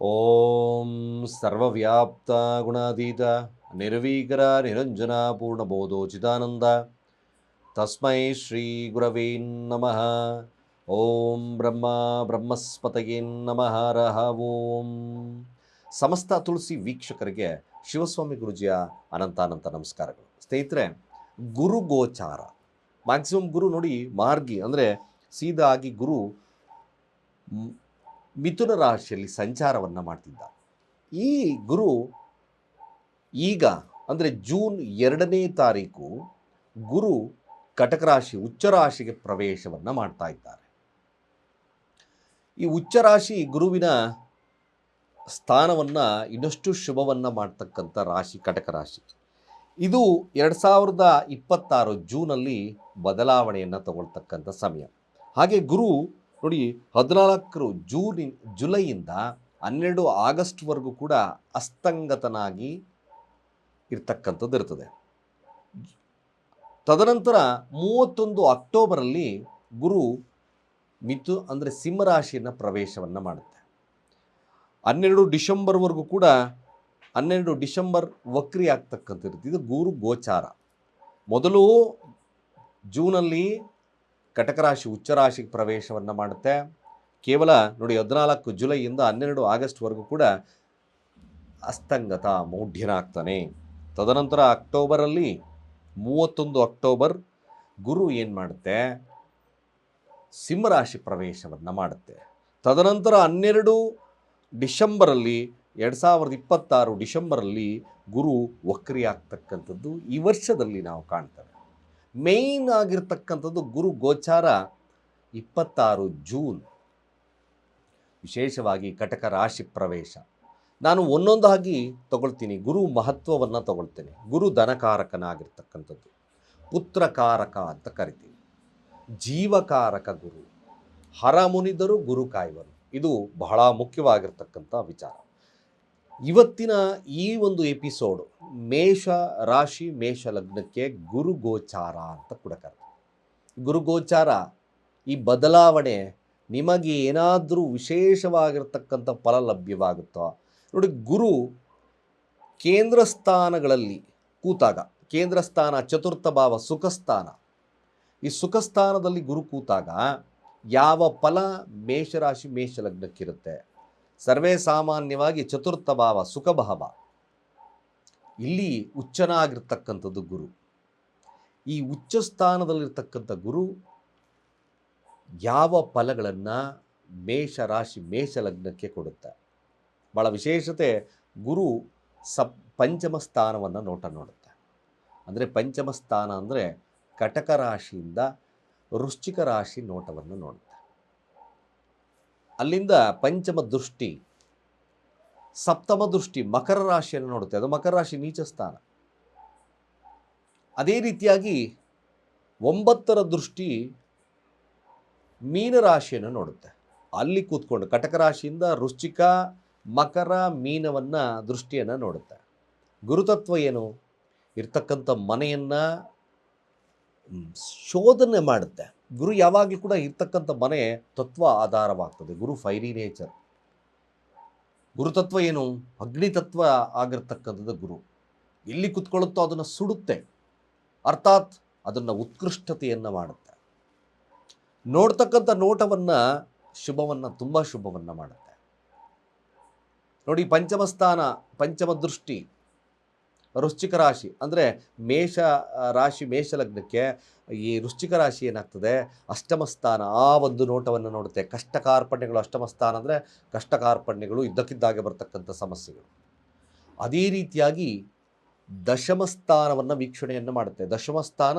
ಓಂ ಸರ್ವವ್ಯಾಪ್ತ ಗುಣಾತೀತ ನಿರ್ವೀಕರ ನಿರಂಜನ ಪೂರ್ಣಬೋಧೋಚಿತಾನಂದ ತಸ್ಮೈ ಶ್ರೀ ಗುರವೇ ನಮಃ. ಓಂ ಬ್ರಹ್ಮಸ್ಪತಯೇ ನಮಃ ರಹ ಓಂ. ಸಮಸ್ತ ತುಳಸಿ ವೀಕ್ಷಕರಿಗೆ ಶಿವಸ್ವಾಮಿ ಗುರುಜಿಯ ಅನಂತ ನಮಸ್ಕಾರಗಳು. ಸ್ನೇಹಿತರೆ, ಗುರು ಗೋಚಾರ ಮ್ಯಾಕ್ಸಿಮಮ್ ಗುರು ನೋಡಿ ಮಾರ್ಗಿ ಅಂದರೆ ಸೀದಾ ಆಗಿ ಗುರು ಮಿಥುನ ರಾಶಿಯಲ್ಲಿ ಸಂಚಾರವನ್ನು ಮಾಡ್ತಿದ್ದ. ಈ ಗುರು ಈಗ ಅಂದರೆ ಜೂನ್ 2ನೇ ತಾರೀಕು ಗುರು ಕಟಕ ರಾಶಿ ಉಚ್ಚರಾಶಿಗೆ ಪ್ರವೇಶವನ್ನು ಮಾಡ್ತಾ ಇದ್ದಾರೆ. ಈ ಉಚ್ಚರಾಶಿ ಗುರುವಿನ ಸ್ಥಾನವನ್ನು ಇನ್ನಷ್ಟು ಶುಭವನ್ನು ಮಾಡ್ತಕ್ಕಂಥ ರಾಶಿ ಕಟಕ ರಾಶಿ. ಇದು 2026 ಜೂನಲ್ಲಿ ಬದಲಾವಣೆಯನ್ನು ತಗೊಳ್ತಕ್ಕಂಥ ಸಮಯ. ಹಾಗೆ ಗುರು ನೋಡಿ 14 ಜುಲೈಯಿಂದ 12 ಆಗಸ್ಟ್ವರೆಗೂ ಕೂಡ ಅಸ್ತಂಗತನಾಗಿ ಇರ್ತಕ್ಕಂಥದ್ದು ಇರ್ತದೆ. ತದನಂತರ 31 ಅಕ್ಟೋಬರಲ್ಲಿ ಗುರು ಅಂದರೆ ಸಿಂಹರಾಶಿಯನ್ನು ಪ್ರವೇಶವನ್ನು ಮಾಡುತ್ತೆ. 12 ಡಿಸೆಂಬರ್ವರೆಗೂ ಕೂಡ 12 ಡಿಸೆಂಬರ್ ವಕ್ರಿ ಆಗ್ತಕ್ಕಂಥದ್ದು. ಇದು ಗುರು ಗೋಚಾರ. ಮೊದಲು ಜೂನಲ್ಲಿ ಕಟಕ ರಾಶಿ ಉಚ್ಚರಾಶಿಗೆ ಪ್ರವೇಶವನ್ನು ಮಾಡುತ್ತೆ. ಕೇವಲ ನೋಡಿ 14 ಜುಲೈಯಿಂದ 12 ಆಗಸ್ಟ್ವರೆಗೂ ಕೂಡ ಅಸ್ತಂಗತ ಮೌಢ್ಯನಾಗ್ತಾನೆ. ತದನಂತರ ಅಕ್ಟೋಬರಲ್ಲಿ 31 ಅಕ್ಟೋಬರ್ ಗುರು ಏನು ಮಾಡುತ್ತೆ, ಸಿಂಹರಾಶಿ ಪ್ರವೇಶವನ್ನು ಮಾಡುತ್ತೆ. ತದನಂತರ 12 ಡಿಸೆಂಬರಲ್ಲಿ 2026 ಡಿಸೆಂಬರಲ್ಲಿ ಗುರು ವಕ್ರಿ ಆಗ್ತಕ್ಕಂಥದ್ದು ಈ ವರ್ಷದಲ್ಲಿ ನಾವು ಕಾಣ್ತೇವೆ. ಮೇಯ್ನ್ ಆಗಿರ್ತಕ್ಕಂಥದ್ದು ಗುರು ಗೋಚಾರ 26 ಜೂನ್, ವಿಶೇಷವಾಗಿ ಕಟಕ ರಾಶಿ ಪ್ರವೇಶ. ನಾನು ಒಂದೊಂದಾಗಿ ತಗೊಳ್ತೀನಿ, ಗುರು ಮಹತ್ವವನ್ನು ತಗೊಳ್ತೇನೆ. ಗುರು ಧನಕಾರಕನಾಗಿರ್ತಕ್ಕಂಥದ್ದು, ಪುತ್ರಕಾರಕ ಅಂತ ಕರಿತೀವಿ, ಜೀವಕಾರಕ ಗುರು, ಹರ ಮುನಿದರು ಗುರು ಕಾಯುವರು. ಇದು ಬಹಳ ಮುಖ್ಯವಾಗಿರ್ತಕ್ಕಂಥ ವಿಚಾರ. ಇವತ್ತಿನ ಈ ಒಂದು ಎಪಿಸೋಡು ಮೇಷ ರಾಶಿ ಮೇಷ ಲಗ್ನಕ್ಕೆ ಗುರು ಗೋಚಾರ ಅಂತ ಕೂಡ ಕರೀತಾರೆ. ಗುರು ಗೋಚಾರ ಈ ಬದಲಾವಣೆ ನಿಮಗೆ ಏನಾದರೂ ವಿಶೇಷವಾಗಿರ್ತಕ್ಕಂಥ ಫಲ ಲಭ್ಯವಾಗುತ್ತೋ ನೋಡಿ. ಗುರು ಕೇಂದ್ರ ಸ್ಥಾನಗಳಲ್ಲಿ ಕೂತಾಗ, ಕೇಂದ್ರ ಸ್ಥಾನ ಚತುರ್ಥ ಭಾವ ಸುಖಸ್ಥಾನ, ಈ ಸುಖಸ್ಥಾನದಲ್ಲಿ ಗುರು ಕೂತಾಗ ಯಾವ ಫಲ ಮೇಷರಾಶಿ ಮೇಷ ಲಗ್ನಕ್ಕಿರುತ್ತೆ? ಸರ್ವೇ ಸಾಮಾನ್ಯವಾಗಿ ಚತುರ್ಥ ಭಾವ ಸುಖಭಾವ, ಇಲ್ಲಿ ಉಚ್ಚನಾಗಿರ್ತಕ್ಕಂಥದ್ದು ಗುರು. ಈ ಉಚ್ಚ ಸ್ಥಾನದಲ್ಲಿರ್ತಕ್ಕಂಥ ಗುರು ಯಾವ ಫಲಗಳನ್ನು ಮೇಷರಾಶಿ ಮೇಷ ಲಗ್ನಕ್ಕೆ ಕೊಡುತ್ತೆ? ಭಾಳ ವಿಶೇಷತೆ. ಗುರು ಪಂಚಮ ಸ್ಥಾನವನ್ನು ನೋಡುತ್ತೆ. ಅಂದರೆ ಪಂಚಮ ಸ್ಥಾನ ಅಂದರೆ ಕಟಕ ರಾಶಿಯಿಂದ ವೃಶ್ಚಿಕ ರಾಶಿ ನೋಟವನ್ನು ನೋಡುತ್ತೆ. ಅಲ್ಲಿಂದ ಪಂಚಮ ದೃಷ್ಟಿ, ಸಪ್ತಮ ದೃಷ್ಟಿ ಮಕರ ರಾಶಿಯನ್ನು ನೋಡುತ್ತೆ. ಅದು ಮಕರ ರಾಶಿ ನೀಚ ಸ್ಥಾನ. ಅದೇ ರೀತಿಯಾಗಿ 9ರ ದೃಷ್ಟಿ ಮೀನರಾಶಿಯನ್ನು ನೋಡುತ್ತೆ. ಅಲ್ಲಿ ಕೂತ್ಕೊಂಡು ಕಟಕ ರಾಶಿಯಿಂದ ವೃಶ್ಚಿಕ ಮಕರ ಮೀನವನ್ನು ದೃಷ್ಟಿಯನ್ನು ನೋಡುತ್ತೆ. ಗುರುತತ್ವ ಏನು? ಇರ್ತಕ್ಕಂಥ ಮನೆಯನ್ನು ಶೋಧನೆ ಮಾಡುತ್ತೆ. ಗುರು ಯಾವಾಗಲೂ ಕೂಡ ಇರ್ತಕ್ಕಂಥ ಮನೆ ತತ್ವ ಆಧಾರವಾಗ್ತದೆ. ಗುರು ಫೈರಿ ನೇಚರ್. ಗುರುತತ್ವ ಏನು? ಅಗ್ನಿತತ್ವ ಆಗಿರ್ತಕ್ಕಂಥದ್ದು ಗುರು. ಎಲ್ಲಿ ಕುತ್ಕೊಳ್ಳುತ್ತೋ ಅದನ್ನು ಸುಡುತ್ತೆ, ಅರ್ಥಾತ್ ಅದನ್ನು ಉತ್ಕೃಷ್ಟತೆಯನ್ನು ಮಾಡುತ್ತೆ. ನೋಡ್ತಕ್ಕಂಥ ನೋಟವನ್ನು ಶುಭವನ್ನು, ತುಂಬ ಶುಭವನ್ನು ಮಾಡುತ್ತೆ. ನೋಡಿ, ಪಂಚಮ ಸ್ಥಾನ ಪಂಚಮ ದೃಷ್ಟಿ ವೃಶ್ಚಿಕ ರಾಶಿ ಅಂದರೆ ಮೇಷ ರಾಶಿ ಮೇಷ ಲಗ್ನಕ್ಕೆ ಈ ವೃಶ್ಚಿಕ ರಾಶಿ ಏನಾಗ್ತದೆ, ಅಷ್ಟಮ ಸ್ಥಾನ. ಆ ಒಂದು ನೋಟವನ್ನು ನೋಡುತ್ತೆ. ಕಷ್ಟ ಕಾರ್ಪಣ್ಯಗಳು, ಅಷ್ಟಮ ಸ್ಥಾನ ಅಂದರೆ ಕಷ್ಟ ಕಾರ್ಪಣ್ಯಗಳು, ಇದ್ದಕ್ಕಿದ್ದಾಗೆ ಬರ್ತಕ್ಕಂಥ ಸಮಸ್ಯೆಗಳು. ಅದೇ ರೀತಿಯಾಗಿ ದಶಮ ಸ್ಥಾನವನ್ನು ವೀಕ್ಷಣೆಯನ್ನು ಮಾಡುತ್ತೆ. ದಶಮ ಸ್ಥಾನ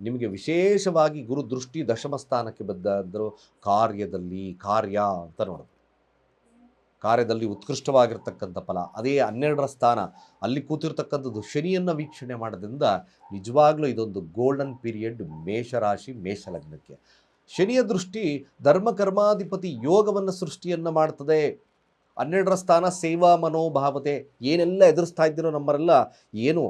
ನಿಮಗೆ ವಿಶೇಷವಾಗಿ ಗುರು ದೃಷ್ಟಿ ದಶಮ ಸ್ಥಾನಕ್ಕೆ ಬಂದರೂ ಕಾರ್ಯ ಅಂತ ನೋಡೋದು. ಕಾರ್ಯದಲ್ಲಿ ಉತ್ಕೃಷ್ಟವಾಗಿರ್ತಕ್ಕಂಥ ಫಲ. ಅದೇ 12ರ ಸ್ಥಾನ ಅಲ್ಲಿ ಕೂತಿರ್ತಕ್ಕಂಥದ್ದು ಶನಿಯನ್ನು ವೀಕ್ಷಣೆ ಮಾಡೋದ್ರಿಂದ ನಿಜವಾಗ್ಲೂ ಇದೊಂದು ಗೋಲ್ಡನ್ ಪೀರಿಯಡ್ ಮೇಷರಾಶಿ ಮೇಷ ಲಗ್ನಕ್ಕೆ. ಶನಿಯ ದೃಷ್ಟಿ ಧರ್ಮಕರ್ಮಾಧಿಪತಿ ಯೋಗವನ್ನು ಸೃಷ್ಟಿಯನ್ನು ಮಾಡ್ತದೆ. 12ರ ಸ್ಥಾನ ಸೇವಾ ಮನೋಭಾವತೆ. ಏನೆಲ್ಲ ಎದುರಿಸ್ತಾ ಇದ್ದೀರೋ ನಮ್ಮರೆಲ್ಲ, ಏನು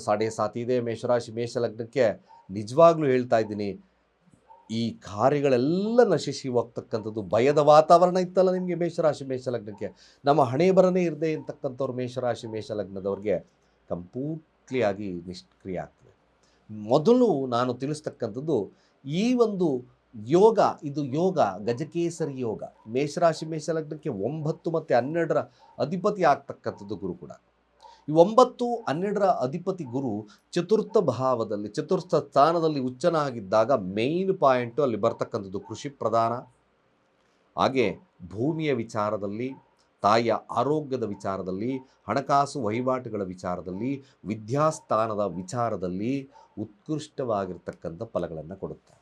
ಸಾಡೆ ಸಾತಿ ಇದೆ ಮೇಷರಾಶಿ ಮೇಷ ಲಗ್ನಕ್ಕೆ. ನಿಜವಾಗ್ಲೂ ಹೇಳ್ತಾ ಇದ್ದೀನಿ, ಈ ಕಾರ್ಯಗಳೆಲ್ಲ ನಶಿಸಿ ಹೋಗ್ತಕ್ಕಂಥದ್ದು. ಭಯದ ವಾತಾವರಣ ಇತ್ತಲ್ಲ ನಿಮಗೆ ಮೇಷರಾಶಿ ಮೇಷಲಗ್ನಕ್ಕೆ, ನಮ್ಮ ಹಣೆ ಬರನೇ ಇರದೆ ಅಂತಕ್ಕಂಥವ್ರು ಮೇಷರಾಶಿ ಮೇಷಲಗ್ನದವ್ರಿಗೆ ಕಂಪ್ಲೀಟ್ಲಿ ಆಗಿ ನಿಷ್ಕ್ರಿಯ ಆಗ್ತದೆ. ಮೊದಲು ನಾನು ತಿಳಿಸ್ತಕ್ಕಂಥದ್ದು ಈ ಒಂದು ಯೋಗ, ಇದು ಯೋಗ ಗಜಕೇಸರಿ ಯೋಗ. ಮೇಷರಾಶಿ ಮೇಷಲಗ್ನಕ್ಕೆ 9 ಮತ್ತು 12ರ ಅಧಿಪತಿ ಆಗ್ತಕ್ಕಂಥದ್ದು ಗುರು ಕೂಡ. ಈ 9, 12ರ ಅಧಿಪತಿ ಗುರು ಚತುರ್ಥ ಭಾವದಲ್ಲಿ, ಚತುರ್ಥ ಸ್ಥಾನದಲ್ಲಿ ಉಚ್ಚನಾಗಿದ್ದಾಗ ಮೇಯ್ನ್ ಪಾಯಿಂಟು ಅಲ್ಲಿ ಬರ್ತಕ್ಕಂಥದ್ದು ಕೃಷಿ ಪ್ರಧಾನ, ಹಾಗೆ ಭೂಮಿಯ ವಿಚಾರದಲ್ಲಿ, ತಾಯಿಯ ಆರೋಗ್ಯದ ವಿಚಾರದಲ್ಲಿ, ಹಣಕಾಸು ವಹಿವಾಟುಗಳ ವಿಚಾರದಲ್ಲಿ, ವಿದ್ಯಾಸ್ಥಾನದ ವಿಚಾರದಲ್ಲಿ ಉತ್ಕೃಷ್ಟವಾಗಿರ್ತಕ್ಕಂಥ ಫಲಗಳನ್ನು ಕೊಡುತ್ತೆ.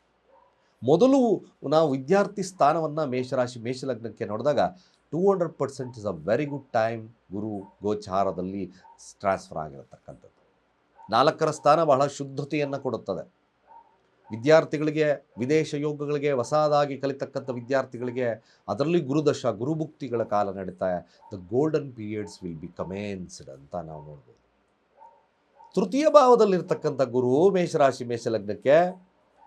ಮೊದಲು ನಾವು ವಿದ್ಯಾರ್ಥಿ ಸ್ಥಾನವನ್ನು ಮೇಷರಾಶಿ ಮೇಷಲಗ್ನಕ್ಕೆ ನೋಡಿದಾಗ 200% is a very good time Guru ಗೋಚಾರದಲ್ಲಿ ಟ್ರಾನ್ಸ್ಫರ್ ಆಗಿರತಕ್ಕಂಥದ್ದು. 4ರ ಸ್ಥಾನ ಬಹಳ ಶುದ್ಧತೆಯನ್ನು ಕೊಡುತ್ತದೆ. ವಿದ್ಯಾರ್ಥಿಗಳಿಗೆ, ವಿದೇಶ ಯೋಗಗಳಿಗೆ, ಹೊಸದಾಗಿ ಕಲಿತಕ್ಕಂಥ ವಿದ್ಯಾರ್ಥಿಗಳಿಗೆ, ಅದರಲ್ಲಿ ಗುರುದಶ ಗುರುಭುಕ್ತಿಗಳ ಕಾಲ ನಡೀತಾ, the golden periods will be commenced ಅಂತ ನಾವು ನೋಡ್ಬೋದು. ತೃತೀಯ ಭಾವದಲ್ಲಿರ್ತಕ್ಕಂಥ ಗುರು ಮೇಷರಾಶಿ ಮೇಷಲಗ್ನಕ್ಕೆ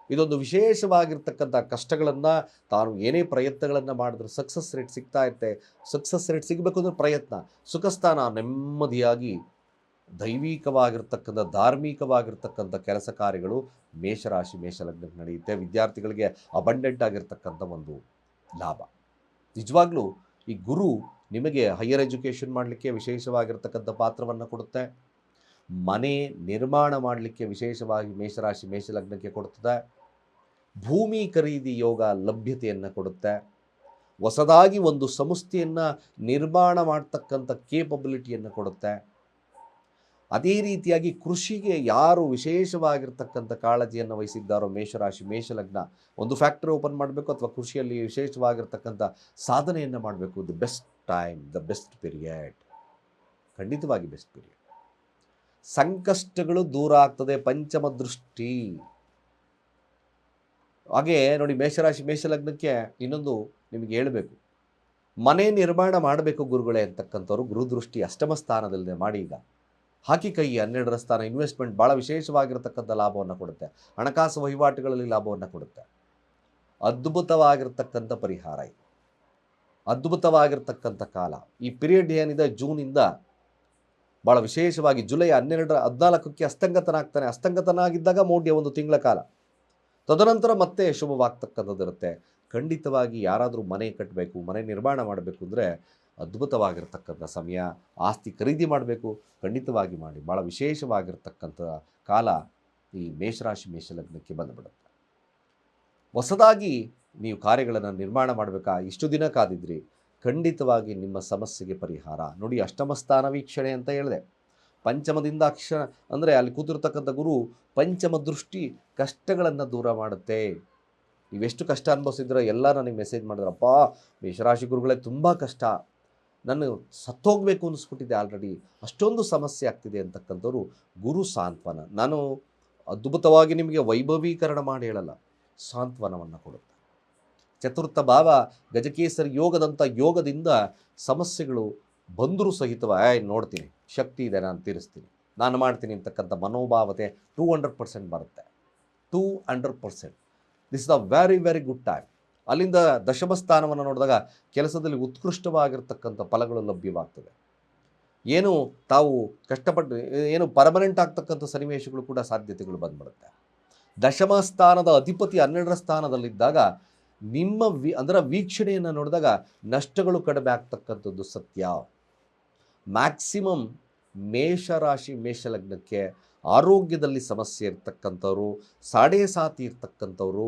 ಇದೊಂದು ವಿಶೇಷವಾಗಿರ್ತಕ್ಕಂಥ ಕಷ್ಟಗಳನ್ನು, ತಾನು ಏನೇ ಪ್ರಯತ್ನಗಳನ್ನು ಮಾಡಿದ್ರು ಸಕ್ಸಸ್ ರೇಟ್ ಸಿಗ್ತಾ ಇರುತ್ತೆ. ಸಕ್ಸಸ್ ರೇಟ್ ಸಿಗಬೇಕು ಅಂದರೆ ಪ್ರಯತ್ನ, ಸುಖಸ್ಥಾನ, ನೆಮ್ಮದಿಯಾಗಿ ದೈವಿಕವಾಗಿರ್ತಕ್ಕಂಥ ಧಾರ್ಮಿಕವಾಗಿರ್ತಕ್ಕಂಥ ಕೆಲಸ ಕಾರ್ಯಗಳು ಮೇಷರಾಶಿ ಮೇಷಲಗ್ನಕ್ಕೆ ನಡೆಯುತ್ತೆ. ವಿದ್ಯಾರ್ಥಿಗಳಿಗೆ ಅಬಂಡೆಂಟ್ ಆಗಿರ್ತಕ್ಕಂಥ ಒಂದು ಲಾಭ. ನಿಜವಾಗ್ಲೂ ಈ ಗುರು ನಿಮಗೆ ಹೈಯರ್ ಎಜುಕೇಷನ್ ಮಾಡಲಿಕ್ಕೆ ವಿಶೇಷವಾಗಿರ್ತಕ್ಕಂಥ ಪಾತ್ರವನ್ನು ಕೊಡುತ್ತೆ. ಮನೆ ನಿರ್ಮಾಣ ಮಾಡಲಿಕ್ಕೆ ವಿಶೇಷವಾಗಿ ಮೇಷರಾಶಿ ಮೇಷಲಗ್ನಕ್ಕೆ ಕೊಡುತ್ತದೆ. ಭೂಮಿ ಖರೀದಿ ಯೋಗ ಲಭ್ಯತೆಯನ್ನು ಕೊಡುತ್ತೆ. ಹೊಸದಾಗಿ ಒಂದು ಸಂಸ್ಥೆಯನ್ನು ನಿರ್ಮಾಣ ಮಾಡ್ತಕ್ಕಂಥ ಕೇಪಬಿಲಿಟಿಯನ್ನು ಕೊಡುತ್ತೆ. ಅದೇ ರೀತಿಯಾಗಿ ಕೃಷಿಗೆ ಯಾರು ವಿಶೇಷವಾಗಿರ್ತಕ್ಕಂಥ ಕಾಳಜಿಯನ್ನು ವಹಿಸಿದ್ದಾರೋ ಮೇಷರಾಶಿ ಮೇಷಲಗ್ನ, ಒಂದು ಫ್ಯಾಕ್ಟ್ರಿ ಓಪನ್ ಮಾಡಬೇಕು ಅಥವಾ ಕೃಷಿಯಲ್ಲಿ ವಿಶೇಷವಾಗಿರ್ತಕ್ಕಂಥ ಸಾಧನೆಯನ್ನು ಮಾಡಬೇಕು, the best time, the best period, ಖಂಡಿತವಾಗಿ ಬೆಸ್ಟ್ ಪೀರಿಯಡ್. ಸಂಕಷ್ಟಗಳು ದೂರ ಆಗ್ತದೆ, ಪಂಚಮ ದೃಷ್ಟಿ. ಹಾಗೆ ನೋಡಿ, ಮೇಷರಾಶಿ ಮೇಷಲಗ್ನಕ್ಕೆ ಇನ್ನೊಂದು ನಿಮಗೆ ಹೇಳಬೇಕು, ಮನೆ ನಿರ್ಮಾಣ ಮಾಡಬೇಕು ಗುರುಗಳೇ ಅಂತಕ್ಕಂಥವ್ರು ಗುರುದೃಷ್ಟಿ ಅಷ್ಟಮ ಸ್ಥಾನದಲ್ಲಿದೆ ಮಾಡಿ. ಈಗ ಹಾಕಿ ಕೈ 12ರ ಸ್ಥಾನ ಇನ್ವೆಸ್ಟ್ಮೆಂಟ್ ಭಾಳ ವಿಶೇಷವಾಗಿರ್ತಕ್ಕಂಥ ಲಾಭವನ್ನು ಕೊಡುತ್ತೆ. ಹಣಕಾಸು ವಹಿವಾಟುಗಳಲ್ಲಿ ಲಾಭವನ್ನು ಕೊಡುತ್ತೆ. ಅದ್ಭುತವಾಗಿರ್ತಕ್ಕಂಥ ಪರಿಹಾರ ಇದು, ಅದ್ಭುತವಾಗಿರ್ತಕ್ಕಂಥ ಕಾಲ. ಈ ಪೀರಿಯಡ್ ಏನಿದೆ ಜೂನಿಂದ ಭಾಳ ವಿಶೇಷವಾಗಿ ಜುಲೈ 14ಕ್ಕೆ ಅಸ್ತಂಗತನಾಗ್ತಾನೆ. ಅಸ್ತಂಗತನಾಗಿದ್ದಾಗ ಮೌಢ್ಯ 1 ತಿಂಗಳ ಕಾಲ, ತದನಂತರ ಮತ್ತೆ ಶುಭವಾಗ್ತಕ್ಕಂಥದ್ದು ಇರುತ್ತೆ. ಖಂಡಿತವಾಗಿ ಯಾರಾದರೂ ಮನೆ ಕಟ್ಟಬೇಕು, ಮನೆ ನಿರ್ಮಾಣ ಮಾಡಬೇಕು ಅಂದರೆ ಅದ್ಭುತವಾಗಿರ್ತಕ್ಕಂಥ ಸಮಯ. ಆಸ್ತಿ ಖರೀದಿ ಮಾಡಬೇಕು, ಖಂಡಿತವಾಗಿ ಮಾಡಿ. ಭಾಳ ವಿಶೇಷವಾಗಿರ್ತಕ್ಕಂಥ ಕಾಲ ಈ ಮೇಷರಾಶಿ ಮೇಷಲಗ್ನಕ್ಕೆ ಬಂದುಬಿಡುತ್ತೆ. ಹೊಸದಾಗಿ ನೀವು ಕಾರ್ಯಗಳನ್ನು ನಿರ್ಮಾಣ ಮಾಡಬೇಕಾ, ಇಷ್ಟು ದಿನ ಕಾದಿದ್ರಿ, ಖಂಡಿತವಾಗಿ ನಿಮ್ಮ ಸಮಸ್ಯೆಗೆ ಪರಿಹಾರ. ನೋಡಿ, ಅಷ್ಟಮ ಸ್ಥಾನ ವೀಕ್ಷಣೆ ಅಂತ ಹೇಳಿದೆ. ಪಂಚಮದಿಂದ ಅಂದರೆ ಅಲ್ಲಿ ಕೂತಿರ್ತಕ್ಕಂಥ ಗುರು ಪಂಚಮ ದೃಷ್ಟಿ ಕಷ್ಟಗಳನ್ನು ದೂರ ಮಾಡುತ್ತೆ. ನೀವೆಷ್ಟು ಕಷ್ಟ ಅನುಭವಿಸಿದ್ರೆ ಎಲ್ಲ ನನಗೆ ಮೆಸೇಜ್ ಮಾಡಿದ್ರಪ್ಪ, ಮೇಷರಾಶಿ ಗುರುಗಳೇ ತುಂಬ ಕಷ್ಟ, ನಾನು ಸತ್ತೋಗಬೇಕು ಅನ್ನಿಸ್ಬಿಟ್ಟಿದೆ, ಆಲ್ರೆಡಿ ಅಷ್ಟೊಂದು ಸಮಸ್ಯೆ ಆಗ್ತಿದೆ ಅಂತಕ್ಕಂಥವ್ರು ಗುರು ಸಾಂತ್ವನ. ನಾನು ಅದ್ಭುತವಾಗಿ ನಿಮಗೆ ವೈಭವೀಕರಣ ಮಾಡಿ ಹೇಳಲ್ಲ, ಸಾಂತ್ವನವನ್ನು ಕೊಡುತ್ತೆ. ಚತುರ್ಥ ಭಾವ ಗಜಕೇಸರಿ ಯೋಗದಂಥ ಯೋಗದಿಂದ ಸಮಸ್ಯೆಗಳು ಬಂದರೂ ಸಹಿತವಾಗಿ ನೋಡ್ತೀನಿ, ಶಕ್ತಿ ಇದೆ, ನಾನು ತೀರಿಸ್ತೀನಿ, ನಾನು ಮಾಡ್ತೀನಿ ಅಂತಕ್ಕಂಥ ಮನೋಭಾವತೆ 200% ಬರುತ್ತೆ. 200%. This is the very very good time. ಅಲ್ಲಿಂದ ದಶಮ ಸ್ಥಾನವನ್ನು ನೋಡಿದಾಗ ಕೆಲಸದಲ್ಲಿ ಉತ್ಕೃಷ್ಟವಾಗಿರ್ತಕ್ಕಂಥ ಫಲಗಳು ಲಭ್ಯವಾಗ್ತದೆ. ಏನು ತಾವು ಕಷ್ಟಪಟ್ಟು ಏನು ಪರ್ಮನೆಂಟ್ ಆಗ್ತಕ್ಕಂಥ ಸನ್ನಿವೇಶಗಳು ಕೂಡ ಸಾಧ್ಯತೆಗಳು ಬಂದ್ಬಿಡುತ್ತೆ. ದಶಮ ಸ್ಥಾನದ ಅಧಿಪತಿ 12ರ ಸ್ಥಾನದಲ್ಲಿದ್ದಾಗ ನಿಮ್ಮ ಅದರ ವೀಕ್ಷಣೆಯನ್ನು ನೋಡಿದಾಗ ನಷ್ಟಗಳು ಕಡಿಮೆ ಆಗ್ತಕ್ಕಂಥದ್ದು ಸತ್ಯ. ಮ್ಯಾಕ್ಸಿಮಮ್ ಮೇಷರಾಶಿ ಮೇಷಲಗ್ನಕ್ಕೆ ಆರೋಗ್ಯದಲ್ಲಿ ಸಮಸ್ಯೆ ಇರ್ತಕ್ಕಂಥವ್ರು, ಸಾಡೆ ಸಾತಿ ಇರ್ತಕ್ಕಂಥವ್ರು,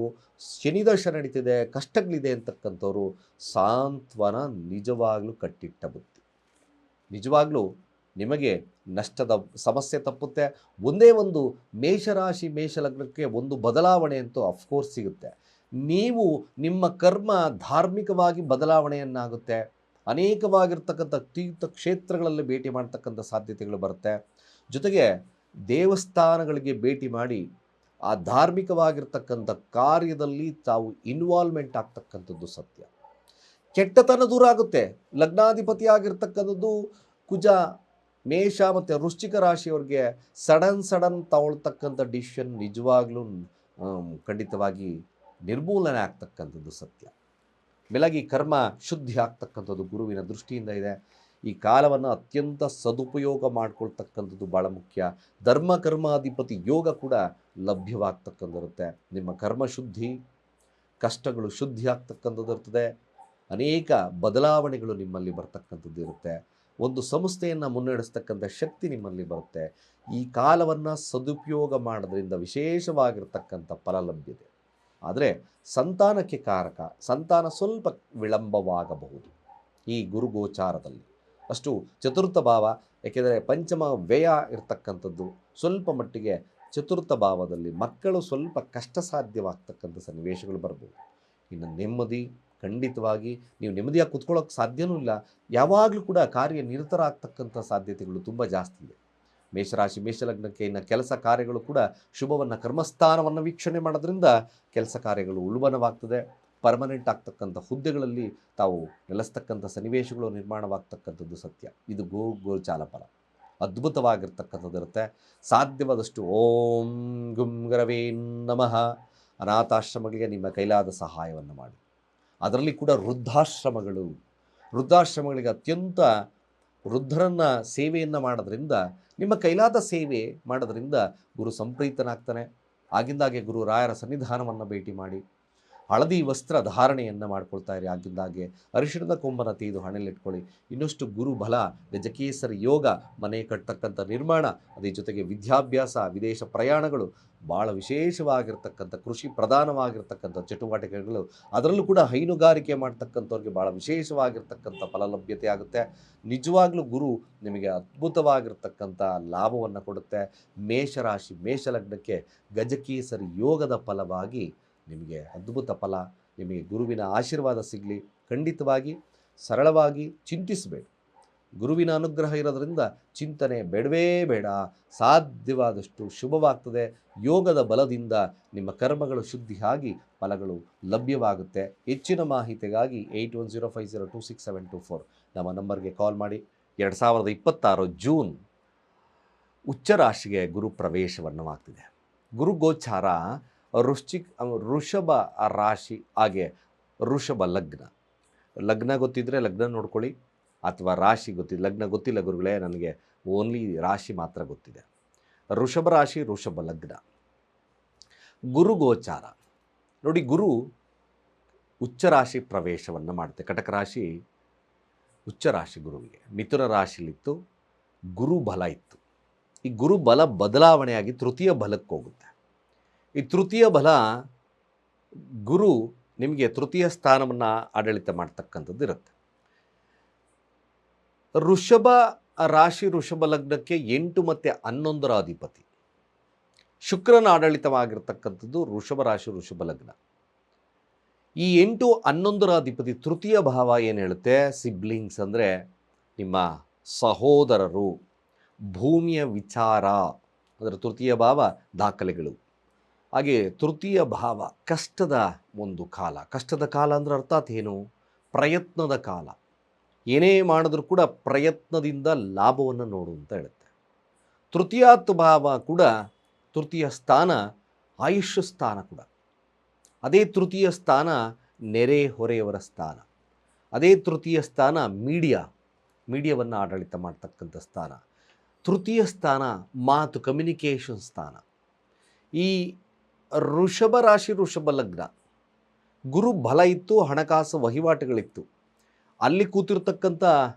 ಶನಿದಶ ನಡೀತಿದೆ, ಕಷ್ಟಗಳಿದೆ ಅಂತಕ್ಕಂಥವ್ರು ಸಾಂತ್ವನ ನಿಜವಾಗ್ಲೂ ಕಟ್ಟಿಟ್ಟ ಬುತ್ತಿ. ನಿಜವಾಗ್ಲೂ ನಿಮಗೆ ನಷ್ಟದ ಸಮಸ್ಯೆ ತಪ್ಪುತ್ತೆ. ಒಂದೇ ಒಂದು ಮೇಷರಾಶಿ ಮೇಷಲಗ್ನಕ್ಕೆ ಒಂದು ಬದಲಾವಣೆ ಅಂತೂ ಅಫ್ಕೋರ್ಸ್ ಸಿಗುತ್ತೆ. ನೀವು ನಿಮ್ಮ ಕರ್ಮ ಧಾರ್ಮಿಕವಾಗಿ ಬದಲಾವಣೆಯನ್ನಾಗುತ್ತೆ. ಅನೇಕವಾಗಿರ್ತಕ್ಕಂಥ ತೀರ್ಥ ಕ್ಷೇತ್ರಗಳಲ್ಲಿ ಭೇಟಿ ಮಾಡ್ತಕ್ಕಂಥ ಸಾಧ್ಯತೆಗಳು ಬರುತ್ತೆ. ಜೊತೆಗೆ ದೇವಸ್ಥಾನಗಳಿಗೆ ಭೇಟಿ ಮಾಡಿ ಆ ಧಾರ್ಮಿಕವಾಗಿರ್ತಕ್ಕಂಥ ಕಾರ್ಯದಲ್ಲಿ ತಾವು ಇನ್ವಾಲ್ವ್ಮೆಂಟ್ ಆಗ್ತಕ್ಕಂಥದ್ದು ಸತ್ಯ. ಕೆಟ್ಟತನ ದೂರ ಆಗುತ್ತೆ. ಲಗ್ನಾಧಿಪತಿ ಆಗಿರ್ತಕ್ಕಂಥದ್ದು ಕುಜ, ಮೇಷ ಮತ್ತು ವೃಶ್ಚಿಕ ರಾಶಿಯವ್ರಿಗೆ ಸಡನ್ ತಗೊಳ್ತಕ್ಕಂಥ ಡಿಸಿಷನ್ ನಿಜವಾಗ್ಲೂ ಖಂಡಿತವಾಗಿ ನಿರ್ಮೂಲನೆ ಆಗ್ತಕ್ಕಂಥದ್ದು ಸತ್ಯ. ಮೇಲಾಗಿ ಕರ್ಮ ಶುದ್ಧಿ ಆಗ್ತಕ್ಕಂಥದ್ದು ಗುರುವಿನ ದೃಷ್ಟಿಯಿಂದ ಇದೆ. ಈ ಕಾಲವನ್ನು ಅತ್ಯಂತ ಸದುಪಯೋಗ ಮಾಡ್ಕೊಳ್ತಕ್ಕಂಥದ್ದು ಭಾಳ ಮುಖ್ಯ. ಧರ್ಮ ಕರ್ಮಾಧಿಪತಿ ಯೋಗ ಕೂಡ ಲಭ್ಯವಾಗ್ತಕ್ಕಂಥಿರುತ್ತೆ. ನಿಮ್ಮ ಕರ್ಮ ಶುದ್ಧಿ, ಕಷ್ಟಗಳು ಶುದ್ಧಿ ಆಗ್ತಕ್ಕಂಥದ್ದು ಇರ್ತದೆ. ಅನೇಕ ಬದಲಾವಣೆಗಳು ನಿಮ್ಮಲ್ಲಿ ಬರ್ತಕ್ಕಂಥದ್ದು ಇರುತ್ತೆ. ಒಂದು ಸಂಸ್ಥೆಯನ್ನು ಮುನ್ನಡೆಸ್ತಕ್ಕಂಥ ಶಕ್ತಿ ನಿಮ್ಮಲ್ಲಿ ಬರುತ್ತೆ. ಈ ಕಾಲವನ್ನು ಸದುಪಯೋಗ ಮಾಡೋದ್ರಿಂದ ವಿಶೇಷವಾಗಿರ್ತಕ್ಕಂಥ ಫಲ ಲಭ್ಯತೆ. ಆದರೆ ಸಂತಾನಕ್ಕೆ ಕಾರಕ, ಸಂತಾನ ಸ್ವಲ್ಪ ವಿಳಂಬವಾಗಬಹುದು ಈ ಗುರುಗೋಚಾರದಲ್ಲಿ. ಅಷ್ಟು ಚತುರ್ಥ ಭಾವ, ಏಕೆಂದರೆ ಪಂಚಮ ವ್ಯಯ ಇರತಕ್ಕಂಥದ್ದು. ಸ್ವಲ್ಪ ಮಟ್ಟಿಗೆ ಚತುರ್ಥ ಭಾವದಲ್ಲಿ ಮಕ್ಕಳು ಸ್ವಲ್ಪ ಕಷ್ಟ ಸಾಧ್ಯವಾಗ್ತಕ್ಕಂಥ ಸನ್ನಿವೇಶಗಳು ಬರ್ಬೋದು. ಇನ್ನು ನೆಮ್ಮದಿ, ಖಂಡಿತವಾಗಿ ನೀವು ನೆಮ್ಮದಿಯಾಗಿ ಕೂತ್ಕೊಳ್ಳೋಕೆ ಸಾಧ್ಯವೂ ಇಲ್ಲ. ಯಾವಾಗಲೂ ಕೂಡ ಕಾರ್ಯನಿರತರಾಗ್ತಕ್ಕಂಥ ಸಾಧ್ಯತೆಗಳು ತುಂಬ ಜಾಸ್ತಿ ಇದೆ. ಮೇಷರಾಶಿ ಮೇಷಲಗ್ನಕ್ಕೆ ಇನ್ನು ಕೆಲಸ ಕಾರ್ಯಗಳು ಕೂಡ ಶುಭವನ್ನು, ಕರ್ಮಸ್ಥಾನವನ್ನು ವೀಕ್ಷಣೆ ಮಾಡೋದ್ರಿಂದ ಕೆಲಸ ಕಾರ್ಯಗಳು ಉಳ್ಬಣವಾಗ್ತದೆ. ಪರ್ಮನೆಂಟ್ ಆಗ್ತಕ್ಕಂಥ ಹುದ್ದೆಗಳಲ್ಲಿ ತಾವು ನೆಲೆಸ್ತಕ್ಕಂಥ ಸನ್ನಿವೇಶಗಳು ನಿರ್ಮಾಣವಾಗ್ತಕ್ಕಂಥದ್ದು ಸತ್ಯ. ಇದು ಗೋಚಾರ ಫಲ ಅದ್ಭುತವಾಗಿರ್ತಕ್ಕಂಥದ್ದು ಇರುತ್ತೆ. ಸಾಧ್ಯವಾದಷ್ಟು ಓಂ ಗುಂ ಗರವೇ ನಮಃ ಅನಾಥಾಶ್ರಮಗಳಿಗೆ ನಿಮ್ಮ ಕೈಲಾದ ಸಹಾಯವನ್ನು ಮಾಡಿ. ಅದರಲ್ಲಿ ಕೂಡ ವೃದ್ಧಾಶ್ರಮಗಳಿಗೆ ಅತ್ಯಂತ ವೃದ್ಧರನ್ನು ಸೇವೆಯನ್ನು ಮಾಡೋದ್ರಿಂದ, ನಿಮ್ಮ ಕೈಲಾದ ಸೇವೆ ಮಾಡೋದ್ರಿಂದ ಗುರು ಸಂಪ್ರೀತನಾಗ್ತಾನೆ. ಆಗಿಂದಾಗೆ ಗುರು ರಾಯರ ಸನ್ನಿಧಾನವನ್ನು ಭೇಟಿ ಮಾಡಿ ಹಳದಿ ವಸ್ತ್ರ ಧಾರಣೆಯನ್ನು ಮಾಡ್ಕೊಳ್ತಾ ಇರಿ. ಆಗಿಂದಾಗೆ ಅರಿಶಿಣದ ಕೊಂಬನ ತೆಗೆದು ಹಣೆಯಲ್ಲಿಟ್ಕೊಳ್ಳಿ. ಇನ್ನಷ್ಟು ಗುರು ಬಲ, ಗಜಕೇಸರಿ ಯೋಗ, ಮನೆ ಕಟ್ಟತಕ್ಕಂಥ ನಿರ್ಮಾಣ, ಅದೇ ಜೊತೆಗೆ ವಿದ್ಯಾಭ್ಯಾಸ, ವಿದೇಶ ಪ್ರಯಾಣಗಳು, ಭಾಳ ವಿಶೇಷವಾಗಿರ್ತಕ್ಕಂಥ ಕೃಷಿ ಪ್ರಧಾನವಾಗಿರ್ತಕ್ಕಂಥ ಚಟುವಟಿಕೆಗಳು, ಅದರಲ್ಲೂ ಕೂಡ ಹೈನುಗಾರಿಕೆ ಮಾಡ್ತಕ್ಕಂಥವ್ರಿಗೆ ಭಾಳ ವಿಶೇಷವಾಗಿರ್ತಕ್ಕಂಥ ಫಲಲಭ್ಯತೆ ಆಗುತ್ತೆ. ನಿಜವಾಗ್ಲೂ ಗುರು ನಿಮಗೆ ಅದ್ಭುತವಾಗಿರ್ತಕ್ಕಂಥ ಲಾಭವನ್ನು ಕೊಡುತ್ತೆ. ಮೇಷರಾಶಿ ಮೇಷಲಗ್ನಕ್ಕೆ ಗಜಕೇಸರಿ ಯೋಗದ ಫಲವಾಗಿ ನಿಮಗೆ ಅದ್ಭುತ ಫಲ, ನಿಮಗೆ ಗುರುವಿನ ಆಶೀರ್ವಾದ ಸಿಗಲಿ. ಖಂಡಿತವಾಗಿ ಸರಳವಾಗಿ ಚಿಂತಿಸಬೇಡಿ. ಗುರುವಿನ ಅನುಗ್ರಹ ಇರೋದರಿಂದ ಚಿಂತನೆ ಬೇಡವೇ ಬೇಡ. ಸಾಧ್ಯವಾದಷ್ಟು ಶುಭವಾಗ್ತದೆ. ಯೋಗದ ಬಲದಿಂದ ನಿಮ್ಮ ಕರ್ಮಗಳು ಶುದ್ಧಿಯಾಗಿ ಫಲಗಳು ಲಭ್ಯವಾಗುತ್ತೆ. ಹೆಚ್ಚಿನ ಮಾಹಿತಿಗಾಗಿ 8105026724 ನಮ್ಮ ನಂಬರ್ಗೆ ಕಾಲ್ ಮಾಡಿ. 2026 ಜೂನ್ ಉಚ್ಚ ರಾಶಿಗೆ ಗುರು ಪ್ರವೇಶವನ್ನು ಆಗ್ತಿದೆ. ಗುರು ಗೋಚಾರ ವೃಷಭ ರಾಶಿ, ಹಾಗೆ ವೃಷಭ ಲಗ್ನ ಗೊತ್ತಿದ್ದರೆ ಲಗ್ನ ನೋಡ್ಕೊಳ್ಳಿ, ಅಥವಾ ರಾಶಿ ಗೊತ್ತಿದೆ. ಲಗ್ನ ಗೊತ್ತಿಲ್ಲ ಗುರುಗಳೇ, ನನಗೆ ಓನ್ಲಿ ರಾಶಿ ಮಾತ್ರ ಗೊತ್ತಿದೆ. ವೃಷಭ ರಾಶಿ, ವೃಷಭ ಲಗ್ನ. ಗುರು ಗೋಚಾರ ನೋಡಿ, ಗುರು ಉಚ್ಚ ರಾಶಿ ಪ್ರವೇಶವನ್ನು ಮಾಡುತ್ತೆ. ಕಟಕ ರಾಶಿ ಉಚ್ಚ ರಾಶಿ ಗುರುವಿಗೆ. ಮಿಥುನ ರಾಶಿಲಿತ್ತು, ಗುರು ಬಲ ಇತ್ತು. ಈ ಗುರು ಬಲ ಬದಲಾವಣೆಯಾಗಿ ತೃತೀಯ ಬಲಕ್ಕೆ ಹೋಗುತ್ತೆ. ಈ ತೃತೀಯ ಬಲ ಗುರು ನಿಮಗೆ ತೃತೀಯ ಸ್ಥಾನವನ್ನು ಆಡಳಿತ ಮಾಡ್ತಕ್ಕಂಥದ್ದು ಇರುತ್ತೆ. ವೃಷಭ ರಾಶಿ ವೃಷಭ ಲಗ್ನಕ್ಕೆ 8 ಮತ್ತು 11ರ ಅಧಿಪತಿ ಶುಕ್ರನ ಆಡಳಿತವಾಗಿರ್ತಕ್ಕಂಥದ್ದು ವೃಷಭ ರಾಶಿ ವೃಷಭ ಲಗ್ನ. ಈ 8, 11ರ ಅಧಿಪತಿ ತೃತೀಯ ಭಾವ ಏನು ಹೇಳುತ್ತೆ? ಸಿಬ್ಲಿಂಗ್ಸ್ ಅಂದರೆ ನಿಮ್ಮ ಸಹೋದರರು, ಭೂಮಿಯ ವಿಚಾರ, ಅದರ ತೃತೀಯ ಭಾವ ದಾಖಲೆಗಳು. ಹಾಗೆ ತೃತೀಯ ಭಾವ ಕಷ್ಟದ ಒಂದು ಕಾಲ. ಕಷ್ಟದ ಕಾಲ ಅಂದರೆ ಅರ್ಥಾತ್ ಏನು? ಪ್ರಯತ್ನದ ಕಾಲ. ಏನೇ ಮಾಡಿದ್ರೂ ಕೂಡ ಪ್ರಯತ್ನದಿಂದ ಲಾಭವನ್ನು ನೋಡು ಅಂತ ಹೇಳುತ್ತೆ. ತೃತೀಯಾತ್ ಭಾವ ಕೂಡ, ತೃತೀಯ ಸ್ಥಾನ ಆಯುಷ್ಯ ಸ್ಥಾನ ಕೂಡ. ಅದೇ ತೃತೀಯ ಸ್ಥಾನ ನೆರೆ ಹೊರೆಯವರ ಸ್ಥಾನ. ಅದೇ ತೃತೀಯ ಸ್ಥಾನ ಮೀಡಿಯಾವನ್ನು ಆಡಳಿತ ಮಾಡ್ತಕ್ಕಂಥ ಸ್ಥಾನ. ತೃತೀಯ ಸ್ಥಾನ ಮಾತು, ಕಮ್ಯುನಿಕೇಷನ್ ಸ್ಥಾನ. ಈ ವೃಷಭ ರಾಶಿ ವೃಷಭ ಲಗ್ನ ಗುರು ಬಲ ಇತ್ತು, ಹಣಕಾಸು ವಹಿವಾಟುಗಳಿತ್ತು. ಅಲ್ಲಿ ಕೂತಿರ್ತಕ್ಕಂಥ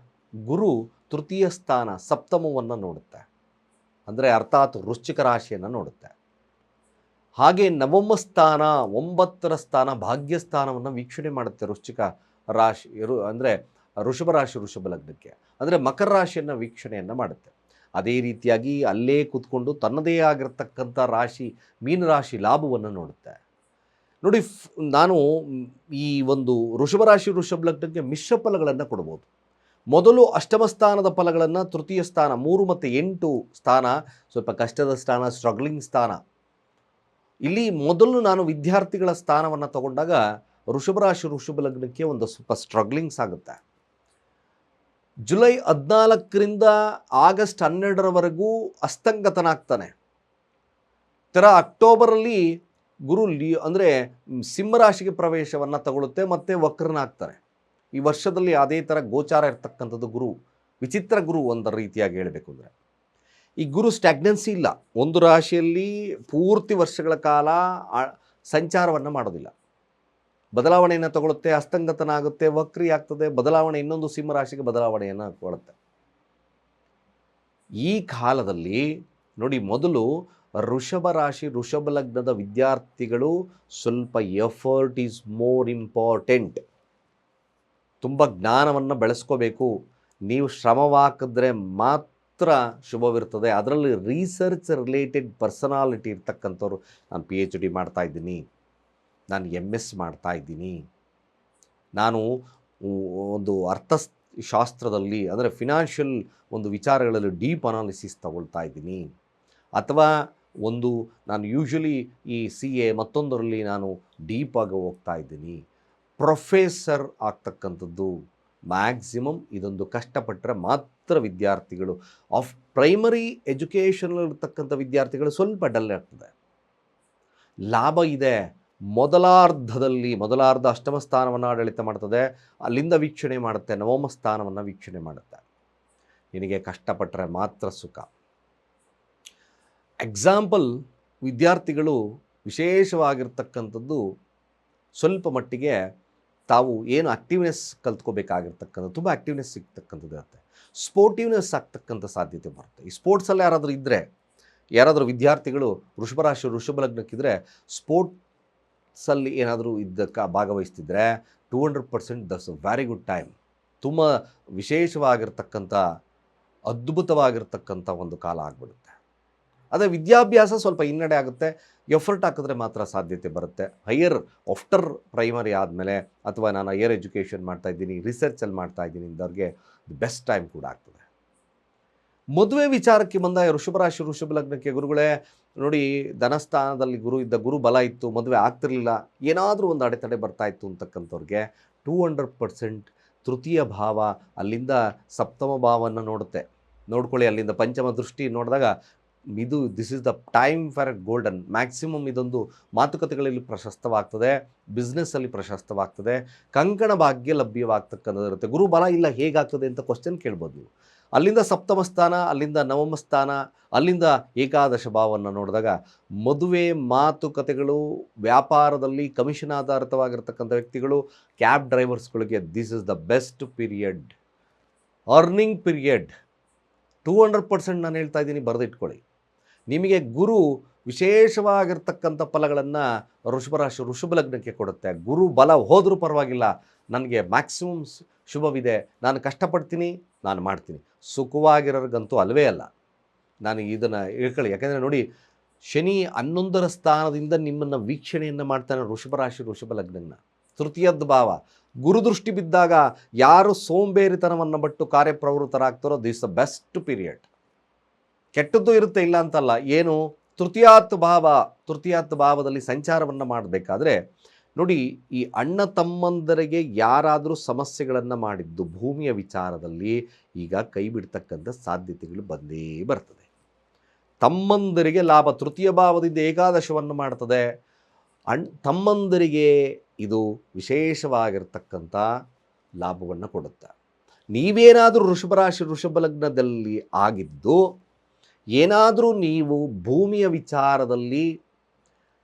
ಗುರು ತೃತೀಯ ಸ್ಥಾನ ಸಪ್ತಮವನ್ನು ನೋಡುತ್ತೆ, ಅಂದರೆ ಅರ್ಥಾತ್ ವೃಶ್ಚಿಕ ರಾಶಿಯನ್ನು ನೋಡುತ್ತೆ. ಹಾಗೆ ನವಮ ಸ್ಥಾನ 9ರ ಸ್ಥಾನ ಭಾಗ್ಯಸ್ಥಾನವನ್ನು ವೀಕ್ಷಣೆ ಮಾಡುತ್ತೆ. ವೃಶ್ಚಿಕ ರಾಶಿ ಅಂದರೆ ವೃಷಭ ರಾಶಿ ವೃಷಭ ಲಗ್ನಕ್ಕೆ, ಅಂದರೆ ಮಕರ ರಾಶಿಯನ್ನು ವೀಕ್ಷಣೆಯನ್ನು ಮಾಡುತ್ತೆ. ಅದೇ ರೀತಿಯಾಗಿ ಅಲ್ಲೇ ಕೂತ್ಕೊಂಡು ತನ್ನದೇ ಆಗಿರ್ತಕ್ಕಂಥ ರಾಶಿ ಮೀನರಾಶಿ ಲಾಭವನ್ನು ನೋಡುತ್ತೆ. ನೋಡಿ, ನಾನು ಈ ಒಂದು ವೃಷಭ ರಾಶಿ ವೃಷಭ ಲಗ್ನಕ್ಕೆ ಮಿಶ್ರ ಫಲಗಳನ್ನು ಕೊಡ್ಬೋದು. ಮೊದಲು ಅಷ್ಟಮ ಸ್ಥಾನದ ಫಲಗಳನ್ನು, ತೃತೀಯ ಸ್ಥಾನ 3 ಮತ್ತು 8 ಸ್ಥಾನ ಸ್ವಲ್ಪ ಕಷ್ಟದ ಸ್ಥಾನ, ಸ್ಟ್ರಗ್ಲಿಂಗ್ ಸ್ಥಾನ. ಇಲ್ಲಿ ಮೊದಲು ನಾನು ವಿದ್ಯಾರ್ಥಿಗಳ ಸ್ಥಾನವನ್ನು ತಗೊಂಡಾಗ ವೃಷಭ ರಾಶಿ ವೃಷಭ ಲಗ್ನಕ್ಕೆ ಒಂದು ಸ್ವಲ್ಪ ಸ್ಟ್ರಗ್ಲಿಂಗ್ಸ್ ಆಗುತ್ತೆ. July 14ರಿಂದ August 12ರವರೆಗೂ ಅಸ್ತಂಗತನಾಗ್ತಾನೆ. ಅಕ್ಟೋಬರಲ್ಲಿ ಗುರು ಅಂದರೆ ಸಿಂಹರಾಶಿಗೆ ಪ್ರವೇಶವನ್ನು ತಗೊಳುತ್ತೆ ಮತ್ತು ವಕ್ರನಾಗ್ತಾರೆ. ಈ ವರ್ಷದಲ್ಲಿ ಅದೇ ಥರ ಗೋಚಾರ ಇರ್ತಕ್ಕಂಥದ್ದು ಗುರು. ವಿಚಿತ್ರ ಗುರು ಒಂದು ರೀತಿಯಾಗಿ ಹೇಳಬೇಕು ಅಂದರೆ. ಈ ಗುರು ಸ್ಟ್ಯಾಗ್ನೆನ್ಸಿ ಇಲ್ಲ, ಒಂದು ರಾಶಿಯಲ್ಲಿ ಪೂರ್ತಿ ವರ್ಷಗಳ ಕಾಲ ಸಂಚಾರವನ್ನು ಮಾಡೋದಿಲ್ಲ. ಬದಲಾವಣೆಯನ್ನು ತಗೊಳುತ್ತೆ, ಅಸ್ತಂಗತನಾಗುತ್ತೆ, ವಕ್ರಿ ಆಗ್ತದೆ, ಬದಲಾವಣೆ ಇನ್ನೊಂದು ಸಿಂಹರಾಶಿಗೆ ಬದಲಾವಣೆಯನ್ನು ಕೊಡುತ್ತೆ. ಈ ಕಾಲದಲ್ಲಿ ನೋಡಿ, ಮೊದಲು ವೃಷಭ ರಾಶಿ ವೃಷಭ ಲಗ್ನದ ವಿದ್ಯಾರ್ಥಿಗಳು ಸ್ವಲ್ಪ ಎಫರ್ಟ್ ಈಸ್ ಮೋರ್ ಇಂಪಾರ್ಟೆಂಟ್. ತುಂಬ ಜ್ಞಾನವನ್ನು ಬೆಳೆಸ್ಕೋಬೇಕು. ನೀವು ಶ್ರಮವಾಕಿದ್ರೆ ಮಾತ್ರ ಶುಭವಿರ್ತದೆ. ಅದರಲ್ಲಿ ರಿಸರ್ಚ್ ರಿಲೇಟೆಡ್ ಪರ್ಸನಾಲಿಟಿ ಇರ್ತಕ್ಕಂಥವ್ರು, ನಾನು PhD ಮಾಡ್ತಾಯಿದ್ದೀನಿ, ನಾನು MS ಮಾಡ್ತಾಯಿದ್ದೀನಿ, ನಾನು ಒಂದು ಅರ್ಥಶಾಸ್ತ್ರದಲ್ಲಿ ಅಂದರೆ ಫಿನಾನ್ಷಿಯಲ್ ಒಂದು ವಿಚಾರಗಳಲ್ಲಿ ಡೀಪ್ ಅನಾಲಿಸಿಸ್ ತಗೊಳ್ತಾ ಇದ್ದೀನಿ, ಅಥವಾ ನಾನು ಯೂಶ್ವಲಿ ಈ CA ಮತ್ತೊಂದರಲ್ಲಿ ನಾನು ಡೀಪಾಗಿ ಹೋಗ್ತಾ ಇದ್ದೀನಿ. ಪ್ರೊಫೆಸರ್ ಆಗ್ತಕ್ಕಂಥದ್ದು ಮ್ಯಾಕ್ಸಿಮಮ್ ಇದೊಂದು ಕಷ್ಟಪಟ್ಟರೆ ಮಾತ್ರ ವಿದ್ಯಾರ್ಥಿಗಳು ಆಫ್ ಪ್ರೈಮರಿ ಎಜುಕೇಷನಲ್ಲಿರ್ತಕ್ಕಂಥ ವಿದ್ಯಾರ್ಥಿಗಳು ಸ್ವಲ್ಪ ಡಲ್ ಆಗ್ತದೆ. ಲಾಭ ಇದೆ. ಮೊದಲಾರ್ಧ ಅಷ್ಟಮ ಸ್ಥಾನವನ್ನು ಆಡಳಿತ ಮಾಡ್ತದೆ, ಅಲ್ಲಿಂದ ವೀಕ್ಷಣೆ ಮಾಡುತ್ತೆ, ನವಮ ಸ್ಥಾನವನ್ನು ವೀಕ್ಷಣೆ ಮಾಡುತ್ತೆ. ನಿನಗೆ ಕಷ್ಟಪಟ್ಟರೆ ಮಾತ್ರ ಸುಖ. ಎಕ್ಸಾಂಪಲ್, ವಿದ್ಯಾರ್ಥಿಗಳು ವಿಶೇಷವಾಗಿರ್ತಕ್ಕಂಥದ್ದು ಸ್ವಲ್ಪ ಮಟ್ಟಿಗೆ ತಾವು ಏನು ಆ್ಯಕ್ಟಿವ್ನೆಸ್ ಕಲ್ತ್ಕೋಬೇಕಾಗಿರ್ತಕ್ಕಂಥದ್ದು, ತುಂಬ ಆ್ಯಕ್ಟಿವ್ನೆಸ್ ಸಿಗ್ತಕ್ಕಂಥದ್ದು ಇರುತ್ತೆ. ಸ್ಪೋರ್ಟಿವ್ನೆಸ್ ಆಗ್ತಕ್ಕಂಥ ಸಾಧ್ಯತೆ ಬರುತ್ತೆ. ಈ ಸ್ಪೋರ್ಟ್ಸಲ್ಲಿ ಯಾರಾದರೂ ವಿದ್ಯಾರ್ಥಿಗಳು ವೃಷಭ ರಾಶಿ ವೃಷಭ ಲಗ್ನಕ್ಕಿದ್ರೆ ಸ್ಪೋರ್ಟ್ಸಲ್ಲಿ ಏನಾದರೂ ಭಾಗವಹಿಸ್ತಿದ್ರೆ 200% that's a very good time. ತುಂಬ ವಿಶೇಷವಾಗಿರ್ತಕ್ಕಂಥ ಅದ್ಭುತವಾಗಿರ್ತಕ್ಕಂಥ ಒಂದು ಕಾಲ ಆಗಿಬಿಡುತ್ತೆ. ಅದೇ ವಿದ್ಯಾಭ್ಯಾಸ ಸ್ವಲ್ಪ ಹಿನ್ನಡೆ ಆಗುತ್ತೆ. ಎಫರ್ಟ್ ಹಾಕಿದ್ರೆ ಮಾತ್ರ ಸಾಧ್ಯತೆ ಬರುತ್ತೆ. ಆಫ್ಟರ್ ಪ್ರೈಮರಿ ಆದಮೇಲೆ, ಅಥವಾ ನಾನು ಹೈಯರ್ ಎಜುಕೇಷನ್ ಮಾಡ್ತಾಯಿದ್ದೀನಿ, ರಿಸರ್ಚಲ್ಲಿ ಮಾಡ್ತಾಯಿದ್ದೀನಿ ಇಂದವ್ರಿಗೆ ಬೆಸ್ಟ್ ಟೈಮ್ ಕೂಡ ಆಗ್ತದೆ. ಮದುವೆ ವಿಚಾರಕ್ಕೆ ಬಂದಾಗ ವೃಷಭ ರಾಶಿ ವೃಷಭ ಲಗ್ನಕ್ಕೆ ಗುರುಗಳೇ ನೋಡಿ, ಧನಸ್ಥಾನದಲ್ಲಿ ಗುರು ಬಲ ಇತ್ತು, ಮದುವೆ ಆಗ್ತಿರ್ಲಿಲ್ಲ, ಏನಾದರೂ ಒಂದು ಅಡೆತಡೆ ಬರ್ತಾಯಿತ್ತು ಅಂತಕ್ಕಂಥವ್ರಿಗೆ 200% ತೃತೀಯ ಭಾವ, ಅಲ್ಲಿಂದ ಸಪ್ತಮ ಭಾವವನ್ನು ನೋಡ್ಕೊಳ್ಳಿ. ಅಲ್ಲಿಂದ ಪಂಚಮ ದೃಷ್ಟಿ ನೋಡಿದಾಗ this is the time for golden. Maximum ಇದೊಂದು ಮಾತುಕತೆಗಳಲ್ಲಿ ಪ್ರಶಸ್ತವಾಗ್ತದೆ, ಬಿಸ್ನೆಸ್ಸಲ್ಲಿ ಪ್ರಶಸ್ತವಾಗ್ತದೆ, ಕಂಕಣ ಭಾಗ್ಯ ಲಭ್ಯವಾಗ್ತಕ್ಕಂಥದ್ದು ಇರುತ್ತೆ. ಗುರು ಬಲ ಇಲ್ಲ, ಹೇಗಾಗ್ತದೆ ಅಂತ ಕ್ವಶನ್ ಕೇಳ್ಬೋದು ನೀವು. ಅಲ್ಲಿಂದ ಸಪ್ತಮ ಸ್ಥಾನ, ಅಲ್ಲಿಂದ ನವಮ ಸ್ಥಾನ, ಅಲ್ಲಿಂದ ಏಕಾದಶ ಭಾವವನ್ನು ನೋಡಿದಾಗ ಮದುವೆ ಮಾತುಕತೆಗಳು, ವ್ಯಾಪಾರದಲ್ಲಿ ಕಮಿಷನ್ ಆಧಾರಿತವಾಗಿರ್ತಕ್ಕಂಥ ವ್ಯಕ್ತಿಗಳು, ಕ್ಯಾಬ್ ಡ್ರೈವರ್ಸ್ಗಳಿಗೆ this is the best period, earning period. 200% ನಾನು ಹೇಳ್ತಾ ಇದ್ದೀನಿ, ಬರೆದಿಟ್ಕೊಳ್ಳಿ. ನಿಮಗೆ ಗುರು ವಿಶೇಷವಾಗಿರ್ತಕ್ಕಂಥ ಫಲಗಳನ್ನು ವೃಷಭ ರಾಶಿ ವೃಷಭ ಲಗ್ನಕ್ಕೆ ಕೊಡುತ್ತೆ. ಗುರು ಬಲ ಹೋದರೂ ಪರವಾಗಿಲ್ಲ, ನನಗೆ ಮ್ಯಾಕ್ಸಿಮಮ್ ಶುಭವಿದೆ, ನಾನು ಕಷ್ಟಪಡ್ತೀನಿ, ನಾನು ಮಾಡ್ತೀನಿ. ಸುಖವಾಗಿರೋರ್ಗಂತೂ ಅಲ್ವೇ ಅಲ್ಲ. ನಾನು ಇದನ್ನು ಹೇಳ್ಕೊಳ್ಳಿ. ಯಾಕೆಂದರೆ ನೋಡಿ, ಶನಿ 11ರ ಸ್ಥಾನದಿಂದ ನಿಮ್ಮನ್ನು ವೀಕ್ಷಣೆಯನ್ನು ಮಾಡ್ತಾನೆ ವೃಷಭ ರಾಶಿ ವೃಷಭ ಲಗ್ನನ. ತೃತೀಯದ ಭಾವ ಗುರುದೃಷ್ಟಿ ಬಿದ್ದಾಗ ಯಾರು ಸೋಂಬೇರಿತನವನ್ನು ಬಿಟ್ಟು ಕಾರ್ಯಪ್ರವೃತ್ತರಾಗ್ತಾರೋ ದಿಸ್ ದ ಬೆಸ್ಟ್ ಪೀರಿಯಡ್. ಕೆಟ್ಟದ್ದು ಇರುತ್ತೆ, ಇಲ್ಲ ಅಂತಲ್ಲ. ಏನು ತೃತೀಯಾತ್ ಭಾವದಲ್ಲಿ ಸಂಚಾರವನ್ನು ಮಾಡಬೇಕಾದ್ರೆ ನೋಡಿ, ಈ ಅಣ್ಣ ತಮ್ಮಂದರಿಗೆ ಯಾರಾದರೂ ಸಮಸ್ಯೆಗಳನ್ನು ಮಾಡಿದ್ದು ಭೂಮಿಯ ವಿಚಾರದಲ್ಲಿ ಈಗ ಕೈ ಬಿಡ್ತಕ್ಕಂಥ ಸಾಧ್ಯತೆಗಳು ಬಂದೇ ಬರ್ತದೆ. ತಮ್ಮಂದರಿಗೆ ಲಾಭ, ತೃತೀಯ ಭಾವದಿಂದ ಏಕಾದಶವನ್ನು ಮಾಡ್ತದೆ. ತಮ್ಮಂದರಿಗೆ ಇದು ವಿಶೇಷವಾಗಿರ್ತಕ್ಕಂಥ ಲಾಭವನ್ನು ಕೊಡುತ್ತೆ. ನೀವೇನಾದರೂ ವೃಷಭ ರಾಶಿ ವೃಷಭ ಲಗ್ನದಲ್ಲಿ ಆಗಿದ್ದು ಏನಾದರೂ ನೀವು ಭೂಮಿಯ ವಿಚಾರದಲ್ಲಿ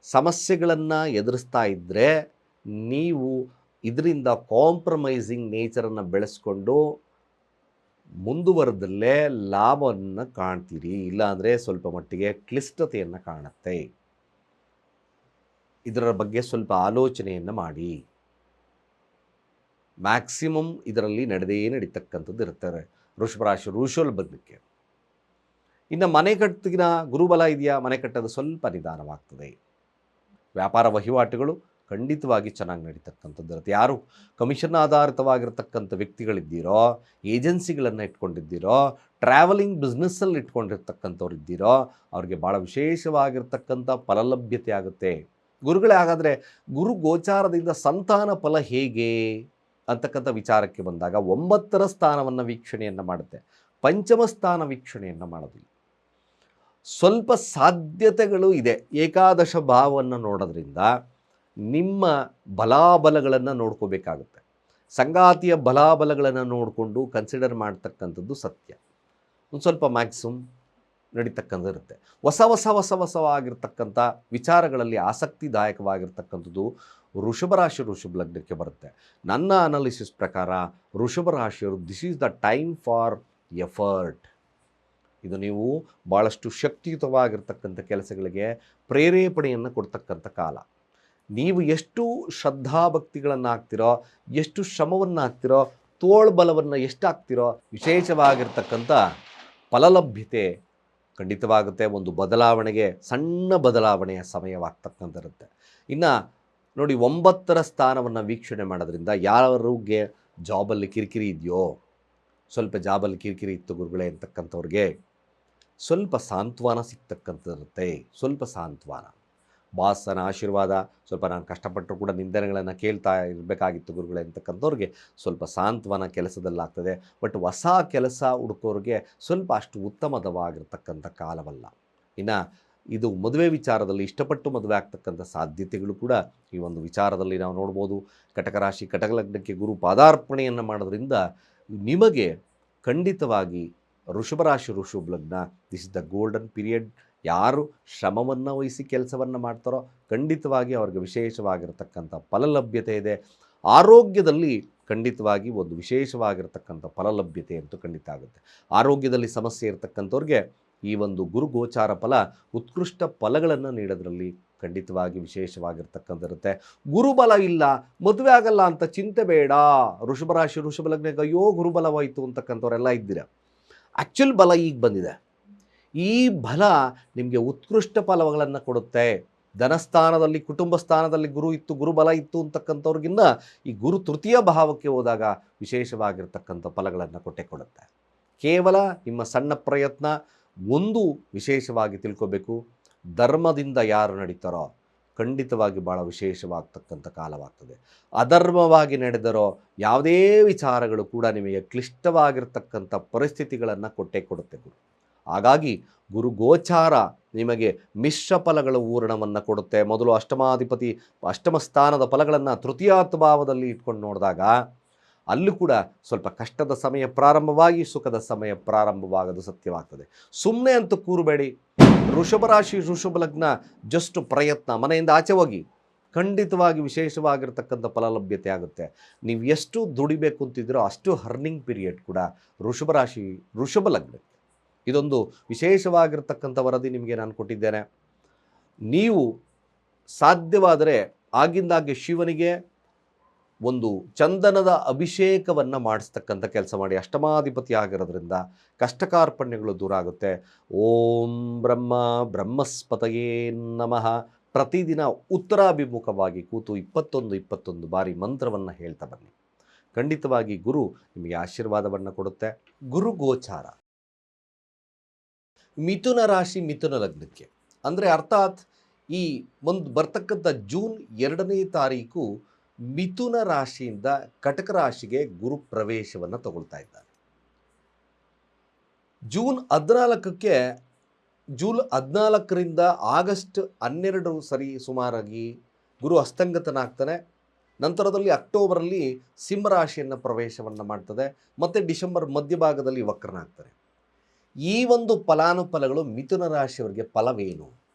ಸಮಸ್ಯೆಗಳನ್ನು ಎದುರಿಸ್ತಾ ಇದ್ದರೆ, ನೀವು ಇದರಿಂದ ಕಾಂಪ್ರಮೈಸಿಂಗ್ ನೇಚರನ್ನು ಬೆಳೆಸ್ಕೊಂಡು ಮುಂದುವರೆದಲ್ಲೇ ಲಾಭವನ್ನು ಕಾಣ್ತೀರಿ. ಇಲ್ಲಾಂದರೆ ಸ್ವಲ್ಪ ಮಟ್ಟಿಗೆ ಕ್ಲಿಷ್ಟತೆಯನ್ನು ಕಾಣುತ್ತೆ. ಇದರ ಬಗ್ಗೆ ಸ್ವಲ್ಪ ಆಲೋಚನೆಯನ್ನು ಮಾಡಿ. ಮ್ಯಾಕ್ಸಿಮಮ್ ಇದರಲ್ಲಿ ನಡೀತಕ್ಕಂಥದ್ದು ಇರ್ತಾರೆ ವೃಷಭ ರಾಶಿ ವೃಷಭ ಲಗ್ನಕ್ಕೆ. ಇನ್ನು ಮನೆ ಕಟ್ಟಿನ ಗುರುಬಲ ಇದೆಯಾ, ಮನೆ ಕಟ್ಟೋದು ಸ್ವಲ್ಪ ನಿಧಾನವಾಗ್ತದೆ. ವ್ಯಾಪಾರ ವಹಿವಾಟುಗಳು ಖಂಡಿತವಾಗಿ ಚೆನ್ನಾಗಿ ನಡೀತಕ್ಕಂಥದ್ದು ಇರುತ್ತೆ. ಯಾರು ಕಮಿಷನ್ ಆಧಾರಿತವಾಗಿರ್ತಕ್ಕಂಥ ವ್ಯಕ್ತಿಗಳಿದ್ದೀರೋ, ಏಜೆನ್ಸಿಗಳನ್ನು ಇಟ್ಕೊಂಡಿದ್ದೀರೋ, ಟ್ರಾವೆಲಿಂಗ್ ಬಿಸ್ನೆಸ್ಸಲ್ಲಿ ಇಟ್ಕೊಂಡಿರ್ತಕ್ಕಂಥವ್ರು ಇದ್ದೀರೋ, ಅವ್ರಿಗೆ ಭಾಳ ವಿಶೇಷವಾಗಿರ್ತಕ್ಕಂಥ ಫಲಲಭ್ಯತೆ ಆಗುತ್ತೆ. ಗುರುಗಳೇ, ಹಾಗಾದರೆ ಗುರು ಗೋಚಾರದಿಂದ ಸಂತಾನ ಫಲ ಹೇಗೆ ಅಂತಕ್ಕಂಥ ವಿಚಾರಕ್ಕೆ ಬಂದಾಗ 9ರ ಸ್ಥಾನವನ್ನು ವೀಕ್ಷಣೆಯನ್ನು ಮಾಡುತ್ತೆ, ಪಂಚಮ ಸ್ಥಾನ ವೀಕ್ಷಣೆಯನ್ನು ಮಾಡೋದಿಲ್ಲ. ಸ್ವಲ್ಪ ಸಾಧ್ಯತೆಗಳು ಇದೆ. ಏಕಾದಶ ಭಾವವನ್ನು ನೋಡೋದ್ರಿಂದ ನಿಮ್ಮ ಬಲಾಬಲಗಳನ್ನು ನೋಡ್ಕೋಬೇಕಾಗುತ್ತೆ. ಸಂಗಾತಿಯ ಬಲಾಬಲಗಳನ್ನು ನೋಡಿಕೊಂಡು ಕನ್ಸಿಡರ್ ಮಾಡ್ತಕ್ಕಂಥದ್ದು ಸತ್ಯ. ಒಂದು ಸ್ವಲ್ಪ ಮ್ಯಾಕ್ಸಿಮಮ್ ನಡೀತಕ್ಕಂಥದ್ದಿರುತ್ತೆ. ಹೊಸವಾಗಿರ್ತಕ್ಕಂಥ ವಿಚಾರಗಳಲ್ಲಿ ಆಸಕ್ತಿದಾಯಕವಾಗಿರ್ತಕ್ಕಂಥದ್ದು ವೃಷಭ ರಾಶಿ ವೃಷಭ ಲಗ್ನಕ್ಕೆ ಬರುತ್ತೆ. ನನ್ನ ಅನಾಲಿಸಿಸ್ ಪ್ರಕಾರ ವೃಷಭ ರಾಶಿಯವರು this is the time for effort. ಇದು ನೀವು ಭಾಳಷ್ಟು ಶಕ್ತಿಯುತವಾಗಿರ್ತಕ್ಕಂಥ ಕೆಲಸಗಳಿಗೆ ಪ್ರೇರೇಪಣೆಯನ್ನು ಕೊಡ್ತಕ್ಕಂಥ ಕಾಲ. ನೀವು ಎಷ್ಟು ಶ್ರದ್ಧಾಭಕ್ತಿಗಳನ್ನು ಹಾಕ್ತಿರೋ, ಎಷ್ಟು ಶ್ರಮವನ್ನು ಹಾಕ್ತಿರೋ, ತೋಳ್ಬಲವನ್ನು ಎಷ್ಟು ಹಾಕ್ತಿರೋ, ವಿಶೇಷವಾಗಿರ್ತಕ್ಕಂಥ ಫಲಲಭ್ಯತೆ ಖಂಡಿತವಾಗುತ್ತೆ. ಒಂದು ಬದಲಾವಣೆಗೆ ಸಣ್ಣ ಬದಲಾವಣೆಯ ಸಮಯವಾಗ್ತಕ್ಕಂಥಿರುತ್ತೆ. ಇನ್ನು ನೋಡಿ, 9ರ ಸ್ಥಾನವನ್ನು ವೀಕ್ಷಣೆ ಮಾಡೋದ್ರಿಂದ ಯಾರಿಗೆ ಜಾಬಲ್ಲಿ ಕಿರಿಕಿರಿ ಇದೆಯೋ, ಸ್ವಲ್ಪ ಜಾಬಲ್ಲಿ ಕಿರಿಕಿರಿ ಇತ್ತು ಗುರುಗಳೇ ಅಂತಕ್ಕಂಥವ್ರಿಗೆ ಸ್ವಲ್ಪ ಸಾಂತ್ವನ ಸಿಗ್ತಕ್ಕಂಥದ್ದಿರುತ್ತೆ. ಸ್ವಲ್ಪ ಸಾಂತ್ವನ, ಬಾಸನ ಆಶೀರ್ವಾದ, ಸ್ವಲ್ಪ ನಾನು ಕಷ್ಟಪಟ್ಟರು ಕೂಡ ನಿಂದನೆಗಳನ್ನು ಕೇಳ್ತಾ ಇರಬೇಕಾಗಿತ್ತು ಗುರುಗಳೇ ಅಂತಕ್ಕಂಥವ್ರಿಗೆ ಸ್ವಲ್ಪ ಸಾಂತ್ವನ ಕೆಲಸದಲ್ಲಾಗ್ತದೆ. ಬಟ್ ಹೊಸ ಕೆಲಸ ಹುಡುಕೋರಿಗೆ ಸ್ವಲ್ಪ ಅಷ್ಟು ಉತ್ತಮವಾಗಿರ್ತಕ್ಕಂಥ ಕಾಲವಲ್ಲ. ಇನ್ನು ಇದು ಮದುವೆ ವಿಚಾರದಲ್ಲಿ ಇಷ್ಟಪಟ್ಟು ಮದುವೆ ಆಗ್ತಕ್ಕಂಥ ಸಾಧ್ಯತೆಗಳು ಕೂಡ ಈ ಒಂದು ವಿಚಾರದಲ್ಲಿ ನಾವು ನೋಡ್ಬೋದು. ಕಟಕ ರಾಶಿ ಕಟಕ ಲಗ್ನಕ್ಕೆ ಗುರು ಪಾದಾರ್ಪಣೆಯನ್ನು ಮಾಡೋದ್ರಿಂದ ನಿಮಗೆ ಖಂಡಿತವಾಗಿ ವೃಷಭ ರಾಶಿ ವೃಷಭ ಲಗ್ನ this is the golden period. ಯಾರು ಶ್ರಮವನ್ನು ವಹಿಸಿ ಕೆಲಸವನ್ನು ಮಾಡ್ತಾರೋ ಖಂಡಿತವಾಗಿ ಅವ್ರಿಗೆ ವಿಶೇಷವಾಗಿರ್ತಕ್ಕಂಥ ಫಲಲಭ್ಯತೆ ಇದೆ. ಆರೋಗ್ಯದಲ್ಲಿ ಖಂಡಿತವಾಗಿ ಒಂದು ವಿಶೇಷವಾಗಿರ್ತಕ್ಕಂಥ ಫಲಲಭ್ಯತೆ ಅಂತೂ ಖಂಡಿತ ಆಗುತ್ತೆ. ಆರೋಗ್ಯದಲ್ಲಿ ಸಮಸ್ಯೆ ಇರತಕ್ಕಂಥವ್ರಿಗೆ ಈ ಒಂದು ಗುರು ಗೋಚಾರ ಫಲ ಉತ್ಕೃಷ್ಟ ಫಲಗಳನ್ನು ನೀಡೋದ್ರಲ್ಲಿ ಖಂಡಿತವಾಗಿ ವಿಶೇಷವಾಗಿರ್ತಕ್ಕಂಥಿರುತ್ತೆ. ಗುರುಬಲ ಇಲ್ಲ, ಮದುವೆ ಆಗಲ್ಲ ಅಂತ ಚಿಂತೆ ಬೇಡ. ವೃಷಭ ರಾಶಿ ವೃಷಭ ಲಗ್ನಕ್ಕೆ ಅಯ್ಯೋ ಗುರುಬಲವಾಯಿತು ಅಂತಕ್ಕಂಥವರೆಲ್ಲ ಇದ್ದೀರ. ಆ್ಯಕ್ಚುಲ್ ಬಲ ಈಗ ಬಂದಿದೆ. ಈ ಬಲ ನಿಮಗೆ ಉತ್ಕೃಷ್ಟ ಫಲಗಳನ್ನು ಕೊಡುತ್ತೆ. ಧನಸ್ಥಾನದಲ್ಲಿ ಕುಟುಂಬ ಸ್ಥಾನದಲ್ಲಿ ಗುರು ಇತ್ತು, ಗುರುಬಲ ಇತ್ತು ಅಂತಕ್ಕಂಥವ್ರಿಗಿನ್ನ ಈ ಗುರು ತೃತೀಯ ಭಾವಕ್ಕೆ ಹೋದಾಗ ವಿಶೇಷವಾಗಿರ್ತಕ್ಕಂಥ ಫಲಗಳನ್ನು ಕೊಡುತ್ತೆ. ಕೇವಲ ನಿಮ್ಮ ಸಣ್ಣ ಪ್ರಯತ್ನ ಒಂದು ವಿಶೇಷವಾಗಿ ತಿಳ್ಕೋಬೇಕು, ಧರ್ಮದಿಂದ ಯಾರು ನಡೀತಾರೋ ಖಂಡಿತವಾಗಿ ಭಾಳ ವಿಶೇಷವಾಗ್ತಕ್ಕಂಥ ಕಾಲವಾಗ್ತದೆ. ಅಧರ್ಮವಾಗಿ ನಡೆದರೋ ಯಾವುದೇ ವಿಚಾರಗಳು ಕೂಡ ನಿಮಗೆ ಕ್ಲಿಷ್ಟವಾಗಿರ್ತಕ್ಕಂಥ ಪರಿಸ್ಥಿತಿಗಳನ್ನು ಕೊಡುತ್ತೆ ಗುರು. ಹಾಗಾಗಿ ಗುರು ಗೋಚಾರ ನಿಮಗೆ ಮಿಶ್ರ ಫಲಗಳ ಊರಣವನ್ನು ಕೊಡುತ್ತೆ. ಮೊದಲು ಅಷ್ಟಮಾಧಿಪತಿ ಅಷ್ಟಮ ಸ್ಥಾನದ ಫಲಗಳನ್ನು ತೃತೀಯಾರ್ಥ ಭಾವದಲ್ಲಿ ಇಟ್ಕೊಂಡು ನೋಡಿದಾಗ ಅಲ್ಲೂ ಕೂಡ ಸ್ವಲ್ಪ ಕಷ್ಟದ ಸಮಯ ಪ್ರಾರಂಭವಾಗಿ ಸುಖದ ಸಮಯ ಪ್ರಾರಂಭವಾಗೋದು ಸತ್ಯವಾಗ್ತದೆ. ಸುಮ್ಮನೆ ಅಂತೂ ಕೂರಬೇಡಿ. ವೃಷಭ ರಾಶಿ ವೃಷಭ ಲಗ್ನ ಜಸ್ಟ್ ಪ್ರಯತ್ನ, ಮನೆಯಿಂದ ಆಚೆ ಹೋಗಿ ಖಂಡಿತವಾಗಿ ವಿಶೇಷವಾಗಿರ್ತಕ್ಕಂಥ ಫಲಲಭ್ಯತೆ ಆಗುತ್ತೆ. ನೀವು ಎಷ್ಟು ದುಡಿಬೇಕು ಅಂತಿದ್ದೀರೋ ಅಷ್ಟು ಅರ್ನಿಂಗ್ ಪೀರಿಯಡ್ ಕೂಡ ವೃಷಭ ರಾಶಿ ವೃಷಭ ಲಗ್ನಕ್ಕೆ. ಇದೊಂದು ವಿಶೇಷವಾಗಿರ್ತಕ್ಕಂಥ ವರದಿ ನಿಮಗೆ ನಾನು ಕೊಟ್ಟಿದ್ದೇನೆ. ನೀವು ಸಾಧ್ಯವಾದರೆ ಆಗಿಂದಾಗೆ ಶಿವನಿಗೆ ಒಂದು ಚಂದನದ ಅಭಿಷೇಕವನ್ನು ಮಾಡಿಸ್ತಕ್ಕಂಥ ಕೆಲಸ ಮಾಡಿ. ಅಷ್ಟಮಾಧಿಪತಿ ಆಗಿರೋದ್ರಿಂದ ಕಷ್ಟಕಾರ್ಪಣ್ಯಗಳು ದೂರ ಆಗುತ್ತೆ. ಓಂ ಬ್ರಹ್ಮ ಬ್ರಹ್ಮಸ್ಪತಯೇ ನಮಃ. ಪ್ರತಿದಿನ ಉತ್ತರಾಭಿಮುಖವಾಗಿ ಕೂತು 21 ಬಾರಿ ಮಂತ್ರವನ್ನು ಹೇಳ್ತಾ ಬನ್ನಿ. ಖಂಡಿತವಾಗಿ ಗುರು ನಿಮಗೆ ಆಶೀರ್ವಾದವನ್ನು ಕೊಡುತ್ತೆ. ಗುರು ಗೋಚಾರ ಮಿಥುನ ರಾಶಿ ಮಿಥುನ ಲಗ್ನಕ್ಕೆ ಅಂದರೆ ಅರ್ಥಾತ್ ಈ ಒಂದು ಬರ್ತಕ್ಕಂಥ ಜೂನ್ 2ನೇ ತಾರೀಕು ಮಿಥುನ ರಾಶಿಯಿಂದ ಕಟಕ ರಾಶಿಗೆ ಗುರು ಪ್ರವೇಶವನ್ನು ತಗೊಳ್ತಾ ಇದ್ದಾರೆ. ಜೂನ್ 14ರಿಂದ ಆಗಸ್ಟ್ 12 ಸರಿ ಸುಮಾರಾಗಿ ಗುರು ಹಸ್ತಂಗತನಾಗ್ತಾನೆ. ನಂತರದಲ್ಲಿ ಅಕ್ಟೋಬರಲ್ಲಿ ಸಿಂಹರಾಶಿಯನ್ನು ಪ್ರವೇಶವನ್ನು ಮಾಡ್ತದೆ. ಮತ್ತು ಡಿಸೆಂಬರ್ ಮಧ್ಯಭಾಗದಲ್ಲಿ ವಕ್ರನಾಗ್ತಾರೆ. ಈ ಒಂದು ಫಲಾನುಫಲಗಳು ಮಿಥುನ ರಾಶಿಯವರಿಗೆ ಫಲವೇನು?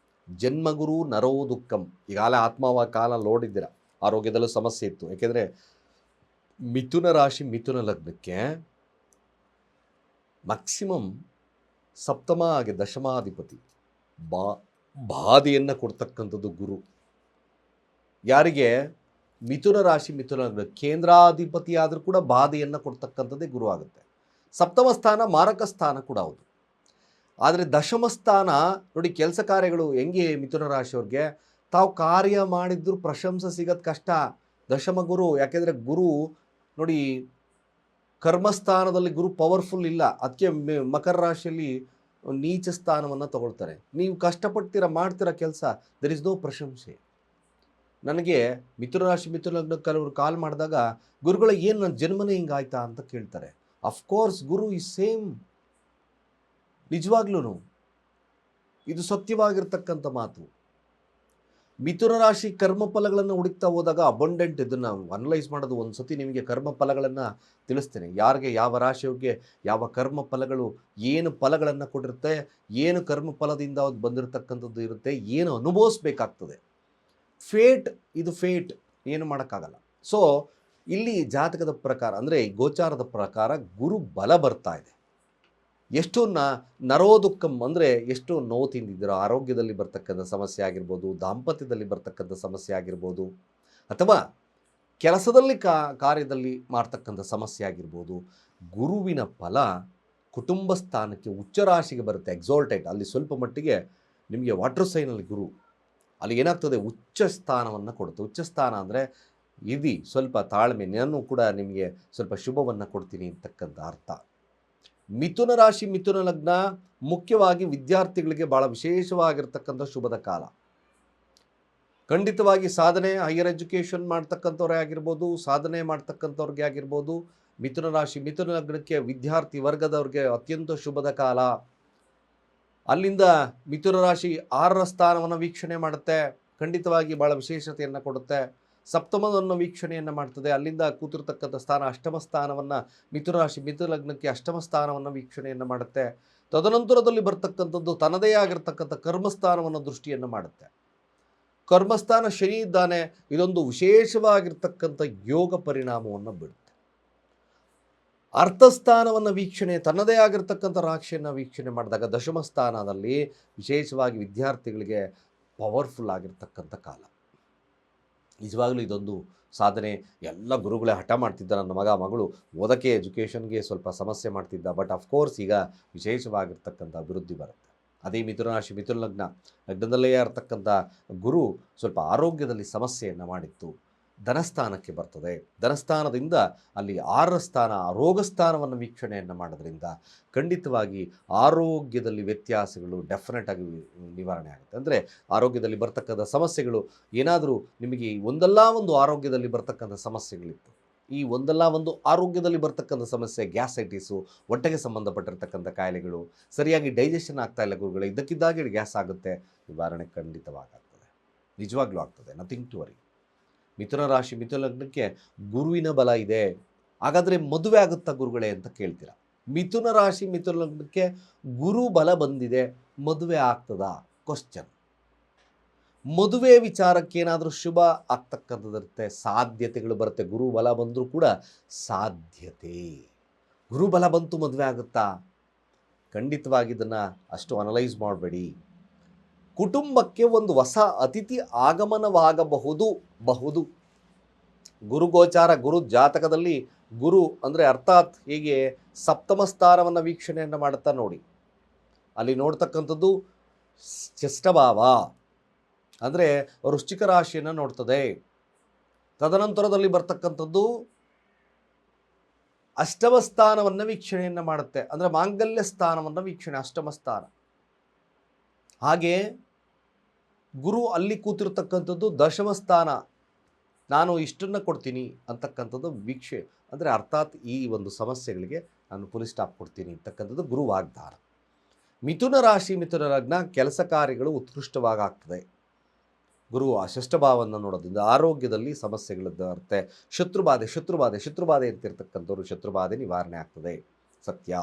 ಜನ್ಮಗುರು ನರೋ ದುಃಖಂ. ಈಗಾಗಲೇ ಆತ್ಮವ ಕಾಲ ನೋಡಿದ್ದೀರ. ಆರೋಗ್ಯದಲ್ಲೂ ಸಮಸ್ಯೆ ಇತ್ತು. ಏಕೆಂದರೆ ಮಿಥುನ ರಾಶಿ ಮಿಥುನ ಲಗ್ನಕ್ಕೆ ಮ್ಯಾಕ್ಸಿಮಮ್ ಸಪ್ತಮ ಹಾಗೆ ದಶಮಾಧಿಪತಿ ಬಾಧೆಯನ್ನು ಕೊಡ್ತಕ್ಕಂಥದ್ದು ಗುರು. ಯಾರಿಗೆ ಮಿಥುನ ರಾಶಿ ಮಿಥುನ ಲಗ್ನ ಕೇಂದ್ರಾಧಿಪತಿ ಆದರೂ ಕೂಡ ಬಾಧೆಯನ್ನು ಕೊಡ್ತಕ್ಕಂಥದ್ದೇ ಗುರು ಆಗುತ್ತೆ. ಸಪ್ತಮ ಸ್ಥಾನ ಮಾರಕ ಸ್ಥಾನ ಕೂಡ ಹೌದು. ಆದರೆ ದಶಮ ಸ್ಥಾನ ನೋಡಿ, ಕೆಲಸ ಕಾರ್ಯಗಳು ಹೆಂಗೆ ಮಿಥುನ ರಾಶಿಯವ್ರಿಗೆ ತಾವು ಕಾರ್ಯ ಮಾಡಿದ್ರು ಪ್ರಶಂಸೆ ಸಿಗೋದು ಕಷ್ಟ. ದಶಮ ಗುರು, ಯಾಕೆಂದರೆ ಗುರು ನೋಡಿ ಕರ್ಮಸ್ಥಾನದಲ್ಲಿ ಗುರು ಪವರ್ಫುಲ್ ಇಲ್ಲ. ಅದಕ್ಕೆ ಮಕರ ರಾಶಿಯಲ್ಲಿ ನೀಚ ಸ್ಥಾನವನ್ನು ತಗೊಳ್ತಾರೆ. ನೀವು ಕಷ್ಟಪಡ್ತೀರ ಮಾಡ್ತೀರ ಕೆಲಸ, ದೆರ್ ಇಸ್ ನೋ ಪ್ರಶಂಸೆ. ನನಗೆ ಮಿಥುನ ರಾಶಿ ಮಿಥುನ ಲಗ್ನ ಕೆಲವರು ಕಾಲ್ ಮಾಡಿದಾಗ ಗುರುಗಳ ಏನು ನನ್ನ ಜನ್ಮನೇ ಹಿಂಗಾಯ್ತಾ ಅಂತ ಕೇಳ್ತಾರೆ. ಅಫ್ಕೋರ್ಸ್ ಗುರು ಈ ಸೇಮ್. ನಿಜವಾಗ್ಲೂ ಇದು ಸತ್ಯವಾಗಿರ್ತಕ್ಕಂಥ ಮಾತು. ಮಿಥುನ ರಾಶಿ ಕರ್ಮಫಲಗಳನ್ನು ಹುಡುಕ್ತಾ ಹೋದಾಗ ಅಬಂಡೆಂಟ್, ಇದನ್ನು ಅನಲೈಸ್ ಮಾಡೋದು ಒಂದು ಸತಿ ನಿಮಗೆ ಕರ್ಮಫಲಗಳನ್ನು ತಿಳಿಸ್ತೇನೆ. ಯಾರಿಗೆ ಯಾವ ರಾಶಿಯವರಿಗೆ ಯಾವ ಕರ್ಮಫಲಗಳು ಏನು ಫಲಗಳನ್ನು ಕೊಟ್ಟಿರುತ್ತೆ, ಏನು ಕರ್ಮಫಲದಿಂದ ಅವ್ರು ಬಂದಿರತಕ್ಕಂಥದ್ದು ಇರುತ್ತೆ, ಏನು ಅನುಭವಿಸ್ಬೇಕಾಗ್ತದೆ. ಫೇಟ್, ಇದು ಫೇಟ್, ಏನು ಮಾಡೋಕ್ಕಾಗಲ್ಲ. ಸೊ ಇಲ್ಲಿ ಜಾತಕದ ಪ್ರಕಾರ ಅಂದರೆ ಗೋಚಾರದ ಪ್ರಕಾರ ಗುರು ಬಲ ಬರ್ತಾ ಇದೆ. ಎಷ್ಟು ನರೋದುಃಖಂ ಅಂದರೆ ಎಷ್ಟು ನೋವು ತಿಂದಿದ್ದೀರೋ, ಆರೋಗ್ಯದಲ್ಲಿ ಬರ್ತಕ್ಕಂಥ ಸಮಸ್ಯೆ ಆಗಿರ್ಬೋದು, ದಾಂಪತ್ಯದಲ್ಲಿ ಬರ್ತಕ್ಕಂಥ ಸಮಸ್ಯೆ ಆಗಿರ್ಬೋದು, ಅಥವಾ ಕೆಲಸದಲ್ಲಿ ಕಾರ್ಯದಲ್ಲಿ ಮಾಡ್ತಕ್ಕಂಥ ಸಮಸ್ಯೆ ಆಗಿರ್ಬೋದು, ಗುರುವಿನ ಫಲ ಕುಟುಂಬ ಸ್ಥಾನಕ್ಕೆ ಉಚ್ಚ ರಾಶಿಗೆ ಬರುತ್ತೆ. ಎಕ್ಸಾಲ್ಟೇಟ್, ಅಲ್ಲಿ ಸ್ವಲ್ಪ ಮಟ್ಟಿಗೆ ನಿಮಗೆ ವಾಟರ್ ಸೈನಲ್ಲಿ ಗುರು ಅಲ್ಲಿ ಏನಾಗ್ತದೆ, ಉಚ್ಚ ಸ್ಥಾನವನ್ನು ಕೊಡುತ್ತೆ. ಉಚ್ಚ ಸ್ಥಾನ ಅಂದರೆ ಇದಿ ಸ್ವಲ್ಪ ತಾಳ್ಮೆ, ನಾನು ಕೂಡ ನಿಮಗೆ ಸ್ವಲ್ಪ ಶುಭವನ್ನು ಕೊಡ್ತೀನಿ ಅಂತಕ್ಕಂಥ ಅರ್ಥ. ಮಿಥುನ ರಾಶಿ ಮಿಥುನ ಲಗ್ನ ಮುಖ್ಯವಾಗಿ ವಿದ್ಯಾರ್ಥಿಗಳಿಗೆ ಭಾಳ ವಿಶೇಷವಾಗಿರ್ತಕ್ಕಂಥ ಶುಭದ ಕಾಲ. ಖಂಡಿತವಾಗಿ ಸಾಧನೆ, ಹೈಯರ್ ಎಜುಕೇಷನ್ ಮಾಡ್ತಕ್ಕಂಥವ್ರೇ ಆಗಿರ್ಬೋದು, ಸಾಧನೆ ಮಾಡ್ತಕ್ಕಂಥವ್ರಿಗೆ ಆಗಿರ್ಬೋದು, ಮಿಥುನ ರಾಶಿ ಮಿಥುನ ಲಗ್ನಕ್ಕೆ ವಿದ್ಯಾರ್ಥಿ ವರ್ಗದವ್ರಿಗೆ ಅತ್ಯಂತ ಶುಭದ ಕಾಲ. ಅಲ್ಲಿಂದ ಮಿಥುನ ರಾಶಿ 6ರ ಸ್ಥಾನವನ್ನು ವೀಕ್ಷಣೆ ಮಾಡುತ್ತೆ, ಖಂಡಿತವಾಗಿ ಭಾಳ ವಿಶೇಷತೆಯನ್ನು ಕೊಡುತ್ತೆ. ಸಪ್ತಮವನ್ನು ವೀಕ್ಷಣೆಯನ್ನು ಮಾಡ್ತದೆ, ಅಲ್ಲಿಂದ ಕೂತಿರ್ತಕ್ಕಂಥ ಸ್ಥಾನ ಅಷ್ಟಮ ಸ್ಥಾನವನ್ನು, ಮಿಥುನ ರಾಶಿ ಮಿಥುನ ಲಗ್ನಕ್ಕೆ ಅಷ್ಟಮ ಸ್ಥಾನವನ್ನು ವೀಕ್ಷಣೆಯನ್ನು ಮಾಡುತ್ತೆ. ತದನಂತರದಲ್ಲಿ ಬರ್ತಕ್ಕಂಥದ್ದು ತನ್ನದೇ ಆಗಿರ್ತಕ್ಕಂಥ ಕರ್ಮಸ್ಥಾನವನ್ನು ದೃಷ್ಟಿಯನ್ನು ಮಾಡುತ್ತೆ. ಕರ್ಮಸ್ಥಾನ ಶನಿ ಇದ್ದಾನೆ, ಇದೊಂದು ವಿಶೇಷವಾಗಿರ್ತಕ್ಕಂಥ ಯೋಗ ಪರಿಣಾಮವನ್ನು ಬಿಡುತ್ತೆ. ಅರ್ಥಸ್ಥಾನವನ್ನು ವೀಕ್ಷಣೆ, ತನ್ನದೇ ಆಗಿರ್ತಕ್ಕಂಥ ರಾಶಿಯನ್ನು ವೀಕ್ಷಣೆ ಮಾಡಿದಾಗ ದಶಮ ಸ್ಥಾನದಲ್ಲಿ ವಿಶೇಷವಾಗಿ ವಿದ್ಯಾರ್ಥಿಗಳಿಗೆ ಪವರ್ಫುಲ್ ಆಗಿರ್ತಕ್ಕಂಥ ಕಾಲ. ನಿಜವಾಗಲೂ ಇದೊಂದು ಸಾಧನೆ. ಎಲ್ಲ ಗುರುಗಳೇ ಹಠ ಮಾಡ್ತಿದ್ದ, ನನ್ನ ಮಗಳು ಓದಕ್ಕೆ ಎಜುಕೇಷನ್ಗೆ ಸ್ವಲ್ಪ ಸಮಸ್ಯೆ ಮಾಡ್ತಿದ್ದ, ಬಟ್ ಅಫ್ಕೋರ್ಸ್ ಈಗ ವಿಶೇಷವಾಗಿರ್ತಕ್ಕಂಥ ಅಭಿವೃದ್ಧಿ ಬರುತ್ತೆ. ಅದೇ ಮಿಥುನ ರಾಶಿ ಮಿಥುನ ಲಗ್ನದಲ್ಲೇ ಇರತಕ್ಕಂಥ ಗುರು ಸ್ವಲ್ಪ ಆರೋಗ್ಯದಲ್ಲಿ ಸಮಸ್ಯೆಯನ್ನು ಮಾಡಿತ್ತು, ಧನಸ್ಥಾನಕ್ಕೆ ಬರ್ತದೆ. ಧನಸ್ಥಾನದಿಂದ ಅಲ್ಲಿ 6ರ ಸ್ಥಾನ ರೋಗ ಸ್ಥಾನವನ್ನು ವೀಕ್ಷಣೆಯನ್ನು ಮಾಡೋದ್ರಿಂದ ಖಂಡಿತವಾಗಿ ಆರೋಗ್ಯದಲ್ಲಿ ವ್ಯತ್ಯಾಸಗಳು ಡೆಫಿನೆಟ್ ಆಗಿ ನಿವಾರಣೆ ಆಗುತ್ತೆ. ಅಂದರೆ ಆರೋಗ್ಯದಲ್ಲಿ ಬರ್ತಕ್ಕಂಥ ಸಮಸ್ಯೆಗಳು ಏನಾದರೂ ನಿಮಗೆ ಒಂದಲ್ಲ ಒಂದು ಆರೋಗ್ಯದಲ್ಲಿ ಬರ್ತಕ್ಕಂಥ ಸಮಸ್ಯೆಗಳಿತ್ತು, ಈ ಒಂದಲ್ಲ ಒಂದು ಆರೋಗ್ಯದಲ್ಲಿ ಬರ್ತಕ್ಕಂಥ ಸಮಸ್ಯೆ, ಗ್ಯಾಸೈಟಿಸು, ಹೊಟ್ಟೆಗೆ ಸಂಬಂಧಪಟ್ಟಿರ್ತಕ್ಕಂಥ ಕಾಯಿಲೆಗಳು, ಸರಿಯಾಗಿ ಡೈಜೆಷನ್ ಆಗ್ತಾಯಿಲ್ಲ ಗುರುಗಳೇ, ಇದ್ದಕ್ಕಿದ್ದಾಗೆ ಗ್ಯಾಸ್ ಆಗುತ್ತೆ, ನಿವಾರಣೆ ಖಂಡಿತವಾಗ್ತದೆ, ನಿಜವಾಗ್ಲೂ ಆಗ್ತದೆ. Nothing to worry. ಮಿಥುನ ರಾಶಿ ಮಿಥುನ ಲಗ್ನಕ್ಕೆ ಗುರುವಿನ ಬಲ ಇದೆ. ಹಾಗಾದರೆ ಮದುವೆ ಆಗುತ್ತಾ ಗುರುಗಳೇ ಅಂತ ಕೇಳ್ತೀರಾ. ಮಿಥುನ ರಾಶಿ ಮಿಥುನ ಲಗ್ನಕ್ಕೆ ಗುರು ಬಲ ಬಂದಿದೆ, ಮದುವೆ ಆಗ್ತದಾ? ಕ್ವಶ್ಚನ್. ಮದುವೆ ವಿಚಾರಕ್ಕೆ ಏನಾದರೂ ಶುಭ ಆಗ್ತಕ್ಕಂಥದ್ದಿರುತ್ತೆ, ಸಾಧ್ಯತೆಗಳು ಬರುತ್ತೆ. ಗುರು ಬಲ ಬಂದರೂ ಕೂಡ ಸಾಧ್ಯತೆ. ಗುರು ಬಲ ಬಂತು ಮದುವೆ ಆಗುತ್ತಾ? ಖಂಡಿತವಾಗಿ ಇದನ್ನು ಅಷ್ಟು ಅನಲೈಸ್ ಮಾಡಬೇಡಿ. ಕುಟುಂಬಕ್ಕೆ ಒಂದು ಹೊಸ ಅತಿಥಿ ಆಗಮನವಾಗಬಹುದು. ಗುರುಗೋಚಾರ, ಗುರು ಜಾತಕದಲ್ಲಿ ಗುರು ಅಂದರೆ ಅರ್ಥಾತ್ ಹೀಗೆ ಸಪ್ತಮ ಸ್ಥಾನವನ್ನು ವೀಕ್ಷಣೆಯನ್ನು ಮಾಡುತ್ತಾ ನೋಡಿ, ಅಲ್ಲಿ ನೋಡ್ತಕ್ಕಂಥದ್ದು ಷಷ್ಠಭಾವ ಅಂದರೆ ವೃಶ್ಚಿಕ ರಾಶಿಯನ್ನು ನೋಡ್ತದೆ. ತದನಂತರದಲ್ಲಿ ಬರ್ತಕ್ಕಂಥದ್ದು ಅಷ್ಟಮ ಸ್ಥಾನವನ್ನು ವೀಕ್ಷಣೆಯನ್ನು ಮಾಡುತ್ತೆ, ಅಂದರೆ ಮಾಂಗಲ್ಯ ಸ್ಥಾನವನ್ನು ವೀಕ್ಷಣೆ, ಅಷ್ಟಮ ಸ್ಥಾನ. ಹಾಗೆ ಗುರು ಅಲ್ಲಿ ಕೂತಿರ್ತಕ್ಕಂಥದ್ದು ದಶಮ ಸ್ಥಾನ, ನಾನು ಇಷ್ಟನ್ನು ಕೊಡ್ತೀನಿ ಅಂತಕ್ಕಂಥದ್ದು ವೀಕ್ಷೆ, ಅಂದರೆ ಅರ್ಥಾತ್ ಈ ಒಂದು ಸಮಸ್ಯೆಗಳಿಗೆ ನಾನು ಫುಲ್ ಸ್ಟಾಪ್ ಕೊಡ್ತೀನಿ ಅಂತಕ್ಕಂಥದ್ದು ಗುರು ವಾಗ್ದಾನ. ಮಿಥುನ ರಾಶಿ ಮಿಥುನ ಲಗ್ನ ಕೆಲಸ ಕಾರ್ಯಗಳು ಉತ್ಕೃಷ್ಟವಾಗಿ ಆಗ್ತದೆ. ಗುರು ಆ ಷಷ್ಠಭಾವವನ್ನು ನೋಡೋದ್ರಿಂದ ಆರೋಗ್ಯದಲ್ಲಿ ಸಮಸ್ಯೆಗಳಿರುತ್ತೆ. ಶತ್ರುಬಾಧೆ ಅಂತಿರ್ತಕ್ಕಂಥವ್ರು ಶತ್ರುಬಾಧೆ ನಿವಾರಣೆ ಆಗ್ತದೆ. ಸತ್ಯ,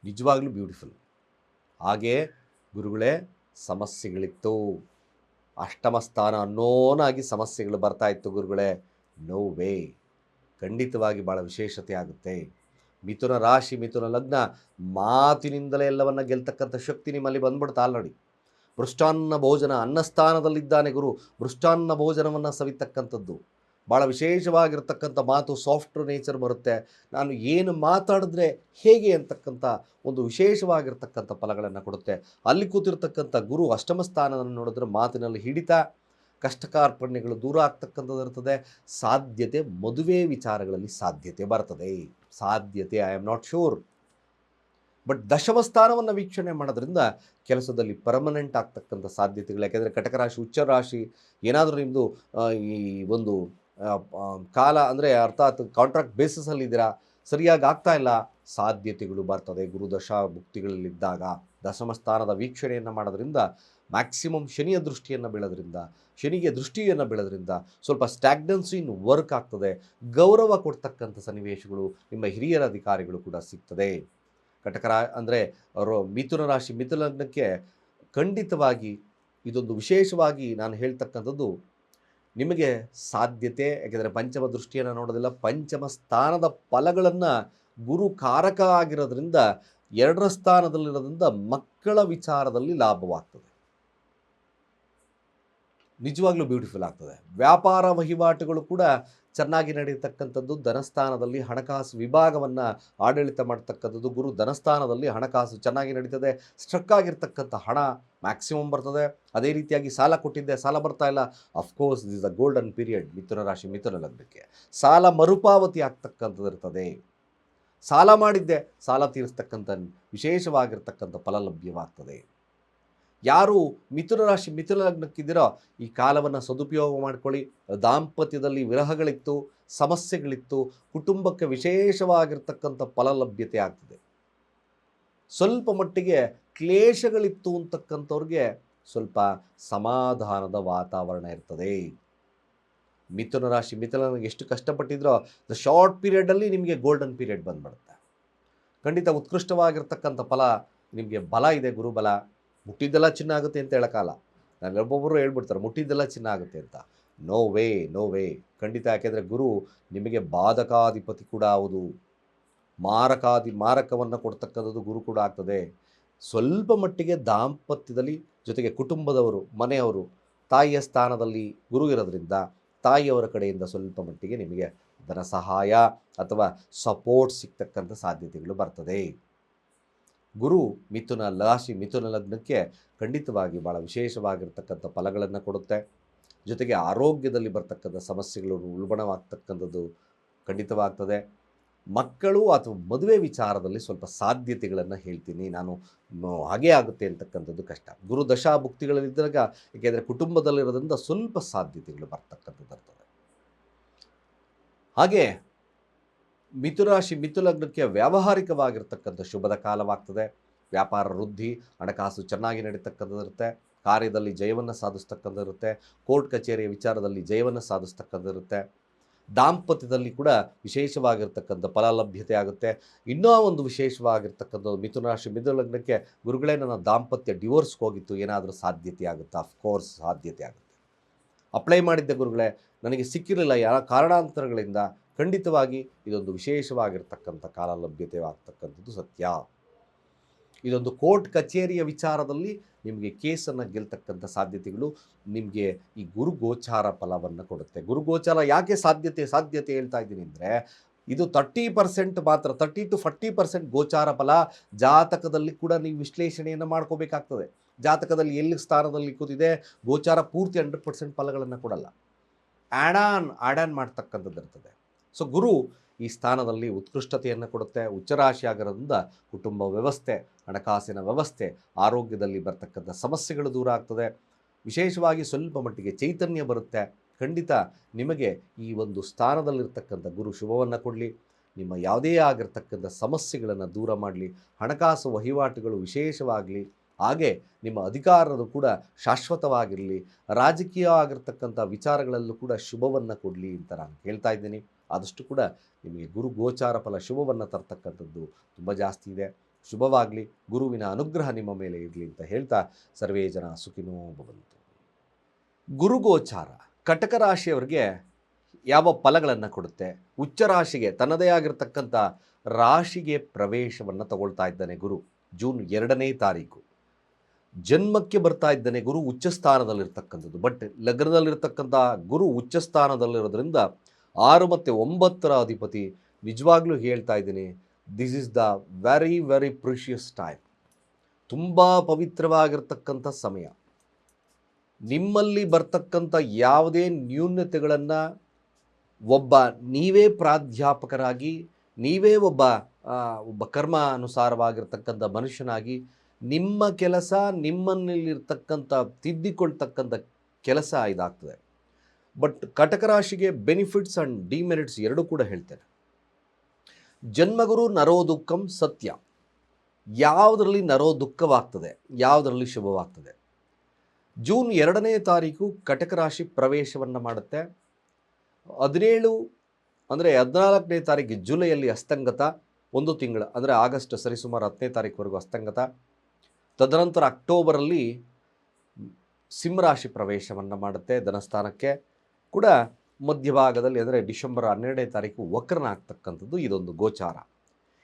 ನಿಜವಾಗ್ಲೂ ಬ್ಯೂಟಿಫುಲ್. ಹಾಗೇ ಗುರುಗಳೇ ಸಮಸ್ಯೆಗಳಿತ್ತು, ಅಷ್ಟಮ ಸ್ಥಾನ ಅನ್ನೋನಾಗಿ ಸಮಸ್ಯೆಗಳು ಬರ್ತಾ ಇತ್ತು ಗುರುಗಳೇ, ನೋ ವೇ, ಖಂಡಿತವಾಗಿ ಭಾಳ ವಿಶೇಷತೆ ಆಗುತ್ತೆ. ಮಿಥುನ ರಾಶಿ ಮಿಥುನ ಲಗ್ನ ಮಾತಿನಿಂದಲೇ ಎಲ್ಲವನ್ನು ಗೆಲ್ತಕ್ಕಂಥ ಶಕ್ತಿ ನಿಮ್ಮಲ್ಲಿ ಬಂದ್ಬಿಡ್ತಾ ಆಲ್ರೆಡಿ. ಮೃಷ್ಟಾನ್ನ ಭೋಜನ, ಅನ್ನಸ್ಥಾನದಲ್ಲಿದ್ದಾನೆ ಗುರು, ಮೃಷ್ಟಾನ್ನ ಭೋಜನವನ್ನು ಸವಿತಕ್ಕಂಥದ್ದು, ಭಾಳ ವಿಶೇಷವಾಗಿರ್ತಕ್ಕಂಥ ಮಾತು, ಸಾಫ್ಟ್ ನೇಚರ್ ಬರುತ್ತೆ. ನಾನು ಏನು ಮಾತಾಡಿದ್ರೆ ಹೇಗೆ ಅಂತಕ್ಕಂಥ ಒಂದು ವಿಶೇಷವಾಗಿರ್ತಕ್ಕಂಥ ಫಲಗಳನ್ನು ಕೊಡುತ್ತೆ. ಅಲ್ಲಿ ಕೂತಿರ್ತಕ್ಕಂಥ ಗುರು ಅಷ್ಟಮ ಸ್ಥಾನವನ್ನು ನೋಡಿದ್ರೆ ಮಾತಿನಲ್ಲಿ ಹಿಡಿತ, ಕಷ್ಟ ಕಾರ್ಪಣ್ಯಗಳು ದೂರ ಆಗ್ತಕ್ಕಂಥದ್ದು ಇರ್ತದೆ. ಸಾಧ್ಯತೆ, ಮದುವೆ ವಿಚಾರಗಳಲ್ಲಿ ಸಾಧ್ಯತೆ ಬರ್ತದೆ, ಸಾಧ್ಯತೆ, I am not sure. But ದಶಮ ಸ್ಥಾನವನ್ನು ವೀಕ್ಷಣೆ ಮಾಡೋದ್ರಿಂದ ಕೆಲಸದಲ್ಲಿ ಪರ್ಮನೆಂಟ್ ಆಗ್ತಕ್ಕಂಥ ಸಾಧ್ಯತೆಗಳು. ಯಾಕೆಂದರೆ ಕಟಕ ರಾಶಿ ಉಚ್ಚ ರಾಶಿ, ಏನಾದರೂ ನಿಮ್ಮದು ಈ ಒಂದು ಕಾಲ ಅಂದರೆ ಅರ್ಥಾತ್ ಕಾಂಟ್ರಾಕ್ಟ್ ಬೇಸಿಸಲ್ಲಿದ್ದೀರಾ, ಸರಿಯಾಗಿ ಆಗ್ತಾ ಇಲ್ಲ, ಸಾಧ್ಯತೆಗಳು ಬರ್ತದೆ ಗುರುದಶಾ ಮುಕ್ತಿಗಳಲ್ಲಿದ್ದಾಗ, ದಶಮ ಸ್ಥಾನದ ವೀಕ್ಷಣೆಯನ್ನು ಮಾಡೋದ್ರಿಂದ ಮ್ಯಾಕ್ಸಿಮಮ್ ಶನಿಯ ದೃಷ್ಟಿಯನ್ನು ಬೀಳೋದ್ರಿಂದ, ಶನಿಗೆ ದೃಷ್ಟಿಯನ್ನು ಬೀಳೋದ್ರಿಂದ ಸ್ವಲ್ಪ ಸ್ಟ್ಯಾಗ್ನೆನ್ಸಿ ಇನ್ ವರ್ಕ್ ಆಗ್ತದೆ. ಗೌರವ ಕೊಡ್ತಕ್ಕಂಥ ಸನ್ನಿವೇಶಗಳು ನಿಮ್ಮ ಹಿರಿಯರ ಅಧಿಕಾರಿಗಳು ಕೂಡ ಸಿಗ್ತದೆ. ಅಂದರೆ ಅವರು ಮಿಥುನ ರಾಶಿ ಮಿಥುನ ಲಗ್ನಕ್ಕೆ ಖಂಡಿತವಾಗಿ ಇದೊಂದು ವಿಶೇಷವಾಗಿ ನಾನು ಹೇಳ್ತಕ್ಕಂಥದ್ದು, ನಿಮಗೆ ಸಾಧ್ಯತೆ, ಯಾಕೆಂದರೆ ಪಂಚಮ ದೃಷ್ಟಿಯನ್ನು ನೋಡೋದಿಲ್ಲ, ಪಂಚಮ ಸ್ಥಾನದ ಫಲಗಳನ್ನು ಗುರು ಕಾರಕ ಆಗಿರೋದ್ರಿಂದ 2ರ ಸ್ಥಾನದಲ್ಲಿರೋದ್ರಿಂದ ಮಕ್ಕಳ ವಿಚಾರದಲ್ಲಿ ಲಾಭವಾಗ್ತದೆ. ನಿಜವಾಗ್ಲೂ ಬ್ಯೂಟಿಫುಲ್ ಆಗ್ತದೆ. ವ್ಯಾಪಾರ ವಹಿವಾಟುಗಳು ಕೂಡ ಚೆನ್ನಾಗಿ ನಡೆಯತಕ್ಕಂಥದ್ದು. ಧನಸ್ಥಾನದಲ್ಲಿ ಹಣಕಾಸು ವಿಭಾಗವನ್ನು ಆಡಳಿತ ಮಾಡ್ತಕ್ಕಂಥದ್ದು ಗುರು. ಧನಸ್ಥಾನದಲ್ಲಿ ಹಣಕಾಸು ಚೆನ್ನಾಗಿ ನಡೀತದೆ. ಸ್ಟ್ರಕ್ ಆಗಿರ್ತಕ್ಕಂಥ ಹಣ ಮ್ಯಾಕ್ಸಿಮಮ್ ಬರ್ತದೆ. ಅದೇ ರೀತಿಯಾಗಿ ಸಾಲ ಕೊಟ್ಟಿದ್ದೆ, ಸಾಲ ಬರ್ತಾ ಇಲ್ಲ, of course this is a golden period ಮಿಥುನ ರಾಶಿ ಮಿಥುನ ಲಗ್ನಕ್ಕೆ. ಸಾಲ ಮರುಪಾವತಿ ಆಗ್ತಕ್ಕಂಥದ್ದು ಇರ್ತದೆ. ಸಾಲ ಮಾಡಿದ್ದೆ, ಸಾಲ ತೀರಿಸ್ತಕ್ಕಂಥ ವಿಶೇಷವಾಗಿರ್ತಕ್ಕಂಥ ಫಲ ಲಭ್ಯವಾಗ್ತದೆ. ಯಾರು ಮಿಥುನ ರಾಶಿ ಮಿಥುನ ಲಗ್ನಕ್ಕಿದ್ದೀರೋ ಈ ಕಾಲವನ್ನು ಸದುಪಯೋಗ ಮಾಡಿಕೊಳ್ಳಿ. ದಾಂಪತ್ಯದಲ್ಲಿ ವಿರಹಗಳಿತ್ತು, ಸಮಸ್ಯೆಗಳಿತ್ತು, ಕುಟುಂಬಕ್ಕೆ ವಿಶೇಷವಾಗಿರ್ತಕ್ಕಂಥ ಫಲ ಲಭ್ಯತೆ ಆಗ್ತದೆ. ಸ್ವಲ್ಪ ಮಟ್ಟಿಗೆ ಕ್ಲೇಶಗಳಿತ್ತು ಅಂತಕ್ಕಂಥವ್ರಿಗೆ ಸ್ವಲ್ಪ ಸಮಾಧಾನದ ವಾತಾವರಣ ಇರ್ತದೆ. ಮಿಥುನ ರಾಶಿ ಮಿಥುನ ಎಷ್ಟು ಕಷ್ಟಪಟ್ಟಿದ್ರೋ ದ ಶಾರ್ಟ್ ಪೀರಿಯಡಲ್ಲಿ ನಿಮಗೆ ಗೋಲ್ಡನ್ ಪೀರಿಯಡ್ ಬಂದ್ಬಿಡುತ್ತೆ. ಖಂಡಿತ ಉತ್ಕೃಷ್ಟವಾಗಿರ್ತಕ್ಕಂಥ ಫಲ ನಿಮಗೆ. ಬಲ ಇದೆ, ಗುರುಬಲ. ಮುಟ್ಟಿದ್ದೆಲ್ಲ ಚಿನ್ನ ಆಗುತ್ತೆ ಅಂತ ಹೇಳೋಕ್ಕಲ್ಲ. ಒಬ್ಬೊಬ್ಬರು ಹೇಳ್ಬಿಡ್ತಾರೆ ಮುಟ್ಟಿದ್ದೆಲ್ಲ ಚಿನ್ನ ಆಗುತ್ತೆ ಅಂತ. ನೋ ವೇ ಖಂಡಿತ. ಯಾಕೆಂದರೆ ಗುರು ನಿಮಗೆ ಬಾಧಕಾಧಿಪತಿ ಕೂಡ ಹೌದು. ಮಾರಕವನ್ನು ಕೊಡ್ತಕ್ಕಂಥದ್ದು ಗುರು ಕೂಡ ಆಗ್ತದೆ. ಸ್ವಲ್ಪ ಮಟ್ಟಿಗೆ ದಾಂಪತ್ಯದಲ್ಲಿ, ಜೊತೆಗೆ ಕುಟುಂಬದವರು, ಮನೆಯವರು, ತಾಯಿಯ ಸ್ಥಾನದಲ್ಲಿ ಗುರು ಇರೋದ್ರಿಂದ ತಾಯಿಯವರ ಕಡೆಯಿಂದ ಸ್ವಲ್ಪ ಮಟ್ಟಿಗೆ ನಿಮಗೆ ಧನ ಸಹಾಯ ಅಥವಾ ಸಪೋರ್ಟ್ ಸಿಗ್ತಕ್ಕಂಥ ಸಾಧ್ಯತೆಗಳು ಬರ್ತದೆ. ಗುರು ಮಿಥುನ ರಾಶಿ ಮಿಥುನ ಲಗ್ನಕ್ಕೆ ಖಂಡಿತವಾಗಿ ಭಾಳ ವಿಶೇಷವಾಗಿರ್ತಕ್ಕಂಥ ಫಲಗಳನ್ನು ಕೊಡುತ್ತೆ. ಜೊತೆಗೆ ಆರೋಗ್ಯದಲ್ಲಿ ಬರ್ತಕ್ಕಂಥ ಸಮಸ್ಯೆಗಳು ಉಲ್ಬಣವಾಗ್ತಕ್ಕಂಥದ್ದು ಖಂಡಿತವಾಗ್ತದೆ. ಮಕ್ಕಳು ಅಥವಾ ಮದುವೆ ವಿಚಾರದಲ್ಲಿ ಸ್ವಲ್ಪ ಸಾಧ್ಯತೆಗಳನ್ನು ಹೇಳ್ತೀನಿ ನಾನು. ಹಾಗೇ ಆಗುತ್ತೆ ಅಂತಕ್ಕಂಥದ್ದು ಕಷ್ಟ. ಗುರು ದಶಾಭುಕ್ತಿಗಳಲ್ಲಿದ್ದಾಗ, ಏಕೆಂದರೆ ಕುಟುಂಬದಲ್ಲಿರೋದ್ರಿಂದ ಸ್ವಲ್ಪ ಸಾಧ್ಯತೆಗಳು ಬರ್ತಕ್ಕಂಥದ್ದು ಇರ್ತದೆ. ಹಾಗೆ ಮಿಥುನ ರಾಶಿ ಮಿಥುನ ಲಗ್ನಕ್ಕೆ ವ್ಯಾವಹಾರಿಕವಾಗಿರ್ತಕ್ಕಂಥ ಶುಭದ ಕಾಲವಾಗ್ತದೆ. ವ್ಯಾಪಾರ ವೃದ್ಧಿ, ಹಣಕಾಸು ಚೆನ್ನಾಗಿ ನಡೀತಕ್ಕಂಥದ್ದಿರುತ್ತೆ. ಕಾರ್ಯದಲ್ಲಿ ಜಯವನ್ನು ಸಾಧಿಸ್ತಕ್ಕಂಥದ್ದಿರುತ್ತೆ. ಕೋರ್ಟ್ ಕಚೇರಿಯ ವಿಚಾರದಲ್ಲಿ ಜಯವನ್ನು ಸಾಧಿಸ್ತಕ್ಕಂಥದ್ದಿರುತ್ತೆ. ದಾಂಪತ್ಯದಲ್ಲಿ ಕೂಡ ವಿಶೇಷವಾಗಿರ್ತಕ್ಕಂಥ ಫಲಲಭ್ಯತೆ ಆಗುತ್ತೆ. ಇನ್ನೂ ಒಂದು ವಿಶೇಷವಾಗಿರ್ತಕ್ಕಂಥದ್ದು ಮಿಥುನ ರಾಶಿ ಮಿಥುನ ಲಗ್ನಕ್ಕೆ, ಗುರುಗಳೇ ನನ್ನ ದಾಂಪತ್ಯ ಡಿವೋರ್ಸ್ಗೆ ಹೋಗಿತ್ತು, ಏನಾದರೂ ಸಾಧ್ಯತೆ ಆಗುತ್ತಾ? ಅಫ್ಕೋರ್ಸ್ ಸಾಧ್ಯತೆ ಆಗುತ್ತೆ. ಅಪ್ಲೈ ಮಾಡಿದ್ದೆ ಗುರುಗಳೇ, ನನಗೆ ಸಿಕ್ಕಿರಲಿಲ್ಲ ಯಾವ ಕಾರಣಾಂತರಗಳಿಂದ. ಖಂಡಿತವಾಗಿ ಇದೊಂದು ವಿಶೇಷವಾಗಿರ್ತಕ್ಕಂಥ ಕಾಲ ಲಭ್ಯತೆ ಆಗ್ತಕ್ಕಂಥದ್ದು ಸತ್ಯ. ಇದೊಂದು ಕೋರ್ಟ್ ಕಚೇರಿಯ ವಿಚಾರದಲ್ಲಿ ನಿಮಗೆ ಕೇಸನ್ನು ಗೆಲ್ತಕ್ಕಂಥ ಸಾಧ್ಯತೆಗಳು ನಿಮಗೆ ಈ ಗುರುಗೋಚಾರ ಫಲವನ್ನು ಕೊಡುತ್ತೆ. ಗುರುಗೋಚಾರ ಯಾಕೆ ಸಾಧ್ಯತೆ ಹೇಳ್ತಾ ಇದ್ದೀನಿ ಅಂದರೆ, ಇದು 30% ಮಾತ್ರ, 30 to 40% ಗೋಚಾರ ಫಲ. ಜಾತಕದಲ್ಲಿ ಕೂಡ ನೀವು ವಿಶ್ಲೇಷಣೆಯನ್ನು ಮಾಡ್ಕೋಬೇಕಾಗ್ತದೆ. ಜಾತಕದಲ್ಲಿ ಎಲ್ಲಿ ಸ್ಥಾನದಲ್ಲಿ ಕೂತಿದೆ, ಗೋಚಾರ ಪೂರ್ತಿ 100% ಫಲಗಳನ್ನು ಕೊಡಲ್ಲ. ಆ್ಯಡ್ ಆನ್ ಮಾಡ್ತಕ್ಕಂಥದ್ದು ಇರ್ತದೆ. ಸೊ ಗುರು ಈ ಸ್ಥಾನದಲ್ಲಿ ಉತ್ಕೃಷ್ಟತೆಯನ್ನು ಕೊಡುತ್ತೆ. ಉಚ್ಚರಾಶಿ ಆಗಿರೋದ್ರಿಂದ ಕುಟುಂಬ ವ್ಯವಸ್ಥೆ, ಹಣಕಾಸಿನ ವ್ಯವಸ್ಥೆ, ಆರೋಗ್ಯದಲ್ಲಿ ಬರ್ತಕ್ಕಂಥ ಸಮಸ್ಯೆಗಳು ದೂರ ಆಗ್ತದೆ. ವಿಶೇಷವಾಗಿ ಸ್ವಲ್ಪ ಮಟ್ಟಿಗೆ ಚೈತನ್ಯ ಬರುತ್ತೆ. ಖಂಡಿತ ನಿಮಗೆ ಈ ಒಂದು ಸ್ಥಾನದಲ್ಲಿರ್ತಕ್ಕಂಥ ಗುರು ಶುಭವನ್ನು ಕೊಡಲಿ. ನಿಮ್ಮ ಯಾವುದೇ ಆಗಿರ್ತಕ್ಕಂಥ ಸಮಸ್ಯೆಗಳನ್ನು ದೂರ ಮಾಡಲಿ. ಹಣಕಾಸು ವಹಿವಾಟುಗಳು ವಿಶೇಷವಾಗಲಿ. ಹಾಗೆ ನಿಮ್ಮ ಅಧಿಕಾರರು ಕೂಡ ಶಾಶ್ವತವಾಗಿರಲಿ. ರಾಜಕೀಯ ಆಗಿರ್ತಕ್ಕಂಥ ವಿಚಾರಗಳಲ್ಲೂ ಕೂಡ ಶುಭವನ್ನು ಕೊಡಲಿ ಅಂತ ನಾನು ಹೇಳ್ತಾ ಇದ್ದೀನಿ. ಆದಷ್ಟು ಕೂಡ ನಿಮಗೆ ಗುರು ಗೋಚಾರ ಫಲ ಶುಭವನ್ನು ತರ್ತಕ್ಕಂಥದ್ದು ತುಂಬ ಜಾಸ್ತಿ ಇದೆ. ಶುಭವಾಗಲಿ. ಗುರುವಿನ ಅನುಗ್ರಹ ನಿಮ್ಮ ಮೇಲೆ ಇರಲಿ ಅಂತ ಹೇಳ್ತಾ, ಸರ್ವೇ ಜನ ಸುಖಿನೋ ಭವಂತು. ಗುರುಗೋಚಾರ ಕಟಕ ರಾಶಿಯವರಿಗೆ ಯಾವ ಫಲಗಳನ್ನು ಕೊಡುತ್ತೆ? ಉಚ್ಚ ರಾಶಿಗೆ ತನ್ನದೇ ಆಗಿರ್ತಕ್ಕಂಥ ರಾಶಿಗೆ ಪ್ರವೇಶವನ್ನು ತಗೊಳ್ತಾ ಇದ್ದಾನೆ ಗುರು. ಜೂನ್ 2ನೇ ತಾರೀಕು ಜನ್ಮಕ್ಕೆ ಬರ್ತಾ ಇದ್ದಾನೆ ಗುರು. ಉಚ್ಚ ಸ್ಥಾನದಲ್ಲಿರ್ತಕ್ಕಂಥದ್ದು. ಬಟ್ ಲಗ್ನದಲ್ಲಿರ್ತಕ್ಕಂಥ ಗುರು ಉಚ್ಚ ಸ್ಥಾನದಲ್ಲಿರೋದ್ರಿಂದ 6 ಮತ್ತು 9ರ ಅಧಿಪತಿ. ನಿಜವಾಗ್ಲೂ ಹೇಳ್ತಾ ಇದ್ದೀನಿ, this is the very precious time. ತುಂಬ ಪವಿತ್ರವಾಗಿರ್ತಕ್ಕಂಥ ಸಮಯ. ನಿಮ್ಮಲ್ಲಿ ಬರ್ತಕ್ಕಂಥ ಯಾವುದೇ ನ್ಯೂನತೆಗಳನ್ನು ನೀವೇ ಪ್ರಾಧ್ಯಾಪಕರಾಗಿ, ನೀವೇ ಒಬ್ಬ ಕರ್ಮ ಅನುಸಾರವಾಗಿರ್ತಕ್ಕಂಥ ಮನುಷ್ಯನಾಗಿ ನಿಮ್ಮ ಕೆಲಸ, ನಿಮ್ಮಲ್ಲಿರ್ತಕ್ಕಂಥ ತಿದ್ದಿಕೊಳ್ತಕ್ಕಂಥ ಕೆಲಸ ಇದಾಗ್ತದೆ. ಬಟ್ ಕಟಕ ರಾಶಿಗೆ ಬೆನಿಫಿಟ್ಸ್ ಆ್ಯಂಡ್ ಡಿಮೆರಿಟ್ಸ್ ಎರಡೂ ಕೂಡ ಹೇಳ್ತೇನೆ. ಜನ್ಮಗುರು ನರೋ ದುಃಖಂ ಸತ್ಯ. ಯಾವುದರಲ್ಲಿ ನರೋ ದುಃಖವಾಗ್ತದೆ, ಯಾವುದರಲ್ಲಿ ಶುಭವಾಗ್ತದೆ. ಜೂನ್ 2ನೇ ತಾರೀಕು ಕಟಕ ರಾಶಿ ಪ್ರವೇಶವನ್ನು ಮಾಡುತ್ತೆ. 17 ಅಂದರೆ 14ನೇ ತಾರೀಕು ಜುಲೈಯಲ್ಲಿ ಅಸ್ತಂಗತ, 1 ತಿಂಗಳು ಅಂದರೆ ಆಗಸ್ಟ್ ಸರಿಸುಮಾರು 10ನೇ ತಾರೀಕುವರೆಗೂ ಅಸ್ತಂಗತ. ತದನಂತರ ಅಕ್ಟೋಬರಲ್ಲಿ ಸಿಂಹರಾಶಿ ಪ್ರವೇಶವನ್ನು ಮಾಡುತ್ತೆ. ಧನಸ್ಥಾನಕ್ಕೆ ಕೂಡ ಮಧ್ಯಭಾಗದಲ್ಲಿ ಅಂದರೆ ಡಿಸೆಂಬರ್ 12ನೇ ತಾರೀಕು ವಕ್ರನಾಗ್ತಕ್ಕಂಥದ್ದು ಇದೊಂದು ಗೋಚಾರ.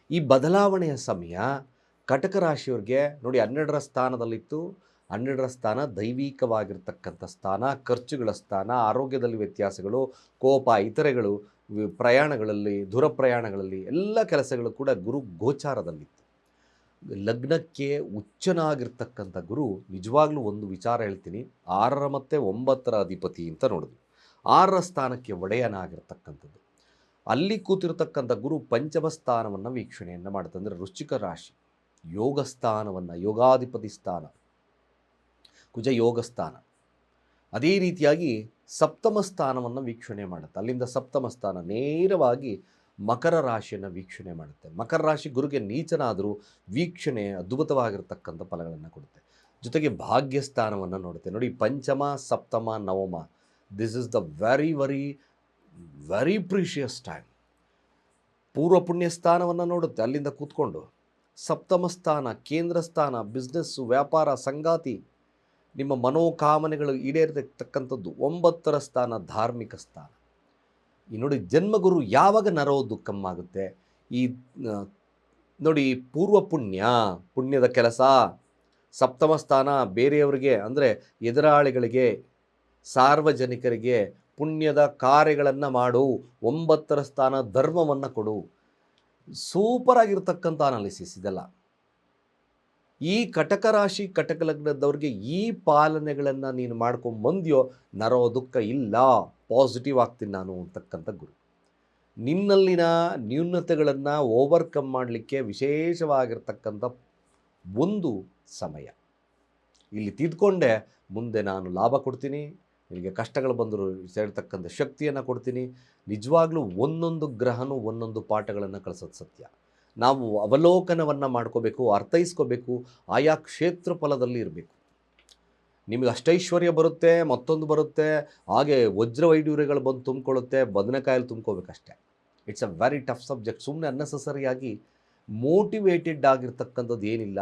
ಈ ಬದಲಾವಣೆಯ ಸಮಯ ಕಟಕ ರಾಶಿಯವ್ರಿಗೆ ನೋಡಿ, 12ರ ಸ್ಥಾನದಲ್ಲಿತ್ತು. 12ರ ಸ್ಥಾನ ದೈವಿಕವಾಗಿರ್ತಕ್ಕಂಥ ಸ್ಥಾನ, ಖರ್ಚುಗಳ ಸ್ಥಾನ, ಆರೋಗ್ಯದಲ್ಲಿ ವ್ಯತ್ಯಾಸಗಳು, ಕೋಪ, ಇತರೆಗಳು, ಪ್ರಯಾಣಗಳಲ್ಲಿ, ದೂರ ಪ್ರಯಾಣಗಳಲ್ಲಿ ಎಲ್ಲ ಕೆಲಸಗಳು ಕೂಡ ಗುರು ಗೋಚಾರದಲ್ಲಿತ್ತು. ಲಗ್ನಕ್ಕೆ ಉಚ್ಚನಾಗಿರ್ತಕ್ಕಂಥ ಗುರು ನಿಜವಾಗ್ಲೂ ಒಂದು ವಿಚಾರ ಹೇಳ್ತೀನಿ, 6ರ ಮತ್ತು 9ರ ಅಧಿಪತಿ ಅಂತ ನೋಡಿದ್ವಿ. 6ರ ಸ್ಥಾನಕ್ಕೆ ಒಡೆಯನಾಗಿರ್ತಕ್ಕಂಥದ್ದು. ಅಲ್ಲಿ ಕೂತಿರ್ತಕ್ಕಂಥ ಗುರು ಪಂಚಮ ಸ್ಥಾನವನ್ನು ವೀಕ್ಷಣೆಯನ್ನು ಮಾಡುತ್ತೆ. ಅಂದರೆ ವೃಶ್ಚಿಕ ರಾಶಿ, ಯೋಗ ಸ್ಥಾನವನ್ನು, ಯೋಗಾಧಿಪತಿ ಸ್ಥಾನ, ಕುಜ ಯೋಗ ಸ್ಥಾನ. ಅದೇ ರೀತಿಯಾಗಿ ಸಪ್ತಮ ಸ್ಥಾನವನ್ನು ವೀಕ್ಷಣೆ ಮಾಡುತ್ತೆ. ಅಲ್ಲಿಂದ ಸಪ್ತಮ ಸ್ಥಾನ ನೇರವಾಗಿ ಮಕರ ರಾಶಿಯನ್ನು ವೀಕ್ಷಣೆ ಮಾಡುತ್ತೆ. ಮಕರ ರಾಶಿ ಗುರುಗೆ ನೀಚನಾದರೂ ವೀಕ್ಷಣೆ ಅದ್ಭುತವಾಗಿರ್ತಕ್ಕಂಥ ಫಲಗಳನ್ನು ಕೊಡುತ್ತೆ. ಜೊತೆಗೆ ಭಾಗ್ಯಸ್ಥಾನವನ್ನು ನೋಡುತ್ತೆ. ನೋಡಿ, ಪಂಚಮ, ಸಪ್ತಮ, ನವಮ, this is the very very very precious time. ಪೂರ್ವ ಪುಣ್ಯ ಸ್ಥಾನವನ್ನು ನೋಡುತ್ತೆ ಅಲ್ಲಿಂದ ಕೂತ್ಕೊಂಡು. ಸಪ್ತಮ ಸ್ಥಾನ ಕೇಂದ್ರ ಸ್ಥಾನ, ಬಿಸ್ನೆಸ್ಸು, ವ್ಯಾಪಾರ, ಸಂಗಾತಿ, ನಿಮ್ಮ ಮನೋಕಾಮನೆಗಳು ಈಡೇರತಕ್ಕಂಥದ್ದು. 9ರ ಸ್ಥಾನ ಧಾರ್ಮಿಕ ಸ್ಥಾನ. ಈ ನೋಡಿ, ಜನ್ಮಗುರು ಯಾವಾಗ ನರೋ ದುಃಖಮ್ಮಾಗುತ್ತೆ. ಈ ನೋಡಿ, ಪೂರ್ವ ಪುಣ್ಯ, ಪುಣ್ಯದ ಕೆಲಸ. ಸಪ್ತಮ ಸ್ಥಾನ ಬೇರೆಯವರಿಗೆ ಅಂದರೆ ಎದುರಾಳಿಗಳಿಗೆ, ಸಾರ್ವಜನಿಕರಿಗೆ ಪುಣ್ಯದ ಕಾರ್ಯಗಳನ್ನು ಮಾಡು. 9ರ ಸ್ಥಾನ ಧರ್ಮವನ್ನು ಕೊಡು. ಸೂಪರ್ ಆಗಿರ್ತಕ್ಕಂಥ ಅನಾಲಿಸಿಸ್ ಇದೆಲ್ಲ. ಈ ಕಟಕ ರಾಶಿ ಕಟಕ ಲಗ್ನದವ್ರಿಗೆ ಈ ಪಾಲನೆಗಳನ್ನು ನೀನು ಮಾಡ್ಕೊಂಬಂದ್ಯೋ, ನರೋ ದುಃಖ ಇಲ್ಲ, ಪಾಸಿಟಿವ್ ಆಗ್ತೀನಿ ನಾನು ಅಂತಕ್ಕಂಥ ಗುರು. ನಿನ್ನಲ್ಲಿನ ನ್ಯೂನತೆಗಳನ್ನು ಓವರ್ಕಮ್ ಮಾಡಲಿಕ್ಕೆ ವಿಶೇಷವಾಗಿರ್ತಕ್ಕಂಥ ಒಂದು ಸಮಯ. ಇಲ್ಲಿ ತಿದ್ಕೊಂಡೆ ಮುಂದೆ ನಾನು ಲಾಭ ಕೊಡ್ತೀನಿ, ನಿನಗೆ ಕಷ್ಟಗಳು ಬಂದರೂ ಸೇರ್ತಕ್ಕಂಥ ಶಕ್ತಿಯನ್ನು ಕೊಡ್ತೀನಿ. ನಿಜವಾಗ್ಲೂ ಒಂದೊಂದು ಗ್ರಹನೂ ಒಂದೊಂದು ಪಾಠಗಳನ್ನು ಕಳಿಸೋದು ಸತ್ಯ. ನಾವು ಅವಲೋಕನವನ್ನು ಮಾಡ್ಕೋಬೇಕು, ಅರ್ಥೈಸ್ಕೋಬೇಕು, ಆಯಾ ಕ್ಷೇತ್ರ ಫಲದಲ್ಲಿ ಇರಬೇಕು. ನಿಮಗೆ ಅಷ್ಟೈಶ್ವರ್ಯ ಬರುತ್ತೆ, ಮತ್ತೊಂದು ಬರುತ್ತೆ, ಹಾಗೆ ವಜ್ರವೈಡೂರ್ಯಗಳು ಬಂದು ತುಂಬಿಕೊಳ್ಳುತ್ತೆ, ಬದನೆಕಾಯಲ್ಲಿ ತುಂಬ್ಕೋಬೇಕಷ್ಟೆ. It's a very tough subject. ಸುಮ್ಮನೆ ಅನ್ನೆಸಸರಿಯಾಗಿ ಮೋಟಿವೇಟೆಡ್ ಆಗಿರ್ತಕ್ಕಂಥದ್ದು ಏನಿಲ್ಲ.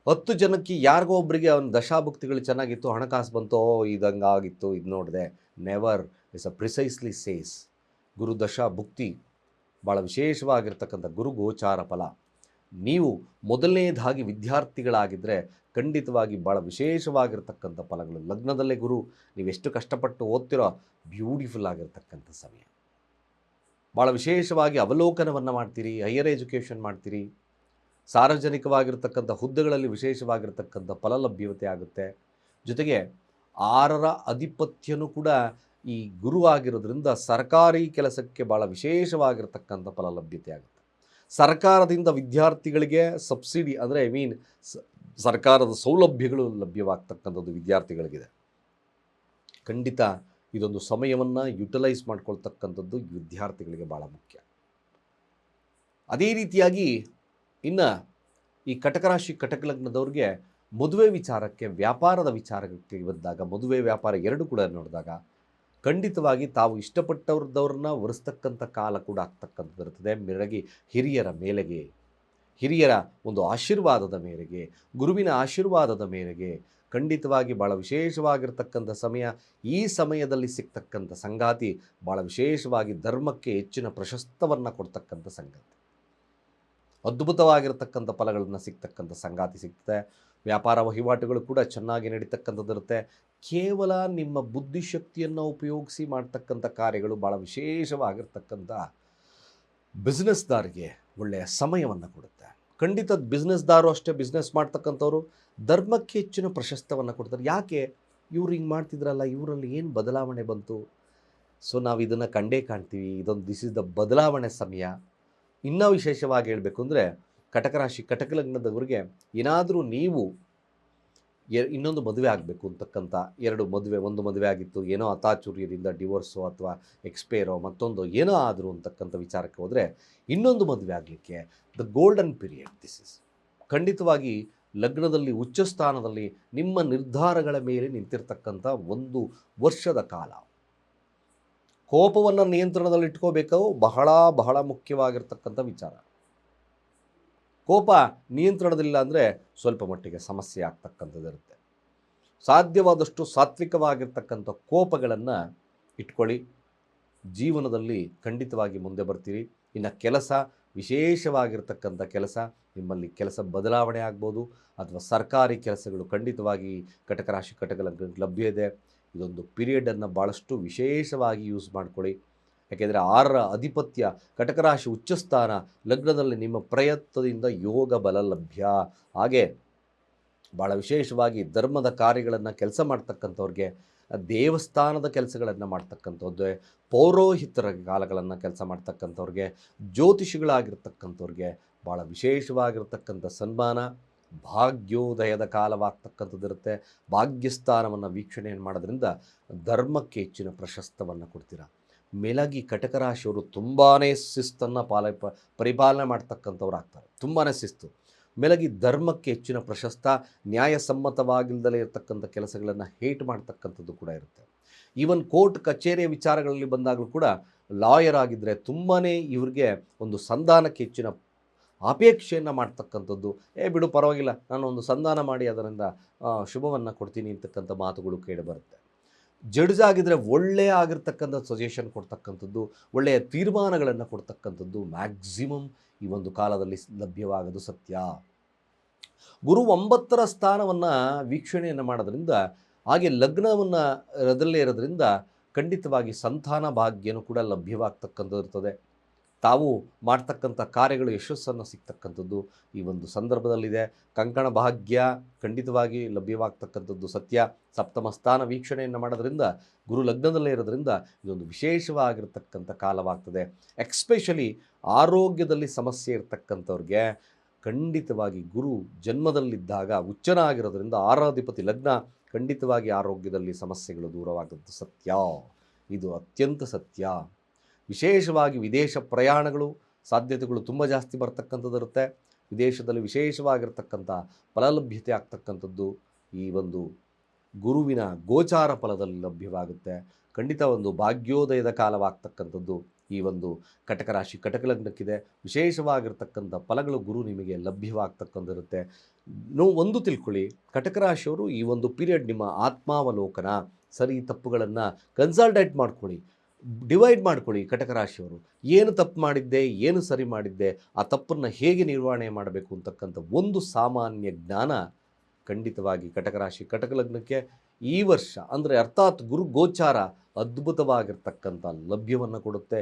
10 ಜನಕ್ಕೆ ಯಾರಿಗೋ ಒಬ್ಬರಿಗೆ ಅವನ ದಶಾಭುಕ್ತಿಗಳು ಚೆನ್ನಾಗಿತ್ತು, ಹಣಕಾಸು ಬಂತು, ಇದಂಗಾಗಿತ್ತು, ಇದು ನೋಡಿದೆ. Never. It's a precisely says. Guru ದಶಾ ಭುಕ್ತಿ ಭಾಳ ವಿಶೇಷವಾಗಿರ್ತಕ್ಕಂಥ ಗುರು ಗೋಚಾರ ಫಲ. ನೀವು ಮೊದಲನೇದಾಗಿ ವಿದ್ಯಾರ್ಥಿಗಳಾಗಿದ್ದರೆ ಖಂಡಿತವಾಗಿ ಭಾಳ ವಿಶೇಷವಾಗಿರ್ತಕ್ಕಂಥ ಫಲಗಳು. ಲಗ್ನದಲ್ಲೇ ಗುರು, ನೀವೆಷ್ಟು ಕಷ್ಟಪಟ್ಟು ಓದ್ತಿರೋ ಬ್ಯೂಟಿಫುಲ್ ಆಗಿರ್ತಕ್ಕಂಥ ಸಮಯ. ಭಾಳ ವಿಶೇಷವಾಗಿ ಅವಲೋಕನವನ್ನು ಮಾಡ್ತೀರಿ, ಹೈಯರ್ ಎಜುಕೇಷನ್ ಮಾಡ್ತೀರಿ, ಸಾರ್ವಜನಿಕವಾಗಿರ್ತಕ್ಕಂಥ ಹುದ್ದೆಗಳಲ್ಲಿ ವಿಶೇಷವಾಗಿರ್ತಕ್ಕಂಥ ಫಲ ಲಭ್ಯತೆ ಆಗುತ್ತೆ. ಜೊತೆಗೆ 6ರ ಅಧಿಪತ್ಯನೂ ಕೂಡ ಈ ಗುರು ಆಗಿರೋದ್ರಿಂದ ಸರ್ಕಾರಿ ಕೆಲಸಕ್ಕೆ ಭಾಳ ವಿಶೇಷವಾಗಿರ್ತಕ್ಕಂಥ ಫಲ ಲಭ್ಯತೆ ಆಗುತ್ತೆ. ಸರ್ಕಾರದಿಂದ ವಿದ್ಯಾರ್ಥಿಗಳಿಗೆ ಸಬ್ಸಿಡಿ ಅಂದರೆ ಸರ್ಕಾರದ ಸೌಲಭ್ಯಗಳು ಲಭ್ಯವಾಗ್ತಕ್ಕಂಥದ್ದು ವಿದ್ಯಾರ್ಥಿಗಳಿಗಿದೆ. ಖಂಡಿತ ಇದೊಂದು ಸಮಯವನ್ನು ಯುಟಿಲೈಸ್ ಮಾಡ್ಕೊಳ್ತಕ್ಕಂಥದ್ದು ವಿದ್ಯಾರ್ಥಿಗಳಿಗೆ ಭಾಳ ಮುಖ್ಯ. ಅದೇ ರೀತಿಯಾಗಿ ಇನ್ನು ಈ ಕಟಕ ರಾಶಿ ಕಟಕ ಲಗ್ನದವ್ರಿಗೆ ಮದುವೆ ವಿಚಾರಕ್ಕೆ, ವ್ಯಾಪಾರದ ವಿಚಾರಕ್ಕೆ ಬಂದಾಗ, ಮದುವೆ ವ್ಯಾಪಾರ ಎರಡು ಕೂಡ ನೋಡಿದಾಗ ಖಂಡಿತವಾಗಿ ತಾವು ಇಷ್ಟಪಟ್ಟವ್ರದವ್ರನ್ನ ಒರೆಸ್ತಕ್ಕಂಥ ಕಾಲ ಕೂಡ ಆಗ್ತಕ್ಕಂಥದ್ದು ಇರ್ತದೆ. ಮೆರಗಿ ಹಿರಿಯರ ಮೇಲೆಗೆ, ಹಿರಿಯರ ಒಂದು ಆಶೀರ್ವಾದದ ಮೇರೆಗೆ, ಗುರುವಿನ ಆಶೀರ್ವಾದದ ಮೇರೆಗೆ ಖಂಡಿತವಾಗಿ ಭಾಳ ವಿಶೇಷವಾಗಿರ್ತಕ್ಕಂಥ ಸಮಯ. ಈ ಸಮಯದಲ್ಲಿ ಸಿಗ್ತಕ್ಕಂಥ ಸಂಗಾತಿ ಭಾಳ ವಿಶೇಷವಾಗಿ ಧರ್ಮಕ್ಕೆ ಹೆಚ್ಚಿನ ಪ್ರಶಸ್ತವನ್ನು ಕೊಡ್ತಕ್ಕಂಥ ಸಂಗಾತಿ. ಅದ್ಭುತವಾಗಿರ್ತಕ್ಕಂಥ ಫಲಗಳನ್ನು ಸಿಗ್ತಕ್ಕಂಥ ಸಂಗಾತಿ ಸಿಗ್ತದೆ. ವ್ಯಾಪಾರ ವಹಿವಾಟುಗಳು ಕೂಡ ಚೆನ್ನಾಗಿ ನಡೀತಕ್ಕಂಥದ್ದಿರುತ್ತೆ. ಕೇವಲ ನಿಮ್ಮ ಬುದ್ಧಿಶಕ್ತಿಯನ್ನು ಉಪಯೋಗಿಸಿ ಮಾಡ್ತಕ್ಕಂಥ ಕಾರ್ಯಗಳು ಭಾಳ ವಿಶೇಷವಾಗಿರ್ತಕ್ಕಂಥ ಬಿಸ್ನೆಸ್ದಾರಿಗೆ ಒಳ್ಳೆಯ ಸಮಯವನ್ನು ಕೊಡುತ್ತೆ. ಖಂಡಿತ ಬಿಸ್ನೆಸ್ದಾರು ಅಷ್ಟೇ, ಬಿಸ್ನೆಸ್ ಮಾಡ್ತಕ್ಕಂಥವ್ರು ಧರ್ಮಕ್ಕೆ ಹೆಚ್ಚಿನ ಪ್ರಶಸ್ತವನ್ನು ಕೊಡ್ತಾರೆ. ಯಾಕೆ ಇವ್ರು ಹಿಂಗೆ ಮಾಡ್ತಿದ್ರಲ್ಲ, ಇವರಲ್ಲಿ ಏನು ಬದಲಾವಣೆ ಬಂತು? ಸೊ ನಾವು ಇದನ್ನು ಕಂಡೇ ಕಾಣ್ತೀವಿ. ಇದೊಂದು ದಿಸ್ ಇಸ್ ದ ಬದಲಾವಣೆ ಸಮಯ. ಇನ್ನೂ ವಿಶೇಷವಾಗಿ ಹೇಳಬೇಕು ಅಂದರೆ ಕಟಕ ರಾಶಿ ಕಟಕ ಲಗ್ನದವರಿಗೆ ಏನಾದರೂ ನೀವು ಇನ್ನೊಂದು ಮದುವೆ ಆಗಬೇಕು ಅಂತಕ್ಕಂಥ, ಎರಡು ಮದುವೆ, ಒಂದು ಮದುವೆ ಆಗಿತ್ತು, ಏನೋ ಅತಾಚುರ್ಯದಿಂದ ಡಿವೋರ್ಸೋ ಅಥವಾ ಎಕ್ಸ್ಪೈರೋ ಮತ್ತೊಂದು ಏನೋ ಆದರೂ ಅಂತಕ್ಕಂಥ ವಿಚಾರಕ್ಕೆ ಹೋದರೆ ಇನ್ನೊಂದು ಮದುವೆ ಆಗಲಿಕ್ಕೆ the golden period this is. ಖಂಡಿತವಾಗಿ ಲಗ್ನದಲ್ಲಿ ಉಚ್ಚ ಸ್ಥಾನದಲ್ಲಿ ನಿಮ್ಮ ನಿರ್ಧಾರಗಳ ಮೇಲೆ ನಿಂತಿರ್ತಕ್ಕಂಥ ಒಂದು ವರ್ಷದ ಕಾಲ. ಕೋಪವನ್ನು ನಿಯಂತ್ರಣದಲ್ಲಿಟ್ಕೋಬೇಕು, ಬಹಳ ಬಹಳ ಮುಖ್ಯವಾಗಿರ್ತಕ್ಕಂಥ ವಿಚಾರ. ಕೋಪ ನಿಯಂತ್ರಣದಿಲ್ಲ ಅಂದರೆ ಸ್ವಲ್ಪ ಮಟ್ಟಿಗೆ ಸಮಸ್ಯೆ ಆಗ್ತಕ್ಕಂಥದ್ದು ಇರುತ್ತೆ. ಸಾಧ್ಯವಾದಷ್ಟು ಸಾತ್ವಿಕವಾಗಿರ್ತಕ್ಕಂಥ ಕೋಪಗಳನ್ನು ಇಟ್ಕೊಳ್ಳಿ, ಜೀವನದಲ್ಲಿ ಖಂಡಿತವಾಗಿ ಮುಂದೆ ಬರ್ತೀರಿ. ಇನ್ನು ಕೆಲಸ, ವಿಶೇಷವಾಗಿರ್ತಕ್ಕಂಥ ಕೆಲಸ, ನಿಮ್ಮಲ್ಲಿ ಕೆಲಸ ಬದಲಾವಣೆ ಆಗ್ಬೋದು, ಅಥವಾ ಸರ್ಕಾರಿ ಕೆಲಸಗಳು ಖಂಡಿತವಾಗಿ ಕಟಕ ರಾಶಿ ಕಟಕ ಲಗ್ನಕ್ಕೆ ಲಭ್ಯ ಇದೆ. ಇದೊಂದು ಪೀರಿಯಡನ್ನು ಭಾಳಷ್ಟು ವಿಶೇಷವಾಗಿ ಯೂಸ್ ಮಾಡ್ಕೊಳ್ಳಿ. ಯಾಕೆಂದರೆ 6ರ ಅಧಿಪತ್ಯ ಕಟಕ ರಾಶಿ ಉಚ್ಚಸ್ಥಾನ ಲಗ್ನದಲ್ಲಿ ನಿಮ್ಮ ಪ್ರಯತ್ನದಿಂದ ಯೋಗ ಬಲ ಲಭ್ಯ. ಹಾಗೆ ಭಾಳ ವಿಶೇಷವಾಗಿ ಧರ್ಮದ ಕಾರ್ಯಗಳನ್ನು ಕೆಲಸ ಮಾಡ್ತಕ್ಕಂಥವ್ರಿಗೆ, ದೇವಸ್ಥಾನದ ಕೆಲಸಗಳನ್ನು ಮಾಡ್ತಕ್ಕಂಥದ್ದು, ಪೌರೋಹಿತರ ಕಾಲಗಳನ್ನು ಕೆಲಸ ಮಾಡ್ತಕ್ಕಂಥವ್ರಿಗೆ, ಜ್ಯೋತಿಷಿಗಳಾಗಿರ್ತಕ್ಕಂಥವ್ರಿಗೆ ಭಾಳ ವಿಶೇಷವಾಗಿರ್ತಕ್ಕಂಥ ಸನ್ಮಾನ, ಭಾಗ್ಯೋದಯದ ಕಾಲವಾಗ್ತಕ್ಕಂಥದ್ದಿರುತ್ತೆ. ಭಾಗ್ಯಸ್ಥಾನವನ್ನು ವೀಕ್ಷಣೆಯನ್ನು ಮಾಡೋದ್ರಿಂದ ಧರ್ಮಕ್ಕೆ ಹೆಚ್ಚಿನ ಪ್ರಶಸ್ತವನ್ನು ಕೊಡ್ತೀರ. ಮೇಲಾಗಿ ಕಟಕ ರಾಶಿಯವರು ತುಂಬಾ ಶಿಸ್ತನ್ನು ಪರಿಪಾಲನೆ ಮಾಡ್ತಕ್ಕಂಥವ್ರು ಆಗ್ತಾರೆ. ತುಂಬಾ ಶಿಸ್ತು. ಮೇಲಾಗಿ ಧರ್ಮಕ್ಕೆ ಹೆಚ್ಚಿನ ಪ್ರಶಸ್ತ, ನ್ಯಾಯಸಮ್ಮತವಾಗಿಲ್ಲದಲೇ ಇರತಕ್ಕಂಥ ಕೆಲಸಗಳನ್ನು ಹೇಟ್ ಮಾಡ್ತಕ್ಕಂಥದ್ದು ಕೂಡ ಇರುತ್ತೆ. ಈವನ್ ಕೋರ್ಟ್ ಕಚೇರಿಯ ವಿಚಾರಗಳಲ್ಲಿ ಬಂದಾಗಲೂ ಕೂಡ ಲಾಯರ್ ಆಗಿದ್ದರೆ ತುಂಬಾ ಇವ್ರಿಗೆ ಒಂದು ಸಂಧಾನಕ್ಕೆ ಹೆಚ್ಚಿನ ಅಪೇಕ್ಷೆಯನ್ನು ಮಾಡ್ತಕ್ಕಂಥದ್ದು. ಬಿಡು ಪರವಾಗಿಲ್ಲ, ನಾನು ಒಂದು ಸಂಧಾನ ಮಾಡಿ ಅದರಿಂದ ಶುಭವನ್ನು ಕೊಡ್ತೀನಿ ಅಂತಕ್ಕಂಥ ಮಾತುಗಳು ಕೇಳಿ ಬರುತ್ತೆ. ಜಡ್ಜ್ ಆಗಿದ್ದರೆ ಒಳ್ಳೆಯ ಆಗಿರ್ತಕ್ಕಂಥ ಸಜೆಷನ್ ಕೊಡ್ತಕ್ಕಂಥದ್ದು, ಒಳ್ಳೆಯ ತೀರ್ಮಾನಗಳನ್ನು ಕೊಡ್ತಕ್ಕಂಥದ್ದು ಮ್ಯಾಕ್ಸಿಮಮ್ ಈ ಒಂದು ಕಾಲದಲ್ಲಿ ಲಭ್ಯವಾಗೋದು ಸತ್ಯ. ಗುರು 9ರ ಸ್ಥಾನವನ್ನು ವೀಕ್ಷಣೆಯನ್ನು ಮಾಡೋದ್ರಿಂದ, ಹಾಗೆ ಲಗ್ನವನ್ನು ಅದರಲ್ಲೇ ಇರೋದ್ರಿಂದ ಖಂಡಿತವಾಗಿ ಸಂತಾನ ಭಾಗ್ಯನೂ ಕೂಡ ಲಭ್ಯವಾಗ್ತಕ್ಕಂಥದ್ದು ಇರ್ತದೆ. ತಾವು ಮಾಡ್ತಕ್ಕಂಥ ಕಾರ್ಯಗಳು ಯಶಸ್ಸನ್ನು ಸಿಗ್ತಕ್ಕಂಥದ್ದು ಈ ಒಂದು ಸಂದರ್ಭದಲ್ಲಿದೆ. ಕಂಕಣ ಭಾಗ್ಯ ಖಂಡಿತವಾಗಿ ಲಭ್ಯವಾಗ್ತಕ್ಕಂಥದ್ದು ಸತ್ಯ. ಸಪ್ತಮ ಸ್ಥಾನ ವೀಕ್ಷಣೆಯನ್ನು ಮಾಡೋದ್ರಿಂದ, ಗುರು ಲಗ್ನದಲ್ಲೇ ಇರೋದ್ರಿಂದ ಇದೊಂದು ವಿಶೇಷವಾಗಿರ್ತಕ್ಕಂಥ ಕಾಲವಾಗ್ತದೆ. ಎಕ್ಸ್ಪೆಷಲಿ ಆರೋಗ್ಯದಲ್ಲಿ ಸಮಸ್ಯೆ ಇರ್ತಕ್ಕಂಥವ್ರಿಗೆ ಖಂಡಿತವಾಗಿ ಗುರು ಜನ್ಮದಲ್ಲಿದ್ದಾಗ ಉಚ್ಚನಾಗಿರೋದ್ರಿಂದ 6ರ ಲಗ್ನ, ಖಂಡಿತವಾಗಿ ಆರೋಗ್ಯದಲ್ಲಿ ಸಮಸ್ಯೆಗಳು ದೂರವಾದದ್ದು ಸತ್ಯ. ಇದು ಅತ್ಯಂತ ಸತ್ಯ. ವಿಶೇಷವಾಗಿ ವಿದೇಶ ಪ್ರಯಾಣಗಳು ಸಾಧ್ಯತೆಗಳು ತುಂಬ ಜಾಸ್ತಿ ಬರ್ತಕ್ಕಂಥದ್ದು ಇರುತ್ತೆ. ವಿದೇಶದಲ್ಲಿ ವಿಶೇಷವಾಗಿರ್ತಕ್ಕಂಥ ಫಲಲಭ್ಯತೆ ಆಗ್ತಕ್ಕಂಥದ್ದು ಈ ಒಂದು ಗುರುವಿನ ಗೋಚಾರ ಫಲದಲ್ಲಿ ಲಭ್ಯವಾಗುತ್ತೆ. ಖಂಡಿತ ಒಂದು ಭಾಗ್ಯೋದಯದ ಕಾಲವಾಗ್ತಕ್ಕಂಥದ್ದು ಈ ಒಂದು ಕಟಕ ರಾಶಿ ಕಟಕ ಲಗ್ನಕ್ಕಿದೆ. ವಿಶೇಷವಾಗಿರ್ತಕ್ಕಂಥ ಫಲಗಳು ಗುರು ನಿಮಗೆ ಲಭ್ಯವಾಗ್ತಕ್ಕಂಥಿರುತ್ತೆ. ಒಂದು ತಿಳ್ಕೊಳ್ಳಿ, ಕಟಕ ರಾಶಿಯವರು ಈ ಒಂದು ಪೀರಿಯಡ್ ನಿಮ್ಮ ಆತ್ಮಾವಲೋಕನ, ಸರಿ ತಪ್ಪುಗಳನ್ನು ಕನ್ಸಲ್ಟೇಟ್ ಮಾಡ್ಕೊಳ್ಳಿ, ಡಿವೈಡ್ ಮಾಡ್ಕೊಳ್ಳಿ. ಕಟಕ ರಾಶಿಯವರು ಏನು ತಪ್ಪು ಮಾಡಿದ್ದೆ, ಏನು ಸರಿ ಮಾಡಿದ್ದೆ, ಆ ತಪ್ಪನ್ನು ಹೇಗೆ ನಿರ್ವಹಣೆ ಮಾಡಬೇಕು ಅಂತಕ್ಕಂಥ ಒಂದು ಸಾಮಾನ್ಯ ಜ್ಞಾನ ಖಂಡಿತವಾಗಿ ಕಟಕ ರಾಶಿ ಕಟಕ ಲಗ್ನಕ್ಕೆ ಈ ವರ್ಷ ಅಂದರೆ ಅರ್ಥಾತ್ ಗುರು ಗೋಚಾರ ಅದ್ಭುತವಾಗಿರ್ತಕ್ಕಂಥ ಲಭ್ಯವನ್ನು ಕೊಡುತ್ತೆ.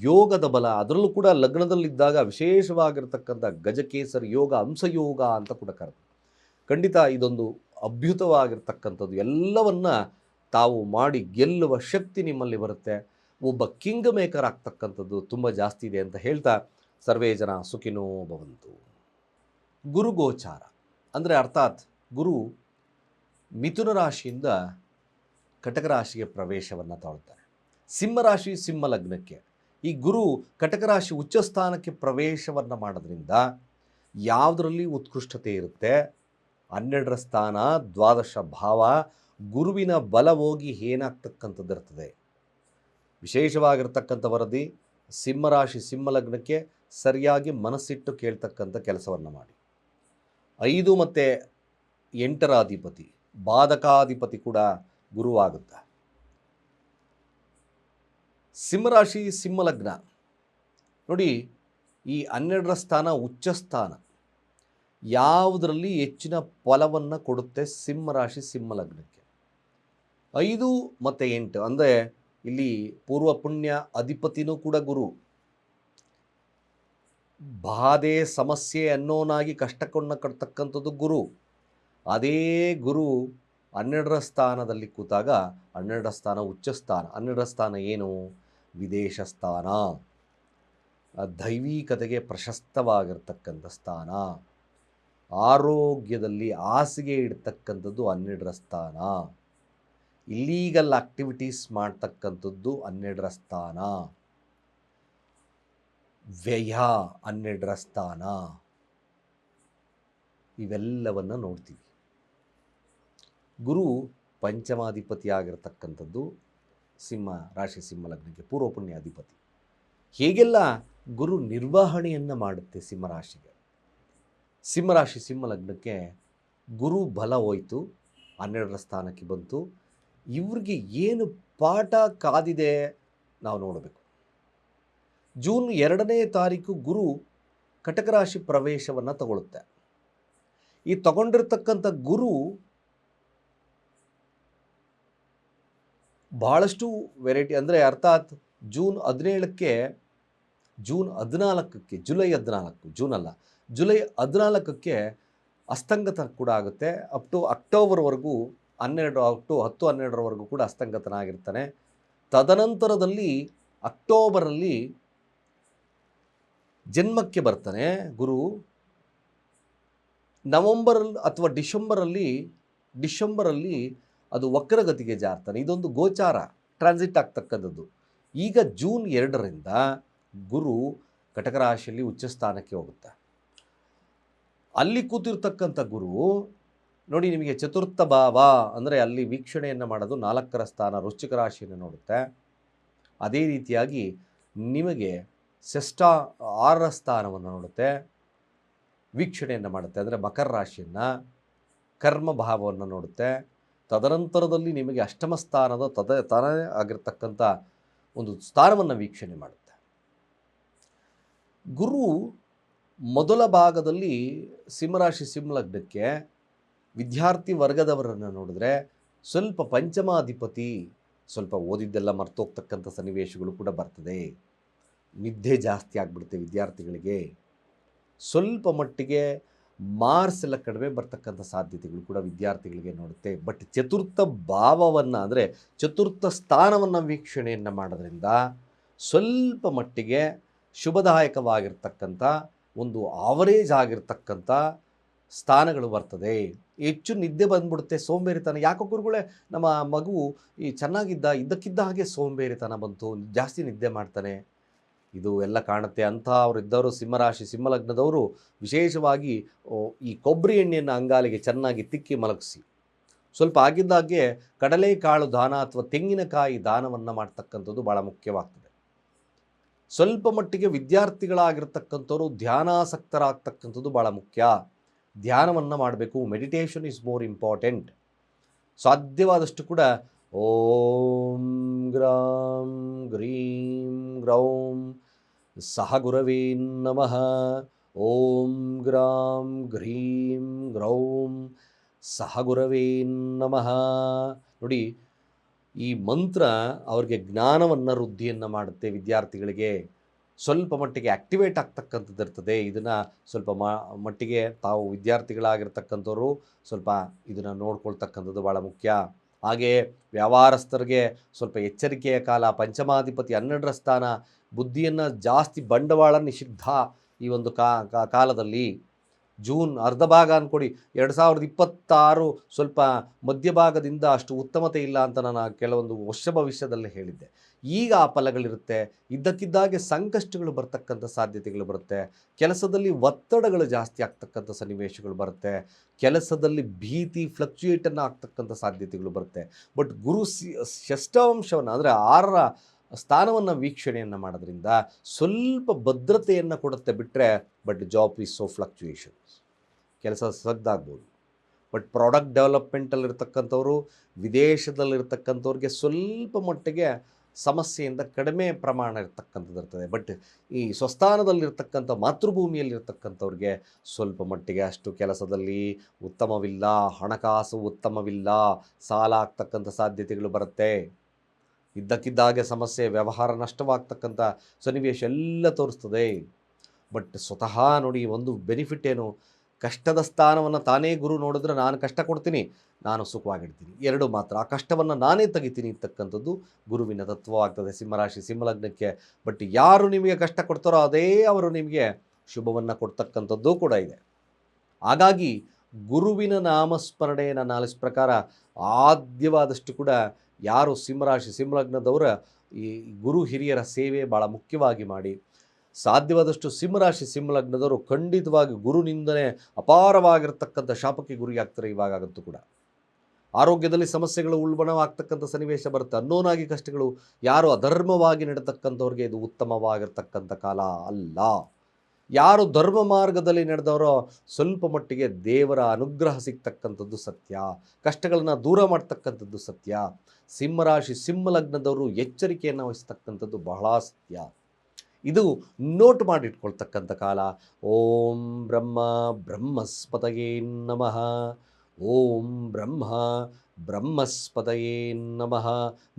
ಯೋಗದ ಬಲ, ಅದರಲ್ಲೂ ಕೂಡ ಲಗ್ನದಲ್ಲಿದ್ದಾಗ ವಿಶೇಷವಾಗಿರ್ತಕ್ಕಂಥ ಗಜಕೇಸರಿ ಯೋಗ, ಹಂಸಯೋಗ ಅಂತ ಕೂಡ ಕರೆದು ಖಂಡಿತ ಇದೊಂದು ಅದ್ಭುತವಾಗಿರ್ತಕ್ಕಂಥದ್ದು. ಎಲ್ಲವನ್ನ ತಾವು ಮಾಡಿ ಗೆಲ್ಲುವ ಶಕ್ತಿ ನಿಮ್ಮಲ್ಲಿ ಬರುತ್ತೆ. ಒಬ್ಬ ಕಿಂಗ್ ಮೇಕರ್ ಆಗ್ತಕ್ಕಂಥದ್ದು ತುಂಬ ಜಾಸ್ತಿ ಇದೆ ಅಂತ ಹೇಳ್ತಾ, ಸರ್ವೇ ಜನ ಸುಖಿನೋ ಭವಂತು. ಗುರು ಗೋಚಾರ ಅಂದರೆ ಅರ್ಥಾತ್ ಗುರು ಮಿಥುನ ರಾಶಿಯಿಂದ ಕಟಕ ರಾಶಿಗೆ ಪ್ರವೇಶವನ್ನು ತಾಳ್ತಾರೆ. ಸಿಂಹರಾಶಿ ಸಿಂಹ ಲಗ್ನಕ್ಕೆ ಈ ಗುರು ಕಟಕ ರಾಶಿ ಉಚ್ಚಸ್ಥಾನಕ್ಕೆ ಪ್ರವೇಶವನ್ನು ಮಾಡೋದ್ರಿಂದ ಯಾವುದರಲ್ಲಿ ಉತ್ಕೃಷ್ಟತೆ ಇರುತ್ತೆ? 12ರ ಸ್ಥಾನ, ದ್ವಾದಶ ಭಾವ, ಗುರುವಿನ ಬಲ ಹೋಗಿ ಏನಾಗ್ತಕ್ಕಂಥದ್ದು ಇರ್ತದೆ. ವಿಶೇಷವಾಗಿರ್ತಕ್ಕಂಥ ವರದಿ, ಸಿಂಹರಾಶಿ ಸಿಂಹ ಲಗ್ನಕ್ಕೆ ಸರಿಯಾಗಿ ಮನಸ್ಸಿಟ್ಟು ಕೇಳ್ತಕ್ಕಂಥ ಕೆಲಸವನ್ನು ಮಾಡಿ. 5 ಮತ್ತು 8ರ ಅಧಿಪತಿ, ಬಾಧಕಾಧಿಪತಿ ಕೂಡ ಗುರುವಾಗುತ್ತೆ. ಸಿಂಹರಾಶಿ ಸಿಂಹ ಲಗ್ನ ನೋಡಿ, ಈ 12ರ ಸ್ಥಾನ ಉಚ್ಚ ಸ್ಥಾನ ಯಾವುದರಲ್ಲಿ ಹೆಚ್ಚಿನ ಫಲವನ್ನು ಕೊಡುತ್ತೆ? ಸಿಂಹರಾಶಿ ಸಿಂಹ ಲಗ್ನಕ್ಕೆ 5 ಮತ್ತು 8 ಅಂದರೆ ಇಲ್ಲಿ ಪೂರ್ವ ಪುಣ್ಯ ಅಧಿಪತಿನೂ ಕೂಡ ಗುರು. ಬಾಧೆ ಸಮಸ್ಯೆ ಅನ್ನೋನಾಗಿ ಕಷ್ಟವನ್ನು ಕೊಡ್ತಕ್ಕಂಥದ್ದು ಗುರು. ಅದೇ ಗುರು 12ರ ಸ್ಥಾನದಲ್ಲಿ ಕೂತಾಗ, 12ರ ಸ್ಥಾನ ಉಚ್ಚ ಸ್ಥಾನ. 12ರ ಸ್ಥಾನ ಏನು? ವಿದೇಶ ಸ್ಥಾನ, ದೈವಿಕತೆಗೆ ಪ್ರಶಸ್ತವಾಗಿರ್ತಕ್ಕಂಥ ಸ್ಥಾನ. ಆರೋಗ್ಯದಲ್ಲಿ ಹಾಸಿಗೆ ಇಡ್ತಕ್ಕಂಥದ್ದು 12ರ ಸ್ಥಾನ. ಇಲ್ಲೀಗಲ್ ಆಕ್ಟಿವಿಟೀಸ್ ಮಾಡ್ತಕ್ಕಂಥದ್ದು 12ರ ಸ್ಥಾನ. ವ್ಯಯ 12ರ ಸ್ಥಾನ. ಇವೆಲ್ಲವನ್ನು ನೋಡ್ತೀವಿ. ಗುರು ಪಂಚಮಾಧಿಪತಿ ಆಗಿರತಕ್ಕಂಥದ್ದು ಸಿಂಹ ರಾಶಿ, ಸಿಂಹ ಲಗ್ನಕ್ಕೆ ಪೂರ್ವ ಪುಣ್ಯಾಧಿಪತಿ. ಹೇಗೆಲ್ಲ ಗುರು ನಿರ್ವಹಣೆಯನ್ನು ಮಾಡುತ್ತೆ ಸಿಂಹರಾಶಿಗೆ. ಸಿಂಹರಾಶಿ, ಸಿಂಹ ಲಗ್ನಕ್ಕೆ ಗುರು ಬಲ ಹೋಯಿತು, 12ರ ಸ್ಥಾನಕ್ಕೆ ಬಂತು. ಇವ್ರಿಗೆ ಏನು ಪಾಠ ಕಾದಿದೆ ನಾವು ನೋಡಬೇಕು. ಜೂನ್ 2ನೇ ತಾರೀಕು ಗುರು ಕಟಕ ರಾಶಿ ಪ್ರವೇಶವನ್ನು ತಗೊಳುತ್ತೆ. ಈ ತಗೊಂಡಿರ್ತಕ್ಕಂಥ ಗುರು ಭಾಳಷ್ಟು ವೆರೈಟಿ, ಅಂದರೆ ಅರ್ಥಾತ್ ಜೂನ್ 17ಕ್ಕೆ, ಜೂನ್ 14ಕ್ಕೆ, ಜುಲೈ 14, ಜೂನ್ ಅಲ್ಲ, ಜುಲೈ 14ಕ್ಕೆ ಅಸ್ತಂಗತ ಕೂಡ ಆಗುತ್ತೆ. ಅಪ್ ಟು ಅಕ್ಟೋಬರ್ವರೆಗೂ 10-12ರವರೆಗೂ ಕೂಡ ಅಸ್ತಂಗತನಾಗಿರ್ತಾನೆ. ತದನಂತರದಲ್ಲಿ ಅಕ್ಟೋಬರಲ್ಲಿ ಜನ್ಮಕ್ಕೆ ಬರ್ತಾನೆ ಗುರು. ನವಂಬರ್ ಅಥವಾ ಡಿಸೆಂಬರಲ್ಲಿ ಅದು ವಕ್ರಗತಿಗೆ ಜಾರ್ತಾನೆ. ಇದೊಂದು ಗೋಚಾರ, ಟ್ರಾನ್ಸಿಟ್ ಆಗ್ತಕ್ಕಂಥದ್ದು. ಈಗ ಜೂನ್ 2ರಿಂದ ಗುರು ಕಟಕ ರಾಶಿಯಲ್ಲಿ ಉಚ್ಚ ಸ್ಥಾನಕ್ಕೆ ಹೋಗುತ್ತೆ. ಅಲ್ಲಿ ಕೂತಿರ್ತಕ್ಕಂಥ ಗುರು ನೋಡಿ, ನಿಮಗೆ ಚತುರ್ಥ ಭಾವ ಅಂದರೆ ಅಲ್ಲಿ ವೀಕ್ಷಣೆಯನ್ನು ಮಾಡೋದು 4ರ ಸ್ಥಾನ, ವೃಶ್ಚಿಕ ರಾಶಿಯನ್ನು ನೋಡುತ್ತೆ. ಅದೇ ರೀತಿಯಾಗಿ ನಿಮಗೆ ಷಷ್ಠ 6ರ ಸ್ಥಾನವನ್ನು ನೋಡುತ್ತೆ, ವೀಕ್ಷಣೆಯನ್ನು ಮಾಡುತ್ತೆ. ಅಂದರೆ ಮಕರ ರಾಶಿಯನ್ನು, ಕರ್ಮ ಭಾವವನ್ನು ನೋಡುತ್ತೆ. ತದನಂತರದಲ್ಲಿ ನಿಮಗೆ ಅಷ್ಟಮ ಸ್ಥಾನದ ತಾನೇ ಆಗಿರ್ತಕ್ಕಂಥ ಒಂದು ಸ್ಥಾನವನ್ನು ವೀಕ್ಷಣೆ ಮಾಡುತ್ತೆ. ಗುರು ಮೊದಲ ಭಾಗದಲ್ಲಿ ಸಿಂಹರಾಶಿ, ಸಿಂಹಲಗ್ನಕ್ಕೆ ವಿದ್ಯಾರ್ಥಿ ವರ್ಗದವರನ್ನು ನೋಡಿದ್ರೆ ಸ್ವಲ್ಪ ಪಂಚಮಾಧಿಪತಿ, ಸ್ವಲ್ಪ ಓದಿದ್ದೆಲ್ಲ ಮರ್ತೋಗ್ತಕ್ಕಂಥ ಸನ್ನಿವೇಶಗಳು ಕೂಡ ಬರ್ತದೆ. ನಿದ್ದೆ ಜಾಸ್ತಿ ಆಗಿಬಿಡುತ್ತೆ ವಿದ್ಯಾರ್ಥಿಗಳಿಗೆ. ಸ್ವಲ್ಪ ಮಟ್ಟಿಗೆ ಮಾರ್ಕ್ಸ್ ಎಲ್ಲ ಕಡಿಮೆ ಬರ್ತಕ್ಕಂಥ ಸಾಧ್ಯತೆಗಳು ಕೂಡ ವಿದ್ಯಾರ್ಥಿಗಳಿಗೆ ನೋಡುತ್ತೆ. ಬಟ್ ಚತುರ್ಥ ಭಾವವನ್ನು, ಅಂದರೆ ಚತುರ್ಥ ಸ್ಥಾನವನ್ನು ವೀಕ್ಷಣೆಯನ್ನು ಮಾಡೋದ್ರಿಂದ ಸ್ವಲ್ಪ ಮಟ್ಟಿಗೆ ಶುಭದಾಯಕವಾಗಿರ್ತಕ್ಕಂಥ ಒಂದು ಆವರೇಜ್ ಆಗಿರ್ತಕ್ಕಂಥ ಸ್ಥಾನಗಳು ಬರ್ತದೆ. ಹೆಚ್ಚು ನಿದ್ದೆ ಬಂದ್ಬಿಡುತ್ತೆ, ಸೋಂಬೇರಿತನ. ಯಾಕೋ ಗುರುಗಳೇ, ನಮ್ಮ ಮಗು ಇದ್ದಕ್ಕಿದ್ದ ಹಾಗೆ ಸೋಂಬೇರಿತನ ಬಂತು, ಜಾಸ್ತಿ ನಿದ್ದೆ ಮಾಡ್ತಾನೆ, ಇದು ಎಲ್ಲ ಕಾಣುತ್ತೆ ಅಂತ ಅವರಿದ್ದವರು ಸಿಂಹರಾಶಿ, ಸಿಂಹಲಗ್ನದವರು ವಿಶೇಷವಾಗಿ ಈ ಕೊಬ್ಬರಿ ಎಣ್ಣೆಯನ್ನು ಅಂಗಾಲಿಗೆ ಚೆನ್ನಾಗಿ ತಿಕ್ಕಿ ಮಲಗಿಸಿ, ಸ್ವಲ್ಪ ಆಗಿದ್ದಾಗೆ ಕಡಲೆಕಾಳು ದಾನ ಅಥವಾ ತೆಂಗಿನಕಾಯಿ ದಾನವನ್ನು ಮಾಡ್ತಕ್ಕಂಥದ್ದು ಭಾಳ ಮುಖ್ಯವಾಗ್ತದೆ. ಸ್ವಲ್ಪ ಮಟ್ಟಿಗೆ ವಿದ್ಯಾರ್ಥಿಗಳಾಗಿರ್ತಕ್ಕಂಥವ್ರು ಧ್ಯಾನಾಸಕ್ತರಾಗ್ತಕ್ಕಂಥದ್ದು ಭಾಳ ಮುಖ್ಯ. ಧ್ಯಾನವನ್ನು ಮಾಡಬೇಕು. Meditation is more important. ಸಾಧ್ಯವಾದಷ್ಟು ಕೂಡ ಓಂ ಗ್ರಾಂ ಗ್ರೀಂ ಗ್ರೌಂ ಸಹ ಗುರವೇ ನಮಃ, ಓಂ ಗ್ರಾಂ ಗ್ರೀಂ ಗ್ರೌಂ ಸಹ ಗುರವೇ ನಮಃ. ನೋಡಿ, ಈ ಮಂತ್ರ ಅವ್ರಿಗೆ ಜ್ಞಾನವನ್ನು ವೃದ್ಧಿಯನ್ನು ಮಾಡುತ್ತೆ. ವಿದ್ಯಾರ್ಥಿಗಳಿಗೆ ಸ್ವಲ್ಪ ಮಟ್ಟಿಗೆ ಆ್ಯಕ್ಟಿವೇಟ್ ಆಗ್ತಕ್ಕಂಥದ್ದು ಇರ್ತದೆ. ಇದನ್ನು ಸ್ವಲ್ಪ ಮಟ್ಟಿಗೆ ತಾವು ವಿದ್ಯಾರ್ಥಿಗಳಾಗಿರ್ತಕ್ಕಂಥವ್ರು ಸ್ವಲ್ಪ ಇದನ್ನು ನೋಡ್ಕೊಳ್ತಕ್ಕಂಥದ್ದು ಭಾಳ ಮುಖ್ಯ. ಹಾಗೆ ವ್ಯವಹಾರಸ್ಥರಿಗೆ ಸ್ವಲ್ಪ ಎಚ್ಚರಿಕೆಯ ಕಾಲ. ಪಂಚಮಾಧಿಪತಿ 12ರ ಸ್ಥಾನ, ಬುದ್ಧಿಯನ್ನು ಜಾಸ್ತಿ, ಬಂಡವಾಳ ನಿಷಿದ್ಧ ಈ ಒಂದು ಕಾಲದಲ್ಲಿ. ಜೂನ್ ಅರ್ಧ ಭಾಗ ಅಂದ್ಕೊಡಿ, 2026 ಸ್ವಲ್ಪ ಮಧ್ಯಭಾಗದಿಂದ ಅಷ್ಟು ಉತ್ತಮತೆ ಇಲ್ಲ ಅಂತ ನಾನು ಕೆಲವೊಂದು ವರ್ಷ ಭವಿಷ್ಯದಲ್ಲೇ ಹೇಳಿದ್ದೆ. ಈಗ ಆ ಫಲಗಳಿರುತ್ತೆ. ಇದ್ದಕ್ಕಿದ್ದಾಗೆ ಸಂಕಷ್ಟಗಳು ಬರ್ತಕ್ಕಂಥ ಸಾಧ್ಯತೆಗಳು ಬರುತ್ತೆ. ಕೆಲಸದಲ್ಲಿ ಒತ್ತಡಗಳು ಜಾಸ್ತಿ ಆಗ್ತಕ್ಕಂಥ ಸನ್ನಿವೇಶಗಳು ಬರುತ್ತೆ. ಕೆಲಸದಲ್ಲಿ ಭೀತಿ, ಫ್ಲಕ್ಚುಯೇಟನ್ನು ಆಗ್ತಕ್ಕಂಥ ಸಾಧ್ಯತೆಗಳು ಬರುತ್ತೆ. ಬಟ್ ಗುರು ಷಷ್ಠಾಂಶವನ್ನು, ಅಂದರೆ 6ರ ಸ್ಥಾನವನ್ನು ವೀಕ್ಷಣೆಯನ್ನು ಮಾಡೋದ್ರಿಂದ ಸ್ವಲ್ಪ ಭದ್ರತೆಯನ್ನು ಕೊಡುತ್ತೆ ಬಿಟ್ಟರೆ. But job is so fluctuation, ಕೆಲಸ ಸಗ್ದಾಗ್ಬೋದು. ಬಟ್ ಪ್ರಾಡಕ್ಟ್ ಡೆವಲಪ್ಮೆಂಟಲ್ಲಿರ್ತಕ್ಕಂಥವ್ರು, ವಿದೇಶದಲ್ಲಿರ್ತಕ್ಕಂಥವ್ರಿಗೆ ಸ್ವಲ್ಪ ಮಟ್ಟಿಗೆ ಸಮಸ್ಯೆಯಿಂದ ಕಡಿಮೆ ಪ್ರಮಾಣ ಇರ್ತಕ್ಕಂಥದ್ದು ಇರ್ತದೆ. ಬಟ್ ಈ ಸ್ವಸ್ಥಾನದಲ್ಲಿರ್ತಕ್ಕಂಥ ಮಾತೃಭೂಮಿಯಲ್ಲಿರ್ತಕ್ಕಂಥವ್ರಿಗೆ ಸ್ವಲ್ಪ ಮಟ್ಟಿಗೆ ಅಷ್ಟು ಕೆಲಸದಲ್ಲಿ ಉತ್ತಮವಿಲ್ಲ, ಹಣಕಾಸು ಉತ್ತಮವಿಲ್ಲ, ಸಾಲ ಆಗ್ತಕ್ಕಂಥ ಸಾಧ್ಯತೆಗಳು ಬರುತ್ತೆ. ಇದ್ದಕ್ಕಿದ್ದಾಗೆ ಸಮಸ್ಯೆ, ವ್ಯವಹಾರ ನಷ್ಟವಾಗ್ತಕ್ಕಂಥ ಸನ್ನಿವೇಶ ಎಲ್ಲ ತೋರಿಸ್ತದೆ. ಬಟ್ ಸ್ವತಃ ನೋಡಿ, ಒಂದು ಬೆನಿಫಿಟ್ ಏನು, ಕಷ್ಟದ ಸ್ಥಾನವನ್ನು ತಾನೇ ಗುರು ನೋಡಿದ್ರೆ ನಾನು ಕಷ್ಟ ಕೊಡ್ತೀನಿ, ನಾನು ಸುಖವಾಗಿರ್ತೀನಿ, ಎರಡು ಮಾತ್ರ. ಆ ಕಷ್ಟವನ್ನು ನಾನೇ ತೆಗಿತೀನಿ ಅಂತಕ್ಕಂಥದ್ದು ಗುರುವಿನ ತತ್ವವಾಗ್ತದೆ ಸಿಂಹರಾಶಿ, ಸಿಂಹಲಗ್ನಕ್ಕೆ. ಬಟ್ ಯಾರು ನಿಮಗೆ ಕಷ್ಟ ಕೊಡ್ತಾರೋ ಅದೇ ಅವರು ನಿಮಗೆ ಶುಭವನ್ನು ಕೊಡ್ತಕ್ಕಂಥದ್ದು ಕೂಡ ಇದೆ. ಹಾಗಾಗಿ ಗುರುವಿನ ನಾಮಸ್ಮರಣೆ ನನ್ನ ಆಲಿಸ್ ಪ್ರಕಾರ ಆದ್ಯವಾದಷ್ಟು ಕೂಡ ಯಾರು ಸಿಂಹರಾಶಿ, ಸಿಂಹಲಗ್ನದವರ ಈ ಗುರು ಹಿರಿಯರ ಸೇವೆ ಭಾಳ ಮುಖ್ಯವಾಗಿ ಮಾಡಿ. ಸಾಧ್ಯವಾದಷ್ಟು ಸಿಂಹರಾಶಿ ಸಿಂಹಲಗ್ನದವರು ಖಂಡಿತವಾಗಿ ಗುರುನಿಂದನೇ ಅಪಾರವಾಗಿರ್ತಕ್ಕಂಥ ಶಾಪಕ್ಕೆ ಗುರಿಯಾಗ್ತಾರೆ ಇವಾಗಂತೂ ಕೂಡ. ಆರೋಗ್ಯದಲ್ಲಿ ಸಮಸ್ಯೆಗಳು ಉಲ್ಬಣವಾಗ್ತಕ್ಕಂಥ ಸನ್ನಿವೇಶ ಬರುತ್ತೆ. ಅನ್ನೋನಾಗಿ ಕಷ್ಟಗಳು, ಯಾರು ಅಧರ್ಮವಾಗಿ ನಡೆತಕ್ಕಂಥವ್ರಿಗೆ ಇದು ಉತ್ತಮವಾಗಿರ್ತಕ್ಕಂಥ ಕಾಲ ಅಲ್ಲ. ಯಾರು ಧರ್ಮ ಮಾರ್ಗದಲ್ಲಿ ನಡೆದವರೋ ಸ್ವಲ್ಪ ಮಟ್ಟಿಗೆ ದೇವರ ಅನುಗ್ರಹ ಸಿಗ್ತಕ್ಕಂಥದ್ದು ಸತ್ಯ, ಕಷ್ಟಗಳನ್ನು ದೂರ ಮಾಡ್ತಕ್ಕಂಥದ್ದು ಸತ್ಯ. ಸಿಂಹರಾಶಿ ಸಿಂಹಲಗ್ನದವರು ಎಚ್ಚರಿಕೆಯನ್ನು ವಹಿಸ್ತಕ್ಕಂಥದ್ದು ಬಹಳ ಸತ್ಯ. ಇದು ನೋಟ್ ಮಾಡಿಟ್ಕೊಳ್ತಕ್ಕಂಥ ಕಾಲ. ಓಂ ಬ್ರಹ್ಮ ಬ್ರಹ್ಮಸ್ಪತಯೇ ನಮಃ. ಓಂ ಬ್ರಹ್ಮ ಬ್ರಹ್ಮಸ್ಪತಯೇ ನಮಃ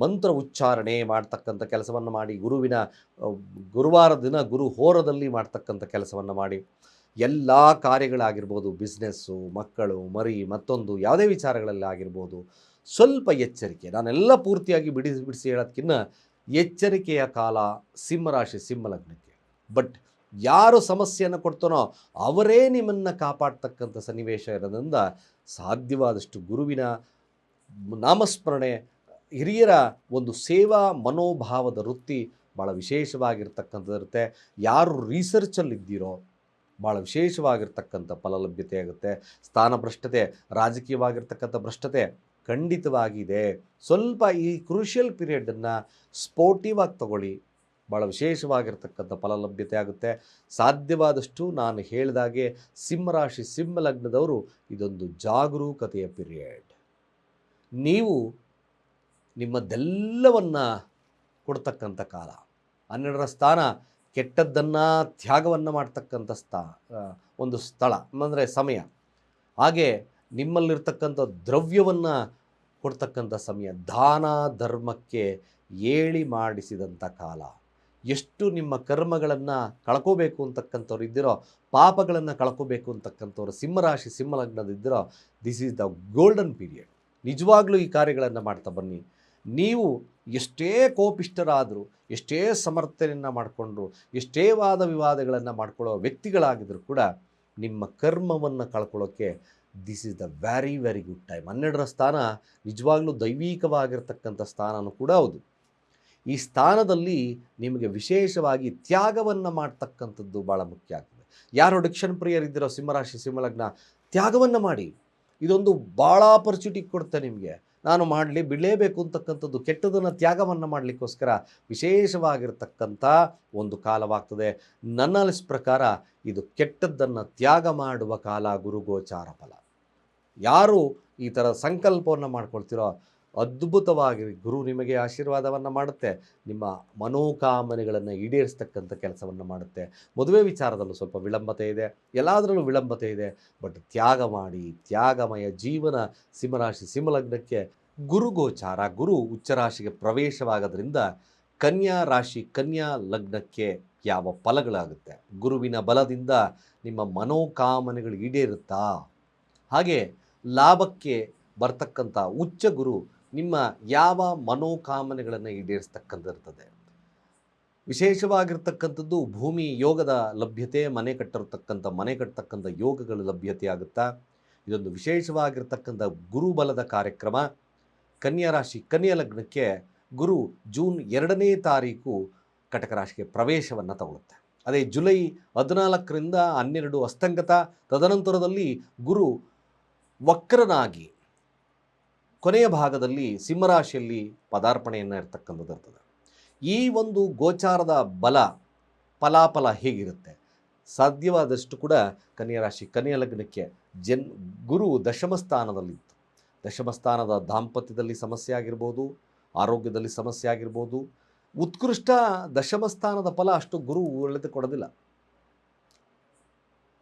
ಮಂತ್ರ ಉಚ್ಚಾರಣೆ ಮಾಡ್ತಕ್ಕಂಥ ಕೆಲಸವನ್ನು ಮಾಡಿ, ಗುರುವಾರ ದಿನ ಗುರು ಹೋರದಲ್ಲಿ ಮಾಡ್ತಕ್ಕಂಥ ಕೆಲಸವನ್ನು ಮಾಡಿ. ಎಲ್ಲ ಕಾರ್ಯಗಳಾಗಿರ್ಬೋದು, ಬಿಸ್ನೆಸ್ಸು, ಮಕ್ಕಳು, ಮರಿ, ಮತ್ತೊಂದು ಯಾವುದೇ ವಿಚಾರಗಳಲ್ಲಿ ಆಗಿರ್ಬೋದು, ಸ್ವಲ್ಪ ಎಚ್ಚರಿಕೆ. ನಾನೆಲ್ಲ ಪೂರ್ತಿಯಾಗಿ ಬಿಡಿಸಿ ಹೇಳೋದಕ್ಕಿಂತ ಎಚ್ಚರಿಕೆಯ ಕಾಲ ಸಿಂಹರಾಶಿ ಸಿಂಹಲಗ್ನಕ್ಕೆ. ಬಟ್ ಯಾರು ಸಮಸ್ಯೆಯನ್ನು ಕೊಡ್ತಾನೋ ಅವರೇ ನಿಮ್ಮನ್ನು ಕಾಪಾಡ್ತಕ್ಕಂಥ ಸನ್ನಿವೇಶ ಇರೋದ್ರಿಂದ ಸಾಧ್ಯವಾದಷ್ಟು ಗುರುವಿನ ನಾಮಸ್ಮರಣೆ, ಹಿರಿಯರ ಒಂದು ಸೇವಾ ಮನೋಭಾವದ ವೃತ್ತಿ ಭಾಳ ವಿಶೇಷವಾಗಿರ್ತಕ್ಕಂಥದ್ದಿರುತ್ತೆ. ಯಾರು ರಿಸರ್ಚಲ್ಲಿದ್ದೀರೋ ಭಾಳ ವಿಶೇಷವಾಗಿರ್ತಕ್ಕಂಥ ಫಲಲಭ್ಯತೆ ಆಗುತ್ತೆ. ಸ್ಥಾನಭ್ರಷ್ಟತೆ, ರಾಜಕೀಯವಾಗಿರ್ತಕ್ಕಂಥ ಭ್ರಷ್ಟತೆ ಖಂಡಿತವಾಗಿದೆ. ಸ್ವಲ್ಪ ಈ ಕ್ರೂಷಿಯಲ್ ಪೀರಿಯಡನ್ನು ಸ್ಪೋರ್ಟಿವ್ ಆಗಿ ತಗೊಳ್ಳಿ, ಭಾಳ ವಿಶೇಷವಾಗಿರ್ತಕ್ಕಂಥ ಫಲಲಭ್ಯತೆ ಆಗುತ್ತೆ. ಸಾಧ್ಯವಾದಷ್ಟು ನಾನು ಹೇಳಿದಾಗೆ ಸಿಂಹರಾಶಿ ಸಿಂಹಲಗ್ನದವರು ಇದೊಂದು ಜಾಗರೂಕತೆಯ ಪೀರಿಯಡ್. ನೀವು ನಿಮ್ಮದೆಲ್ಲವನ್ನು ಕೊಡ್ತಕ್ಕಂಥ ಕಾಲ. 12ರ ಸ್ಥಾನ ಕೆಟ್ಟದ್ದನ್ನು ತ್ಯಾಗವನ್ನು ಮಾಡ್ತಕ್ಕಂಥ ಒಂದು ಸ್ಥಳ ಅಂದರೆ ಸಮಯ. ಹಾಗೆ ನಿಮ್ಮಲ್ಲಿರ್ತಕ್ಕಂಥ ದ್ರವ್ಯವನ್ನು ಕೊಡ್ತಕ್ಕಂಥ ಸಮಯ. ದಾನ ಧರ್ಮಕ್ಕೆ ಏಳಿ ಮಾಡಿಸಿದಂಥ ಕಾಲ. ಎಷ್ಟು ನಿಮ್ಮ ಕರ್ಮಗಳನ್ನು ಕಳ್ಕೋಬೇಕು ಅಂತಕ್ಕಂಥವ್ರು ಇದ್ದೀರೋ, ಪಾಪಗಳನ್ನು ಕಳ್ಕೋಬೇಕು ಅಂತಕ್ಕಂಥವ್ರು ಸಿಂಹರಾಶಿ ಸಿಂಹಲಗ್ನದಿದ್ದೀರೋ, this is the golden period. ನಿಜವಾಗ್ಲೂ ಈ ಕಾರ್ಯಗಳನ್ನು ಮಾಡ್ತಾ ಬನ್ನಿ. ನೀವು ಎಷ್ಟೇ ಕೋಪಿಷ್ಟರಾದರೂ, ಎಷ್ಟೇ ಸಮರ್ಥನೆಯನ್ನು ಮಾಡಿಕೊಂಡ್ರು, ಎಷ್ಟೇ ವಾದ ವಿವಾದಗಳನ್ನು ಮಾಡ್ಕೊಳ್ಳೋ ವ್ಯಕ್ತಿಗಳಾಗಿದ್ದರೂ ಕೂಡ ನಿಮ್ಮ ಕರ್ಮವನ್ನು ಕಳ್ಕೊಳ್ಳೋಕ್ಕೆ this is the very very good time. 12ರ ಸ್ಥಾನ ನಿಜವಾಗ್ಲೂ ದೈವಿಕವಾಗಿರ್ತಕ್ಕಂಥ ಸ್ಥಾನನೂ ಕೂಡ ಹೌದು. ಈ ಸ್ಥಾನದಲ್ಲಿ ನಿಮಗೆ ವಿಶೇಷವಾಗಿ ತ್ಯಾಗವನ್ನು ಮಾಡ್ತಕ್ಕಂಥದ್ದು ಭಾಳ ಮುಖ್ಯ ಆಗ್ತದೆ. ಯಾರು ಡಿಕ್ಷನ್ ಪ್ರಿಯರಿದ್ದೀರೋ ಸಿಂಹರಾಶಿ ಸಿಂಹಲಗ್ನ, ತ್ಯಾಗವನ್ನು ಮಾಡಿ. ಇದೊಂದು ಭಾಳ ಆಪರ್ಚುನಿಟಿ ಕೊಡುತ್ತೆ ನಿಮಗೆ. ನಾನು ಬಿಡಲೇಬೇಕು ಅಂತಕ್ಕಂಥದ್ದು, ಕೆಟ್ಟದನ್ನು ತ್ಯಾಗವನ್ನು ಮಾಡಲಿಕ್ಕೋಸ್ಕರ ವಿಶೇಷವಾಗಿರ್ತಕ್ಕಂಥ ಒಂದು ಕಾಲವಾಗ್ತದೆ. ನನ್ನ ಅನಿಸ್ ಪ್ರಕಾರ ಇದು ಕೆಟ್ಟದ್ದನ್ನು ತ್ಯಾಗ ಮಾಡುವ ಕಾಲ, ಗುರುಗೋಚಾರ ಫಲ. ಯಾರು ಈ ಥರ ಸಂಕಲ್ಪವನ್ನು ಮಾಡ್ಕೊಳ್ತಿರೋ ಅದ್ಭುತವಾಗಿ ಗುರು ನಿಮಗೆ ಆಶೀರ್ವಾದವನ್ನು ಮಾಡುತ್ತೆ. ನಿಮ್ಮ ಮನೋಕಾಮನೆಗಳನ್ನು ಈಡೇರಿಸ್ತಕ್ಕಂಥ ಕೆಲಸವನ್ನು ಮಾಡುತ್ತೆ. ಮದುವೆ ವಿಚಾರದಲ್ಲೂ ಸ್ವಲ್ಪ ವಿಳಂಬತೆ ಇದೆ, ಎಲ್ಲದರಲ್ಲೂ ವಿಳಂಬತೆ ಇದೆ. ಬಟ್ ತ್ಯಾಗ ಮಾಡಿ, ತ್ಯಾಗಮಯ ಜೀವನ ಸಿಂಹರಾಶಿ ಸಿಂಹಲಗ್ನಕ್ಕೆ. ಗುರುಗೋಚಾರ, ಗುರು ಉಚ್ಚರಾಶಿಗೆ ಪ್ರವೇಶವಾಗೋದ್ರಿಂದ ಕನ್ಯಾ ರಾಶಿ ಕನ್ಯಾ ಲಗ್ನಕ್ಕೆ ಯಾವ ಫಲಗಳಾಗುತ್ತೆ? ಗುರುವಿನ ಬಲದಿಂದ ನಿಮ್ಮ ಮನೋಕಾಮನೆಗಳು ಈಡೇರುತ್ತಾ? ಹಾಗೆ ಲಾಭಕ್ಕೆ ಬರ್ತಕ್ಕಂಥ ಉಚ್ಚ ಗುರು ನಿಮ್ಮ ಯಾವ ಮನೋಕಾಮನೆಗಳನ್ನು ಈಡೇರಿಸ್ತಕ್ಕಂಥಿರ್ತದೆ. ವಿಶೇಷವಾಗಿರ್ತಕ್ಕಂಥದ್ದು ಭೂಮಿ ಯೋಗದ ಲಭ್ಯತೆ, ಮನೆ ಕಟ್ಟತಕ್ಕಂಥ ಯೋಗಗಳ ಲಭ್ಯತೆ ಆಗುತ್ತಾ. ಇದೊಂದು ವಿಶೇಷವಾಗಿರ್ತಕ್ಕಂಥ ಗುರುಬಲದ ಕಾರ್ಯಕ್ರಮ. ಕನ್ಯಾ ರಾಶಿ ಕನ್ಯಾ ಲಗ್ನಕ್ಕೆ ಗುರು ಜೂನ್ 2ನೇ ತಾರೀಕು ಕಟಕ ರಾಶಿಗೆ ಪ್ರವೇಶವನ್ನು ತಗೊಳುತ್ತೆ. ಅದೇ ಜುಲೈ 14ರಿಂದ 12 ಅಸ್ತಂಗತ. ತದನಂತರದಲ್ಲಿ ಗುರು ವಕ್ರನಾಗಿ ಕೊನೆಯ ಭಾಗದಲ್ಲಿ ಸಿಂಹರಾಶಿಯಲ್ಲಿ ಪದಾರ್ಪಣೆಯನ್ನು ಇರ್ತಕ್ಕಂಥದ್ದು ಇರ್ತದೆ. ಈ ಒಂದು ಗೋಚಾರದ ಬಲ ಫಲಾಫಲ ಹೇಗಿರುತ್ತೆ? ಸಾಧ್ಯವಾದಷ್ಟು ಕೂಡ ಕನ್ಯಾ ರಾಶಿ ಕನ್ಯಾ ಲಗ್ನಕ್ಕೆ ಗುರು ದಶಮ ಸ್ಥಾನದಲ್ಲಿತ್ತು. ದಶಮ ಸ್ಥಾನದ ದಾಂಪತ್ಯದಲ್ಲಿ ಸಮಸ್ಯೆ ಆಗಿರ್ಬೋದು, ಆರೋಗ್ಯದಲ್ಲಿ ಸಮಸ್ಯೆ ಆಗಿರ್ಬೋದು. ಉತ್ಕೃಷ್ಟ ದಶಮ ಸ್ಥಾನದ ಫಲ ಅಷ್ಟು ಗುರು ಒಳ್ಳೆದು ಕೊಡೋದಿಲ್ಲ.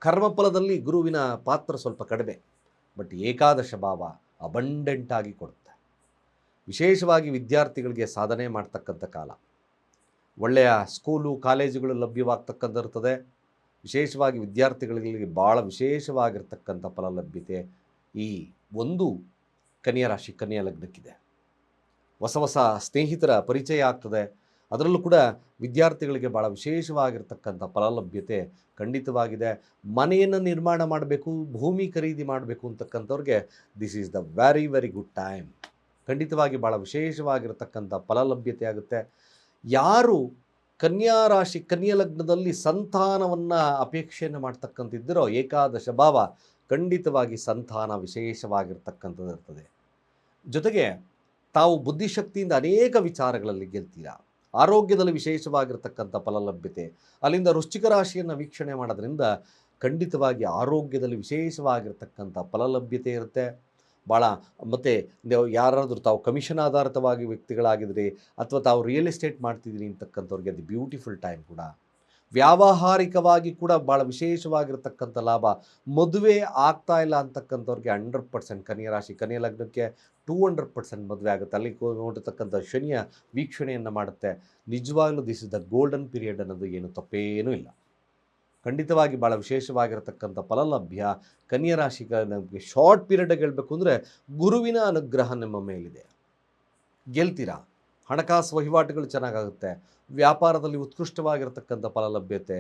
ಕರ್ಮಫಲದಲ್ಲಿ ಗುರುವಿನ ಪಾತ್ರ ಸ್ವಲ್ಪ ಕಡಿಮೆ. ಬಟ್ ಏಕಾದಶ ಭಾವ ಅಬಂಡೆಂಟ್ ಆಗಿ ಕೊಡುತ್ತೆ. ವಿಶೇಷವಾಗಿ ವಿದ್ಯಾರ್ಥಿಗಳಿಗೆ ಸಾಧನೆ ಮಾಡ್ತಕ್ಕಂಥ ಕಾಲ. ಒಳ್ಳೆಯ ಸ್ಕೂಲು ಕಾಲೇಜುಗಳು ಲಭ್ಯವಾಗ್ತಕ್ಕಂಥಿರ್ತದೆ. ವಿಶೇಷವಾಗಿ ವಿದ್ಯಾರ್ಥಿಗಳಿಗೆ ಭಾಳ ವಿಶೇಷವಾಗಿರ್ತಕ್ಕಂಥ ಫಲಲಭ್ಯತೆ ಈ ಒಂದು ಕನ್ಯಾ ರಾಶಿ ಕನ್ಯಾ ಲಗ್ನಕ್ಕಿದೆ. ಹೊಸ ಹೊಸ ಸ್ನೇಹಿತರ ಪರಿಚಯ ಆಗ್ತದೆ. ಅದರಲ್ಲೂ ಕೂಡ ವಿದ್ಯಾರ್ಥಿಗಳಿಗೆ ಭಾಳ ವಿಶೇಷವಾಗಿರ್ತಕ್ಕಂಥ ಫಲಲಭ್ಯತೆ ಖಂಡಿತವಾಗಿದೆ. ಮನೆಯನ್ನು ನಿರ್ಮಾಣ ಮಾಡಬೇಕು, ಭೂಮಿ ಖರೀದಿ ಮಾಡಬೇಕು ಅಂತಕ್ಕಂಥವ್ರಿಗೆ this is the very very good time. ಖಂಡಿತವಾಗಿ ಭಾಳ ವಿಶೇಷವಾಗಿರ್ತಕ್ಕಂಥ ಫಲಲಭ್ಯತೆ ಆಗುತ್ತೆ. ಯಾರು ಕನ್ಯಾ ರಾಶಿ ಕನ್ಯಾ ಲಗ್ನದಲ್ಲಿ ಸಂತಾನವನ್ನು ಅಪೇಕ್ಷೆಯನ್ನು ಮಾಡ್ತಕ್ಕಂಥದ್ದಿರೋ ಏಕಾದಶ ಭಾವ ಖಂಡಿತವಾಗಿ ಸಂತಾನ ವಿಶೇಷವಾಗಿರ್ತಕ್ಕಂಥದ್ದು ಇರ್ತದೆ. ಜೊತೆಗೆ ತಾವು ಬುದ್ಧಿಶಕ್ತಿಯಿಂದ ಅನೇಕ ವಿಚಾರಗಳಲ್ಲಿ ಗೆಲ್ತೀರಾ. ಆರೋಗ್ಯದಲ್ಲಿ ವಿಶೇಷವಾಗಿರ್ತಕ್ಕಂಥ ಫಲಲಭ್ಯತೆ, ಅಲ್ಲಿಂದ ವೃಶ್ಚಿಕ ರಾಶಿಯನ್ನು ವೀಕ್ಷಣೆ ಮಾಡೋದ್ರಿಂದ ಖಂಡಿತವಾಗಿ ಆರೋಗ್ಯದಲ್ಲಿ ವಿಶೇಷವಾಗಿರ್ತಕ್ಕಂಥ ಫಲಲಭ್ಯತೆ ಇರುತ್ತೆ. ಭಾಳ ಮತ್ತು ನೀವು ಯಾರಾದರೂ ತಾವು ಕಮಿಷನ್ ಆಧಾರಿತವಾಗಿ ವ್ಯಕ್ತಿಗಳಾಗಿದ್ರಿ ಅಥವಾ ತಾವು ರಿಯಲ್ ಎಸ್ಟೇಟ್ ಮಾಡ್ತಿದ್ದೀರಿ ಅಂತಕ್ಕಂಥವ್ರಿಗೆ ಅದು ಬ್ಯೂಟಿಫುಲ್ ಟೈಮ್ ಕೂಡ. ವ್ಯಾವಹಾರಿಕವಾಗಿ ಕೂಡ ಭಾಳ ವಿಶೇಷವಾಗಿರ್ತಕ್ಕಂಥ ಲಾಭ. ಮದುವೆ ಆಗ್ತಾ ಇಲ್ಲ ಅಂತಕ್ಕಂಥವ್ರಿಗೆ 100% ಕನ್ಯಾ ರಾಶಿ ಕನ್ಯಾ ಲಗ್ನಕ್ಕೆ 200% ಮದುವೆ ಆಗುತ್ತೆ. ಅಲ್ಲಿ ನೋಡಿರ್ತಕ್ಕಂಥ ಶನಿಯ ವೀಕ್ಷಣೆಯನ್ನು ಮಾಡುತ್ತೆ. ನಿಜವಾಗ್ಲೂ this is the golden period ಅನ್ನೋದು ಏನು ತಪ್ಪೇನೂ ಇಲ್ಲ. ಖಂಡಿತವಾಗಿ ಭಾಳ ವಿಶೇಷವಾಗಿರತಕ್ಕಂಥ ಫಲಲಭ್ಯ. ಕನ್ಯಾ ರಾಶಿಗೆ ನಮಗೆ ಶಾರ್ಟ್ ಪೀರಿಯಡ್ ಹೇಳಬೇಕು ಅಂದರೆ ಗುರುವಿನ ಅನುಗ್ರಹ ನಿಮ್ಮ ಮೇಲಿದೆ, ಗೆಲ್ತೀರಾ. ಹಣಕಾಸು ವಹಿವಾಟುಗಳು ಚೆನ್ನಾಗಾಗುತ್ತೆ. ವ್ಯಾಪಾರದಲ್ಲಿ ಉತ್ಕೃಷ್ಟವಾಗಿರತಕ್ಕಂಥ ಫಲಲಭ್ಯತೆ.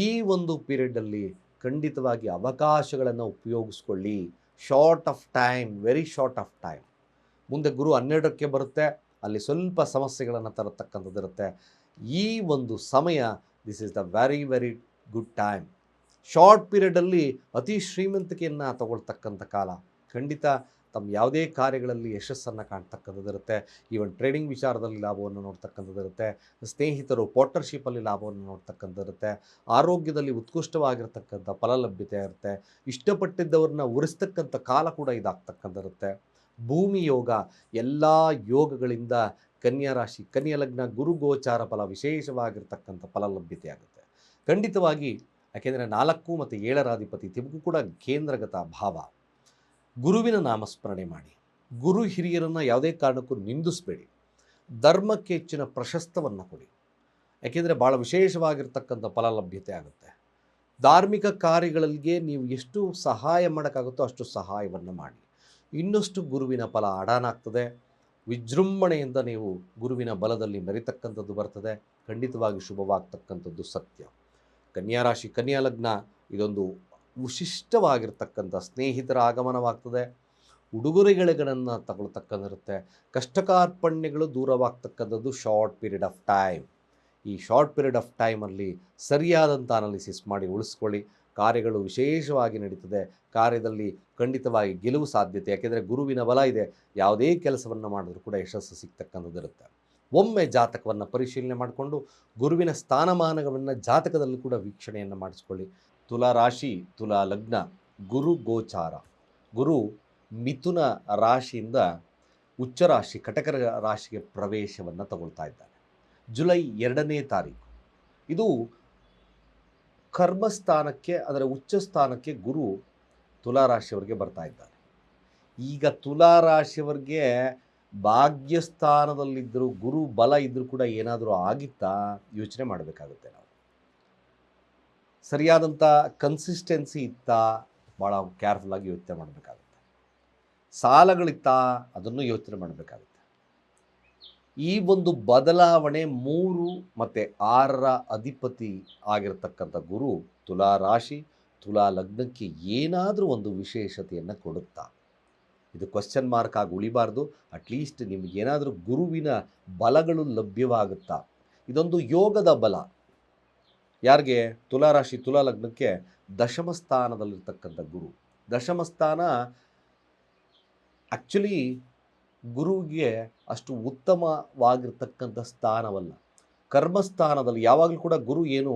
ಈ ಒಂದು ಪೀರಿಯಡಲ್ಲಿ ಖಂಡಿತವಾಗಿ ಅವಕಾಶಗಳನ್ನು ಉಪಯೋಗಿಸ್ಕೊಳ್ಳಿ. Short of time, very short of time. ಮುಂದೆ ಗುರು 12ಕ್ಕೆ ಬರುತ್ತೆ, ಅಲ್ಲಿ ಸ್ವಲ್ಪ ಸಮಸ್ಯೆಗಳನ್ನು ತರತಕ್ಕಂಥದ್ದು ಇರುತ್ತೆ. ಈ ಒಂದು ಸಮಯ this is the very very good time. Short ಪೀರಿಯಡಲ್ಲಿ ಅತಿ ಶ್ರೀಮಂತಿಕೆಯನ್ನು ತಗೊಳ್ತಕ್ಕಂಥ ಕಾಲ. ಖಂಡಿತ ತಮ್ಮ ಯಾವುದೇ ಕಾರ್ಯಗಳಲ್ಲಿ ಯಶಸ್ಸನ್ನು ಕಾಣ್ತಕ್ಕಂಥದ್ದಿರುತ್ತೆ. ಈವನ್ ಟ್ರೇಡಿಂಗ್ ವಿಚಾರದಲ್ಲಿ ಲಾಭವನ್ನು ನೋಡ್ತಕ್ಕಂಥದ್ದಿರುತ್ತೆ. ಸ್ನೇಹಿತರು ಪಾರ್ಟ್ನರ್ಶಿಪ್ಪಲ್ಲಿ ಲಾಭವನ್ನು ನೋಡ್ತಕ್ಕಂಥದ್ದಿರುತ್ತೆ. ಆರೋಗ್ಯದಲ್ಲಿ ಉತ್ಕೃಷ್ಟವಾಗಿರ್ತಕ್ಕಂಥ ಫಲಲಭ್ಯತೆ ಇರುತ್ತೆ. ಇಷ್ಟಪಟ್ಟಿದ್ದವ್ರನ್ನ ಉರಿಸ್ತಕ್ಕಂಥ ಕಾಲ ಕೂಡ ಇದಾಗ್ತಕ್ಕಂಥದ್ದಿರುತ್ತೆ. ಭೂಮಿ ಯೋಗ, ಎಲ್ಲ ಯೋಗಗಳಿಂದ ಕನ್ಯಾ ರಾಶಿ ಕನ್ಯಾ ಲಗ್ನ ಗುರು ಗೋಚಾರ ಫಲ ವಿಶೇಷವಾಗಿರ್ತಕ್ಕಂಥ ಫಲಲಭ್ಯತೆ ಆಗುತ್ತೆ ಖಂಡಿತವಾಗಿ. ಯಾಕೆಂದರೆ 4 ಮತ್ತು 7ರ ಅಧಿಪತಿ ತಿಮಗೂ ಕೂಡ ಕೇಂದ್ರಗತ ಭಾವ. ಗುರುವಿನ ನಾಮಸ್ಮರಣೆ ಮಾಡಿ. ಗುರು ಹಿರಿಯರನ್ನು ಯಾವುದೇ ಕಾರಣಕ್ಕೂ ನಿಂದಿಸಬೇಡಿ. ಧರ್ಮಕ್ಕೆ ಹೆಚ್ಚಿನ ಪ್ರಶಸ್ತವನ್ನು ಕೊಡಿ. ಯಾಕೆಂದರೆ ಭಾಳ ವಿಶೇಷವಾಗಿರ್ತಕ್ಕಂಥ ಫಲಲಭ್ಯತೆ ಆಗುತ್ತೆ. ಧಾರ್ಮಿಕ ಕಾರ್ಯಗಳಿಗೆ ನೀವು ಎಷ್ಟು ಸಹಾಯ ಮಾಡೋಕ್ಕಾಗುತ್ತೋ ಅಷ್ಟು ಸಹಾಯವನ್ನು ಮಾಡಿ. ಇನ್ನಷ್ಟು ಗುರುವಿನ ಫಲ ಅಡಾನಾಗ್ತದೆ. ವಿಜೃಂಭಣೆಯಿಂದ ನೀವು ಗುರುವಿನ ಬಲದಲ್ಲಿ ಮೆರಿತಕ್ಕಂಥದ್ದು ಬರ್ತದೆ. ಖಂಡಿತವಾಗಿ ಶುಭವಾಗ್ತಕ್ಕಂಥದ್ದು ಸತ್ಯ. ಕನ್ಯಾ ರಾಶಿ ಕನ್ಯಾ ಲಗ್ನ ಇದೊಂದು ವಿಶಿಷ್ಟವಾಗಿರ್ತಕ್ಕಂಥ ಸ್ನೇಹಿತರ ಆಗಮನವಾಗ್ತದೆ. ಉಡುಗೊರೆಗಳನ್ನು ತಗೊಳ್ತಕ್ಕಂಥಿರುತ್ತೆ. ಕಷ್ಟಕಾರ್ಪಣ್ಯಗಳು ದೂರವಾಗ್ತಕ್ಕಂಥದ್ದು ಶಾರ್ಟ್ ಪೀರಿಯಡ್ ಆಫ್ ಟೈಮ್. ಈ ಶಾರ್ಟ್ ಪೀರಿಯಡ್ ಆಫ್ ಟೈಮಲ್ಲಿ ಸರಿಯಾದಂಥ ಅನಾಲಿಸಿಸ್ ಮಾಡಿ ಉಳಿಸ್ಕೊಳ್ಳಿ. ಕಾರ್ಯಗಳು ವಿಶೇಷವಾಗಿ ನಡೀತದೆ. ಕಾರ್ಯದಲ್ಲಿ ಖಂಡಿತವಾಗಿ ಗೆಲುವು ಸಾಧ್ಯತೆ. ಯಾಕೆಂದರೆ ಗುರುವಿನ ಬಲ ಇದೆ. ಯಾವುದೇ ಕೆಲಸವನ್ನು ಮಾಡಿದ್ರೂ ಕೂಡ ಯಶಸ್ಸು ಸಿಗ್ತಕ್ಕಂಥದ್ದಿರುತ್ತೆ. ಒಮ್ಮೆ ಜಾತಕವನ್ನು ಪರಿಶೀಲನೆ ಮಾಡಿಕೊಂಡು ಗುರುವಿನ ಸ್ಥಾನಮಾನವನ್ನು ಜಾತಕದಲ್ಲಿ ಕೂಡ ವೀಕ್ಷಣೆಯನ್ನು ಮಾಡಿಸ್ಕೊಳ್ಳಿ. ತುಲಾ ರಾಶಿ ತುಲಾ ಲಗ್ನ ಗುರು ಗೋಚಾರ. ಗುರು ಮಿಥುನ ರಾಶಿಯಿಂದ ಉಚ್ಚ ರಾಶಿ ಕಟಕ ರಾಶಿಗೆ ಪ್ರವೇಶವನ್ನು ತಗೊಳ್ತಾ ಇದ್ದಾನೆ ಜುಲೈ 2ನೇ ತಾರೀಕು. ಇದು ಕರ್ಮಸ್ಥಾನಕ್ಕೆ, ಅದರ ಉಚ್ಚ ಸ್ಥಾನಕ್ಕೆ ಗುರು ತುಲಾರಾಶಿಯವರಿಗೆ ಬರ್ತಾ ಇದ್ದಾರೆ. ಈಗ ತುಲಾರಾಶಿಯವರಿಗೆ ಭಾಗ್ಯಸ್ಥಾನದಲ್ಲಿದ್ದರೂ ಗುರು ಬಲ ಇದ್ದರೂ ಕೂಡ ಏನಾದರೂ ಆಗಿತ್ತಾ ಯೋಚನೆ ಮಾಡಬೇಕಾಗುತ್ತೆ. ನಾವು ಸರಿಯಾದಂಥ ಕನ್ಸಿಸ್ಟೆನ್ಸಿ ಇತ್ತಾ ಭಾಳ ಕೇರ್ಫುಲ್ಲಾಗಿ ಯೋಚನೆ ಮಾಡಬೇಕಾಗುತ್ತೆ. ಸಾಲಗಳಿತ್ತಾ ಅದನ್ನು ಯೋಚನೆ ಮಾಡಬೇಕಾಗುತ್ತೆ. ಈ ಒಂದು ಬದಲಾವಣೆ 3 ಮತ್ತು 6ರ ಅಧಿಪತಿ ಆಗಿರತಕ್ಕಂಥ ಗುರು ತುಲಾ ರಾಶಿ ತುಲಾ ಲಗ್ನಕ್ಕೆ ಏನಾದರೂ ಒಂದು ವಿಶೇಷತೆಯನ್ನು ಕೊಡುತ್ತಾ? ಇದು ಕ್ವಶ್ಚನ್ ಮಾರ್ಕ್ ಆಗಿ ಉಳಿಬಾರ್ದು. ಅಟ್ಲೀಸ್ಟ್ ನಿಮಗೇನಾದರೂ ಗುರುವಿನ ಬಲಗಳು ಲಭ್ಯವಾಗುತ್ತಾ? ಇದೊಂದು ಯೋಗದ ಬಲ. ಯಾರಿಗೆ? ತುಲಾ ರಾಶಿ ತುಲಾ ಲಗ್ನಕ್ಕೆ ದಶಮ ಸ್ಥಾನದಲ್ಲಿರ್ತಕ್ಕಂಥ ಗುರು. ದಶಮ ಸ್ಥಾನ ಆ್ಯಕ್ಚುಲಿ ಗುರುವಿಗೆ ಅಷ್ಟು ಉತ್ತಮವಾಗಿರ್ತಕ್ಕಂಥ ಸ್ಥಾನವಲ್ಲ. ಕರ್ಮಸ್ಥಾನದಲ್ಲಿ ಯಾವಾಗಲೂ ಕೂಡ ಗುರು ಏನು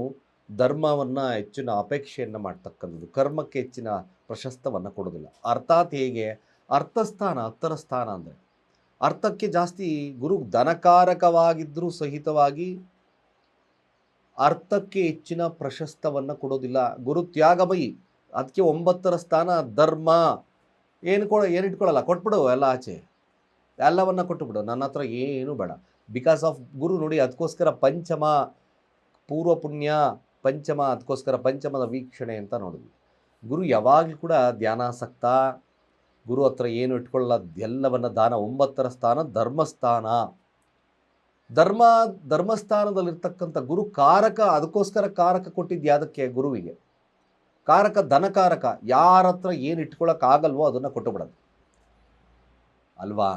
ಧರ್ಮವನ್ನು ಹೆಚ್ಚಿನ ಅಪೇಕ್ಷೆಯನ್ನು ಮಾಡ್ತಕ್ಕಂಥದ್ದು, ಕರ್ಮಕ್ಕೆ ಹೆಚ್ಚಿನ ಪ್ರಶಸ್ತವನ್ನು ಕೊಡೋದಿಲ್ಲ. ಅರ್ಥಾತ್ ಹೇಗೆ? ಅರ್ಥಸ್ಥಾನ, ಹತ್ತರ ಸ್ಥಾನ ಅಂದರೆ ಅರ್ಥಕ್ಕೆ ಜಾಸ್ತಿ ಗುರು ಧನಕಾರಕವಾಗಿದ್ದರೂ ಸಹಿತವಾಗಿ ಅರ್ಥಕ್ಕೆ ಹೆಚ್ಚಿನ ಪ್ರಶಸ್ತವನ್ನು ಕೊಡೋದಿಲ್ಲ. ಗುರು ತ್ಯಾಗಮಯಿ, ಅದಕ್ಕೆ 9ರ ಸ್ಥಾನ ಧರ್ಮ. ಏನಿಟ್ಕೊಳ್ಳಲ್ಲ, ಕೊಟ್ಬಿಡು ಎಲ್ಲ ಆಚೆ, ಎಲ್ಲವನ್ನು ಕೊಟ್ಟುಬಿಡು, ನನ್ನ ಹತ್ರ ಏನು ಬೇಡ. ಬಿಕಾಸ್ ಆಫ್ ಗುರು ನೋಡಿ, ಅದಕ್ಕೋಸ್ಕರ ಪಂಚಮ ಪೂರ್ವ ಪುಣ್ಯ ಪಂಚಮ, ಅದಕ್ಕೋಸ್ಕರ ಪಂಚಮದ ವೀಕ್ಷಣೆ ಅಂತ ನೋಡಿದ್ವಿ. ಗುರು ಯಾವಾಗಲೂ ಕೂಡ ಧ್ಯಾನಾಸಕ್ತ. ಗುರು ಹತ್ರ ಏನು ಇಟ್ಕೊಳ್ಳಲ್ಲ, ಎಲ್ಲವನ್ನು ದಾನ. 9ರ ಸ್ಥಾನ ಧರ್ಮಸ್ಥಾನ. ಧರ್ಮಸ್ಥಾನದಲ್ಲಿರ್ತಕ್ಕಂಥ ಗುರು ಕಾರಕ. ಅದಕ್ಕೋಸ್ಕರ ಕಾರಕ ಕೊಟ್ಟಿದ್ದು ಯಾವುದಕ್ಕೆ? ಗುರುವಿಗೆ. ಕಾರಕ ಧನಕಾರಕ. ಯಾರ ಹತ್ರ ಏನು ಇಟ್ಕೊಳ್ಳೋಕ್ಕಾಗಲ್ವೋ ಅದನ್ನು ಕೊಟ್ಟು ಬಿಡೋದು ಅಲ್ವಾ?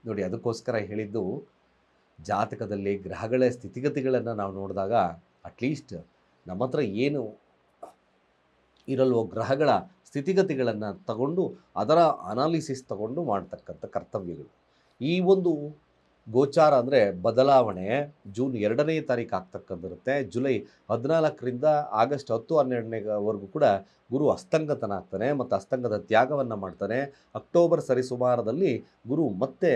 ನೋಡಿ, ಅದಕ್ಕೋಸ್ಕರ ಹೇಳಿದ್ದು ಜಾತಕದಲ್ಲಿ ಗ್ರಹಗಳ ಸ್ಥಿತಿಗತಿಗಳನ್ನು ನಾವು ನೋಡಿದಾಗ ಅಟ್ಲೀಸ್ಟ್ ನಮ್ಮ ಹತ್ರ ಏನು ಇರಲ್ವೋ ಗ್ರಹಗಳ ಸ್ಥಿತಿಗತಿಗಳನ್ನು ತಗೊಂಡು ಅದರ ಅನಾಲಿಸಿಸ್ ತಗೊಂಡು ಮಾಡ್ತಕ್ಕಂಥ ಕರ್ತವ್ಯಗಳು. ಈ ಒಂದು ಗೋಚಾರ ಅಂದರೆ ಬದಲಾವಣೆ ಜೂನ್ 2ನೇ ತಾರೀಕು ಆಗ್ತಕ್ಕಂಥಿರುತ್ತೆ. ಜುಲೈ 14ರಿಂದ ಆಗಸ್ಟ್ 10-12ವರೆಗೂ ಕೂಡ ಗುರು ಅಸ್ತಂಗತನಾಗ್ತಾನೆ ಮತ್ತು ಅಸ್ತಂಗದ ತ್ಯಾಗವನ್ನು ಮಾಡ್ತಾನೆ. ಅಕ್ಟೋಬರ್ ಸರಿಸುಮಾರದಲ್ಲಿ ಗುರು ಮತ್ತೆ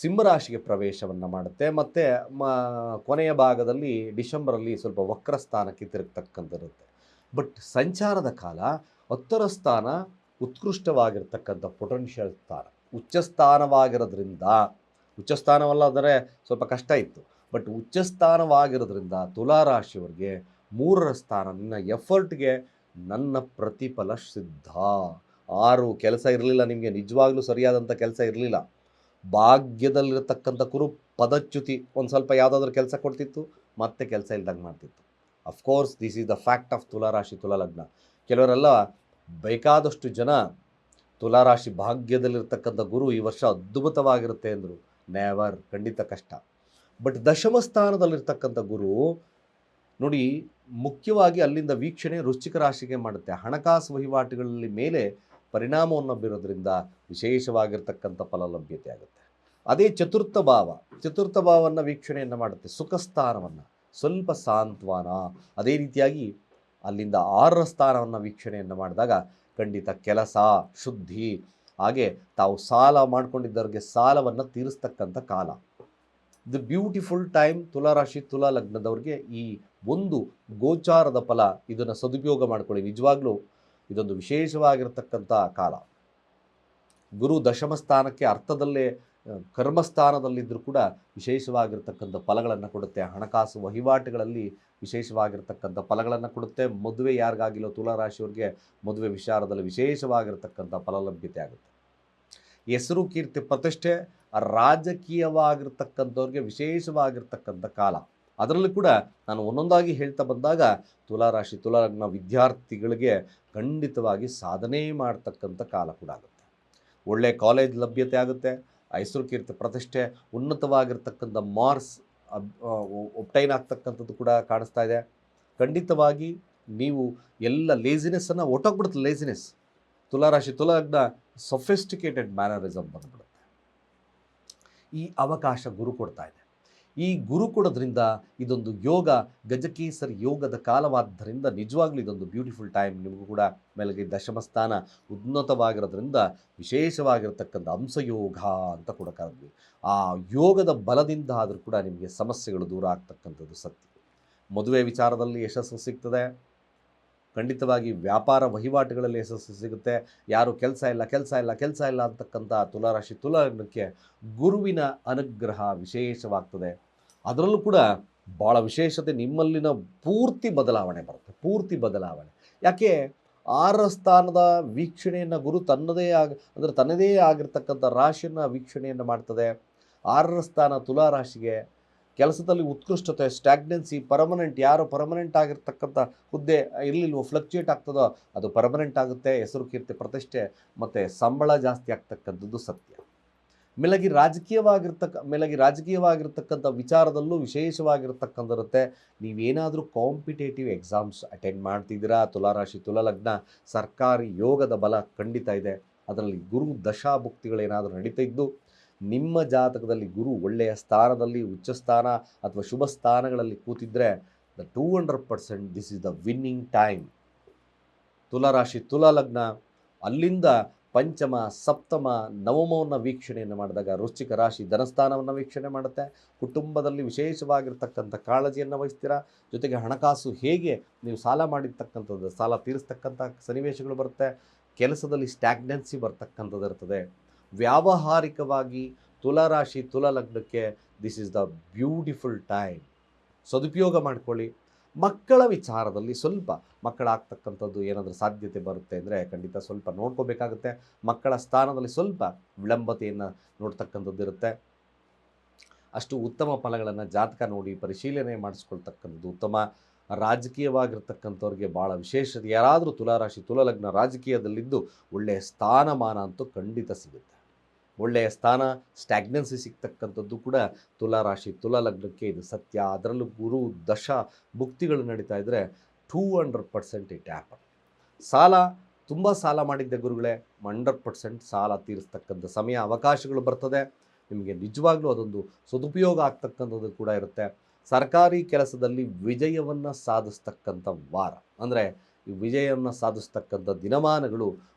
ಸಿಂಹರಾಶಿಗೆ ಪ್ರವೇಶವನ್ನು ಮಾಡುತ್ತೆ. ಮತ್ತು ಕೊನೆಯ ಭಾಗದಲ್ಲಿ ಡಿಸೆಂಬರಲ್ಲಿ ಸ್ವಲ್ಪ ವಕ್ರ ಸ್ಥಾನಕ್ಕೆ ತಿರುಗ್ತಕ್ಕಂಥಿರುತ್ತೆ. ಬಟ್ ಸಂಚಾರದ ಕಾಲ 10ರ ಸ್ಥಾನ ಉತ್ಕೃಷ್ಟವಾಗಿರ್ತಕ್ಕಂಥ ಪೊಟೆನ್ಷಿಯಲ್ ಸ್ಥಾನ, ಉಚ್ಚಸ್ಥಾನವಾಗಿರೋದ್ರಿಂದ, ಉಚ್ಚಸ್ಥಾನವಲ್ಲಾದರೆ ಸ್ವಲ್ಪ ಕಷ್ಟ ಇತ್ತು, ಬಟ್ ಉಚ್ಚಸ್ಥಾನವಾಗಿರೋದ್ರಿಂದ ತುಲಾರಾಶಿಯವರಿಗೆ 3ರ ಸ್ಥಾನ, ನಿನ್ನ ಎಫರ್ಟ್ಗೆ ನನ್ನ ಪ್ರತಿಫಲ ಸಿದ್ಧ. 6 ಕೆಲಸ ಇರಲಿಲ್ಲ ನಿಮಗೆ, ನಿಜವಾಗ್ಲೂ ಸರಿಯಾದಂಥ ಕೆಲಸ ಇರಲಿಲ್ಲ. ಭಾಗ್ಯದಲ್ಲಿರತಕ್ಕಂಥ ಕುರು ಪದಚ್ಯುತಿ ಒಂದು ಸ್ವಲ್ಪ ಯಾವುದಾದ್ರೂ ಕೆಲಸ ಕೊಡ್ತಿತ್ತು, ಮತ್ತೆ ಕೆಲಸ ಇಲ್ದಂಗೆ ಮಾಡ್ತಿತ್ತು. Of course this is the fact of ತುಲಾರಾಶಿ ತುಲಾಲಗ್ನ. ಕೆಲವರೆಲ್ಲ ಬೇಕಾದಷ್ಟು ಜನ ತುಲಾರಾಶಿ ಭಾಗ್ಯದಲ್ಲಿರ್ತಕ್ಕಂಥ ಗುರು ಈ ವರ್ಷ ಅದ್ಭುತವಾಗಿರುತ್ತೆ ಅಂದರು. ನೆವರ್, ಖಂಡಿತ ಕಷ್ಟ. ಬಟ್ ದಶಮ ಸ್ಥಾನದಲ್ಲಿರ್ತಕ್ಕಂಥ ಗುರು ನೋಡಿ, ಮುಖ್ಯವಾಗಿ ಅಲ್ಲಿಂದ ವೀಕ್ಷಣೆ ವೃಶ್ಚಿಕ ರಾಶಿಗೆ ಮಾಡುತ್ತೆ. ಹಣಕಾಸು ವಹಿವಾಟುಗಳಲ್ಲಿ ಮೇಲೆ ಪರಿಣಾಮವನ್ನು ಬೀರೋದ್ರಿಂದ ವಿಶೇಷವಾಗಿರ್ತಕ್ಕಂಥ ಫಲ ಲಭ್ಯತೆ ಆಗುತ್ತೆ. ಅದೇ ಚತುರ್ಥ ಭಾವವನ್ನು ವೀಕ್ಷಣೆಯನ್ನು ಮಾಡುತ್ತೆ, ಸುಖ ಸ್ಥಾನವನ್ನು, ಸ್ವಲ್ಪ ಸಾಂತ್ವನ. ಅದೇ ರೀತಿಯಾಗಿ ಅಲ್ಲಿಂದ 6ರ ಸ್ಥಾನವನ್ನು ವೀಕ್ಷಣೆಯನ್ನು ಮಾಡಿದಾಗ ಖಂಡಿತ ಕೆಲಸ, ಶುದ್ಧಿ, ಹಾಗೆ ತಾವು ಸಾಲ ಮಾಡ್ಕೊಂಡಿದ್ದವ್ರಿಗೆ ಸಾಲವನ್ನು ತೀರಿಸ್ತಕ್ಕಂಥ ಕಾಲ. ದಿ ಬ್ಯೂಟಿಫುಲ್ ಟೈಮ್ ತುಲಾರಾಶಿ ತುಲಾ ಲಗ್ನದವ್ರಿಗೆ ಈ ಒಂದು ಗೋಚಾರದ ಫಲ, ಇದನ್ನು ಸದುಪಯೋಗ ಮಾಡ್ಕೊಳ್ಳಿ. ನಿಜವಾಗ್ಲೂ ಇದೊಂದು ವಿಶೇಷವಾಗಿರ್ತಕ್ಕಂಥ ಕಾಲ. ಗುರು ದಶಮ ಸ್ಥಾನಕ್ಕೆ ಅರ್ಥದಲ್ಲೇ ಕರ್ಮಸ್ಥಾನದಲ್ಲಿದ್ದರೂ ಕೂಡ ವಿಶೇಷವಾಗಿರ್ತಕ್ಕಂಥ ಫಲಗಳನ್ನು ಕೊಡುತ್ತೆ. ಹಣಕಾಸು ವಹಿವಾಟುಗಳಲ್ಲಿ ವಿಶೇಷವಾಗಿರ್ತಕ್ಕಂಥ ಫಲಗಳನ್ನು ಕೊಡುತ್ತೆ. ಮದುವೆ ಯಾರಿಗಾಗಿಲ್ಲೋ ತುಲಾರಾಶಿಯವ್ರಿಗೆ ಮದುವೆ ವಿಚಾರದಲ್ಲಿ ವಿಶೇಷವಾಗಿರ್ತಕ್ಕಂಥ ಫಲಲಭ್ಯತೆ ಆಗುತ್ತೆ. ಹೆಸರು, ಕೀರ್ತಿ, ಪ್ರತಿಷ್ಠೆ, ರಾಜಕೀಯವಾಗಿರ್ತಕ್ಕಂಥವ್ರಿಗೆ ವಿಶೇಷವಾಗಿರ್ತಕ್ಕಂಥ ಕಾಲ. ಅದರಲ್ಲೂ ಕೂಡ ನಾನು ಒಂದೊಂದಾಗಿ ಹೇಳ್ತಾ ಬಂದಾಗ ತುಲಾರಾಶಿ ತುಲಾಲಗ್ನ ವಿದ್ಯಾರ್ಥಿಗಳಿಗೆ ಖಂಡಿತವಾಗಿ ಸಾಧನೆ ಮಾಡ್ತಕ್ಕಂಥ ಕಾಲ ಕೂಡ ಆಗುತ್ತೆ. ಒಳ್ಳೆಯ ಕಾಲೇಜ್ ಲಭ್ಯತೆ ಆಗುತ್ತೆ. ಹೆಸರು, ಕೀರ್ತಿ, ಪ್ರತಿಷ್ಠೆ, ಉನ್ನತವಾಗಿರ್ತಕ್ಕಂಥ ಮಾರ್ಕ್ಸ್ ಒಬ್ಟೈನ್ ಆಗ್ತಕ್ಕಂಥದ್ದು ಕೂಡ ಕಾಣಿಸ್ತಾ ಇದೆ. ಖಂಡಿತವಾಗಿ ನೀವು ಎಲ್ಲ ಲೇಸಿನೆಸ್ಸನ್ನು ಒಟ್ಟೋಗ್ಬಿಡುತ್ತೆ. ಲೇಸಿನೆಸ್ ತುಲಾರಾಶಿ ತುಲಾಲಗ್ನ ಸೊಫಿಸ್ಟಿಕೇಟೆಡ್ ಮ್ಯಾನರಿಸಮ್ ಬಂದ್ಬಿಡುತ್ತೆ. ಈ ಅವಕಾಶ ಗುರು ಕೊಡ್ತಾ ಇದೆ. ಈ ಗುರು ಕೊಡೋದ್ರಿಂದ ಇದೊಂದು ಯೋಗ, ಗಜಕೇಸರಿ ಯೋಗದ ಕಾಲವಾದ್ದರಿಂದ ನಿಜವಾಗ್ಲೂ ಇದೊಂದು ಬ್ಯೂಟಿಫುಲ್ ಟೈಮ್. ನಿಮಗೂ ಕೂಡ ಮೇಲೆಗೆ ದಶಮ ಸ್ಥಾನ ಉನ್ನತವಾಗಿರೋದ್ರಿಂದ ವಿಶೇಷವಾಗಿರ್ತಕ್ಕಂಥ ಹಂಸಯೋಗ ಅಂತ ಕೂಡ ಕರೆದ್ವಿ. ಆ ಯೋಗದ ಬಲದಿಂದ ಆದರೂ ಕೂಡ ನಿಮಗೆ ಸಮಸ್ಯೆಗಳು ದೂರ ಆಗ್ತಕ್ಕಂಥದ್ದು ಸತ್ಯ. ಮದುವೆ ವಿಚಾರದಲ್ಲಿ ಯಶಸ್ಸು ಸಿಗ್ತದೆ. ಖಂಡಿತವಾಗಿ ವ್ಯಾಪಾರ ವಹಿವಾಟುಗಳಲ್ಲಿ ಯಶಸ್ಸು ಸಿಗುತ್ತೆ. ಯಾರು ಕೆಲಸ ಇಲ್ಲ ಅಂತಕ್ಕಂಥ ತುಲಾರಾಶಿ ತುಲಾಲಗ್ನಕ್ಕೆ ಗುರುವಿನ ಅನುಗ್ರಹ ವಿಶೇಷವಾಗ್ತದೆ. ಅದರಲ್ಲೂ ಕೂಡ ಭಾಳ ವಿಶೇಷತೆ, ನಿಮ್ಮಲ್ಲಿನ ಪೂರ್ತಿ ಬದಲಾವಣೆ ಬರುತ್ತೆ. ಪೂರ್ತಿ ಬದಲಾವಣೆ ಯಾಕೆ? 6ರ ಸ್ಥಾನದ ವೀಕ್ಷಣೆಯನ್ನು ಗುರು ತನ್ನದೇ ಆಗಿರ್ತಕ್ಕಂಥ ರಾಶಿಯನ್ನು ವೀಕ್ಷಣೆಯನ್ನು ಮಾಡ್ತದೆ. 6ರ ಸ್ಥಾನ ತುಲಾರಾಶಿಗೆ ಕೆಲಸದಲ್ಲಿ ಉತ್ಕೃಷ್ಟತೆ, ಸ್ಟ್ಯಾಗ್ನೆನ್ಸಿ, ಪರ್ಮನೆಂಟ್, ಯಾರು ಪರ್ಮನೆಂಟ್ ಆಗಿರ್ತಕ್ಕಂಥ ಹುದ್ದೆ ಇರಲಿಲ್ವೋ, ಫ್ಲಕ್ಚುಯೇಟ್ ಆಗ್ತದೋ ಅದು ಪರ್ಮನೆಂಟ್ ಆಗುತ್ತೆ. ಹೆಸರು, ಕೀರ್ತಿ, ಪ್ರತಿಷ್ಠೆ ಮತ್ತು ಸಂಬಳ ಜಾಸ್ತಿ ಆಗ್ತಕ್ಕಂಥದ್ದು ಸತ್ಯ. ಮೇಲಾಗಿ ರಾಜಕೀಯವಾಗಿರ್ತಕ್ಕಂಥ ವಿಚಾರದಲ್ಲೂ ವಿಶೇಷವಾಗಿರ್ತಕ್ಕಂಥಿರುತ್ತೆ. ನೀವೇನಾದರೂ ಕಾಂಪಿಟೇಟಿವ್ ಎಕ್ಸಾಮ್ಸ್ ಅಟೆಂಡ್ ಮಾಡ್ತಿದ್ದೀರಾ ತುಲಾರಾಶಿ ತುಲಾಲಗ್ನ, ಸರ್ಕಾರಿ ಯೋಗದ ಬಲ ಖಂಡಿತ ಇದೆ. ಅದರಲ್ಲಿ ಗುರು ದಶಾಭುಕ್ತಿಗಳೇನಾದರೂ ನಡೀತಾ ಇದ್ದು ನಿಮ್ಮ ಜಾತಕದಲ್ಲಿ ಗುರು ಒಳ್ಳೆಯ ಸ್ಥಾನದಲ್ಲಿ, ಉಚ್ಚ ಸ್ಥಾನ ಅಥವಾ ಶುಭ ಸ್ಥಾನಗಳಲ್ಲಿ ಕೂತಿದ್ರೆ 200% this is the winning time. ತುಲಾರಾಶಿ ತುಲಾಲಗ್ನ ಅಲ್ಲಿಂದ ಪಂಚಮ, ಸಪ್ತಮ, ನವಮವನ್ನು ವೀಕ್ಷಣೆಯನ್ನು ಮಾಡಿದಾಗ ವೃಶ್ಚಿಕ ರಾಶಿ ಧನಸ್ಥಾನವನ್ನು ವೀಕ್ಷಣೆ ಮಾಡುತ್ತೆ. ಕುಟುಂಬದಲ್ಲಿ ವಿಶೇಷವಾಗಿರ್ತಕ್ಕಂಥ ಕಾಳಜಿಯನ್ನು ವಹಿಸ್ತೀರಾ. ಜೊತೆಗೆ ಹಣಕಾಸು ಹೇಗೆ ನೀವು ಸಾಲ ಮಾಡಿರ್ತಕ್ಕಂಥದ್ದು ಸಾಲ ತೀರಿಸ್ತಕ್ಕಂಥ ಸನ್ನಿವೇಶಗಳು ಬರುತ್ತೆ. ಕೆಲಸದಲ್ಲಿ ಸ್ಟ್ಯಾಗ್ನೆನ್ಸಿ ಬರ್ತಕ್ಕಂಥದ್ದು ಇರ್ತದೆ. ವ್ಯಾವಹಾರಿಕವಾಗಿ ತುಲಾರಾಶಿ ತುಲಾಲಗ್ನಕ್ಕೆ this is the beautiful time. ಸದುಪಯೋಗ ಮಾಡ್ಕೊಳ್ಳಿ. ಮಕ್ಕಳ ವಿಚಾರದಲ್ಲಿ ಸ್ವಲ್ಪ ಮಕ್ಕಳಾಗ್ತಕ್ಕಂಥದ್ದು ಏನಾದರೂ ಸಾಧ್ಯತೆ ಬರುತ್ತೆ ಅಂದರೆ ಖಂಡಿತ ಸ್ವಲ್ಪ ನೋಡ್ಕೋಬೇಕಾಗುತ್ತೆ. ಮಕ್ಕಳ ಸ್ಥಾನದಲ್ಲಿ ಸ್ವಲ್ಪ ವಿಳಂಬತೆಯನ್ನು ನೋಡ್ತಕ್ಕಂಥದ್ದು ಇರುತ್ತೆ. ಅಷ್ಟು ಉತ್ತಮ ಫಲಗಳನ್ನು ಜಾತಕ ನೋಡಿ ಪರಿಶೀಲನೆ ಮಾಡಿಸ್ಕೊಳ್ತಕ್ಕಂಥದ್ದು ಉತ್ತಮ. ರಾಜಕೀಯವಾಗಿರ್ತಕ್ಕಂಥವ್ರಿಗೆ ಭಾಳ ವಿಶೇಷತೆ. ಯಾರಾದರೂ ತುಲಾರಾಶಿ ತುಲಾಲಗ್ನ ರಾಜಕೀಯದಲ್ಲಿದ್ದು ಒಳ್ಳೆಯ ಸ್ಥಾನಮಾನ ಅಂತೂ ಖಂಡಿತ ಸಿಗುತ್ತೆ. ಒಳ್ಳೆಯ ಸ್ಥಾನ, ಸ್ಟ್ಯಾಗ್ನೆನ್ಸಿ ಸಿಗ್ತಕ್ಕಂಥದ್ದು ಕೂಡ ತುಲಾ ರಾಶಿ ತುಲಾ ಲಗ್ನಕ್ಕೆ ಇದು ಸತ್ಯ. ಅದರಲ್ಲೂ ಗುರು ದಶ ಭುಕ್ತಿಗಳು ನಡೀತಾ ಇದ್ದರೆ 200% ಇಟ್ ಹ್ಯಾಪನ್. ಸಾಲ ತುಂಬ ಸಾಲ ಮಾಡಿದ್ದೆ ಗುರುಗಳೇ, 100% ಸಾಲ ತೀರಿಸ್ತಕ್ಕಂಥ ಸಮಯ ಅವಕಾಶಗಳು ಬರ್ತದೆ. ನಿಮಗೆ ನಿಜವಾಗ್ಲೂ ಅದೊಂದು ಸದುಪಯೋಗ ಆಗ್ತಕ್ಕಂಥದ್ದು ಕೂಡ ಇರುತ್ತೆ. ಸರ್ಕಾರಿ ಕೆಲಸದಲ್ಲಿ ವಿಜಯವನ್ನು ಸಾಧಿಸ್ತಕ್ಕಂಥ ವಾರ, ಅಂದರೆ ಈ ವಿಜಯವನ್ನು ಸಾಧಿಸ್ತಕ್ಕಂಥ ದಿನಮಾನಗಳು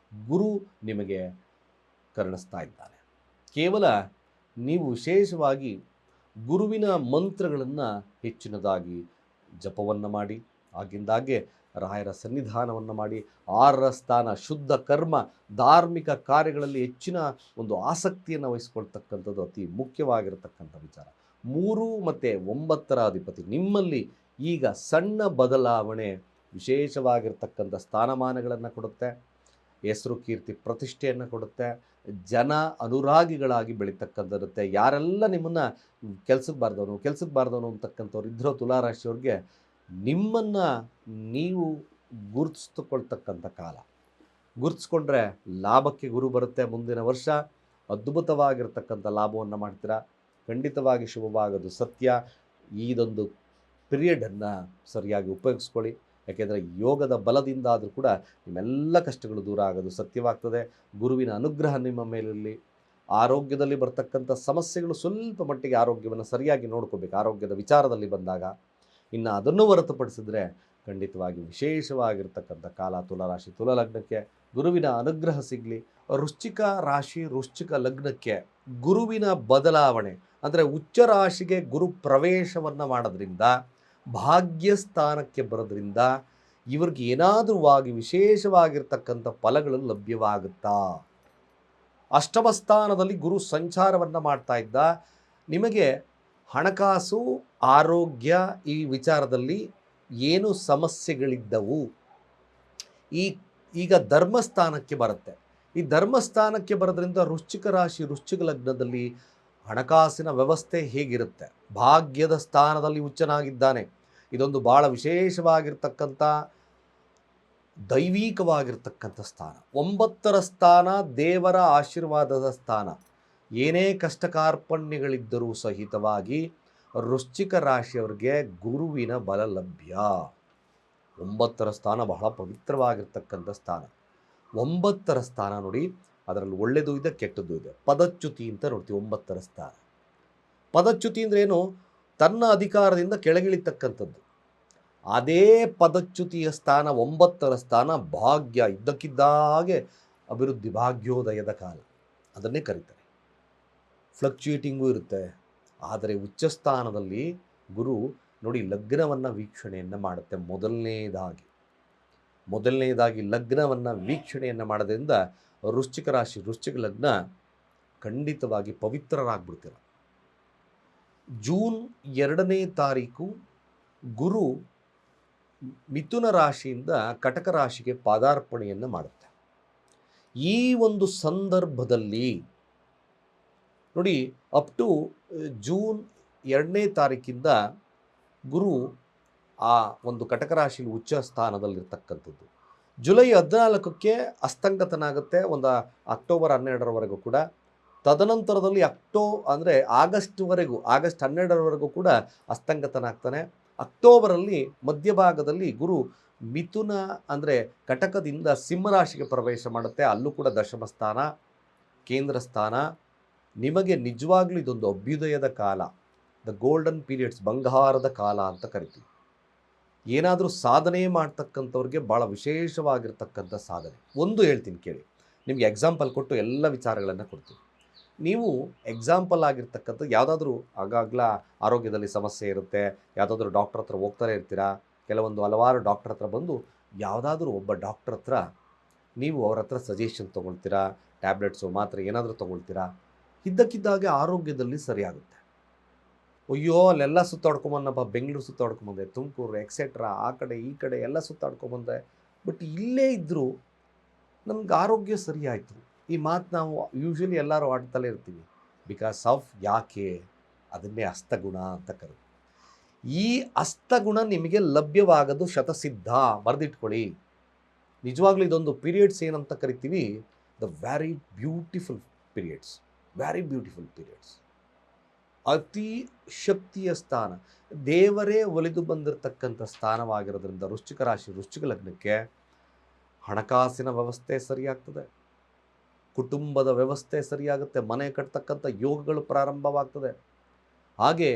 ಗುರು ನಿಮಗೆ ಕರುಣಿಸ್ತಾ ಇದ್ದಾನೆ. ಕೇವಲ ನೀವು ವಿಶೇಷವಾಗಿ ಗುರುವಿನ ಮಂತ್ರಗಳನ್ನು ಹೆಚ್ಚಿನದಾಗಿ ಜಪವನ್ನು ಮಾಡಿ, ಆಗಿಂದಾಗೆ ರಾಯರ ಸನ್ನಿಧಾನವನ್ನು ಮಾಡಿ, 6ರ ಸ್ಥಾನ ಶುದ್ಧ ಕರ್ಮ ಧಾರ್ಮಿಕ ಕಾರ್ಯಗಳಲ್ಲಿ ಹೆಚ್ಚಿನ ಒಂದು ಆಸಕ್ತಿಯನ್ನು ವಹಿಸ್ಕೊಳ್ತಕ್ಕಂಥದ್ದು ಅತಿ ಮುಖ್ಯವಾಗಿರತಕ್ಕಂಥ ವಿಚಾರ. 3 ಮತ್ತು 9ರ ಅಧಿಪತಿ ನಿಮ್ಮಲ್ಲಿ ಈಗ ಸಣ್ಣ ಬದಲಾವಣೆ ವಿಶೇಷವಾಗಿರ್ತಕ್ಕಂಥ ಸ್ಥಾನಮಾನಗಳನ್ನು ಕೊಡುತ್ತೆ, ಹೆಸರು ಕೀರ್ತಿ ಪ್ರತಿಷ್ಠೆಯನ್ನು ಕೊಡುತ್ತೆ, ಜನ ಅನುರಾಗಿಗಳಾಗಿ ಬೆಳೀತಕ್ಕಂಥರುತ್ತೆ. ಯಾರೆಲ್ಲ ನಿಮ್ಮನ್ನು ಕೆಲ್ಸಕ್ಕೆ ಬಾರ್ದವನು ಅಂತಕ್ಕಂಥವ್ರು ಇದ್ರೋ ತುಲಾರಾಶಿಯವ್ರಿಗೆ ನಿಮ್ಮನ್ನು ನೀವು ಗುರುತಿಸ್ತುಕೊಳ್ತಕ್ಕಂಥ ಕಾಲ. ಗುರುತಿಸ್ಕೊಂಡ್ರೆ ಲಾಭಕ್ಕೆ ಗುರು ಬರುತ್ತೆ. ಮುಂದಿನ ವರ್ಷ ಅದ್ಭುತವಾಗಿರ್ತಕ್ಕಂಥ ಲಾಭವನ್ನು ಮಾಡ್ತೀರಾ. ಖಂಡಿತವಾಗಿ ಶುಭವಾಗೋದು ಸತ್ಯ. ಇದೊಂದು ಪಿರಿಯಡನ್ನು ಸರಿಯಾಗಿ ಉಪಯೋಗಿಸ್ಕೊಳ್ಳಿ. ಯಾಕೆಂದರೆ ಯೋಗದ ಬಲದಿಂದ ಆದರೂ ಕೂಡ ನಿಮ್ಮೆಲ್ಲ ಕಷ್ಟಗಳು ದೂರ ಆಗೋದು ಸತ್ಯವಾಗ್ತದೆ. ಗುರುವಿನ ಅನುಗ್ರಹ ನಿಮ್ಮ ಮೇಲಿರಲಿ. ಆರೋಗ್ಯದಲ್ಲಿ ಬರ್ತಕ್ಕಂಥ ಸಮಸ್ಯೆಗಳು ಸ್ವಲ್ಪ ಮಟ್ಟಿಗೆ ಆರೋಗ್ಯವನ್ನು ಸರಿಯಾಗಿ ನೋಡ್ಕೋಬೇಕು ಆರೋಗ್ಯದ ವಿಚಾರದಲ್ಲಿ ಬಂದಾಗ. ಇನ್ನು ಅದನ್ನು ಹೊರತುಪಡಿಸಿದ್ರೆ ಖಂಡಿತವಾಗಿ ವಿಶೇಷವಾಗಿರ್ತಕ್ಕಂಥ ಕಾಲ ತುಲಾರಾಶಿ ತುಲಾ ಲಗ್ನಕ್ಕೆ ಗುರುವಿನ ಅನುಗ್ರಹ ಸಿಗಲಿ. ವೃಶ್ಚಿಕ ರಾಶಿ ವೃಶ್ಚಿಕ ಲಗ್ನಕ್ಕೆ ಗುರುವಿನ ಬದಲಾವಣೆ ಅಂದರೆ ಉಚ್ಚ ರಾಶಿಗೆ ಗುರು ಪ್ರವೇಶವನ್ನು ಮಾಡೋದ್ರಿಂದ, ಭಾಗ್ಯಸ್ಥಾನಕ್ಕೆ ಬರೋದ್ರಿಂದ ಇವ್ರಿಗೆ ಏನಾದರೂ ವಿಶೇಷವಾಗಿರ್ತಕ್ಕಂಥ ಫಲಗಳು ಲಭ್ಯವಾಗುತ್ತಾ. ಅಷ್ಟಮ ಸ್ಥಾನದಲ್ಲಿ ಗುರು ಸಂಚಾರವನ್ನು ಮಾಡ್ತಾ ಇದ್ದ ನಿಮಗೆ ಹಣಕಾಸು ಆರೋಗ್ಯ ಈ ವಿಚಾರದಲ್ಲಿ ಏನು ಸಮಸ್ಯೆಗಳಿದ್ದವು ಈಗ ಧರ್ಮಸ್ಥಾನಕ್ಕೆ ಬರುತ್ತೆ. ಈ ಧರ್ಮಸ್ಥಾನಕ್ಕೆ ಬರೋದ್ರಿಂದ ವೃಶ್ಚಿಕ ರಾಶಿ ವೃಶ್ಚಿಕ ಲಗ್ನದಲ್ಲಿ ಹಣಕಾಸಿನ ವ್ಯವಸ್ಥೆ ಹೇಗಿರುತ್ತೆ. ಭಾಗ್ಯದ ಸ್ಥಾನದಲ್ಲಿ ಉಚ್ಚನಾಗಿದ್ದಾನೆ. ಇದೊಂದು ಭಾಳ ವಿಶೇಷವಾಗಿರ್ತಕ್ಕಂಥ ದೈವಿಕವಾಗಿರ್ತಕ್ಕಂಥ ಸ್ಥಾನ. 9ರ ಸ್ಥಾನ ದೇವರ ಆಶೀರ್ವಾದದ ಸ್ಥಾನ. ಏನೇ ಕಷ್ಟ ಕಾರ್ಪಣ್ಯಗಳಿದ್ದರೂ ಸಹಿತವಾಗಿ ವೃಶ್ಚಿಕ ರಾಶಿಯವರಿಗೆ ಗುರುವಿನ ಬಲ ಲಭ್ಯ. 9ರ ಸ್ಥಾನ ಬಹಳ ಪವಿತ್ರವಾಗಿರ್ತಕ್ಕಂಥ ಸ್ಥಾನ. 9ರ ಸ್ಥಾನ ನೋಡಿ, ಅದರಲ್ಲಿ ಒಳ್ಳೆಯದು ಇದೆ, ಕೆಟ್ಟದ್ದು ಇದೆ. ಪದಚ್ಯುತಿ ಅಂತ ನೋಡ್ತೀವಿ 9ರ ಸ್ಥಾನ. ಪದಚ್ಯುತಿ ಅಂದರೆ ಏನು? ತನ್ನ ಅಧಿಕಾರದಿಂದ ಕೆಳಗಿಳಿತಕ್ಕಂಥದ್ದು. ಅದೇ ಪದಚ್ಯುತಿಯ ಸ್ಥಾನ 9ರ ಸ್ಥಾನ ಭಾಗ್ಯ, ಇದ್ದಕ್ಕಿದ್ದಾಗೆ ಅಭಿವೃದ್ಧಿ, ಭಾಗ್ಯೋದಯದ ಕಾಲ ಅದನ್ನೇ ಕರೀತಾರೆ. ಫ್ಲಕ್ಚುಯೇಟಿಂಗೂ ಇರುತ್ತೆ. ಆದರೆ ಉಚ್ಚ ಸ್ಥಾನದಲ್ಲಿ ಗುರು ನೋಡಿ ಲಗ್ನವನ್ನು ವೀಕ್ಷಣೆಯನ್ನು ಮಾಡುತ್ತೆ. ಮೊದಲನೇದಾಗಿ ಲಗ್ನವನ್ನು ವೀಕ್ಷಣೆಯನ್ನು ಮಾಡೋದ್ರಿಂದ ವೃಶ್ಚಿಕ ರಾಶಿ ವೃಶ್ಚಿಕ ಲಗ್ನ ಖಂಡಿತವಾಗಿ ಪವಿತ್ರರಾಗ್ಬಿಡ್ತೀರ. ಜೂನ್ 2ನೇ ತಾರೀಕು ಗುರು ಮಿಥುನ ರಾಶಿಯಿಂದ ಕಟಕ ರಾಶಿಗೆ ಪಾದಾರ್ಪಣೆಯನ್ನು ಮಾಡುತ್ತೆ. ಈ ಒಂದು ಸಂದರ್ಭದಲ್ಲಿ ನೋಡಿ ಅಪ್ ಟು ಜೂನ್ 2ನೇ ತಾರೀಕಿಂದ ಗುರು ಆ ಒಂದು ಕಟಕ ರಾಶಿಯಲ್ಲಿ ಉಚ್ಚ ಸ್ಥಾನದಲ್ಲಿರ್ತಕ್ಕಂಥದ್ದು. ಜುಲೈ 14ಕ್ಕೆ ಅಸ್ತಂಗತನಾಗುತ್ತೆ, ಒಂದು ಅಕ್ಟೋಬರ್ 12ರವರೆಗೂ ಕೂಡ. ತದನಂತರದಲ್ಲಿ ಆಗಸ್ಟ್ 12ರವರೆಗೂ ಕೂಡ ಅಸ್ತಂಗತನಾಗ್ತಾನೆ. ಅಕ್ಟೋಬರಲ್ಲಿ ಮಧ್ಯಭಾಗದಲ್ಲಿ ಗುರು ಮಿಥುನ ಅಂದರೆ ಕಟಕದಿಂದ ಸಿಂಹರಾಶಿಗೆ ಪ್ರವೇಶ ಮಾಡುತ್ತೆ. ಅಲ್ಲೂ ಕೂಡ ದಶಮ ಸ್ಥಾನ, ಕೇಂದ್ರ ಸ್ಥಾನ. ನಿಮಗೆ ನಿಜವಾಗ್ಲೂ ಇದೊಂದು ಅಭ್ಯುದಯದ ಕಾಲ, ದ ಗೋಲ್ಡನ್ ಪೀರಿಯಡ್ಸ್, ಬಂಗಾರದ ಕಾಲ ಅಂತ ಕರಿತೀವಿ. ಏನಾದರೂ ಸಾಧನೆ ಮಾಡ್ತಕ್ಕಂಥವ್ರಿಗೆ ಭಾಳ ವಿಶೇಷವಾಗಿರ್ತಕ್ಕಂಥ ಸಾಧನೆ. ಒಂದು ಹೇಳ್ತೀನಿ ಕೇಳಿ, ನಿಮಗೆ ಎಕ್ಸಾಂಪಲ್ ಕೊಟ್ಟು ಎಲ್ಲ ವಿಚಾರಗಳನ್ನು ಕೊಡ್ತೀನಿ. ನೀವು ಎಕ್ಸಾಂಪಲ್ ಆಗಿರ್ತಕ್ಕಂಥ ಯಾವುದಾದ್ರೂ ಆಗಾಗಲೇ ಆರೋಗ್ಯದಲ್ಲಿ ಸಮಸ್ಯೆ ಇರುತ್ತೆ, ಯಾವುದಾದ್ರೂ ಡಾಕ್ಟ್ರ್ ಹತ್ರ ಹೋಗ್ತಾನೆ ಇರ್ತೀರಾ. ಹಲವಾರು ಡಾಕ್ಟ್ರ್ ಹತ್ರ ಬಂದು ಯಾವುದಾದ್ರೂ ಒಬ್ಬ ಡಾಕ್ಟ್ರ್ ಹತ್ರ ನೀವು ಅವ್ರ ಹತ್ರ ಸಜೆಷನ್ ತೊಗೊಳ್ತೀರಾ, ಟ್ಯಾಬ್ಲೆಟ್ಸು ಮಾತ್ರೆ ಏನಾದರೂ ತೊಗೊಳ್ತೀರಾ. ಇದ್ದಕ್ಕಿದ್ದಾಗೆ ಆರೋಗ್ಯದಲ್ಲಿ ಸರಿಯಾಗುತ್ತೆ. ಅಯ್ಯೋ ಅಲ್ಲೆಲ್ಲ ಸುತ್ತಾಡ್ಕೊಂಬಂದಪ್ಪ, ಬೆಂಗಳೂರು ಸುತ್ತಾಡ್ಕೊಂಬಂದೆ, ತುಮಕೂರು ಎಕ್ಸೆಟ್ರಾ, ಆ ಕಡೆ ಈ ಕಡೆ ಎಲ್ಲ ಸುತ್ತಾಡ್ಕೊಂಬಂದೆ, ಬಟ್ ಇಲ್ಲೇ ಇದ್ದರೂ ನಮ್ಗೆ ಆರೋಗ್ಯ ಸರಿಯಾಯಿತು. ಈ ಮಾತು ನಾವು ಯೂಶ್ವಲಿ ಎಲ್ಲರೂ ಆಡ್ತಲೇ ಇರ್ತೀವಿ. ಬಿಕಾಸ್ ಆಫ್ ಯಾಕೆ? ಅದನ್ನೇ ಹಸ್ತಗುಣ ಅಂತ ಕರೀತೀವಿ. ಈ ಹಸ್ತಗುಣ ನಿಮಗೆ ಲಭ್ಯವಾಗೋದು ಶತಸಿದ್ಧ, ಬರೆದಿಟ್ಕೊಳ್ಳಿ. ನಿಜವಾಗ್ಲೂ ಇದೊಂದು ಪೀರಿಯಡ್ಸ್ ಏನಂತ ಕರಿತೀವಿ, the very beautiful periods. Very beautiful periods. ಅತಿ ಶಕ್ತಿಯ ಸ್ಥಾನ, ದೇವರೇ ಒಲಿದು ಬಂದಿರತಕ್ಕಂಥ ಸ್ಥಾನವಾಗಿರೋದ್ರಿಂದ ವೃಶ್ಚಿಕ ರಾಶಿ ವೃಶ್ಚಿಕ ಲಗ್ನಕ್ಕೆ ಹಣಕಾಸಿನ ವ್ಯವಸ್ಥೆ ಸರಿಯಾಗ್ತದೆ, ಕುಟುಂಬದ ವ್ಯವಸ್ಥೆ ಸರಿಯಾಗುತ್ತೆ, ಮನೆ ಕಟ್ತಕ್ಕಂಥ ಯೋಗಗಳು ಪ್ರಾರಂಭವಾಗ್ತದೆ. ಹಾಗೆ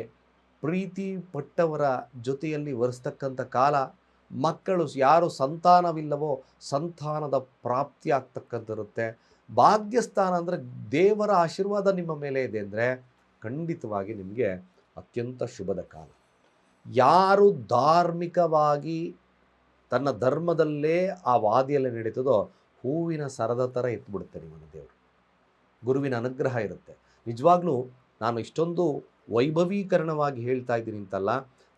ಪ್ರೀತಿ ಪಟ್ಟವರ ಜೊತೆಯಲ್ಲಿ ವರೆಸ್ತಕ್ಕಂಥ ಕಾಲ, ಮಕ್ಕಳು ಯಾರು ಸಂತಾನವಿಲ್ಲವೋ ಸಂತಾನದ ಪ್ರಾಪ್ತಿ ಆಗ್ತಕ್ಕಂಥಿರುತ್ತೆ. ಭಾಗ್ಯಸ್ಥಾನ ಅಂದರೆ ದೇವರ ಆಶೀರ್ವಾದ ನಿಮ್ಮ ಮೇಲೆ ಇದೆ ಅಂದರೆ ಖಂಡಿತವಾಗಿ ನಿಮಗೆ ಅತ್ಯಂತ ಶುಭದ ಕಾಲ. ಯಾರು ಧಾರ್ಮಿಕವಾಗಿ ತನ್ನ ಧರ್ಮದಲ್ಲೇ ಆ ವಾದಿಯಲ್ಲಿ ನಡೀತದೋ ಹೂವಿನ ಸರದ ಥರ ಎತ್ಬಿಡುತ್ತೆ ನಿಮ್ಮನ್ನು ದೇವರು. ಗುರುವಿನ ಅನುಗ್ರಹ ಇರುತ್ತೆ. ನಿಜವಾಗ್ಲೂ ನಾನು ಇಷ್ಟೊಂದು ವೈಭವೀಕರಣವಾಗಿ ಹೇಳ್ತಾ ಇದ್ದೀನಿ ಅಂತಲ್ಲ,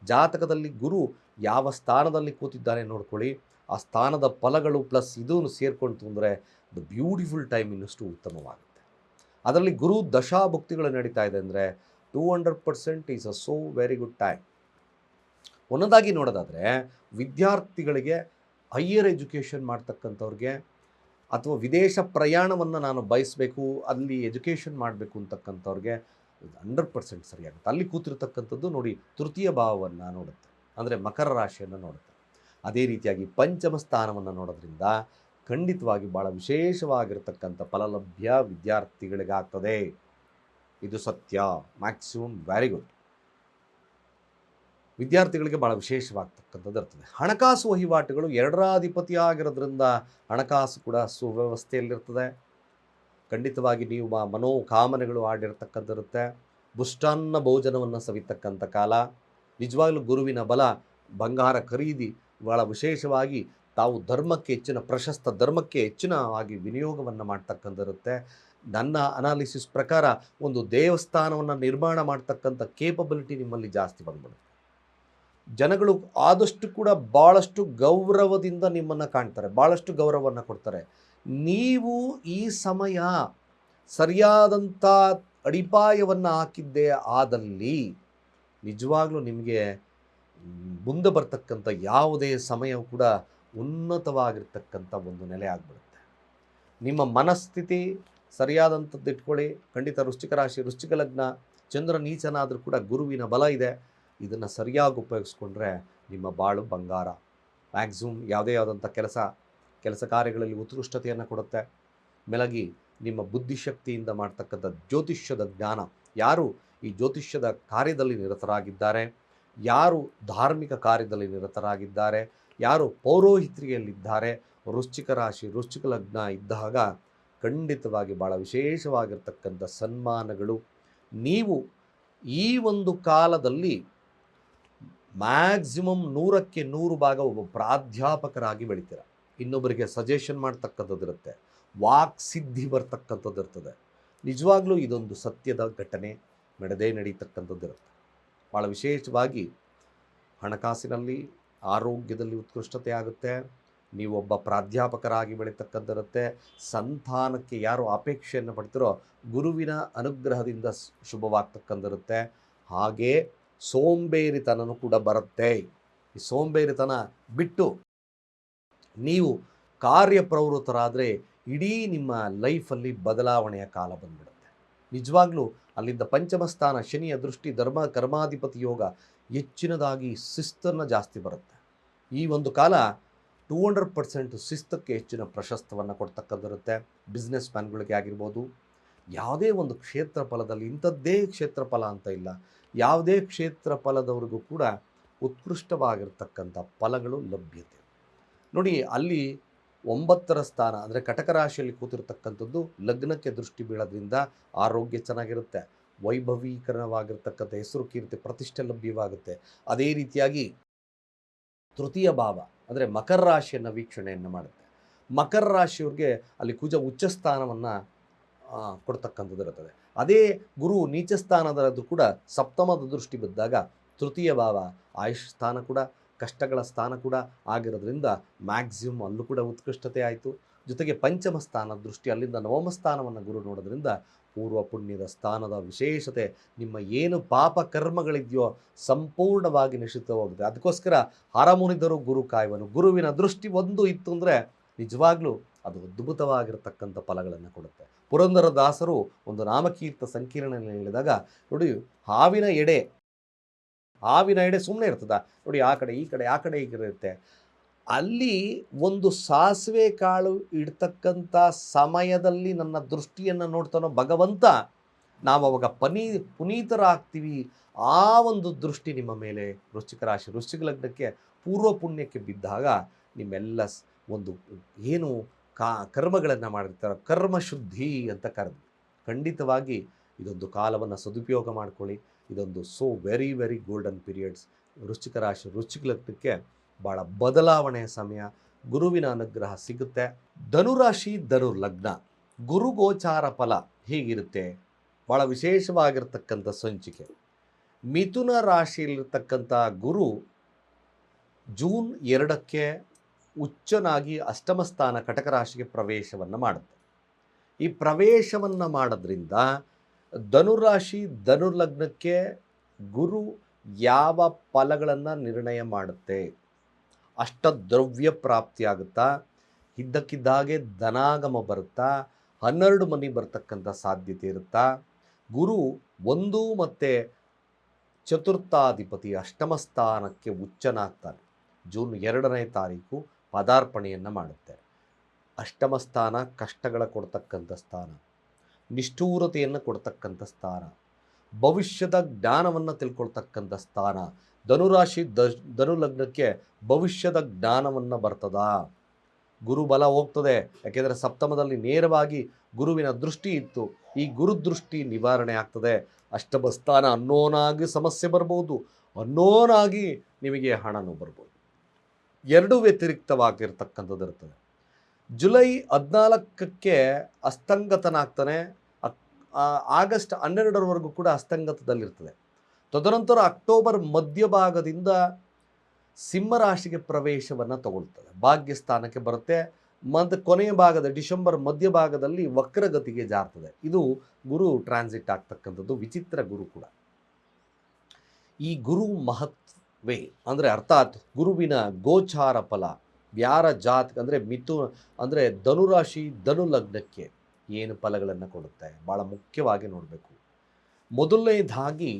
ಜಾತಕದಲ್ಲಿ ಗುರು ಯಾವ ಸ್ಥಾನದಲ್ಲಿ ಕೂತಿದ್ದಾನೆ ನೋಡ್ಕೊಳ್ಳಿ, ಆ ಸ್ಥಾನದ ಫಲಗಳು ಪ್ಲಸ್ ಇದೂ ಸೇರ್ಕೊಂಡು ಅಂದರೆ ದ ಬ್ಯೂಟಿಫುಲ್ ಟೈಮ್ ಇನ್ನಷ್ಟು ಉತ್ತಮವಾಗುತ್ತೆ. ಅದರಲ್ಲಿ ಗುರು ದಶಾಭುಕ್ತಿಗಳು ನಡೀತಾ ಇದೆ ಅಂದರೆ 200% is a so very good time. ಒಂದೊಂದಾಗಿ ನೋಡೋದಾದರೆ ವಿದ್ಯಾರ್ಥಿಗಳಿಗೆ, ಹೈಯರ್ ಎಜುಕೇಷನ್ ಮಾಡ್ತಕ್ಕಂಥವ್ರಿಗೆ ಅಥವಾ ವಿದೇಶ ಪ್ರಯಾಣವನ್ನು ನಾನು ಬಯಸಬೇಕು, ಅಲ್ಲಿ ಎಜುಕೇಷನ್ ಮಾಡಬೇಕು ಅಂತಕ್ಕಂಥವ್ರಿಗೆ 100% ಸರಿಯಾಗುತ್ತೆ. ಅಲ್ಲಿ ಕೂತಿರ್ತಕ್ಕಂಥದ್ದು ನೋಡಿ ತೃತೀಯ ಭಾವವನ್ನು ನೋಡುತ್ತೆ, ಅಂದರೆ ಮಕರ ರಾಶಿಯನ್ನು ನೋಡುತ್ತೆ. ಅದೇ ರೀತಿಯಾಗಿ ಪಂಚಮ ಸ್ಥಾನವನ್ನು ನೋಡೋದ್ರಿಂದ ಖಂಡಿತವಾಗಿ ಭಾಳ ವಿಶೇಷವಾಗಿರ್ತಕ್ಕಂಥ ಫಲಲಭ್ಯ ವಿದ್ಯಾರ್ಥಿಗಳಿಗಾಗ್ತದೆ. ಇದು ಸತ್ಯ, ಮ್ಯಾಕ್ಸಿಮಮ್ ವೆರಿ ಗುಡ್. ವಿದ್ಯಾರ್ಥಿಗಳಿಗೆ ಭಾಳ ವಿಶೇಷವಾಗ್ತಕ್ಕಂಥದ್ದು ಇರ್ತದೆ. ಹಣಕಾಸು ವಹಿವಾಟುಗಳು ಎರಡರ ಅಧಿಪತಿ ಆಗಿರೋದ್ರಿಂದ ಹಣಕಾಸು ಕೂಡ ಸುವ್ಯವಸ್ಥೆಯಲ್ಲಿರ್ತದೆ. ಖಂಡಿತವಾಗಿ ನೀವು ಮನೋಕಾಮನೆಗಳು ಆಡಿರ್ತಕ್ಕಂಥಿರುತ್ತೆ. ಬುಷ್ಟಾನ್ನ ಭೋಜನವನ್ನು ಸವಿತಕ್ಕಂಥ ಕಾಲ. ನಿಜವಾಗ್ಲೂ ಗುರುವಿನ ಬಲ, ಬಂಗಾರ ಖರೀದಿ, ಭಾಳ ವಿಶೇಷವಾಗಿ ತಾವು ಧರ್ಮಕ್ಕೆ ಹೆಚ್ಚಿನ ಪ್ರಶಸ್ತ ಧರ್ಮಕ್ಕೆ ಹೆಚ್ಚಿನವಾಗಿ ವಿನಿಯೋಗವನ್ನು ಮಾಡ್ತಕ್ಕಂಥಿರುತ್ತೆ. ನನ್ನ ಅನಾಲಿಸಿಸ್ ಪ್ರಕಾರ ಒಂದು ದೇವಸ್ಥಾನವನ್ನು ನಿರ್ಮಾಣ ಮಾಡ್ತಕ್ಕಂಥ ಕೇಪಬಿಲಿಟಿ ನಿಮ್ಮಲ್ಲಿ ಜಾಸ್ತಿ ಬಂದ್ಬಿಡುತ್ತೆ. ಜನಗಳು ಆದಷ್ಟು ಕೂಡ ಭಾಳಷ್ಟು ಗೌರವದಿಂದ ನಿಮ್ಮನ್ನು ಕಾಣ್ತಾರೆ, ಭಾಳಷ್ಟು ಗೌರವವನ್ನು ಕೊಡ್ತಾರೆ. ನೀವು ಈ ಸಮಯ ಸರಿಯಾದಂಥ ಅಡಿಪಾಯವನ್ನು ಹಾಕಿದ್ದೇ ಆದಲ್ಲಿ ನಿಜವಾಗ್ಲೂ ನಿಮಗೆ ಮುಂದೆ ಬರ್ತಕ್ಕಂಥ ಯಾವುದೇ ಸಮಯವು ಕೂಡ ಉನ್ನತವಾಗಿರ್ತಕ್ಕಂಥ ಒಂದು ನೆಲೆ ಆಗಿಬಿಡುತ್ತೆ. ನಿಮ್ಮ ಮನಸ್ಥಿತಿ ಸರಿಯಾದಂಥದ್ದು ಇಟ್ಕೊಳ್ಳಿ. ಖಂಡಿತ ವೃಶ್ಚಿಕ ರಾಶಿ ವೃಶ್ಚಿಕ ಲಗ್ನ, ಚಂದ್ರ ನೀಚನಾದರೂ ಕೂಡ ಗುರುವಿನ ಬಲ ಇದೆ. ಇದನ್ನು ಸರಿಯಾಗಿ ಉಪಯೋಗಿಸ್ಕೊಂಡ್ರೆ ನಿಮ್ಮ ಬಾಳು ಬಂಗಾರ. ಮ್ಯಾಕ್ಸಿಮಮ್ ಯಾವುದೇ ಆದಂಥ ಕೆಲಸ ಕಾರ್ಯಗಳಲ್ಲಿ ಉತ್ಕೃಷ್ಟತೆಯನ್ನು ಕೊಡುತ್ತೆ. ಮೇಲಾಗಿ ನಿಮ್ಮ ಬುದ್ಧಿಶಕ್ತಿಯಿಂದ ಮಾಡ್ತಕ್ಕಂಥ ಜ್ಯೋತಿಷ್ಯದ ಜ್ಞಾನ, ಯಾರು ಈ ಜ್ಯೋತಿಷ್ಯದ ಕಾರ್ಯದಲ್ಲಿ ನಿರತರಾಗಿದ್ದಾರೆ, ಯಾರು ಧಾರ್ಮಿಕ ಕಾರ್ಯದಲ್ಲಿ ನಿರತರಾಗಿದ್ದಾರೆ, ಯಾರು ಪೌರೋಹಿತ್ರಿಯಲ್ಲಿದ್ದಾರೆ, ವೃಶ್ಚಿಕ ರಾಶಿ ವೃಶ್ಚಿಕ ಲಗ್ನ ಇದ್ದಾಗ ಖಂಡಿತವಾಗಿ ಭಾಳ ವಿಶೇಷವಾಗಿರ್ತಕ್ಕಂಥ ಸನ್ಮಾನಗಳು. ನೀವು ಈ ಒಂದು ಕಾಲದಲ್ಲಿ ಮ್ಯಾಕ್ಸಿಮಮ್ 100ಕ್ಕೆ 100 ಒಬ್ಬ ಪ್ರಾಧ್ಯಾಪಕರಾಗಿ ಬೆಳಿತೀರ. ಇನ್ನೊಬ್ಬರಿಗೆ ಸಜೆಷನ್ ಮಾಡ್ತಕ್ಕಂಥದ್ದಿರುತ್ತೆ, ವಾಕ್ ಸಿದ್ಧಿ ಬರ್ತಕ್ಕಂಥದ್ದು ಇರ್ತದೆ. ನಿಜವಾಗ್ಲೂ ಇದೊಂದು ಸತ್ಯದ ಘಟನೆ ನಡೀತಕ್ಕಂಥದ್ದಿರುತ್ತೆ. ಭಾಳ ವಿಶೇಷವಾಗಿ ಹಣಕಾಸಿನಲ್ಲಿ, ಆರೋಗ್ಯದಲ್ಲಿ ಉತ್ಕೃಷ್ಟತೆ ಆಗುತ್ತೆ. ನೀವೊಬ್ಬ ಪ್ರಾಧ್ಯಾಪಕರಾಗಿ ಬೆಳೀತಕ್ಕಂಥಿರುತ್ತೆ. ಸಂತಾನಕ್ಕೆ ಯಾರು ಅಪೇಕ್ಷೆಯನ್ನು ಪಡ್ತಿರೋ ಗುರುವಿನ ಅನುಗ್ರಹದಿಂದ ಶುಭವಾಗ್ತಕ್ಕಂಥಿರುತ್ತೆ. ಹಾಗೇ ಸೋಂಬೇರಿತನೂ ಕೂಡ ಬರುತ್ತೆ. ಈ ಸೋಂಬೇರಿತನ ಬಿಟ್ಟು ನೀವು ಕಾರ್ಯಪ್ರವೃತ್ತರಾದರೆ ಇಡೀ ನಿಮ್ಮ ಲೈಫಲ್ಲಿ ಬದಲಾವಣೆಯ ಕಾಲ ಬಂದ್ಬಿಡುತ್ತೆ. ನಿಜವಾಗ್ಲೂ ಅಲ್ಲಿಂದ ಪಂಚಮ ಸ್ಥಾನ ಶನಿಯ ದೃಷ್ಟಿ, ಧರ್ಮ ಕರ್ಮಾಧಿಪತಿ ಯೋಗ ಹೆಚ್ಚಿನದಾಗಿ ಶಿಸ್ತನ್ನು ಜಾಸ್ತಿ ಬರುತ್ತೆ. ಈ ಒಂದು ಕಾಲ 200% ಶಿಸ್ತಕ್ಕೆ ಹೆಚ್ಚಿನ ಪ್ರಶಸ್ತವನ್ನು ಕೊಡ್ತಕ್ಕಂಥಿರುತ್ತೆ. ಬಿಸ್ನೆಸ್ ಮ್ಯಾನ್ಗಳಿಗೆ ಆಗಿರ್ಬೋದು, ಯಾವುದೇ ಒಂದು ಕ್ಷೇತ್ರ ಫಲದಲ್ಲಿ ಇಂಥದ್ದೇ ಕ್ಷೇತ್ರ ಫಲ ಅಂತ ಇಲ್ಲ, ಯಾವುದೇ ಕ್ಷೇತ್ರ ಫಲದವ್ರಿಗೂ ಕೂಡ ಉತ್ಕೃಷ್ಟವಾಗಿರ್ತಕ್ಕಂಥ ಫಲಗಳು ಲಭ್ಯತೆ. ನೋಡಿ ಅಲ್ಲಿ 9ರ ಸ್ಥಾನ ಅಂದರೆ ಕಟಕ ರಾಶಿಯಲ್ಲಿ ಕೂತಿರ್ತಕ್ಕಂಥದ್ದು ಲಗ್ನಕ್ಕೆ ದೃಷ್ಟಿ ಬೀಳೋದ್ರಿಂದ ಆರೋಗ್ಯ ಚೆನ್ನಾಗಿರುತ್ತೆ, ವೈಭವೀಕರಣವಾಗಿರ್ತಕ್ಕಂಥ ಹೆಸರು ಕೀರ್ತಿ ಪ್ರತಿಷ್ಠೆ ಲಭ್ಯವಾಗುತ್ತೆ. ಅದೇ ರೀತಿಯಾಗಿ ತೃತೀಯ ಭಾವ ಅಂದರೆ ಮಕರ ರಾಶಿಯನ್ನು ವೀಕ್ಷಣೆಯನ್ನು ಮಾಡುತ್ತೆ. ಮಕರ ರಾಶಿಯವ್ರಿಗೆ ಅಲ್ಲಿ ಕುಜ ಉಚ್ಚ ಸ್ಥಾನವನ್ನು ಕೊಡ್ತಕ್ಕಂಥದ್ದು ಇರುತ್ತದೆ. ಅದೇ ಗುರು ನೀಚ ಸ್ಥಾನದದ್ದು ಕೂಡ ಸಪ್ತಮದ ದೃಷ್ಟಿ ಬಿದ್ದಾಗ ತೃತೀಯ ಭಾವ ಆಯುಷ್ ಸ್ಥಾನ ಕೂಡ, ಕಷ್ಟಗಳ ಸ್ಥಾನ ಕೂಡ ಆಗಿರೋದ್ರಿಂದ ಮ್ಯಾಕ್ಸಿಮಮ್ ಅಲ್ಲೂ ಕೂಡ ಉತ್ಕೃಷ್ಟತೆ ಆಯಿತು. ಜೊತೆಗೆ ಪಂಚಮ ಸ್ಥಾನ ದೃಷ್ಟಿ, ಅಲ್ಲಿಂದ ನವಮ ಸ್ಥಾನವನ್ನು ಗುರು ನೋಡೋದ್ರಿಂದ ಪೂರ್ವ ಪುಣ್ಯದ ಸ್ಥಾನದ ವಿಶೇಷತೆ, ನಿಮ್ಮ ಏನು ಪಾಪ ಕರ್ಮಗಳಿದೆಯೋ ಸಂಪೂರ್ಣವಾಗಿ ನಶಿತವಾಗಿದೆ. ಅದಕ್ಕೋಸ್ಕರ ಹರಮುನಿದರು ಗುರು ಕಾಯುವನು. ಗುರುವಿನ ದೃಷ್ಟಿ ಒಂದು ಇತ್ತು ಅಂದರೆ ನಿಜವಾಗ್ಲೂ ಅದು ಅದ್ಭುತವಾಗಿರತಕ್ಕಂಥ ಫಲಗಳನ್ನು ಕೊಡುತ್ತೆ. ಪುರಂದರದಾಸರು ಒಂದು ನಾಮಕೀರ್ತ ಸಂಕೀರ್ಣದಲ್ಲಿ ಹೇಳಿದಾಗ ನೋಡಿ, ಹಾವಿನ ಎಡೆ ಸುಮ್ಮನೆ ಇರ್ತದ ನೋಡಿ, ಆ ಕಡೆ ಈ ಕಡೆ ಆ ಕಡೆ ಈ ಕಡೆ ಇರುತ್ತೆ. ಅಲ್ಲಿ ಒಂದು ಸಾಸಿವೆ ಕಾಳು ಇಡ್ತಕ್ಕಂಥ ಸಮಯದಲ್ಲಿ ನನ್ನ ದೃಷ್ಟಿಯನ್ನು ನೋಡ್ತಾನೋ ಭಗವಂತ, ನಾವು ಅವಾಗ ಪುನೀತರಾಗ್ತೀವಿ. ಆ ಒಂದು ದೃಷ್ಟಿ ನಿಮ್ಮ ಮೇಲೆ ವೃಶ್ಚಿಕ ರಾಶಿ, ವೃಶ್ಚಿಕ ಲಗ್ನಕ್ಕೆ ಪೂರ್ವ ಪುಣ್ಯಕ್ಕೆ ಬಿದ್ದಾಗ ನಿಮ್ಮೆಲ್ಲ ಒಂದು ಏನು ಕರ್ಮಗಳನ್ನು ಮಾಡಿರ್ತಾರೋ ಕರ್ಮ ಶುದ್ಧಿ ಅಂತ ಕರೆದು, ಖಂಡಿತವಾಗಿ ಇದೊಂದು ಕಾಲವನ್ನು ಸದುಪಯೋಗ ಮಾಡ್ಕೊಳ್ಳಿ. ಇದೊಂದು ವೆರಿ ವೆರಿ ಗೋಲ್ಡನ್ ಪೀರಿಯಡ್ಸ್. ವೃಶ್ಚಿಕ ರಾಶಿ, ವೃಶ್ಚಿಕ ಲಗ್ನಕ್ಕೆ ಭಾಳ ಬದಲಾವಣೆಯ ಸಮಯ, ಗುರುವಿನ ಅನುಗ್ರಹ ಸಿಗುತ್ತೆ. ಧನುರಾಶಿ, ಧನುರ್ಲಗ್ನ, ಗುರು ಗೋಚಾರ ಫಲ ಹೀಗಿರುತ್ತೆ. ಭಾಳ ವಿಶೇಷವಾಗಿರ್ತಕ್ಕಂಥ ಸಂಚಿಕೆ. ಮಿಥುನ ರಾಶಿಯಲ್ಲಿರ್ತಕ್ಕಂಥ ಗುರು ಜೂನ್ 2ಕ್ಕೆ ಉಚ್ಚನಾಗಿ ಅಷ್ಟಮ ಸ್ಥಾನ ಕಟಕ ರಾಶಿಗೆ ಪ್ರವೇಶವನ್ನು ಮಾಡುತ್ತೆ. ಈ ಪ್ರವೇಶವನ್ನು ಮಾಡೋದ್ರಿಂದ ಧನುರಾಶಿ ಧನುರ್ಲಗ್ನಕ್ಕೆ ಗುರು ಯಾವ ಫಲಗಳನ್ನು ನಿರ್ಣಯ ಮಾಡುತ್ತೆ? ಅಷ್ಟದ್ರವ್ಯ ಪ್ರಾಪ್ತಿಯಾಗುತ್ತಾ, ಇದ್ದಕ್ಕಿದ್ದಾಗೆ ಧನಾಗಮ ಬರುತ್ತಾ, 12 ಮನೆ ಬರ್ತಕ್ಕಂಥ ಸಾಧ್ಯತೆ ಇರುತ್ತಾ? ಗುರು 1 ಮತ್ತು ಚತುರ್ಥಾಧಿಪತಿ ಅಷ್ಟಮ ಸ್ಥಾನಕ್ಕೆ ಉಚ್ಚನಾಗ್ತಾನೆ. ಜೂನ್ 2ನೇ ತಾರೀಕು ಪದಾರ್ಪಣೆಯನ್ನು ಮಾಡುತ್ತೆ. ಅಷ್ಟಮ ಸ್ಥಾನ ಕಷ್ಟಗಳ ಕೊಡ್ತಕ್ಕಂಥ ಸ್ಥಾನ, ನಿಷ್ಠೂರತೆಯನ್ನು ಕೊಡ್ತಕ್ಕಂಥ ಸ್ಥಾನ, ಭವಿಷ್ಯದ ಜ್ಞಾನವನ್ನು ತಿಳ್ಕೊಳ್ತಕ್ಕಂಥ ಸ್ಥಾನ. ಧನುರಾಶಿ ಧನುಲಗ್ನಕ್ಕೆ ಭವಿಷ್ಯದ ಜ್ಞಾನವನ್ನು ಬರ್ತದ. ಗುರು ಬಲ ಹೋಗ್ತದೆ, ಯಾಕೆಂದರೆ ಸಪ್ತಮದಲ್ಲಿ ನೇರವಾಗಿ ಗುರುವಿನ ದೃಷ್ಟಿ ಇತ್ತು. ಈ ಗುರುದೃಷ್ಟಿ ನಿವಾರಣೆ ಆಗ್ತದೆ. ಅಷ್ಟಮ ಸ್ಥಾನ ಅನ್ನೋನಾಗಿ ಸಮಸ್ಯೆ ಬರ್ಬೋದು, ಅನ್ನೋನಾಗಿ ನಿಮಗೆ ಹಣನೂ ಬರ್ಬೋದು. ಎರಡೂ ವ್ಯತಿರಿಕ್ತವಾಗಿರ್ತಕ್ಕಂಥದ್ದು ಇರ್ತದೆ. ಜುಲೈ 14ಕ್ಕೆ ಅಸ್ತಂಗತನಾಗ್ತಾನೆ. ಆಗಸ್ಟ್ 12ರವರೆಗೂ ಕೂಡ ಅಸ್ತಂಗತದಲ್ಲಿರ್ತದೆ. ತದನಂತರ ಅಕ್ಟೋಬರ್ ಮಧ್ಯಭಾಗದಿಂದ ಸಿಂಹರಾಶಿಗೆ ಪ್ರವೇಶವನ್ನು ತಗೊಳ್ತದೆ, ಭಾಗ್ಯಸ್ಥಾನಕ್ಕೆ ಬರುತ್ತೆ. ಮತ್ತು ಕೊನೆಯ ಭಾಗದ ಡಿಸೆಂಬರ್ ಮಧ್ಯಭಾಗದಲ್ಲಿ ವಕ್ರಗತಿಗೆ ಜಾರ್ತದೆ. ಇದು ಗುರು ಟ್ರಾನ್ಸಿಟ್ ಆಗ್ತಕ್ಕಂಥದ್ದು. ವಿಚಿತ್ರ ಗುರು ಕೂಡ. ಈ ಗುರು ಮಹತ್ವೇ ಅಂದರೆ ಅರ್ಥಾತ್ ಗುರುವಿನ ಗೋಚಾರ ಫಲ ಯಾರ ಜಾತಕ ಅಂದರೆ ಅಂದರೆ ಧನುರಾಶಿ ಧನುಲಗ್ನಕ್ಕೆ ಏನು ಫಲಗಳನ್ನು ಕೊಡುತ್ತೆ ಭಾಳ ಮುಖ್ಯವಾಗಿ ನೋಡಬೇಕು. ಮೊದಲನೇದಾಗಿ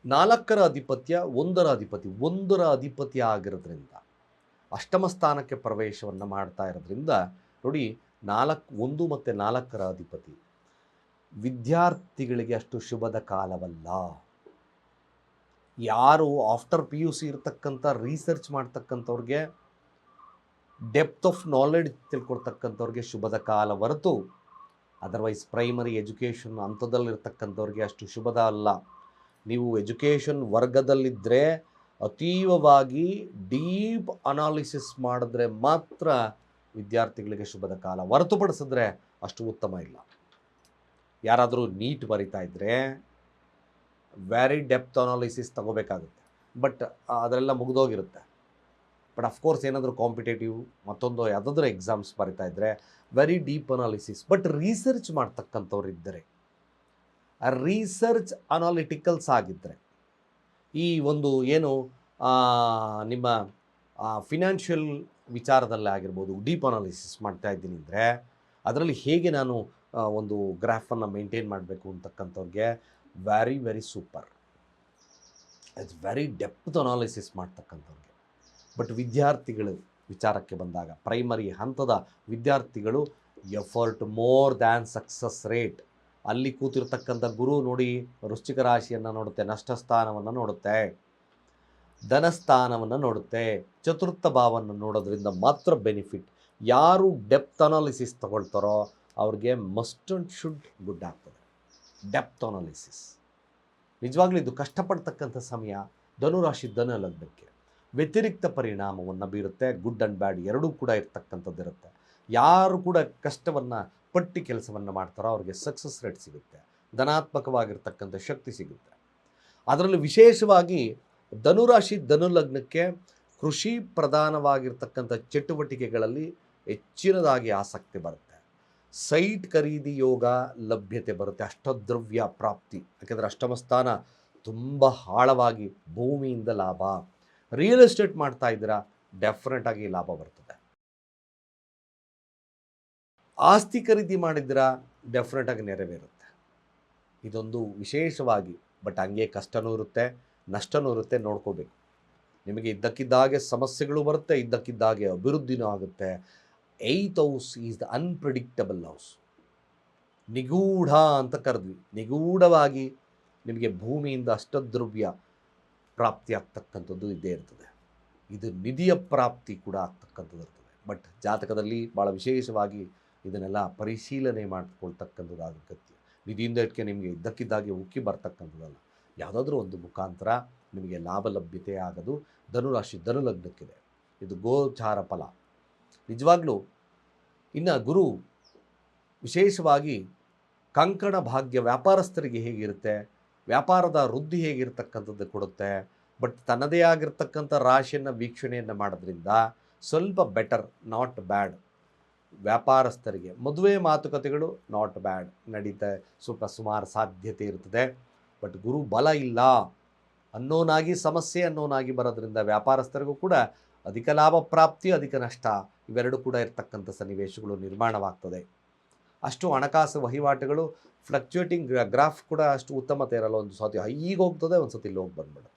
4ರ ಅಧಿಪತ್ಯ 1ರ ಅಧಿಪತಿ ಆಗಿರೋದ್ರಿಂದ ಅಷ್ಟಮ ಸ್ಥಾನಕ್ಕೆ ಪ್ರವೇಶವನ್ನು ಮಾಡ್ತಾ ಇರೋದ್ರಿಂದ ನೋಡಿ, 1 ಮತ್ತು 4ರ ಅಧಿಪತಿ ವಿದ್ಯಾರ್ಥಿಗಳಿಗೆ ಅಷ್ಟು ಶುಭದ ಕಾಲವಲ್ಲ. ಯಾರು ಆಫ್ಟರ್ PUC ಇರ್ತಕ್ಕಂಥ ರಿಸರ್ಚ್ ಮಾಡ್ತಕ್ಕಂಥವ್ರಿಗೆ, ಡೆಪ್ತ್ ಆಫ್ ನಾಲೆಡ್ಜ್ ತಿಳ್ಕೊಳ್ತಕ್ಕಂಥವ್ರಿಗೆ ಶುಭದ ಕಾಲ ಹೊರತು ಅದರ್ವೈಸ್ ಪ್ರೈಮರಿ ಎಜುಕೇಷನ್ ಹಂತದಲ್ಲಿರ್ತಕ್ಕಂಥವ್ರಿಗೆ ಅಷ್ಟು ಶುಭದ ಅಲ್ಲ. ನೀವು ಎಜುಕೇಷನ್ ವರ್ಗದಲ್ಲಿದ್ದರೆ ಅತೀವವಾಗಿ ಡೀಪ್ ಅನಾಲಿಸಿಸ್ ಮಾಡಿದ್ರೆ ಮಾತ್ರ ವಿದ್ಯಾರ್ಥಿಗಳಿಗೆ ಶುಭದ ಕಾಲ, ಹೊರತುಪಡಿಸಿದ್ರೆ ಅಷ್ಟು ಉತ್ತಮ ಇಲ್ಲ. ಯಾರಾದರೂ ನೀಟ್ ಬರಿತಾ ಇದ್ದರೆ ವೆರಿ ಡೆಪ್ತ್ ಅನಾಲಿಸಿಸ್ ತಗೋಬೇಕಾಗುತ್ತೆ. ಬಟ್ ಅದರೆಲ್ಲ ಮುಗಿದೋಗಿರುತ್ತೆ. ಬಟ್ ಅಫ್ಕೋರ್ಸ್ ಏನಾದರೂ ಕಾಂಪಿಟೇಟಿವ್ ಮತ್ತೊಂದು ಯಾವುದಾದ್ರೂ ಎಕ್ಸಾಮ್ಸ್ ಬರಿತಾ ಇದ್ದರೆ very deep analysis. But research ಮಾಡ್ತಕ್ಕಂಥವ್ರು ಇದ್ದರೆ, ಆ ರಿಸರ್ಚ್ ಅನಾಲಿಟಿಕಲ್ಸ್ ಆಗಿದ್ದರೆ, ಈ ಒಂದು ಏನು ನಿಮ್ಮ ಫಿನಾನ್ಷಿಯಲ್ ವಿಚಾರದಲ್ಲೇ ಆಗಿರ್ಬೋದು ಡೀಪ್ ಅನಾಲಿಸಿಸ್ ಮಾಡ್ತಾ ಇದ್ದೀನಿ ಅಂದರೆ, ಅದರಲ್ಲಿ ಹೇಗೆ ನಾನು ಒಂದು ಗ್ರಾಫನ್ನು ಮೇಂಟೈನ್ ಮಾಡಬೇಕು ಅಂತಕ್ಕಂಥವ್ರಿಗೆ very very super. It's very depth analysis ಮಾಡ್ತಕ್ಕಂಥವ್ರಿಗೆ. ಬಟ್ ವಿದ್ಯಾರ್ಥಿಗಳು ವಿಚಾರಕ್ಕೆ ಬಂದಾಗ ಪ್ರೈಮರಿ ಹಂತದ ವಿದ್ಯಾರ್ಥಿಗಳು effort more than success rate. ಅಲ್ಲಿ ಕೂತಿರ್ತಕ್ಕಂಥ ಗುರು ನೋಡಿ ವೃಶ್ಚಿಕ ರಾಶಿಯನ್ನು ನೋಡುತ್ತೆ, ನಷ್ಟ ಸ್ಥಾನವನ್ನು ನೋಡುತ್ತೆ, ಧನಸ್ಥಾನವನ್ನು ನೋಡುತ್ತೆ, ಚತುರ್ಥ ಭಾವವನ್ನು ನೋಡೋದ್ರಿಂದ ಮಾತ್ರ ಬೆನಿಫಿಟ್. ಯಾರು ಡೆಪ್ತ್ ಅನಾಲಿಸಿಸ್ ತಗೊಳ್ತಾರೋ ಅವ್ರಿಗೆ ಮಸ್ಟ್ ಆ್ಯಂಡ್ ಶುಡ್ ಗುಡ್ ಆಗ್ತದೆ. ಡೆಪ್ತ್ ಅನಾಲಿಸಿಸ್ ನಿಜವಾಗ್ಲೂ ಇದು ಕಷ್ಟಪಡ್ತಕ್ಕಂಥ ಸಮಯ. ಧನುರಾಶಿ ಧನುಲಗ್ನಕ್ಕೆ ವ್ಯತಿರಿಕ್ತ ಪರಿಣಾಮವನ್ನು ಬೀರುತ್ತೆ. ಗುಡ್ ಆ್ಯಂಡ್ ಬ್ಯಾಡ್ ಎರಡೂ ಕೂಡ ಇರ್ತಕ್ಕಂಥದ್ದು ಇರುತ್ತೆ. ಯಾರು ಕೂಡ ಕಷ್ಟವನ್ನು ಪಟ್ಟಿ ಕೆಲಸವನ್ನು ಮಾಡ್ತಾರೋ ಅವ್ರಿಗೆ ಸಕ್ಸಸ್ ರೇಟ್ ಸಿಗುತ್ತೆ, ಧನಾತ್ಮಕವಾಗಿರ್ತಕ್ಕಂಥ ಶಕ್ತಿ ಸಿಗುತ್ತೆ. ಅದರಲ್ಲಿ ವಿಶೇಷವಾಗಿ ಧನುರಾಶಿ ಧನುಲಗ್ನಕ್ಕೆ ಕೃಷಿ ಪ್ರಧಾನವಾಗಿರ್ತಕ್ಕಂಥ ಚಟುವಟಿಕೆಗಳಲ್ಲಿ ಹೆಚ್ಚಿನದಾಗಿ ಆಸಕ್ತಿ ಬರುತ್ತೆ. ಸೈಟ್ ಖರೀದಿ ಯೋಗ ಲಭ್ಯತೆ ಬರುತ್ತೆ. ಅಷ್ಟದ್ರವ್ಯ ಪ್ರಾಪ್ತಿ, ಯಾಕೆಂದರೆ ಅಷ್ಟಮ ಸ್ಥಾನ ತುಂಬ ಆಳವಾಗಿ ಭೂಮಿಯಿಂದ ಲಾಭ. ರಿಯಲ್ ಎಸ್ಟೇಟ್ ಮಾಡ್ತಾ ಇದ್ದೀರಾ, ಡೆಫಿನೆಟಾಗಿ ಲಾಭ ಬರ್ತದೆ. ಆಸ್ತಿ ಖರೀದಿ ಮಾಡಿದ್ರೆ ಡೆಫಿನೆಟಾಗಿ ನೆರವೇರುತ್ತೆ. ಇದೊಂದು ವಿಶೇಷವಾಗಿ, ಬಟ್ ಹಂಗೆ ಕಷ್ಟನೂ ಇರುತ್ತೆ, ನಷ್ಟನೂ ಇರುತ್ತೆ, ನೋಡ್ಕೋಬೇಕು. ನಿಮಗೆ ಇದ್ದಕ್ಕಿದ್ದಾಗೆ ಸಮಸ್ಯೆಗಳು ಬರುತ್ತೆ, ಇದ್ದಕ್ಕಿದ್ದಾಗೆ ಅಭಿವೃದ್ಧಿನೂ ಆಗುತ್ತೆ. 8th house is the unpredictable house. ನಿಗೂಢ ಅಂತ ಕರೆದ್ವಿ. ನಿಗೂಢವಾಗಿ ನಿಮಗೆ ಭೂಮಿಯಿಂದ ಅಷ್ಟದ್ರವ್ಯ ಪ್ರಾಪ್ತಿ ಆಗ್ತಕ್ಕಂಥದ್ದು ಇದ್ದೇ ಇರ್ತದೆ. ಇದು ನಿಧಿಯ ಪ್ರಾಪ್ತಿ ಕೂಡ ಆಗ್ತಕ್ಕಂಥದ್ದು ಇರ್ತದೆ. ಬಟ್ ಜಾತಕದಲ್ಲಿ ಭಾಳ ವಿಶೇಷವಾಗಿ ಇದನ್ನೆಲ್ಲ ಪರಿಶೀಲನೆ ಮಾಡಿಕೊಳ್ತಕ್ಕಂಥದ್ದು ಅಗತ್ಯ. ನಿಧಿಯಿಂದ ಇಟ್ಕೆ ನಿಮಗೆ ಇದ್ದಕ್ಕಿದ್ದಾಗೆ ಉಕ್ಕಿ ಬರ್ತಕ್ಕಂಥದ್ದಲ್ಲ. ಯಾವುದಾದ್ರೂ ಒಂದು ಮುಖಾಂತರ ನಿಮಗೆ ಲಾಭ ಲಭ್ಯತೆ ಆಗೋದು ಧನುರಾಶಿ ಧನುಲಗ್ನಕ್ಕಿದೆ. ಇದು ಗೋಚಾರ ಫಲ ನಿಜವಾಗ್ಲೂ. ಇನ್ನು ಗುರು ವಿಶೇಷವಾಗಿ ಕಂಕಣ ಭಾಗ್ಯ ವ್ಯಾಪಾರಸ್ಥರಿಗೆ ಹೇಗಿರುತ್ತೆ, ವ್ಯಾಪಾರದ ವೃದ್ಧಿ ಹೇಗಿರ್ತಕ್ಕಂಥದ್ದು ಕೊಡುತ್ತೆ. ಬಟ್ ತನ್ನದೇ ಆಗಿರ್ತಕ್ಕಂಥ ರಾಶಿಯನ್ನು ವೀಕ್ಷಣೆಯನ್ನು ಮಾಡೋದ್ರಿಂದ ಸ್ವಲ್ಪ ಬೆಟರ್, ನಾಟ್ ಬ್ಯಾಡ್. ವ್ಯಾಪಾರಸ್ಥರಿಗೆ ಮದುವೆ ಮಾತುಕತೆಗಳು ನಾಟ್ ಬ್ಯಾಡ್ ನಡೀತೆ, ಸ್ವಲ್ಪ ಸುಮಾರು ಸಾಧ್ಯತೆ ಇರ್ತದೆ. ಬಟ್ ಗುರು ಬಲ ಇಲ್ಲ ಅನ್ನೋನಾಗಿ ಸಮಸ್ಯೆ ಅನ್ನೋನಾಗಿ ಬರೋದ್ರಿಂದ ವ್ಯಾಪಾರಸ್ಥರಿಗೂ ಕೂಡ ಅಧಿಕ ಲಾಭ ಪ್ರಾಪ್ತಿ, ಅಧಿಕ ನಷ್ಟ ಇವೆರಡೂ ಕೂಡ ಇರ್ತಕ್ಕಂಥ ಸನ್ನಿವೇಶಗಳು ನಿರ್ಮಾಣವಾಗ್ತದೆ. ಅಷ್ಟು ಹಣಕಾಸು ವಹಿವಾಟುಗಳು ಫ್ಲಕ್ಚುಯೇಟಿಂಗ್ ಗ್ರಾಫ್ ಕೂಡ ಅಷ್ಟು ಉತ್ತಮತೆ ಇರಲ್ಲ. ಒಂದು ಸತಿ ಹೈಗೆ ಹೋಗ್ತದೆ, ಒಂದು ಸತಿ ಲೋಗ್ ಬಂದ್ಬಿಡುತ್ತೆ.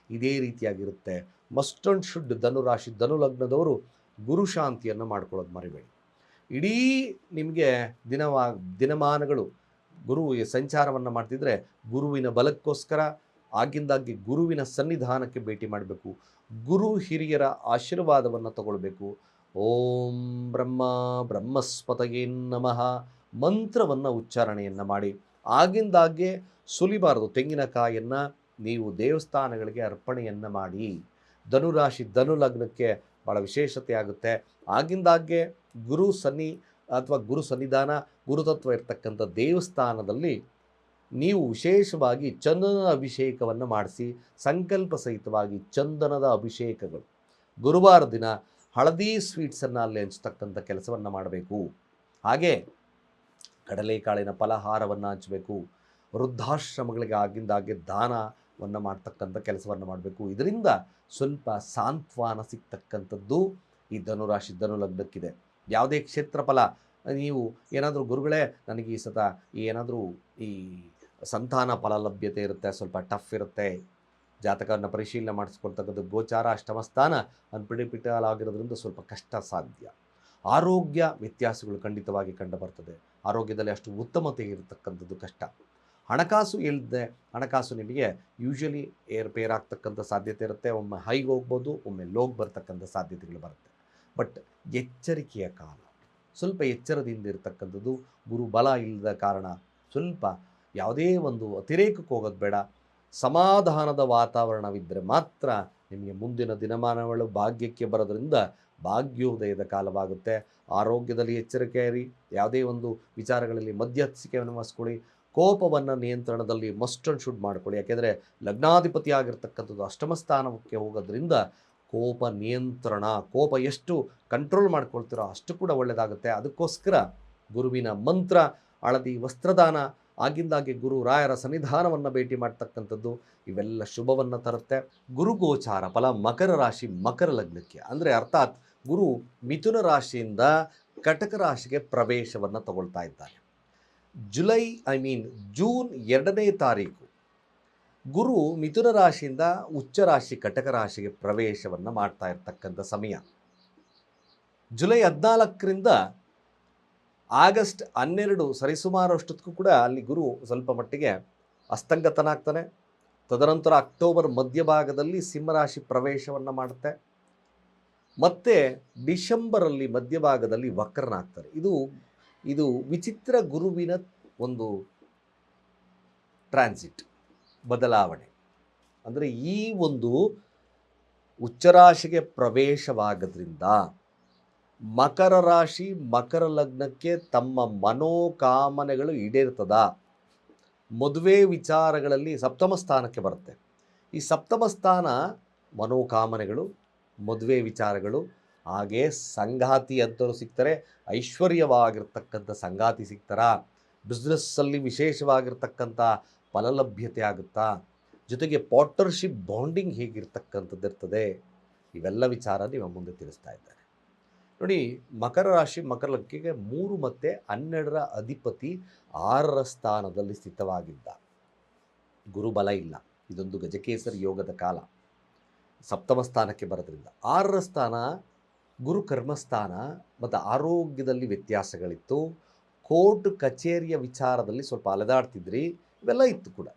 ಇದೇ ರೀತಿಯಾಗಿರುತ್ತೆ. ಮಸ್ಟ್ ಆ್ಯಂಡ್ ಶುಡ್ ಧನುರಾಶಿ ಧನುಲಗ್ನದವರು ಗುರು ಶಾಂತಿಯನ್ನು ಮಾಡ್ಕೊಳ್ಳೋದು ಮರಿಬೇಡಿ. ಇಡೀ ನಿಮಗೆ ದಿನಮಾನಗಳು ಗುರು ಸಂಚಾರವನ್ನು ಮಾಡ್ತಿದ್ರೆ ಗುರುವಿನ ಬಲಕ್ಕೋಸ್ಕರ ಆಗಿಂದಾಗ್ಗೆ ಗುರುವಿನ ಸನ್ನಿಧಾನಕ್ಕೆ ಭೇಟಿ ಮಾಡಬೇಕು. ಗುರು ಹಿರಿಯರ ಆಶೀರ್ವಾದವನ್ನು ತಗೊಳ್ಬೇಕು. ಓಂ ಬ್ರಹ್ಮ ಬ್ರಹ್ಮಸ್ಪತಯೇ ನಮಃ ಮಂತ್ರವನ್ನು ಉಚ್ಚಾರಣೆಯನ್ನು ಮಾಡಿ ಆಗಿಂದಾಗ್ಗೆ ಸುಲಿಬಾರದು. ತೆಂಗಿನಕಾಯನ್ನು ನೀವು ದೇವಸ್ಥಾನಗಳಿಗೆ ಅರ್ಪಣೆಯನ್ನು ಮಾಡಿ. ಧನುರಾಶಿ ಧನುಲಗ್ನಕ್ಕೆ ಭಾಳ ವಿಶೇಷತೆ ಆಗುತ್ತೆ. ಆಗಿಂದಾಗ್ಗೆ ಗುರು ಸನ್ನಿಧಾನ ಗುರುತತ್ವ ಇರ್ತಕ್ಕಂಥ ದೇವಸ್ಥಾನದಲ್ಲಿ ನೀವು ವಿಶೇಷವಾಗಿ ಚಂದನದ ಅಭಿಷೇಕವನ್ನು ಮಾಡಿಸಿ, ಸಂಕಲ್ಪ ಸಹಿತವಾಗಿ ಚಂದನದ ಅಭಿಷೇಕಗಳು ಗುರುವಾರ ದಿನ ಹಳದಿ ಸ್ವೀಟ್ಸನ್ನು ಅಲ್ಲಿ ಹಂಚ್ತಕ್ಕಂಥ ಕೆಲಸವನ್ನು ಮಾಡಬೇಕು. ಹಾಗೆ ಕಡಲೆಕಾಳಿನ ಫಲಹಾರವನ್ನು ಹಂಚಬೇಕು. ವೃದ್ಧಾಶ್ರಮಗಳಿಗೆ ಆಗಿಂದಾಗೆ ದಾನವನ್ನು ಮಾಡ್ತಕ್ಕಂಥ ಕೆಲಸವನ್ನು ಮಾಡಬೇಕು. ಇದರಿಂದ ಸ್ವಲ್ಪ ಸಾಂತ್ವನ ಸಿಗ್ತಕ್ಕಂಥದ್ದು ಈ ಧನುರಾಶಿ ಧನುಲಗ್ನಕ್ಕಿದೆ. ಯಾವುದೇ ಕ್ಷೇತ್ರಫಲ ನೀವು ಏನಾದರೂ ಗುರುಗಳೇ ನನಗೆ ಈ ಸತ ಏನಾದರೂ ಈ ಸಂತಾನ ಫಲ ಲಭ್ಯತೆ ಇರುತ್ತೆ, ಸ್ವಲ್ಪ ಟಫ್ ಇರುತ್ತೆ, ಜಾತಕವನ್ನು ಪರಿಶೀಲನೆ ಮಾಡಿಸ್ಕೊಳ್ತಕ್ಕಂಥ ಗೋಚಾರ ಅಷ್ಟಮ ಸ್ಥಾನ ಅನ್ಪ್ರಿಡಿಕ್ಟಬಲ್ ಆಗಿರೋದ್ರಿಂದ ಸ್ವಲ್ಪ ಕಷ್ಟ ಸಾಧ್ಯ. ಆರೋಗ್ಯ ವ್ಯತ್ಯಾಸಗಳು ಖಂಡಿತವಾಗಿ ಕಂಡುಬರ್ತದೆ. ಆರೋಗ್ಯದಲ್ಲಿ ಅಷ್ಟು ಉತ್ತಮತೆ ಇರತಕ್ಕಂಥದ್ದು ಕಷ್ಟ. ಹಣಕಾಸು ಇಲ್ಲದೆ ಹಣಕಾಸು ನಿಮಗೆ ಯೂಶ್ವಲಿ ಏರ್ಪೇರ್ ಆಗ್ತಕ್ಕಂಥ ಸಾಧ್ಯತೆ ಇರುತ್ತೆ. ಒಮ್ಮೆ ಹೈಗೆ ಹೋಗ್ಬೋದು, ಒಮ್ಮೆ ಲೋಗ್ ಬರ್ತಕ್ಕಂಥ ಸಾಧ್ಯತೆಗಳು ಬರುತ್ತೆ. ಬಟ್ ಎಚ್ಚರಿಕೆಯ ಕಾಲ, ಸ್ವಲ್ಪ ಎಚ್ಚರದಿಂದ ಇರತಕ್ಕಂಥದ್ದು. ಗುರು ಬಲ ಇಲ್ಲದ ಕಾರಣ ಸ್ವಲ್ಪ ಯಾವುದೇ ಒಂದು ಅತಿರೇಕಕ್ಕೆ ಹೋಗೋದು ಬೇಡ. ಸಮಾಧಾನದ ವಾತಾವರಣವಿದ್ದರೆ ಮಾತ್ರ ನಿಮಗೆ ಮುಂದಿನ ದಿನಮಾನಗಳು ಭಾಗ್ಯಕ್ಕೆ ಬರೋದ್ರಿಂದ ಭಾಗ್ಯೋದಯದ ಕಾಲವಾಗುತ್ತೆ. ಆರೋಗ್ಯದಲ್ಲಿ ಎಚ್ಚರಿಕೆ ಇರಿ. ಯಾವುದೇ ಒಂದು ವಿಚಾರಗಳಲ್ಲಿ ಮಧ್ಯಸ್ಥಿಕೆಯನ್ನು ವಹಿಸ್ಕೊಳ್ಳಿ. ಕೋಪವನ್ನು ನಿಯಂತ್ರಣದಲ್ಲಿ ಮಸ್ಟ್ ಆ್ಯಂಡ್ ಶುಡ್ ಮಾಡ್ಕೊಳ್ಳಿ. ಯಾಕೆಂದರೆ ಲಗ್ನಾಧಿಪತಿ ಆಗಿರ್ತಕ್ಕಂಥದ್ದು ಅಷ್ಟಮ ಸ್ಥಾನಕ್ಕೆ ಹೋಗೋದ್ರಿಂದ ಕೋಪ ನಿಯಂತ್ರಣ, ಕೋಪ ಎಷ್ಟು ಕಂಟ್ರೋಲ್ ಮಾಡ್ಕೊಳ್ತೀರೋ ಅಷ್ಟು ಕೂಡ ಒಳ್ಳೆಯದಾಗುತ್ತೆ. ಅದಕ್ಕೋಸ್ಕರ ಗುರುವಿನ ಮಂತ್ರ, ಹಳದಿ ವಸ್ತ್ರದಾನ, ಆಗಿಂದಾಗೆ ಗುರು ರಾಯರ ಸನ್ನಿಧಾನವನ್ನು ಭೇಟಿ ಮಾಡ್ತಕ್ಕಂಥದ್ದು ಇವೆಲ್ಲ ಶುಭವನ್ನು ತರುತ್ತೆ. ಗುರುಗೋಚಾರ ಫಲ ಮಕರ ರಾಶಿ ಮಕರ ಲಗ್ನಕ್ಕೆ ಅಂದರೆ ಅರ್ಥಾತ್ ಗುರು ಮಿಥುನ ರಾಶಿಯಿಂದ ಕಟಕ ರಾಶಿಗೆ ಪ್ರವೇಶವನ್ನು ತಗೊಳ್ತಾ ಇದ್ದಾನೆ. ಜೂನ್ 2ನೇ ತಾರೀಕು ಗುರು ಮಿಥುನ ರಾಶಿಯಿಂದ ಉಚ್ಚ ರಾಶಿ ಕಟಕ ರಾಶಿಗೆ ಪ್ರವೇಶವನ್ನು ಮಾಡ್ತಾ ಇರ್ತಕ್ಕಂಥ ಸಮಯ. ಜುಲೈ 14ರಿಂದ ಆಗಸ್ಟ್ 12 ಸರಿಸುಮಾರು ಅಷ್ಟೊತ್ತಿಗೂ ಕೂಡ ಅಲ್ಲಿ ಗುರು ಸ್ವಲ್ಪ ಮಟ್ಟಿಗೆ ಅಸ್ತಂಗತನಾಗ್ತಾನೆ. ತದನಂತರ ಅಕ್ಟೋಬರ್ ಮಧ್ಯಭಾಗದಲ್ಲಿ ಸಿಂಹರಾಶಿ ಪ್ರವೇಶವನ್ನು ಮಾಡುತ್ತೆ. ಮತ್ತು ಡಿಸೆಂಬರಲ್ಲಿ ಮಧ್ಯಭಾಗದಲ್ಲಿ ವಕ್ರನಾಗ್ತಾರೆ. ಇದು ವಿಚಿತ್ರ ಗುರುವಿನ ಒಂದು ಟ್ರಾನ್ಸಿಟ್, ಬದಲಾವಣೆ. ಅಂದರೆ ಈ ಒಂದು ಉಚ್ಚರಾಶಿಗೆ ಪ್ರವೇಶವಾಗೋದ್ರಿಂದ ಮಕರ ರಾಶಿ ಮಕರ ಲಗ್ನಕ್ಕೆ ತಮ್ಮ ಮನೋಕಾಮನೆಗಳು ಈಡೇರ್ತದ. ಮದುವೆ ವಿಚಾರಗಳಲ್ಲಿ ಸಪ್ತಮ ಸ್ಥಾನಕ್ಕೆ ಬರುತ್ತೆ. ಈ ಸಪ್ತಮ ಸ್ಥಾನ ಮನೋಕಾಮನೆಗಳು, ಮದುವೆ ವಿಚಾರಗಳು, ಹಾಗೇ ಸಂಗಾತಿ ಅಂತರೂ ಸಿಗ್ತಾರೆ. ಐಶ್ವರ್ಯವಾಗಿರ್ತಕ್ಕಂಥ ಸಂಗಾತಿ ಸಿಗ್ತಾರ. ಬಿಸ್ನೆಸ್ಸಲ್ಲಿ ವಿಶೇಷವಾಗಿರ್ತಕ್ಕಂಥ ಫಲಲಭ್ಯತೆ ಆಗುತ್ತಾ. ಜೊತೆಗೆ ಪಾರ್ಟ್ನರ್ಶಿಪ್ ಬಾಂಡಿಂಗ್ ಹೇಗಿರ್ತಕ್ಕಂಥದ್ದು ಇರ್ತದೆ. ಇವೆಲ್ಲ ವಿಚಾರ ನಿಮ್ಮ ಮುಂದೆ ತಿಳಿಸ್ತಾ ಇದ್ದಾರೆ ನೋಡಿ, ಮಕರ ರಾಶಿ ಮಕರ ಲಗ್ನಕ್ಕೆ 3 ಮತ್ತು 12ರ ಅಧಿಪತಿ 6ರ ಸ್ಥಾನದಲ್ಲಿ ಸ್ಥಿತವಾಗಿದ್ದ. ಗುರುಬಲ ಇಲ್ಲ. ಇದೊಂದು ಗಜಕೇಸರಿ ಯೋಗದ ಕಾಲ. ಸಪ್ತಮ ಸ್ಥಾನಕ್ಕೆ ಬರೋದ್ರಿಂದ 6ರ ಸ್ಥಾನ ಗುರು ಕರ್ಮಸ್ಥಾನ ಮತ್ತು ಆರೋಗ್ಯದಲ್ಲಿ ವ್ಯತ್ಯಾಸಗಳಿತ್ತು. ಕೋರ್ಟ್ ಕಚೇರಿಯ ವಿಚಾರದಲ್ಲಿ ಸ್ವಲ್ಪ ಅಲೆದಾಡ್ತಿದ್ರಿ, ಇವೆಲ್ಲ ಇತ್ತು ಕೂಡ.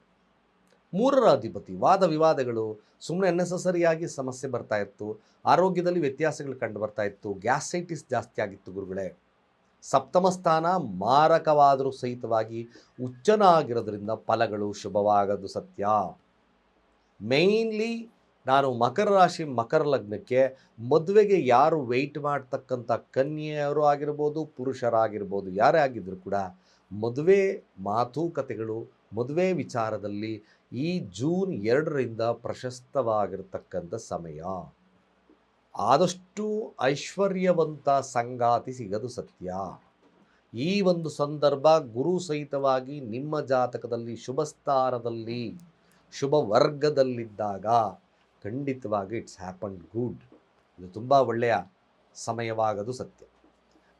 3ರ ಅಧಿಪತಿ ವಾದ ವಿವಾದಗಳು, ಸುಮ್ಮನೆ ಅನ್ನೆಸಸರಿಯಾಗಿ ಸಮಸ್ಯೆ ಬರ್ತಾ ಇತ್ತು. ಆರೋಗ್ಯದಲ್ಲಿ ವ್ಯತ್ಯಾಸಗಳು ಕಂಡು ಬರ್ತಾ ಇತ್ತು. ಗ್ಯಾಸ್ಟ್ರೈಟಿಸ್ ಜಾಸ್ತಿ ಆಗಿತ್ತು ಗುರುಗಳೇ. ಸಪ್ತಮ ಸ್ಥಾನ ಮಾರಕವಾದರೂ ಸಹಿತವಾಗಿ ಉಚ್ಚನಾಗಿರೋದ್ರಿಂದ ಫಲಗಳು ಶುಭವಾಗೋದು ಸತ್ಯ. ಮೇಯ್ನ್ಲಿ ನಾನು ಮಕರ ರಾಶಿ ಮಕರ ಲಗ್ನಕ್ಕೆ ಮದುವೆಗೆ ಯಾರು ವೆಯ್ಟ್ ಮಾಡ್ತಕ್ಕಂಥ ಕನ್ಯೆಯರು ಆಗಿರ್ಬೋದು, ಪುರುಷರಾಗಿರ್ಬೋದು, ಯಾರೇ ಆಗಿದ್ದರೂ ಕೂಡ ಮದುವೆ ಮಾತುಕತೆಗಳು, ಮದುವೆ ವಿಚಾರದಲ್ಲಿ ಈ ಜೂನ್ 2ರಿಂದ ಪ್ರಶಸ್ತವಾಗಿರ್ತಕ್ಕಂಥ ಸಮಯ. ಆದಷ್ಟು ಐಶ್ವರ್ಯವಂತ ಸಂಗಾತಿ ಸಿಗದು ಸತ್ಯ. ಈ ಒಂದು ಸಂದರ್ಭ ಗುರು ಸಹಿತವಾಗಿ ನಿಮ್ಮ ಜಾತಕದಲ್ಲಿ ಶುಭ ಸ್ಥಾನದಲ್ಲಿ ಶುಭ ವರ್ಗದಲ್ಲಿದ್ದಾಗ ಖಂಡಿತವಾಗಿ ಇಟ್ಸ್ ಹ್ಯಾಪನ್ ಗುಡ್. ಇದು ತುಂಬ ಒಳ್ಳೆಯ ಸಮಯವಾಗೋದು ಸತ್ಯ.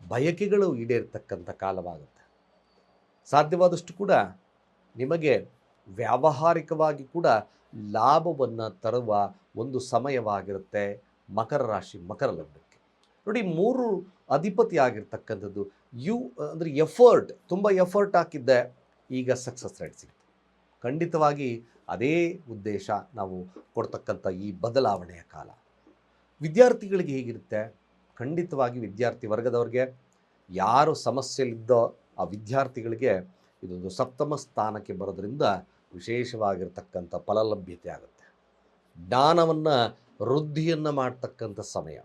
ಬಯಕೆಗಳು ಈಡೇರ್ತಕ್ಕಂಥ ಕಾಲವಾಗುತ್ತೆ. ಸಾಧ್ಯವಾದಷ್ಟು ಕೂಡ ನಿಮಗೆ ವ್ಯಾವಹಾರಿಕವಾಗಿ ಕೂಡ ಲಾಭವನ್ನು ತರುವ ಒಂದು ಸಮಯವಾಗಿರುತ್ತೆ ಮಕರ ರಾಶಿ ಮಕರ ಲಗ್ನಕ್ಕೆ. ನೋಡಿ, 3 ಅಧಿಪತಿ ಆಗಿರ್ತಕ್ಕಂಥದ್ದು ಅಂದರೆ ಎಫರ್ಟ್, ತುಂಬ ಎಫರ್ಟ್ ಹಾಕಿದ್ದೆ, ಈಗ ಸಕ್ಸಸ್ ರೇಟ್ ಸಿಗುತ್ತೆ. ಖಂಡಿತವಾಗಿ ಅದೇ ಉದ್ದೇಶ ನಾವು ಕೊಡ್ತಕ್ಕಂಥ ಈ ಬದಲಾವಣೆಯ ಕಾಲ. ವಿದ್ಯಾರ್ಥಿಗಳಿಗೆ ಹೇಗಿರುತ್ತೆ? ಖಂಡಿತವಾಗಿ ವಿದ್ಯಾರ್ಥಿ ವರ್ಗದವ್ರಿಗೆ, ಯಾರು ಸಮಸ್ಯೆಯಲ್ಲಿದ್ದೋ ಆ ವಿದ್ಯಾರ್ಥಿಗಳಿಗೆ ಇದೊಂದು ಸಪ್ತಮ ಸ್ಥಾನಕ್ಕೆ ಬರೋದ್ರಿಂದ ವಿಶೇಷವಾಗಿರ್ತಕ್ಕಂಥ ಫಲಲಭ್ಯತೆ ಆಗುತ್ತೆ. ಜ್ಞಾನವನ್ನು ವೃದ್ಧಿಯನ್ನು ಮಾಡ್ತಕ್ಕಂಥ ಸಮಯ.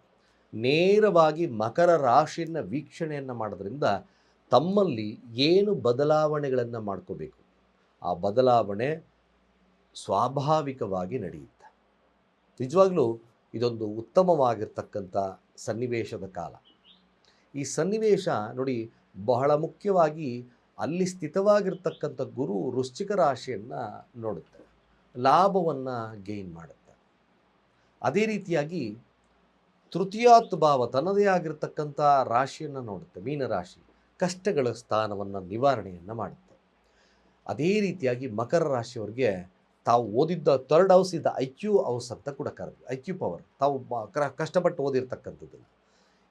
ನೇರವಾಗಿ ಮಕರ ರಾಶಿಯನ್ನು ವೀಕ್ಷಣೆಯನ್ನು ಮಾಡೋದ್ರಿಂದ ತಮ್ಮಲ್ಲಿ ಏನು ಬದಲಾವಣೆಗಳನ್ನು ಮಾಡ್ಕೋಬೇಕು, ಆ ಬದಲಾವಣೆ ಸ್ವಾಭಾವಿಕವಾಗಿ ನಡೆಯುತ್ತೆ. ನಿಜವಾಗ್ಲೂ ಇದೊಂದು ಉತ್ತಮವಾಗಿರ್ತಕ್ಕಂಥ ಸನ್ನಿವೇಶದ ಕಾಲ. ಈ ಸನ್ನಿವೇಶ ನೋಡಿ, ಬಹಳ ಮುಖ್ಯವಾಗಿ ಅಲ್ಲಿ ಸ್ಥಿತವಾಗಿರ್ತಕ್ಕಂಥ ಗುರು ವೃಶ್ಚಿಕ ರಾಶಿಯನ್ನು ನೋಡುತ್ತೆ, ಲಾಭವನ್ನು ಗೇನ್ ಮಾಡುತ್ತೆ. ಅದೇ ರೀತಿಯಾಗಿ ತೃತೀಯಾತ್ ಭಾವ ತನ್ನದೇ ಆಗಿರ್ತಕ್ಕಂಥ ರಾಶಿಯನ್ನು ನೋಡುತ್ತೆ, ಮೀನರಾಶಿ, ಕಷ್ಟಗಳ ಸ್ಥಾನವನ್ನು ನಿವಾರಣೆಯನ್ನು ಮಾಡುತ್ತೆ. ಅದೇ ರೀತಿಯಾಗಿ ಮಕರ ರಾಶಿಯವರಿಗೆ ತಾವು ಓದಿದ್ದ 3rd ಹೌಸ್ ಇದ್ದ IQ ಹೌಸ್ ಅಂತ ಕೂಡ ಕರೆದು, IQ ಪವರ್, ತಾವು ಕಷ್ಟಪಟ್ಟು ಓದಿರ್ತಕ್ಕಂಥದ್ದನ್ನು,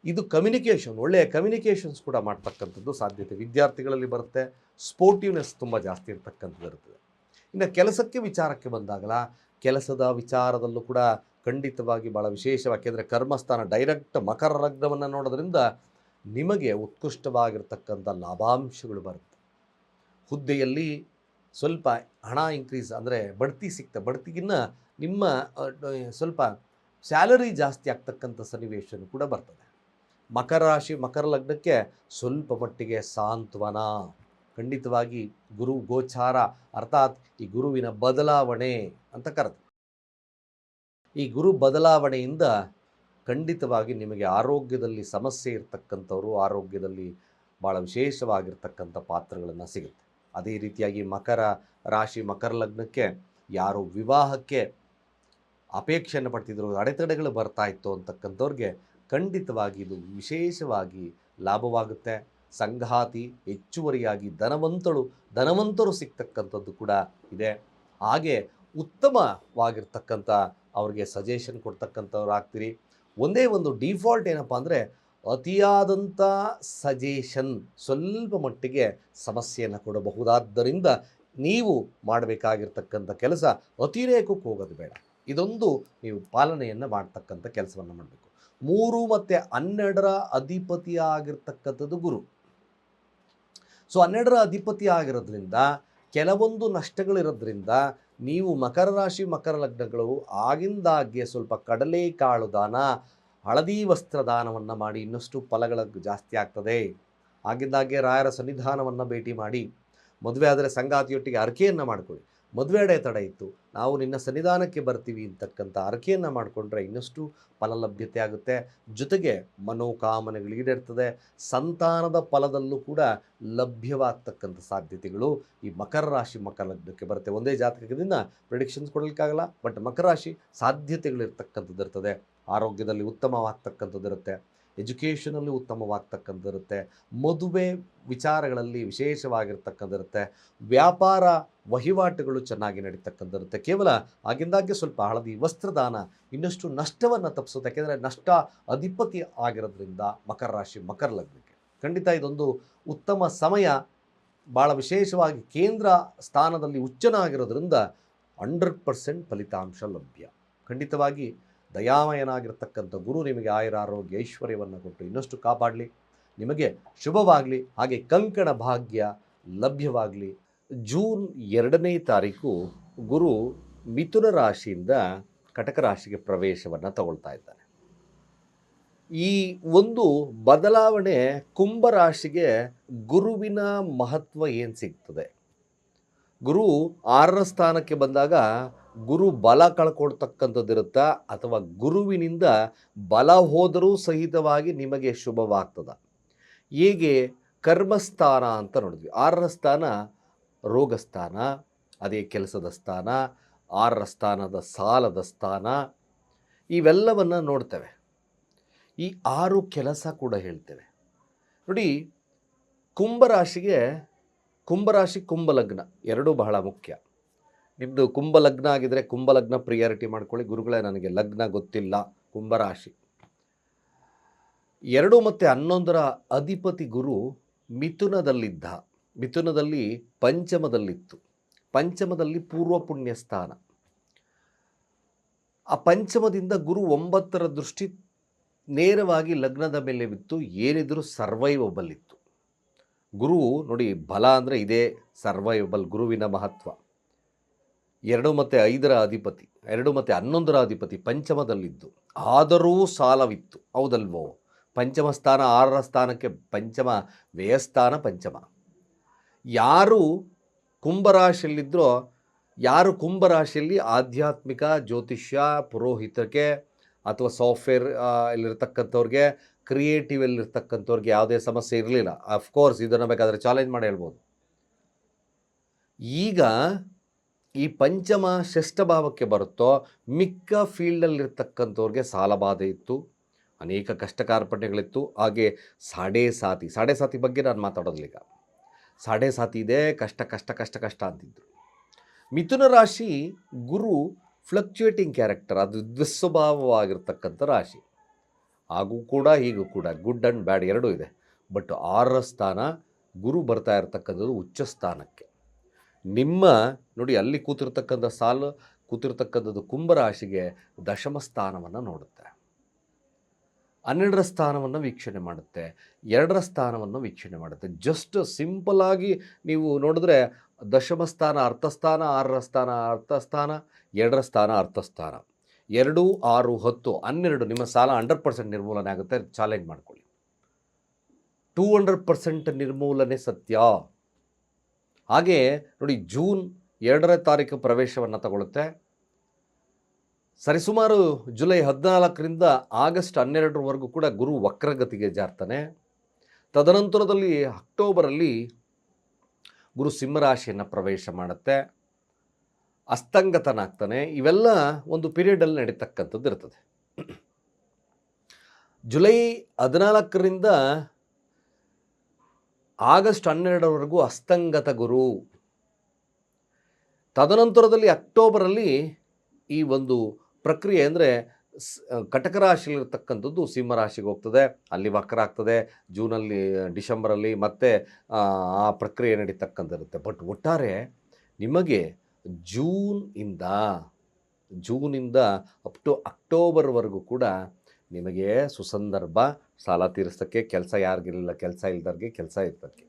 ಇದು ಕಮ್ಯುನಿಕೇಷನ್, ಒಳ್ಳೆಯ ಕಮ್ಯುನಿಕೇಷನ್ಸ್ ಕೂಡ ಮಾಡ್ತಕ್ಕಂಥದ್ದು ಸಾಧ್ಯತೆ ವಿದ್ಯಾರ್ಥಿಗಳಲ್ಲಿ ಬರುತ್ತೆ. ಸ್ಪೋರ್ಟಿವ್ನೆಸ್ ತುಂಬ ಜಾಸ್ತಿ ಇರ್ತಕ್ಕಂಥದ್ದು ಇರ್ತದೆ. ಇನ್ನು ಕೆಲಸಕ್ಕೆ ವಿಚಾರಕ್ಕೆ ಬಂದಾಗಲ ಕೆಲಸದ ವಿಚಾರದಲ್ಲೂ ಕೂಡ ಖಂಡಿತವಾಗಿ ಭಾಳ ವಿಶೇಷವಾಗಿ, ಯಾಕೆಂದರೆ ಕರ್ಮಸ್ಥಾನ ಡೈರೆಕ್ಟ್ ಮಕರ ಲಗ್ನವನ್ನು ನೋಡೋದ್ರಿಂದ ನಿಮಗೆ ಉತ್ಕೃಷ್ಟವಾಗಿರ್ತಕ್ಕಂಥ ಲಾಭಾಂಶಗಳು ಬರುತ್ತೆ. ಹುದ್ದೆಯಲ್ಲಿ ಸ್ವಲ್ಪ ಹಣ ಇನ್ಕ್ರೀಸ್ ಅಂದರೆ ಬಡ್ತಿ ಬಡ್ತಿಗಿನ್ನ ನಿಮ್ಮ ಸ್ವಲ್ಪ ಸ್ಯಾಲರಿ ಜಾಸ್ತಿ ಆಗ್ತಕ್ಕಂಥ ಸನ್ನಿವೇಶನೂ ಕೂಡ ಬರ್ತದೆ. ಮಕರ ರಾಶಿ ಮಕರ ಲಗ್ನಕ್ಕೆ ಸ್ವಲ್ಪ ಮಟ್ಟಿಗೆ ಸಾಂತ್ವನ. ಖಂಡಿತವಾಗಿ ಗುರು ಗೋಚಾರ ಅರ್ಥಾತ್ ಈ ಗುರುವಿನ ಬದಲಾವಣೆ ಅಂತ ಕರೆದು, ಈ ಗುರು ಬದಲಾವಣೆಯಿಂದ ಖಂಡಿತವಾಗಿ ನಿಮಗೆ ಆರೋಗ್ಯದಲ್ಲಿ ಸಮಸ್ಯೆ ಇರ್ತಕ್ಕಂಥವರು ಆರೋಗ್ಯದಲ್ಲಿ ಭಾಳ ವಿಶೇಷವಾಗಿರ್ತಕ್ಕಂಥ ಪಾತ್ರಗಳನ್ನು ಸಿಗುತ್ತೆ. ಅದೇ ರೀತಿಯಾಗಿ ಮಕರ ರಾಶಿ ಮಕರ ಲಗ್ನಕ್ಕೆ ಯಾರು ವಿವಾಹಕ್ಕೆ ಅಪೇಕ್ಷೆಯನ್ನು ಪಡ್ತಿದ್ರು, ಅಡೆತಡೆಗಳು ಬರ್ತಾ ಇತ್ತು ಅಂತಕ್ಕಂಥವ್ರಿಗೆ ಖಂಡಿತವಾಗಿ ಇದು ವಿಶೇಷವಾಗಿ ಲಾಭವಾಗುತ್ತೆ. ಸಂಗಾತಿ ಹೆಚ್ಚುವರಿಯಾಗಿ ಧನವಂತರು ಸಿಗ್ತಕ್ಕಂಥದ್ದು ಕೂಡ ಇದೆ. ಹಾಗೆ ಉತ್ತಮವಾಗಿರ್ತಕ್ಕಂಥ ಅವ್ರಿಗೆ ಸಜೆಷನ್ ಕೊಡ್ತಕ್ಕಂಥವ್ರು ಆಗ್ತೀರಿ. ಒಂದೇ ಒಂದು ಡಿಫಾಲ್ಟ್ ಏನಪ್ಪ ಅಂದರೆ, ಅತಿಯಾದಂಥ ಸಜೆಷನ್ ಸ್ವಲ್ಪ ಮಟ್ಟಿಗೆ ಸಮಸ್ಯೆಯನ್ನು ಕೊಡಬಹುದಾದ್ದರಿಂದ ನೀವು ಮಾಡಬೇಕಾಗಿರ್ತಕ್ಕಂಥ ಕೆಲಸ ಅತಿರೇಕಕ್ಕೆ ಹೋಗೋದು ಬೇಡ. ಇದೊಂದು ನೀವು ಪಾಲನೆಯನ್ನು ಮಾಡ್ತಕ್ಕಂಥ ಕೆಲಸವನ್ನು ಮಾಡಬೇಕು. 3 ಮತ್ತು 12ರ ಅಧಿಪತಿ ಆಗಿರ್ತಕ್ಕಂಥದ್ದು ಗುರು. ಸೊ 12ರ ಅಧಿಪತಿ ಆಗಿರೋದ್ರಿಂದ ಕೆಲವೊಂದು ನಷ್ಟಗಳಿರೋದ್ರಿಂದ ನೀವು ಮಕರ ರಾಶಿ ಮಕರ ಲಗ್ನಗಳು ಆಗಿಂದಾಗ್ಗೆ ಸ್ವಲ್ಪ ಕಡಲೆಕಾಳು ದಾನ, ಹಳದಿ ವಸ್ತ್ರ ದಾನವನ್ನು ಮಾಡಿ ಇನ್ನಷ್ಟು ಫಲಗಳು ಜಾಸ್ತಿ ಆಗ್ತದೆ. ಆಗಿಂದಾಗ್ಗೆ ರಾಯರ ಸನ್ನಿಧಾನವನ್ನು ಭೇಟಿ ಮಾಡಿ, ಮದುವೆ ಆದರೆ ಸಂಗಾತಿಯೊಟ್ಟಿಗೆ ಅರಕೆಯನ್ನು ಮಾಡಿಕೊಳ್ಳಿ. ಮದುವೆ ಅಡೆತಡೆ ಇತ್ತು, ನಾವು ನಿನ್ನ ಸನ್ನಿಧಾನಕ್ಕೆ ಬರ್ತೀವಿ ಅಂತಕ್ಕಂಥ ಅರಕೆಯನ್ನು ಮಾಡಿಕೊಂಡ್ರೆ ಇನ್ನಷ್ಟು ಫಲಲಭ್ಯತೆ ಆಗುತ್ತೆ. ಜೊತೆಗೆ ಮನೋಕಾಮನೆಗಳು ಈಡೇರ್ತದೆ. ಸಂತಾನದ ಫಲದಲ್ಲೂ ಕೂಡ ಲಭ್ಯವಾಗ್ತಕ್ಕಂಥ ಸಾಧ್ಯತೆಗಳು ಈ ಮಕರ ರಾಶಿ ಮಕರ ಲಗ್ನಕ್ಕೆ ಬರುತ್ತೆ. ಒಂದೇ ಜಾತಕದಿಂದ ಪ್ರಿಡಿಕ್ಷನ್ಸ್ ಕೊಡಲಿಕ್ಕಾಗಲ್ಲ, ಬಟ್ ಮಕರ ರಾಶಿ ಸಾಧ್ಯತೆಗಳಿರ್ತಕ್ಕಂಥದ್ದು ಇರ್ತದೆ. ಆರೋಗ್ಯದಲ್ಲಿ ಉತ್ತಮವಾಗ್ತಕ್ಕಂಥದ್ದು ಇರುತ್ತೆ. ಎಜುಕೇಷನಲ್ಲಿ ಉತ್ತಮವಾಗ್ತಕ್ಕಂಥದ್ದಿರುತ್ತೆ, ಮದುವೆ ವಿಚಾರಗಳಲ್ಲಿ ವಿಶೇಷವಾಗಿರ್ತಕ್ಕಂಥದ್ದಿರುತ್ತೆ, ವ್ಯಾಪಾರ ವಹಿವಾಟುಗಳು ಚೆನ್ನಾಗಿ ನಡೀತಕ್ಕಂಥದ್ದಿರುತ್ತೆ. ಕೇವಲ ಆಗಿಂದಾಗ್ಗೆ ಸ್ವಲ್ಪ ಹಳದಿ ವಸ್ತ್ರದಾನ ಇನ್ನಷ್ಟು ನಷ್ಟವನ್ನು ತಪ್ಪಿಸುತ್ತೆ. ಯಾಕೆಂದರೆ ನಷ್ಟ ಅಧಿಪತಿ ಆಗಿರೋದ್ರಿಂದ ಮಕರ ರಾಶಿ ಮಕರ ಲಗ್ನಕ್ಕೆ ಖಂಡಿತ ಇದೊಂದು ಉತ್ತಮ ಸಮಯ. ಭಾಳ ವಿಶೇಷವಾಗಿ ಕೇಂದ್ರ ಸ್ಥಾನದಲ್ಲಿ ಉಚ್ಚನಾಗಿರೋದ್ರಿಂದ 100% ಫಲಿತಾಂಶ ಲಭ್ಯ. ಖಂಡಿತವಾಗಿ ದಯಾಮಯನಾಗಿರ್ತಕ್ಕಂಥ ಗುರು ನಿಮಗೆ ಆಯುರ ಆರೋಗ್ಯ ಐಶ್ವರ್ಯವನ್ನು ಕೊಟ್ಟು ಇನ್ನಷ್ಟು ಕಾಪಾಡಲಿ, ನಿಮಗೆ ಶುಭವಾಗಲಿ, ಹಾಗೆ ಕಂಕಣ ಭಾಗ್ಯ ಲಭ್ಯವಾಗಲಿ. ಜೂನ್ 2ನೇ ತಾರೀಕು ಗುರು ಮಿಥುನ ರಾಶಿಯಿಂದ ಕಟಕ ರಾಶಿಗೆ ಪ್ರವೇಶವನ್ನು ತಗೊಳ್ತಾ ಇದ್ದಾನೆ. ಈ ಒಂದು ಬದಲಾವಣೆ ಕುಂಭರಾಶಿಗೆ ಗುರುವಿನ ಮಹತ್ವ ಏನು ಸಿಗ್ತದೆ? ಗುರು 6ರ ಸ್ಥಾನಕ್ಕೆ ಬಂದಾಗ ಗುರು ಬಲ ಕಳ್ಕೊಳ್ತಕ್ಕಂಥದ್ದಿರುತ್ತಾ ಅಥವಾ ಗುರುವಿನಿಂದ ಬಲ ಹೋದರೂ ಸಹಿತವಾಗಿ ನಿಮಗೆ ಶುಭವಾಗ್ತದ? ಹೇಗೆ ಕರ್ಮಸ್ಥಾನ ಅಂತ ನೋಡಿದ್ವಿ. 6ರ ಸ್ಥಾನ ರೋಗ ಸ್ಥಾನ, ಅದೇ ಕೆಲಸದ ಸ್ಥಾನ, 6ರ ಸ್ಥಾನದ ಸಾಲದ ಸ್ಥಾನ, ಇವೆಲ್ಲವನ್ನು ನೋಡ್ತೇವೆ. ಈ 6 ಕೆಲಸ ಕೂಡ ಹೇಳ್ತೇವೆ ನೋಡಿ. ಕುಂಭರಾಶಿ ಕುಂಭಲಗ್ನ ಎರಡೂ ಬಹಳ ಮುಖ್ಯ. ನಿಮ್ಮದು ಕುಂಭಲಗ್ನ ಆಗಿದ್ದರೆ ಕುಂಭಲಗ್ನ ಪ್ರಿಯಾರಿಟಿ ಮಾಡ್ಕೊಳ್ಳಿ. ಗುರುಗಳೇ ನನಗೆ ಲಗ್ನ ಗೊತ್ತಿಲ್ಲ, ಕುಂಭರಾಶಿ. 2 ಮತ್ತು 11ರ ಅಧಿಪತಿ ಗುರು ಮಿಥುನದಲ್ಲಿದ್ದ, ಮಿಥುನದಲ್ಲಿ ಪಂಚಮದಲ್ಲಿತ್ತು. ಪಂಚಮದಲ್ಲಿ ಪೂರ್ವ ಪುಣ್ಯ ಸ್ಥಾನ. ಆ ಪಂಚಮದಿಂದ ಗುರು 9ರ ದೃಷ್ಟಿ ನೇರವಾಗಿ ಲಗ್ನದ ಮೇಲೆ ಬಿತ್ತು. ಏನಿದ್ರೂ ಸರ್ವೈವಬಲ್ ಇತ್ತು. ಗುರು ನೋಡಿ, ಬಲ ಅಂದರೆ ಇದೇ ಸರ್ವೈವಬಲ್, ಗುರುವಿನ ಮಹತ್ವ. 2 ಮತ್ತು 5ರ ಅಧಿಪತಿ, 2 ಮತ್ತು 11ರ ಅಧಿಪತಿ ಪಂಚಮದಲ್ಲಿದ್ದು, ಆದರೂ ಸಾಲವಿತ್ತು. ಹೌದಲ್ವೋ? ಪಂಚಮ ಸ್ಥಾನ 6ರ ಸ್ಥಾನಕ್ಕೆ ಪಂಚಮ ವ್ಯಯಸ್ಥಾನ ಪಂಚಮ. ಯಾರು ಕುಂಭರಾಶಿಯಲ್ಲಿದ್ದರೋ, ಯಾರು ಕುಂಭರಾಶಿಯಲ್ಲಿ ಆಧ್ಯಾತ್ಮಿಕ ಜ್ಯೋತಿಷ್ಯ ಪುರೋಹಿತಕ್ಕೆ ಅಥವಾ ಸಾಫ್ಟ್ವೇರ್ ಇಲ್ಲಿರ್ತಕ್ಕಂಥವ್ರಿಗೆ, ಕ್ರಿಯೇಟಿವ್ ಅಲ್ಲಿರ್ತಕ್ಕಂಥವ್ರಿಗೆ ಯಾವುದೇ ಸಮಸ್ಯೆ ಇರಲಿಲ್ಲ. ಅಫ್ಕೋರ್ಸ್ ಇದನ್ನು ಬೇಕಾದರೆ ಚಾಲೆಂಜ್ ಮಾಡಿ ಹೇಳ್ಬೋದು. ಈಗ ಈ ಪಂಚಮ ಷಷ್ಠ ಭಾವಕ್ಕೆ ಬರುತ್ತೋ, ಮಿಕ್ಕ ಫೀಲ್ಡಲ್ಲಿರ್ತಕ್ಕಂಥವ್ರಿಗೆ ಸಾಲಬಾಧೆ ಇತ್ತು, ಅನೇಕ ಕಷ್ಟ ಕಾರ್ಪಣ್ಯಗಳಿತ್ತು. ಹಾಗೆ ಸಾಡೆ ಸಾತಿ ಬಗ್ಗೆ ನಾನು ಮಾತಾಡೋದಿಲ್ಲ. ಈಗ ಸಾಡೆ ಸಾತಿ ಇದೆ, ಕಷ್ಟ ಕಷ್ಟ ಕಷ್ಟ ಕಷ್ಟ ಅಂತಿದ್ರು. ಮಿಥುನ ರಾಶಿ ಗುರು ಫ್ಲಕ್ಚುಯೇಟಿಂಗ್ ಕ್ಯಾರೆಕ್ಟರ್, ಅದು ದುಸ್ವಭಾವವಾಗಿರ್ತಕ್ಕಂಥ ರಾಶಿ. ಹಾಗೂ ಕೂಡ ಹೀಗೂ ಕೂಡ ಗುಡ್ ಆ್ಯಂಡ್ ಬ್ಯಾಡ್ ಎರಡೂ ಇದೆ. ಬಟ್ 6ರ ಸ್ಥಾನ ಗುರು ಬರ್ತಾ ಇರತಕ್ಕಂಥದ್ದು ಉಚ್ಚ ಸ್ಥಾನಕ್ಕೆ. ನಿಮ್ಮ ನೋಡಿ, ಅಲ್ಲಿ ಕೂತಿರ್ತಕ್ಕಂಥದ್ದು ಕುಂಭರಾಶಿಗೆ ದಶಮ ಸ್ಥಾನವನ್ನು ನೋಡುತ್ತೆ, 12ರ ಸ್ಥಾನವನ್ನು ವೀಕ್ಷಣೆ ಮಾಡುತ್ತೆ, 2ರ ಸ್ಥಾನವನ್ನು ವೀಕ್ಷಣೆ ಮಾಡುತ್ತೆ. ಜಸ್ಟ್ ಸಿಂಪಲ್ಲಾಗಿ ನೀವು ನೋಡಿದ್ರೆ ದಶಮ ಸ್ಥಾನ ಅರ್ಥಸ್ಥಾನ, 6ರ ಸ್ಥಾನ ಅರ್ಥಸ್ಥಾನ, 2ರ ಸ್ಥಾನ ಅರ್ಥಸ್ಥಾನ, 2, 6, 10, 12 ನಿಮ್ಮ ಸಾಲ 100% ನಿರ್ಮೂಲನೆ ಆಗುತ್ತೆ. ಚಾಲೆಂಜ್ ಮಾಡ್ಕೊಳ್ಳಿ. 200% ನಿರ್ಮೂಲನೆ ಸತ್ಯ. ಹಾಗೆ ನೋಡಿ, ಜೂನ್ 2ರ ತಾರೀಕು ಪ್ರವೇಶವನ್ನು ತಗೊಳ್ಳುತ್ತೆ. ಸರಿಸುಮಾರು ಜುಲೈ 14ರಿಂದ ಆಗಸ್ಟ್ 12ರವರೆಗೂ ಕೂಡ ಗುರು ವಕ್ರಗತಿಗೆ ಜಾರ್ತಾನೆ. ತದನಂತರದಲ್ಲಿ ಅಕ್ಟೋಬರಲ್ಲಿ ಗುರು ಸಿಂಹರಾಶಿಯನ್ನು ಪ್ರವೇಶ ಮಾಡುತ್ತೆ, ಅಸ್ತಂಗತನಾಗ್ತಾನೆ. ಇವೆಲ್ಲ ಒಂದು ಪೀರಿಯಡಲ್ಲಿ ನಡೀತಕ್ಕಂಥದ್ದು ಇರ್ತದೆ. ಜುಲೈ 14ರಿಂದ ಆಗಸ್ಟ್ 12ರವರೆಗೂ ಅಸ್ತಂಗತ ಗುರು. ತದನಂತರದಲ್ಲಿ ಅಕ್ಟೋಬರಲ್ಲಿ ಈ ಒಂದು ಪ್ರಕ್ರಿಯೆ ಅಂದರೆ ಕಟಕ ರಾಶಿಯಲ್ಲಿರ್ತಕ್ಕಂಥದ್ದು ಸಿಂಹರಾಶಿಗೆ ಹೋಗ್ತದೆ, ಅಲ್ಲಿ ವಕ್ರ ಆಗ್ತದೆ. ಡಿಸೆಂಬರಲ್ಲಿ ಮತ್ತೆ ಆ ಪ್ರಕ್ರಿಯೆ ನಡೀತಕ್ಕಂಥಿರುತ್ತೆ. ಬಟ್ ಒಟ್ಟಾರೆ ನಿಮಗೆ ಜೂನಿಂದ ಅಪ್ ಟು ಅಕ್ಟೋಬರ್ವರೆಗೂ ಕೂಡ ನಿಮಗೆ ಸುಸಂದರ್ಭ. ಸಾಲ ತೀರಿಸೋಕ್ಕೆ, ಕೆಲಸ ಯಾರಿಗಿರಲಿಲ್ಲ ಕೆಲಸ ಇಲ್ದವ್ರಿಗೆ ಕೆಲಸ ಇರ್ತಕ್ಕೆ.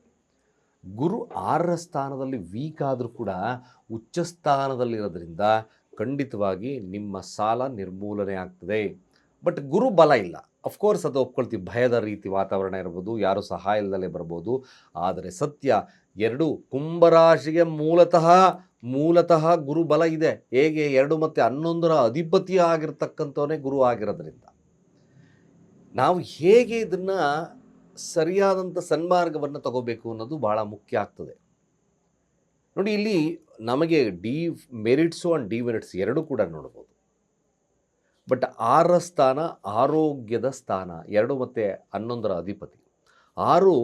ಗುರು 6ರ ಸ್ಥಾನದಲ್ಲಿ ವೀಕ್ ಆದರೂ ಕೂಡ ಉಚ್ಚ ಸ್ಥಾನದಲ್ಲಿರೋದ್ರಿಂದ ಖಂಡಿತವಾಗಿ ನಿಮ್ಮ ಸಾಲ ನಿರ್ಮೂಲನೆ ಆಗ್ತದೆ. ಬಟ್ ಗುರು ಬಲ ಇಲ್ಲ. ಅಫ್ಕೋರ್ಸ್ ಅದು ಒಪ್ಕೊಳ್ತೀವಿ, ಭಯದ ರೀತಿ ವಾತಾವರಣ ಇರ್ಬೋದು, ಯಾರು ಸಹಾಯ ಇಲ್ಲದಲೇ ಬರ್ಬೋದು. ಆದರೆ ಸತ್ಯ 2 ಕುಂಭರಾಶಿಗೆ ಮೂಲತಃ ಗುರು ಬಲ ಇದೆ. ಹೇಗೆ 2 ಮತ್ತು 11ರ ಅಧಿಪತಿ ಆಗಿರ್ತಕ್ಕಂಥವನೇ ಗುರು ಆಗಿರೋದ್ರಿಂದ ನಾವು ಹೇಗೆ ಇದನ್ನು ಸರಿಯಾದಂಥ ಸನ್ಮಾರ್ಗವನ್ನು ತಗೋಬೇಕು ಅನ್ನೋದು ಭಾಳ ಮುಖ್ಯ ಆಗ್ತದೆ. ನೋಡಿ, ಇಲ್ಲಿ ನಮಗೆ ಮೆರಿಟ್ಸು ಆ್ಯಂಡ್ ಡಿಮೆರಿಟ್ಸ್ ಎರಡೂ ಕೂಡ ನೋಡ್ಬೋದು. ಬಟ್ 6ರ ಸ್ಥಾನ ಆರೋಗ್ಯದ ಸ್ಥಾನ, 2 ಮತ್ತು 11ರ ಅಧಿಪತಿ. 6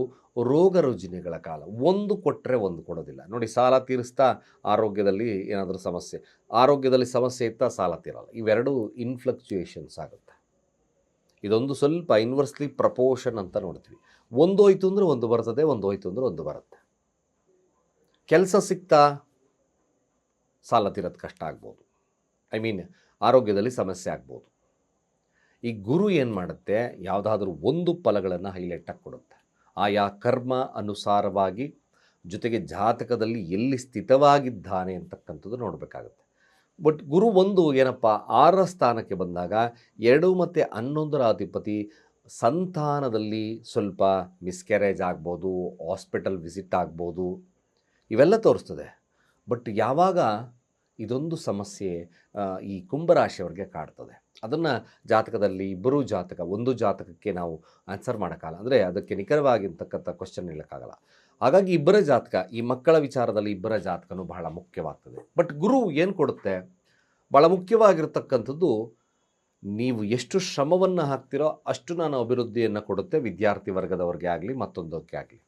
ರೋಗ ರುಜಿನಗಳ ಕಾಲ. ಒಂದು ಕೊಟ್ಟರೆ ಒಂದು ಕೊಡೋದಿಲ್ಲ. ನೋಡಿ, ಸಾಲ ತೀರಿಸ್ತಾ ಆರೋಗ್ಯದಲ್ಲಿ ಏನಾದರೂ ಸಮಸ್ಯೆ, ಆರೋಗ್ಯದಲ್ಲಿ ಸಮಸ್ಯೆ ಇತ್ತಾ ಸಾಲ ತೀರಲ್ಲ. ಇವೆರಡು ಇನ್ಫ್ಲಕ್ಚುಯೇಷನ್ಸ್ ಆಗುತ್ತೆ. ಇದೊಂದು ಸ್ವಲ್ಪ ಇನ್ವರ್ಸ್ಲಿ ಪ್ರಪೋರ್ಷನ್ ಅಂತ ನೋಡ್ತೀವಿ. ಒಂದು ಹೋಯ್ತು ಅಂದರೆ ಒಂದು ಬರ್ತದೆ, ಒಂದು ಹೋಯ್ತು ಅಂದರೆ ಒಂದು ಬರುತ್ತೆ. ಕೆಲಸ ಸಿಗ್ತಾ ಸಾಲ ತೀರೋದು ಕಷ್ಟ ಆಗ್ಬೋದು, ಆರೋಗ್ಯದಲ್ಲಿ ಸಮಸ್ಯೆ ಆಗ್ಬೋದು. ಈ ಗುರು ಏನು ಮಾಡುತ್ತೆ, ಯಾವುದಾದ್ರೂ ಒಂದು ಫಲಗಳನ್ನು ಹೈಲೈಟಾಗಿ ಕೊಡುತ್ತೆ. ಆಯಾ ಕರ್ಮ ಅನುಸಾರವಾಗಿ, ಜೊತೆಗೆ ಜಾತಕದಲ್ಲಿ ಎಲ್ಲಿ ಸ್ಥಿತವಾಗಿದ್ದಾನೆ ಅಂತಕ್ಕಂಥದ್ದು ನೋಡಬೇಕಾಗುತ್ತೆ. ಬಟ್ ಗುರು ಒಂದು ಏನಪ್ಪ, 6ರ ಸ್ಥಾನಕ್ಕೆ ಬಂದಾಗ 2 ಮತ್ತು 11ರ ಅಧಿಪತಿ ಸಂತಾನದಲ್ಲಿ ಸ್ವಲ್ಪ ಮಿಸ್ಕ್ಯಾರೇಜ್ ಆಗ್ಬೋದು, ಹಾಸ್ಪಿಟಲ್ ವಿಸಿಟ್ ಆಗ್ಬೋದು, ಇವೆಲ್ಲ ತೋರಿಸ್ತದೆ. ಬಟ್ ಯಾವಾಗ ಇದೊಂದು ಸಮಸ್ಯೆ ಈ ಕುಂಭರಾಶಿಯವ್ರಿಗೆ ಕಾಡ್ತದೆ, ಅದನ್ನು ಜಾತಕದಲ್ಲಿ ಇಬ್ಬರೂ ಜಾತಕ, ಒಂದು ಜಾತಕಕ್ಕೆ ನಾವು ಆನ್ಸರ್ ಮಾಡೋಕ್ಕಾಗಲ್ಲ, ಅಂದರೆ ಅದಕ್ಕೆ ನಿಖರವಾಗಿರ್ತಕ್ಕಂಥ ಕ್ವಶನ್ ಹೇಳೋಕ್ಕಾಗಲ್ಲ. ಹಾಗಾಗಿ ಇಬ್ಬರ ಜಾತಕ, ಈ ಮಕ್ಕಳ ವಿಚಾರದಲ್ಲಿ ಇಬ್ಬರ ಜಾತಕನೂ ಬಹಳ ಮುಖ್ಯವಾಗ್ತದೆ. ಬಟ್ ಗುರು ಏನು ಕೊಡುತ್ತೆ, ಭಾಳ ಮುಖ್ಯವಾಗಿರ್ತಕ್ಕಂಥದ್ದು, ನೀವು ಎಷ್ಟು ಶ್ರಮವನ್ನು ಹಾಕ್ತಿರೋ ಅಷ್ಟು ನಾನು ಅಭಿವೃದ್ಧಿಯನ್ನು ಕೊಡುತ್ತೆ. ವಿದ್ಯಾರ್ಥಿ ವರ್ಗದವ್ರಿಗೆ ಆಗಲಿ ಮತ್ತೊಂದಕ್ಕೆ ಆಗಲಿ.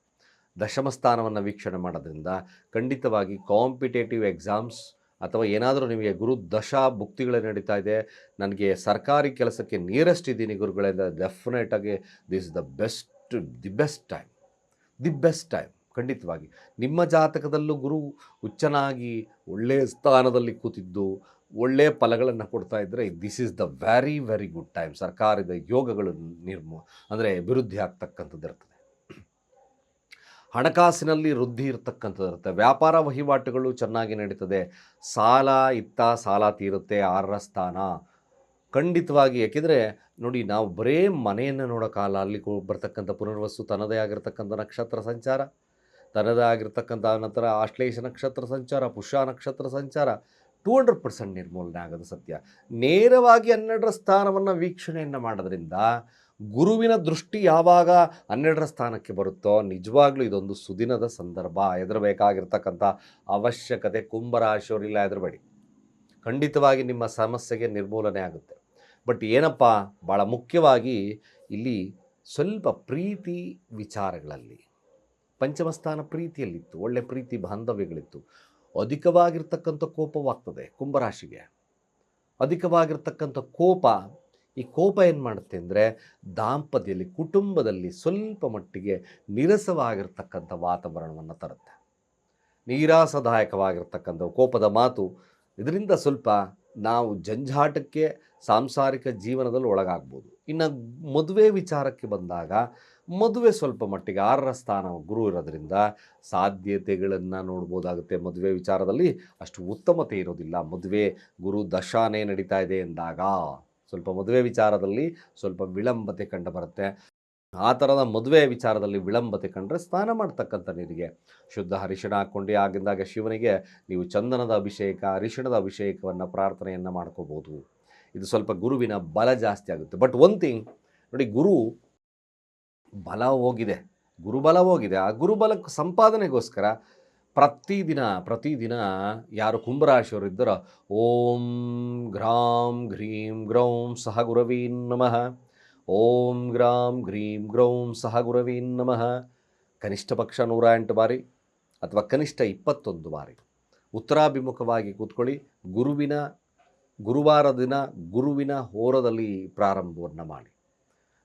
ದಶಮ ಸ್ಥಾನವನ್ನು ವೀಕ್ಷಣೆ ಮಾಡೋದ್ರಿಂದ ಖಂಡಿತವಾಗಿ ಕಾಂಪಿಟೇಟಿವ್ ಎಕ್ಸಾಮ್ಸ್ ಅಥವಾ ಏನಾದರೂ ನಿಮಗೆ ಗುರು ದಶಾ ಭುಕ್ತಿಗಳೇ ನಡೀತಾ ಇದೆ, ನನಗೆ ಸರ್ಕಾರಿ ಕೆಲಸಕ್ಕೆ ನಿಯರೆಸ್ಟ್ ಇದ್ದೀನಿ ಗುರುಗಳಿಂದ, ಡೆಫಿನೆಟಾಗಿ this is the best time. ಖಂಡಿತವಾಗಿ ನಿಮ್ಮ ಜಾತಕದಲ್ಲೂ ಗುರು ಉಚ್ಚನಾಗಿ ಒಳ್ಳೆಯ ಸ್ಥಾನದಲ್ಲಿ ಕೂತಿದ್ದು ಒಳ್ಳೆಯ ಫಲಗಳನ್ನು ಕೊಡ್ತಾ ಇದ್ದರೆ, this is the very very good time. ಸರ್ಕಾರದ ಯೋಗಗಳು ಅಭಿವೃದ್ಧಿ ಆಗ್ತಕ್ಕಂಥದ್ದು ಇರ್ತದೆ. ಹಣಕಾಸಿನಲ್ಲಿ ವೃದ್ಧಿ ಇರ್ತಕ್ಕಂಥದ್ದು ಇರುತ್ತೆ. ವ್ಯಾಪಾರ ವಹಿವಾಟುಗಳು ಚೆನ್ನಾಗಿ ನಡೀತದೆ. ಸಾಲ ಸಾಲ ತೀರುತ್ತೆ. 6ರ ಸ್ಥಾನ ಖಂಡಿತವಾಗಿ. ಏಕೆಂದರೆ ನೋಡಿ, ನಾವು ಬರೇ ಮನೆಯನ್ನು ನೋಡೋಕ್ಕಲ್ಲ, ಅಲ್ಲಿ ಬರ್ತಕ್ಕಂಥ ಪುನರ್ವಸು ತನ್ನದೇ ಆಗಿರ್ತಕ್ಕಂಥ ನಕ್ಷತ್ರ ಸಂಚಾರ, ತನ್ನದೇ ಆಗಿರ್ತಕ್ಕಂಥ ನಂತರ ಆಶ್ಲೇಷ ನಕ್ಷತ್ರ ಸಂಚಾರ, ಪುಷ್ಯ ನಕ್ಷತ್ರ ಸಂಚಾರ 200% ನಿರ್ಮೂಲನೆ ಆಗೋದು ಸತ್ಯ. ನೇರವಾಗಿ 12ರ ಸ್ಥಾನವನ್ನು ವೀಕ್ಷಣೆಯನ್ನು ಮಾಡೋದ್ರಿಂದ ಗುರುವಿನ ದೃಷ್ಟಿ ಯಾವಾಗ 12ರ ಸ್ಥಾನಕ್ಕೆ ಬರುತ್ತೋ, ನಿಜವಾಗ್ಲೂ ಇದೊಂದು ಸುದಿನದ ಸಂದರ್ಭ. ಹೆದರಬೇಕಾಗಿರ್ತಕ್ಕಂಥ ಅವಶ್ಯಕತೆ ಕುಂಭರಾಶಿಯವರಿಲ್ಲ, ಹೆದರಬೇಡಿ. ಖಂಡಿತವಾಗಿ ನಿಮ್ಮ ಸಮಸ್ಯೆಗೆ ನಿರ್ಮೂಲನೆ ಆಗುತ್ತೆ. ಬಟ್ ಏನಪ್ಪ, ಭಾಳ ಮುಖ್ಯವಾಗಿ ಇಲ್ಲಿ ಸ್ವಲ್ಪ ಪ್ರೀತಿ ವಿಚಾರಗಳಲ್ಲಿ, ಪಂಚಮಸ್ಥಾನ ಪ್ರೀತಿಯಲ್ಲಿತ್ತು, ಒಳ್ಳೆ ಪ್ರೀತಿ ಬಾಂಧವ್ಯಗಳಿತ್ತು. ಅಧಿಕವಾಗಿರ್ತಕ್ಕಂಥ ಕೋಪವಾಗ್ತದೆ ಕುಂಭರಾಶಿಗೆ. ಅಧಿಕವಾಗಿರ್ತಕ್ಕಂಥ ಕೋಪ, ಈ ಕೋಪ ಏನು ಮಾಡುತ್ತೆ ಅಂದರೆ ದಾಂಪತ್ಯದಲ್ಲಿ, ಕುಟುಂಬದಲ್ಲಿ ಸ್ವಲ್ಪ ಮಟ್ಟಿಗೆ ನೀರಸವಾಗಿರ್ತಕ್ಕಂಥ ವಾತಾವರಣವನ್ನು ತರುತ್ತೆ. ನಿರಾಸದಾಯಕವಾಗಿರ್ತಕ್ಕಂಥ ಕೋಪದ ಮಾತು, ಇದರಿಂದ ಸ್ವಲ್ಪ ನಾವು ಜಂಜಾಟಕ್ಕೆ ಸಾಂಸಾರಿಕ ಜೀವನದಲ್ಲಿ ಒಳಗಾಗ್ಬೋದು. ಇನ್ನು ಮದುವೆ ವಿಚಾರಕ್ಕೆ ಬಂದಾಗ, ಮದುವೆ ಸ್ವಲ್ಪ ಮಟ್ಟಿಗೆ 6ರ ಸ್ಥಾನ ಗುರು ಇರೋದ್ರಿಂದ ಸಾಧ್ಯತೆಗಳನ್ನು ನೋಡ್ಬೋದಾಗುತ್ತೆ. ಮದುವೆ ವಿಚಾರದಲ್ಲಿ ಅಷ್ಟು ಉತ್ತಮತೆ ಇರೋದಿಲ್ಲ. ಮದುವೆ ಗುರು ದಶಾನೇ ನಡೀತಾ ಇದೆ ಎಂದಾಗ ಸ್ವಲ್ಪ ಮದುವೆ ವಿಚಾರದಲ್ಲಿ ಸ್ವಲ್ಪ ವಿಳಂಬತೆ ಕಂಡು ಬರುತ್ತೆ. ಆ ಥರದ ಮದುವೆ ವಿಚಾರದಲ್ಲಿ ವಿಳಂಬತೆ ಕಂಡ್ರೆ ಸ್ನಾನ ಮಾಡ್ತಕ್ಕಂಥ ನೀರಿಗೆ ಶುದ್ಧ ಅರಿಶಿಣ ಹಾಕ್ಕೊಂಡು ಆಗಿಂದಾಗ ಶಿವನಿಗೆ ನೀವು ಚಂದನದ ಅಭಿಷೇಕ, ಅರಿಶಿಣದ ಅಭಿಷೇಕವನ್ನು ಪ್ರಾರ್ಥನೆಯನ್ನು ಮಾಡ್ಕೋಬೋದು. ಇದು ಸ್ವಲ್ಪ ಗುರುವಿನ ಬಲ ಜಾಸ್ತಿ ಆಗುತ್ತೆ. ಬಟ್ ಒನ್ ಥಿಂಗ್ ನೋಡಿ, ಗುರುಬಲ ಹೋಗಿದೆ. ಆ ಗುರುಬಲ ಸಂಪಾದನೆಗೋಸ್ಕರ ಪ್ರತಿದಿನ ಯಾರು ಕುಂಭರಾಶಿಯವರು ಇದ್ದಾರೋ, ಓಂ ಗ್ರಾಂ ಗ್ರೀಂ ಗ್ರೌಂ ಸಹ ಗುರವೀ ನಮಃ, ಓಂ ಗ್ರಾಂ ಗ್ರೀಂ ಗ್ರೌಂ ಸಹ ಗುರವೀ ನಮಃ, ಕನಿಷ್ಠ ಪಕ್ಷ 108 ಬಾರಿ ಅಥವಾ ಕನಿಷ್ಠ 21 ಬಾರಿ ಉತ್ತರಾಭಿಮುಖವಾಗಿ ಕೂತ್ಕೊಳ್ಳಿ. ಗುರುವಾರ ದಿನ ಗುರುವಿನ ಹೋರದಲ್ಲಿ ಪ್ರಾರಂಭವನ್ನು ಮಾಡಿ.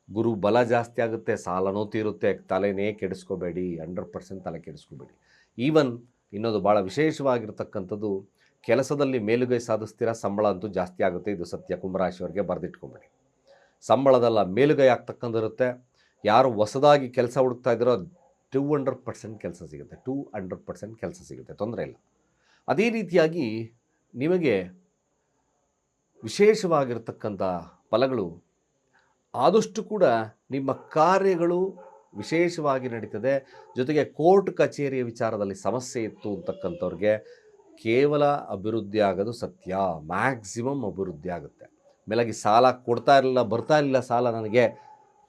ಗುರು ಬಲ ಜಾಸ್ತಿ ಆಗುತ್ತೆ, ಸಾಲನೂ ತೀರುತ್ತೆ. ತಲೆನೇ ಕೆಡಿಸ್ಕೋಬೇಡಿ, 100% ತಲೆ ಕೆಡಿಸ್ಕೋಬೇಡಿ. ಈವನ್ ಇನ್ನೊಂದು ಭಾಳ ವಿಶೇಷವಾಗಿರ್ತಕ್ಕಂಥದ್ದು, ಕೆಲಸದಲ್ಲಿ ಮೇಲುಗೈ ಸಾಧಿಸ್ತೀರಾ, ಸಂಬಳ ಅಂತೂ ಜಾಸ್ತಿ ಆಗುತ್ತೆ. ಇದು ಸತ್ಯ. ಕುಂಭರಾಶಿಯವರಿಗೆ ಬರೆದಿಟ್ಕೊಬೇಡಿ. ಸಂಬಳದಲ್ಲ ಮೇಲುಗೈ ಆಗ್ತಕ್ಕಂಥಿರುತ್ತೆ. ಯಾರು ಹೊಸದಾಗಿ ಕೆಲಸ ಹುಡುಕ್ತಾ ಇದ್ದೀರೋ 200% ಕೆಲಸ ಸಿಗುತ್ತೆ. 200% ಕೆಲಸ ಸಿಗುತ್ತೆ, ತೊಂದರೆ ಇಲ್ಲ. ಅದೇ ರೀತಿಯಾಗಿ ನಿಮಗೆ ವಿಶೇಷವಾಗಿರ್ತಕ್ಕಂಥ ಫಲಗಳು ಆದಷ್ಟು ಕೂಡ ನಿಮ್ಮ ಕಾರ್ಯಗಳು ವಿಶೇಷವಾಗಿ ನಡೀತದೆ. ಜೊತೆಗೆ ಕೋರ್ಟ್ ಕಚೇರಿಯ ವಿಚಾರದಲ್ಲಿ ಸಮಸ್ಯೆ ಇತ್ತು ಅಂತಕ್ಕಂಥವ್ರಿಗೆ ಕೇವಲ ಅಭಿವೃದ್ಧಿ ಆಗೋದು ಸತ್ಯ. ಮ್ಯಾಕ್ಸಿಮಮ್ ಅಭಿವೃದ್ಧಿ ಆಗುತ್ತೆ. ಮೇಲಾಗಿ ಸಾಲ ಬರ್ತಾ ಇರಲಿಲ್ಲ ಸಾಲ ನನಗೆ,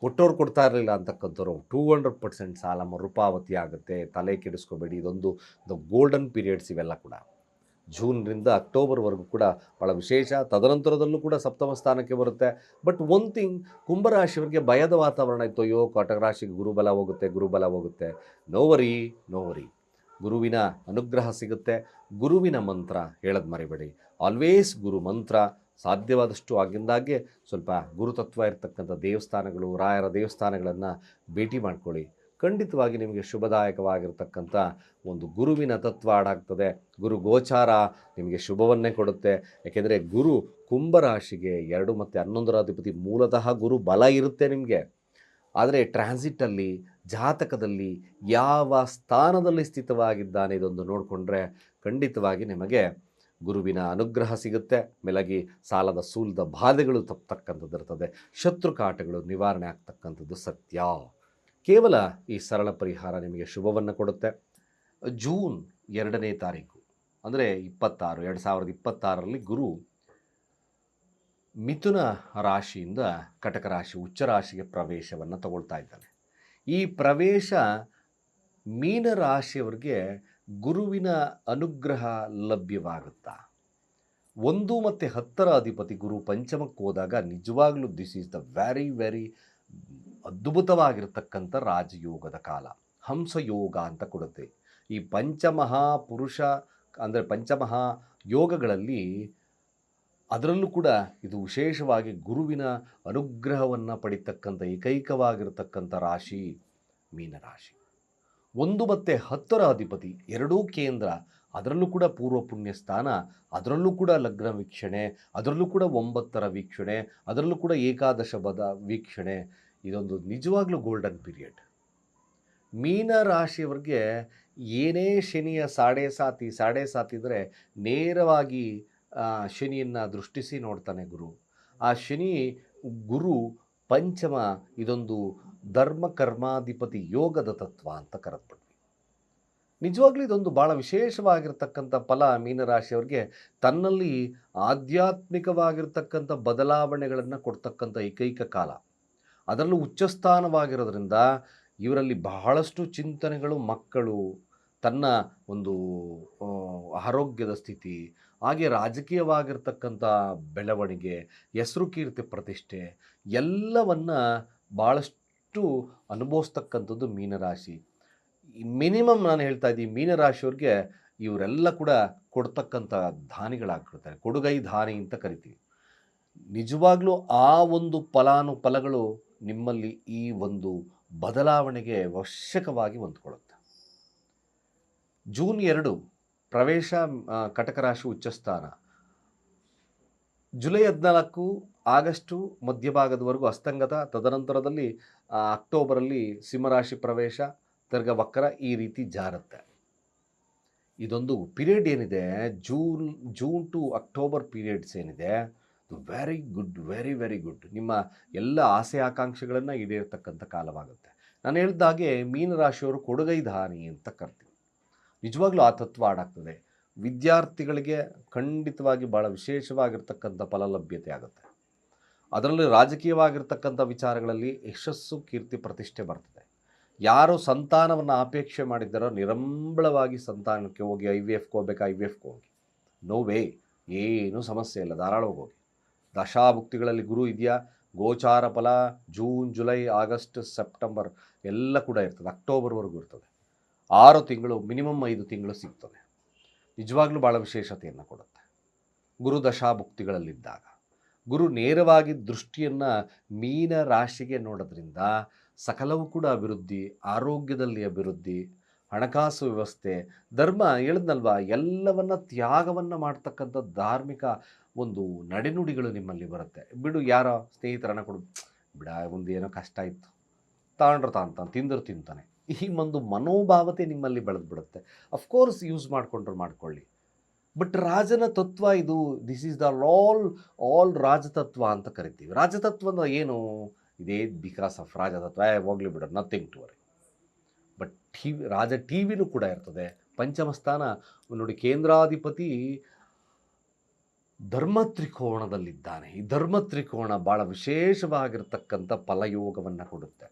ಕೊಟ್ಟವ್ರು ಕೊಡ್ತಾ ಇರಲಿಲ್ಲ ಅಂತಕ್ಕಂಥವ್ರು 200% ಸಾಲ ಮರುಪಾವತಿ ಆಗುತ್ತೆ. ತಲೆ ಕೆಡಿಸ್ಕೋಬೇಡಿ. ಇದೊಂದು ದ ಗೋಲ್ಡನ್ ಪೀರಿಯಡ್ಸ್ ಇವೆಲ್ಲ ಕೂಡ. ಜೂನ್ರಿಂದ ಅಕ್ಟೋಬರ್ವರೆಗೂ ಕೂಡ ಭಾಳ ವಿಶೇಷ. ತದನಂತರದಲ್ಲೂ ಕೂಡ ಸಪ್ತಮ ಸ್ಥಾನಕ್ಕೆ ಬರುತ್ತೆ. ಬಟ್ ಒನ್ ಥಿಂಗ್, ಕುಂಭರಾಶಿಯವರಿಗೆ ಭಯದ ವಾತಾವರಣ ಇತ್ತು. ಅಯ್ಯೋ, ಕಟಕ ರಾಶಿಗೆ ಗುರುಬಲ ಹೋಗುತ್ತೆ, ಗುರುಬಲ ಹೋಗುತ್ತೆ. ನೋವರಿ ನೋವರಿ, ಗುರುವಿನ ಅನುಗ್ರಹ ಸಿಗುತ್ತೆ. ಗುರುವಿನ ಮಂತ್ರ ಹೇಳೋದು ಮರಿಬೇಡಿ. ಆಲ್ವೇಸ್ ಗುರು ಮಂತ್ರ, ಸಾಧ್ಯವಾದಷ್ಟು ಆಗಿಂದಾಗೆ ಸ್ವಲ್ಪ ಗುರುತತ್ವ ಇರತಕ್ಕಂಥ ದೇವಸ್ಥಾನಗಳು, ರಾಯರ ದೇವಸ್ಥಾನಗಳನ್ನು ಭೇಟಿ ಮಾಡ್ಕೊಳ್ಳಿ. ಖಂಡಿತವಾಗಿ ನಿಮಗೆ ಶುಭದಾಯಕವಾಗಿರ್ತಕ್ಕಂಥ ಒಂದು ಗುರುವಿನ ತತ್ವ ಆಡಾಗ್ತದೆ. ಗುರು ಗೋಚಾರ ನಿಮಗೆ ಶುಭವನ್ನೇ ಕೊಡುತ್ತೆ. ಯಾಕೆಂದರೆ ಗುರು ಕುಂಭರಾಶಿಗೆ 2 ಮತ್ತು 11ರ ಅಧಿಪತಿ. ಮೂಲತಃ ಗುರು ಬಲ ಇರುತ್ತೆ ನಿಮಗೆ, ಆದರೆ ಟ್ರಾನ್ಸಿಟಲ್ಲಿ ಜಾತಕದಲ್ಲಿ ಯಾವ ಸ್ಥಾನದಲ್ಲಿ ಸ್ಥಿತವಾಗಿದ್ದಾನೆ ಇದೊಂದು ನೋಡಿಕೊಂಡ್ರೆ ಖಂಡಿತವಾಗಿ ನಿಮಗೆ ಗುರುವಿನ ಅನುಗ್ರಹ ಸಿಗುತ್ತೆ. ಮೇಲಾಗಿ ಸಾಲದ ಸೂಲದ ಬಾಧೆಗಳು ತಪ್ಪತಕ್ಕಂಥದ್ದು ಇರ್ತದೆ. ಶತ್ರುಕಾಟಗಳು ನಿವಾರಣೆ ಆಗ್ತಕ್ಕಂಥದ್ದು ಸತ್ಯ. ಕೇವಲ ಈ ಸರಳ ಪರಿಹಾರ ನಿಮಗೆ ಶುಭವನ್ನು ಕೊಡುತ್ತೆ. ಜೂನ್ 2ನೇ ತಾರೀಕು ಅಂದರೆ 2026ರಲ್ಲಿ ಗುರು ಮಿಥುನ ರಾಶಿಯಿಂದ ಕಟಕ ರಾಶಿ ಉಚ್ಚ ರಾಶಿಗೆ ಪ್ರವೇಶವನ್ನು ತಗೊಳ್ತಾ ಇದ್ದಾನೆ. ಈ ಪ್ರವೇಶ ಮೀನರಾಶಿಯವರಿಗೆ ಗುರುವಿನ ಅನುಗ್ರಹ ಲಭ್ಯವಾಗುತ್ತಾ? 1 ಮತ್ತು 10ರ ಅಧಿಪತಿ ಗುರು ಪಂಚಮಕ್ಕೆ ಹೋದಾಗ ನಿಜವಾಗ್ಲೂ ದಿಸ್ ಈಸ್ ದ ವೆರಿ ಅದ್ಭುತವಾಗಿರ್ತಕ್ಕಂಥ ರಾಜಯೋಗದ ಕಾಲ. ಹಂಸಯೋಗ ಅಂತ ಕೊಡುತ್ತೆ. ಈ ಪಂಚಮಹಾಪುರುಷ ಅಂದರೆ ಪಂಚಮಹಾ ಯೋಗಗಳಲ್ಲಿ ಅದರಲ್ಲೂ ಕೂಡ ಇದು ವಿಶೇಷವಾಗಿ ಗುರುವಿನ ಅನುಗ್ರಹವನ್ನು ಪಡಿತಕ್ಕಂಥ ಏಕೈಕವಾಗಿರ್ತಕ್ಕಂಥ ರಾಶಿ ಮೀನರಾಶಿ. 1 ಮತ್ತು 10ರ ಅಧಿಪತಿ ಎರಡೂ ಕೇಂದ್ರ, ಅದರಲ್ಲೂ ಕೂಡ ಪೂರ್ವ ಪುಣ್ಯ ಸ್ಥಾನ, ಅದರಲ್ಲೂ ಕೂಡ ಲಗ್ನ ವೀಕ್ಷಣೆ, ಅದರಲ್ಲೂ ಕೂಡ 9ರ ವೀಕ್ಷಣೆ, ಅದರಲ್ಲೂ ಕೂಡ ಏಕಾದಶ ಪದ ವೀಕ್ಷಣೆ. ಇದೊಂದು ನಿಜವಾಗ್ಲೂ ಗೋಲ್ಡನ್ ಪೀರಿಯಡ್. ಮೀನರಾಶಿಯವರಿಗೆ ಏನೇ ಶನಿಯ ಸಾಡೆ ಸಾತಿದ್ರೆ ನೇರವಾಗಿ ಶನಿಯನ್ನು ದೃಷ್ಟಿಸಿ ನೋಡ್ತಾನೆ ಗುರು. ಆ ಶನಿ ಗುರು ಪಂಚಮ, ಇದೊಂದು ಧರ್ಮ ಕರ್ಮಾಧಿಪತಿ ಯೋಗದ ತತ್ವ ಅಂತ ಕರೆದ್ಬಿಟ್ವಿ. ನಿಜವಾಗ್ಲೂ ಇದೊಂದು ಭಾಳ ವಿಶೇಷವಾಗಿರ್ತಕ್ಕಂಥ ಫಲ. ಮೀನರಾಶಿಯವರಿಗೆ ತನ್ನಲ್ಲಿ ಆಧ್ಯಾತ್ಮಿಕವಾಗಿರ್ತಕ್ಕಂಥ ಬದಲಾವಣೆಗಳನ್ನು ಕೊಡ್ತಕ್ಕಂಥ ಏಕೈಕ ಕಾಲ. ಅದರಲ್ಲೂ ಉಚ್ಚಸ್ಥಾನವಾಗಿರೋದ್ರಿಂದ ಇವರಲ್ಲಿ ಬಹಳಷ್ಟು ಚಿಂತನೆಗಳು, ಮಕ್ಕಳು, ತನ್ನ ಒಂದು ಆರೋಗ್ಯದ ಸ್ಥಿತಿ, ಹಾಗೆ ರಾಜಕೀಯವಾಗಿರ್ತಕ್ಕಂಥ ಬೆಳವಣಿಗೆ, ಹೆಸರು ಕೀರ್ತಿ ಪ್ರತಿಷ್ಠೆ ಎಲ್ಲವನ್ನ ಭಾಳಷ್ಟು ಅನುಭವಿಸ್ತಕ್ಕಂಥದ್ದು ಮೀನರಾಶಿ. ಮಿನಿಮಮ್ ನಾನು ಹೇಳ್ತಾ ಇದ್ದೀನಿ, ಮೀನರಾಶಿಯವ್ರಿಗೆ ಇವರೆಲ್ಲ ಕೂಡ ಕೊಡ್ತಕ್ಕಂಥ ದಾನಿಗಳಾಗಿರ್ತಾರೆ. ಕೊಡುಗೈ ದಾನಿ ಅಂತ ಕರಿತೀವಿ. ನಿಜವಾಗ್ಲೂ ಆ ಒಂದು ಫಲಾನುಫಲಗಳು ನಿಮ್ಮಲ್ಲಿ ಈ ಒಂದು ಬದಲಾವಣೆಗೆ ಅವಶ್ಯಕವಾಗಿ ಹೊಂದ್ಕೊಳ್ಳುತ್ತೆ. ಜೂನ್ 2 ಪ್ರವೇಶ ಕಟಕ ರಾಶಿ ಉಚ್ಚಸ್ಥಾನ. July 14 August ಮಧ್ಯಭಾಗದವರೆಗೂ ಅಸ್ತಂಗತ. ತದನಂತರದಲ್ಲಿ ಅಕ್ಟೋಬರಲ್ಲಿ ಸಿಂಹರಾಶಿ ಪ್ರವೇಶ, ತಿರ್ಗ ವಕ್ರ, ಈ ರೀತಿ ಜಾರುತ್ತೆ. ಇದೊಂದು ಪೀರಿಯಡ್ ಏನಿದೆ, ಜೂನ್ ಟು ಅಕ್ಟೋಬರ್ ಪೀರಿಯಡ್ಸ್ ಏನಿದೆ, ವೆರಿ ಗುಡ್. ನಿಮ್ಮ ಎಲ್ಲ ಆಸೆ ಆಕಾಂಕ್ಷೆಗಳನ್ನು ಈಡೇರ್ತಕ್ಕಂಥ ಕಾಲವಾಗುತ್ತೆ. ನಾನು ಹೇಳಿದಾಗೆ ಮೀನರಾಶಿಯವರು ಕೊಡುಗೈ ದಾನಿ ಅಂತ ಕರ್ತೀವಿ. ನಿಜವಾಗ್ಲೂ ಆ ತತ್ವ ಆಡಾಗ್ತದೆ. ವಿದ್ಯಾರ್ಥಿಗಳಿಗೆ ಖಂಡಿತವಾಗಿ ಭಾಳ ವಿಶೇಷವಾಗಿರ್ತಕ್ಕಂಥ ಫಲಲಭ್ಯತೆ ಆಗುತ್ತೆ. ಅದರಲ್ಲಿ ರಾಜಕೀಯವಾಗಿರ್ತಕ್ಕಂಥ ವಿಚಾರಗಳಲ್ಲಿ ಯಶಸ್ಸು, ಕೀರ್ತಿ, ಪ್ರತಿಷ್ಠೆ ಬರ್ತದೆ. ಯಾರು ಸಂತಾನವನ್ನು ಅಪೇಕ್ಷೆ ಮಾಡಿದ್ದಾರೋ ನಿರಂಬಳವಾಗಿ ಸಂತಾನಕ್ಕೆ ಹೋಗಿ IVFಗೆ ಹೋಗ್ಬೇಕು, IVFಗೆ ಹೋಗಿ. ನೋ ವೇ, ಏನೂ ಸಮಸ್ಯೆ ಇಲ್ಲ, ಧಾರಾಳವಾಗಿ ಹೋಗಿ. ದಶಾಭುಕ್ತಿಗಳಲ್ಲಿ ಗುರು ಇದೆಯಾ, ಗೋಚಾರ ಫಲ ಜೂನ್, ಜುಲೈ, ಆಗಸ್ಟ್, ಸೆಪ್ಟೆಂಬರ್ ಎಲ್ಲ ಕೂಡ ಇರ್ತದೆ. ಅಕ್ಟೋಬರ್ವರೆಗೂ ಇರ್ತದೆ. 6 ತಿಂಗಳು, ಮಿನಿಮಮ್ 5 ತಿಂಗಳು ಸಿಗ್ತದೆ. ನಿಜವಾಗ್ಲೂ ಭಾಳ ವಿಶೇಷತೆಯನ್ನು ಕೊಡುತ್ತೆ ಗುರು ದಶಾಭುಕ್ತಿಗಳಲ್ಲಿದ್ದಾಗ. ಗುರು ನೇರವಾಗಿ ದೃಷ್ಟಿಯನ್ನು ಮೀನ ರಾಶಿಗೆ ನೋಡೋದ್ರಿಂದ ಸಕಲವೂ ಕೂಡ ಅಭಿವೃದ್ಧಿ, ಆರೋಗ್ಯದಲ್ಲಿ ಅಭಿವೃದ್ಧಿ, ಹಣಕಾಸು ವ್ಯವಸ್ಥೆ, ಧರ್ಮ ಹೇಳಿದ್ನಲ್ವ, ಎಲ್ಲವನ್ನ ತ್ಯಾಗವನ್ನು ಮಾಡ್ತಕ್ಕಂಥ ಧಾರ್ಮಿಕ ಒಂದು ನಡೆನುಡಿಗಳು ನಿಮ್ಮಲ್ಲಿ ಬರುತ್ತೆ. ಬಿಡು, ಯಾರೋ ಸ್ನೇಹಿತರನ್ನ ಕೊಡು, ಬಿಡ ಒಂದು ಏನೋ ಕಷ್ಟ ಇತ್ತು, ತಾಂಡ್ರ ತಿಂದರು ತಿಂತಾನೆ, ಈ ಒಂದು ಮನೋಭಾವತೆ ನಿಮ್ಮಲ್ಲಿ ಬೆಳೆದು ಬಿಡುತ್ತೆ. ಅಫ್ಕೋರ್ಸ್ ಯೂಸ್ ಮಾಡ್ಕೊಳ್ಳಿ. ಬಟ್ ರಾಜನ ತತ್ವ ಇದು. ದಿಸ್ ಈಸ್ ದ ಆಲ್ ರಾಜತತ್ವ ಅಂತ ಕರಿತೀವಿ. ರಾಜತತ್ವ ಅಂದ್ರೆ ಏನು? ಇದೇ ಬಿಕಾಸ್ ಆಫ್ ರಾಜತತ್ವ. ಹೋಗ್ಲಿ ಬಿಡೋದು, ನಥಿಂಗ್ ಟು ವರಿ. ಬಟ್ ರಾಜ ಟಿವಿನೂ ಕೂಡ ಇರ್ತದೆ. ಪಂಚಮ ಸ್ಥಾನ ನೋಡಿ, ಕೇಂದ್ರಾಧಿಪತಿ ಧರ್ಮ ತ್ರಿಕೋಣದಲ್ಲಿದ್ದಾನೆ. ಈ ಧರ್ಮ ತ್ರಿಕೋಣ ಭಾಳ ವಿಶೇಷವಾಗಿರ್ತಕ್ಕಂಥ ಫಲಯೋಗವನ್ನು ಕೊಡುತ್ತೆ.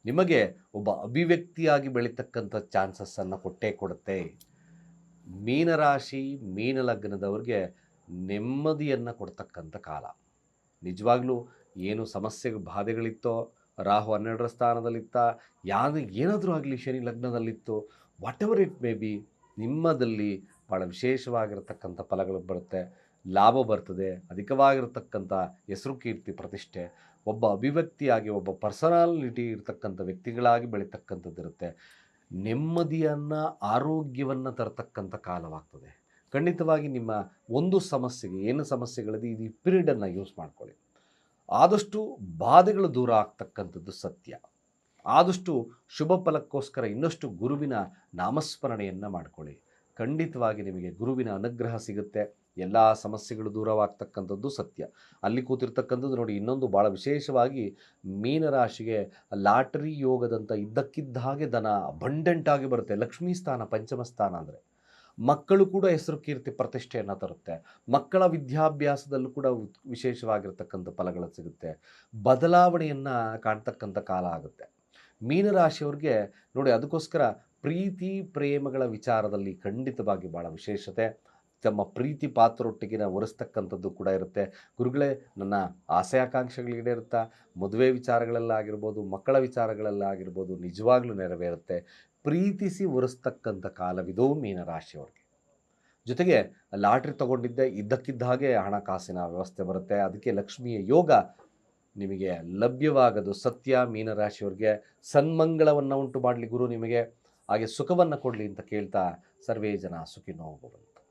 ನಿಮಗೆ ಒಬ್ಬ ಅಭಿವ್ಯಕ್ತಿಯಾಗಿ ಬೆಳೀತಕ್ಕಂಥ ಚಾನ್ಸಸ್ಸನ್ನು ಕೊಟ್ಟೇ ಕೊಡುತ್ತೆ. ಮೀನರಾಶಿ ಮೀನ ಲಗ್ನದವ್ರಿಗೆ ನೆಮ್ಮದಿಯನ್ನು ಕೊಡ್ತಕ್ಕಂಥ ಕಾಲ. ನಿಜವಾಗ್ಲೂ ಏನು ಸಮಸ್ಯೆ ಬಾಧೆಗಳಿತ್ತೋ, ರಾಹು 12ರ ಸ್ಥಾನದಲ್ಲಿತ್ತ, ಏನಾದರೂ ಆಗಲಿ ಶನಿ ಲಗ್ನದಲ್ಲಿತ್ತು, whatever it may be, ನಿಮ್ಮದಲ್ಲಿ ಭಾಳ ವಿಶೇಷವಾಗಿರತಕ್ಕಂಥ ಫಲಗಳು ಬರುತ್ತೆ, ಲಾಭ ಬರ್ತದೆ, ಅಧಿಕವಾಗಿರತಕ್ಕಂಥ ಹೆಸರು ಕೀರ್ತಿ ಪ್ರತಿಷ್ಠೆ, ಒಬ್ಬ ಅಭಿವ್ಯಕ್ತಿಯಾಗಿ ಒಬ್ಬ ಪರ್ಸನಾಲಿಟಿ ಇರತಕ್ಕಂಥ ವ್ಯಕ್ತಿಗಳಾಗಿ ಬೆಳೀತಕ್ಕಂಥದ್ದಿರುತ್ತೆ. ನೆಮ್ಮದಿಯನ್ನು ಆರೋಗ್ಯವನ್ನು ತರತಕ್ಕಂಥ ಕಾಲವಾಗ್ತದೆ. ಖಂಡಿತವಾಗಿ ನಿಮ್ಮ ಒಂದು ಸಮಸ್ಯೆಗೆ ಏನು ಸಮಸ್ಯೆಗಳಿದೆ ಇದು ಪೀರಿಯಡನ್ನು ಯೂಸ್ ಮಾಡ್ಕೊಳ್ಳಿ. ಆದಷ್ಟು ಬಾಧೆಗಳು ದೂರ ಆಗ್ತಕ್ಕಂಥದ್ದು ಸತ್ಯ. ಆದಷ್ಟು ಶುಭ ಫಲಕ್ಕೋಸ್ಕರ ಇನ್ನಷ್ಟು ಗುರುವಿನ ನಾಮಸ್ಮರಣೆಯನ್ನು ಮಾಡ್ಕೊಳ್ಳಿ. ಖಂಡಿತವಾಗಿ ನಿಮಗೆ ಗುರುವಿನ ಅನುಗ್ರಹ ಸಿಗುತ್ತೆ, ಎಲ್ಲ ಸಮಸ್ಯೆಗಳು ದೂರವಾಗ್ತಕ್ಕಂಥದ್ದು ಸತ್ಯ. ಅಲ್ಲಿ ಕೂತಿರ್ತಕ್ಕಂಥದ್ದು ನೋಡಿ, ಇನ್ನೊಂದು ಭಾಳ ವಿಶೇಷವಾಗಿ ಮೀನರಾಶಿಗೆ ಲಾಟರಿ ಯೋಗದಂಥ ಇದ್ದಕ್ಕಿದ್ದ ಹಾಗೆ ಧನ ಅಬಂಡೆಂಟಾಗಿ ಬರುತ್ತೆ. ಲಕ್ಷ್ಮೀ ಸ್ಥಾನ ಪಂಚಮ ಸ್ಥಾನ ಅಂದರೆ ಮಕ್ಕಳು ಕೂಡ ಹೆಸರು ಕೀರ್ತಿ ಪ್ರತಿಷ್ಠೆಯನ್ನು ತರುತ್ತೆ. ಮಕ್ಕಳ ವಿದ್ಯಾಭ್ಯಾಸದಲ್ಲೂ ಕೂಡ ವಿಶೇಷವಾಗಿರ್ತಕ್ಕಂಥ ಫಲಗಳು ಸಿಗುತ್ತೆ. ಬದಲಾವಣೆಯನ್ನು ಕಾಣ್ತಕ್ಕಂಥ ಕಾಲ ಆಗುತ್ತೆ ಮೀನರಾಶಿಯವ್ರಿಗೆ. ನೋಡಿ, ಅದಕ್ಕೋಸ್ಕರ ಪ್ರೀತಿ ಪ್ರೇಮಗಳ ವಿಚಾರದಲ್ಲಿ ಖಂಡಿತವಾಗಿ ಭಾಳ ವಿಶೇಷತೆ. ತಮ್ಮ ಪ್ರೀತಿ ಪಾತ್ರರೊಟ್ಟಿಗೆ ಒರೆಸ್ತಕ್ಕಂಥದ್ದು ಕೂಡ ಇರುತ್ತೆ. ಗುರುಗಳೇ, ನನ್ನ ಆಸೆ ಆಕಾಂಕ್ಷೆಗಳು ಈಡೇರುತ್ತಾ, ಮದುವೆ ವಿಚಾರಗಳಲ್ಲಾಗಿರ್ಬೋದು, ಮಕ್ಕಳ ವಿಚಾರಗಳಲ್ಲಾಗಿರ್ಬೋದು, ನಿಜವಾಗ್ಲೂ ನೆರವೇರುತ್ತೆ. ಪ್ರೀತಿಸಿ ಒರೆಸ್ತಕ್ಕಂಥ ಕಾಲವಿದು ಮೀನರಾಶಿಯವ್ರಿಗೆ. ಜೊತೆಗೆ ಲಾಟ್ರಿ ತಗೊಂಡಿದ್ದೆ ಇದ್ದಕ್ಕಿದ್ದ ಹಾಗೆ ಹಣಕಾಸಿನ ವ್ಯವಸ್ಥೆ ಬರುತ್ತೆ. ಅದಕ್ಕೆ ಲಕ್ಷ್ಮಿಯ ಯೋಗ ನಿಮಗೆ ಲಭ್ಯವಾಗೋದು ಸತ್ಯ. ಮೀನರಾಶಿಯವ್ರಿಗೆ ಸನ್ಮಂಗಳವನ್ನು ಉಂಟು ಮಾಡಲಿ ಗುರು ನಿಮಗೆ, ಹಾಗೆ ಸುಖವನ್ನು ಕೊಡಲಿ ಅಂತ ಕೇಳ್ತಾ, ಸರ್ವೇ ಜನ ಸುಖಿನೋ ಭವಂತು.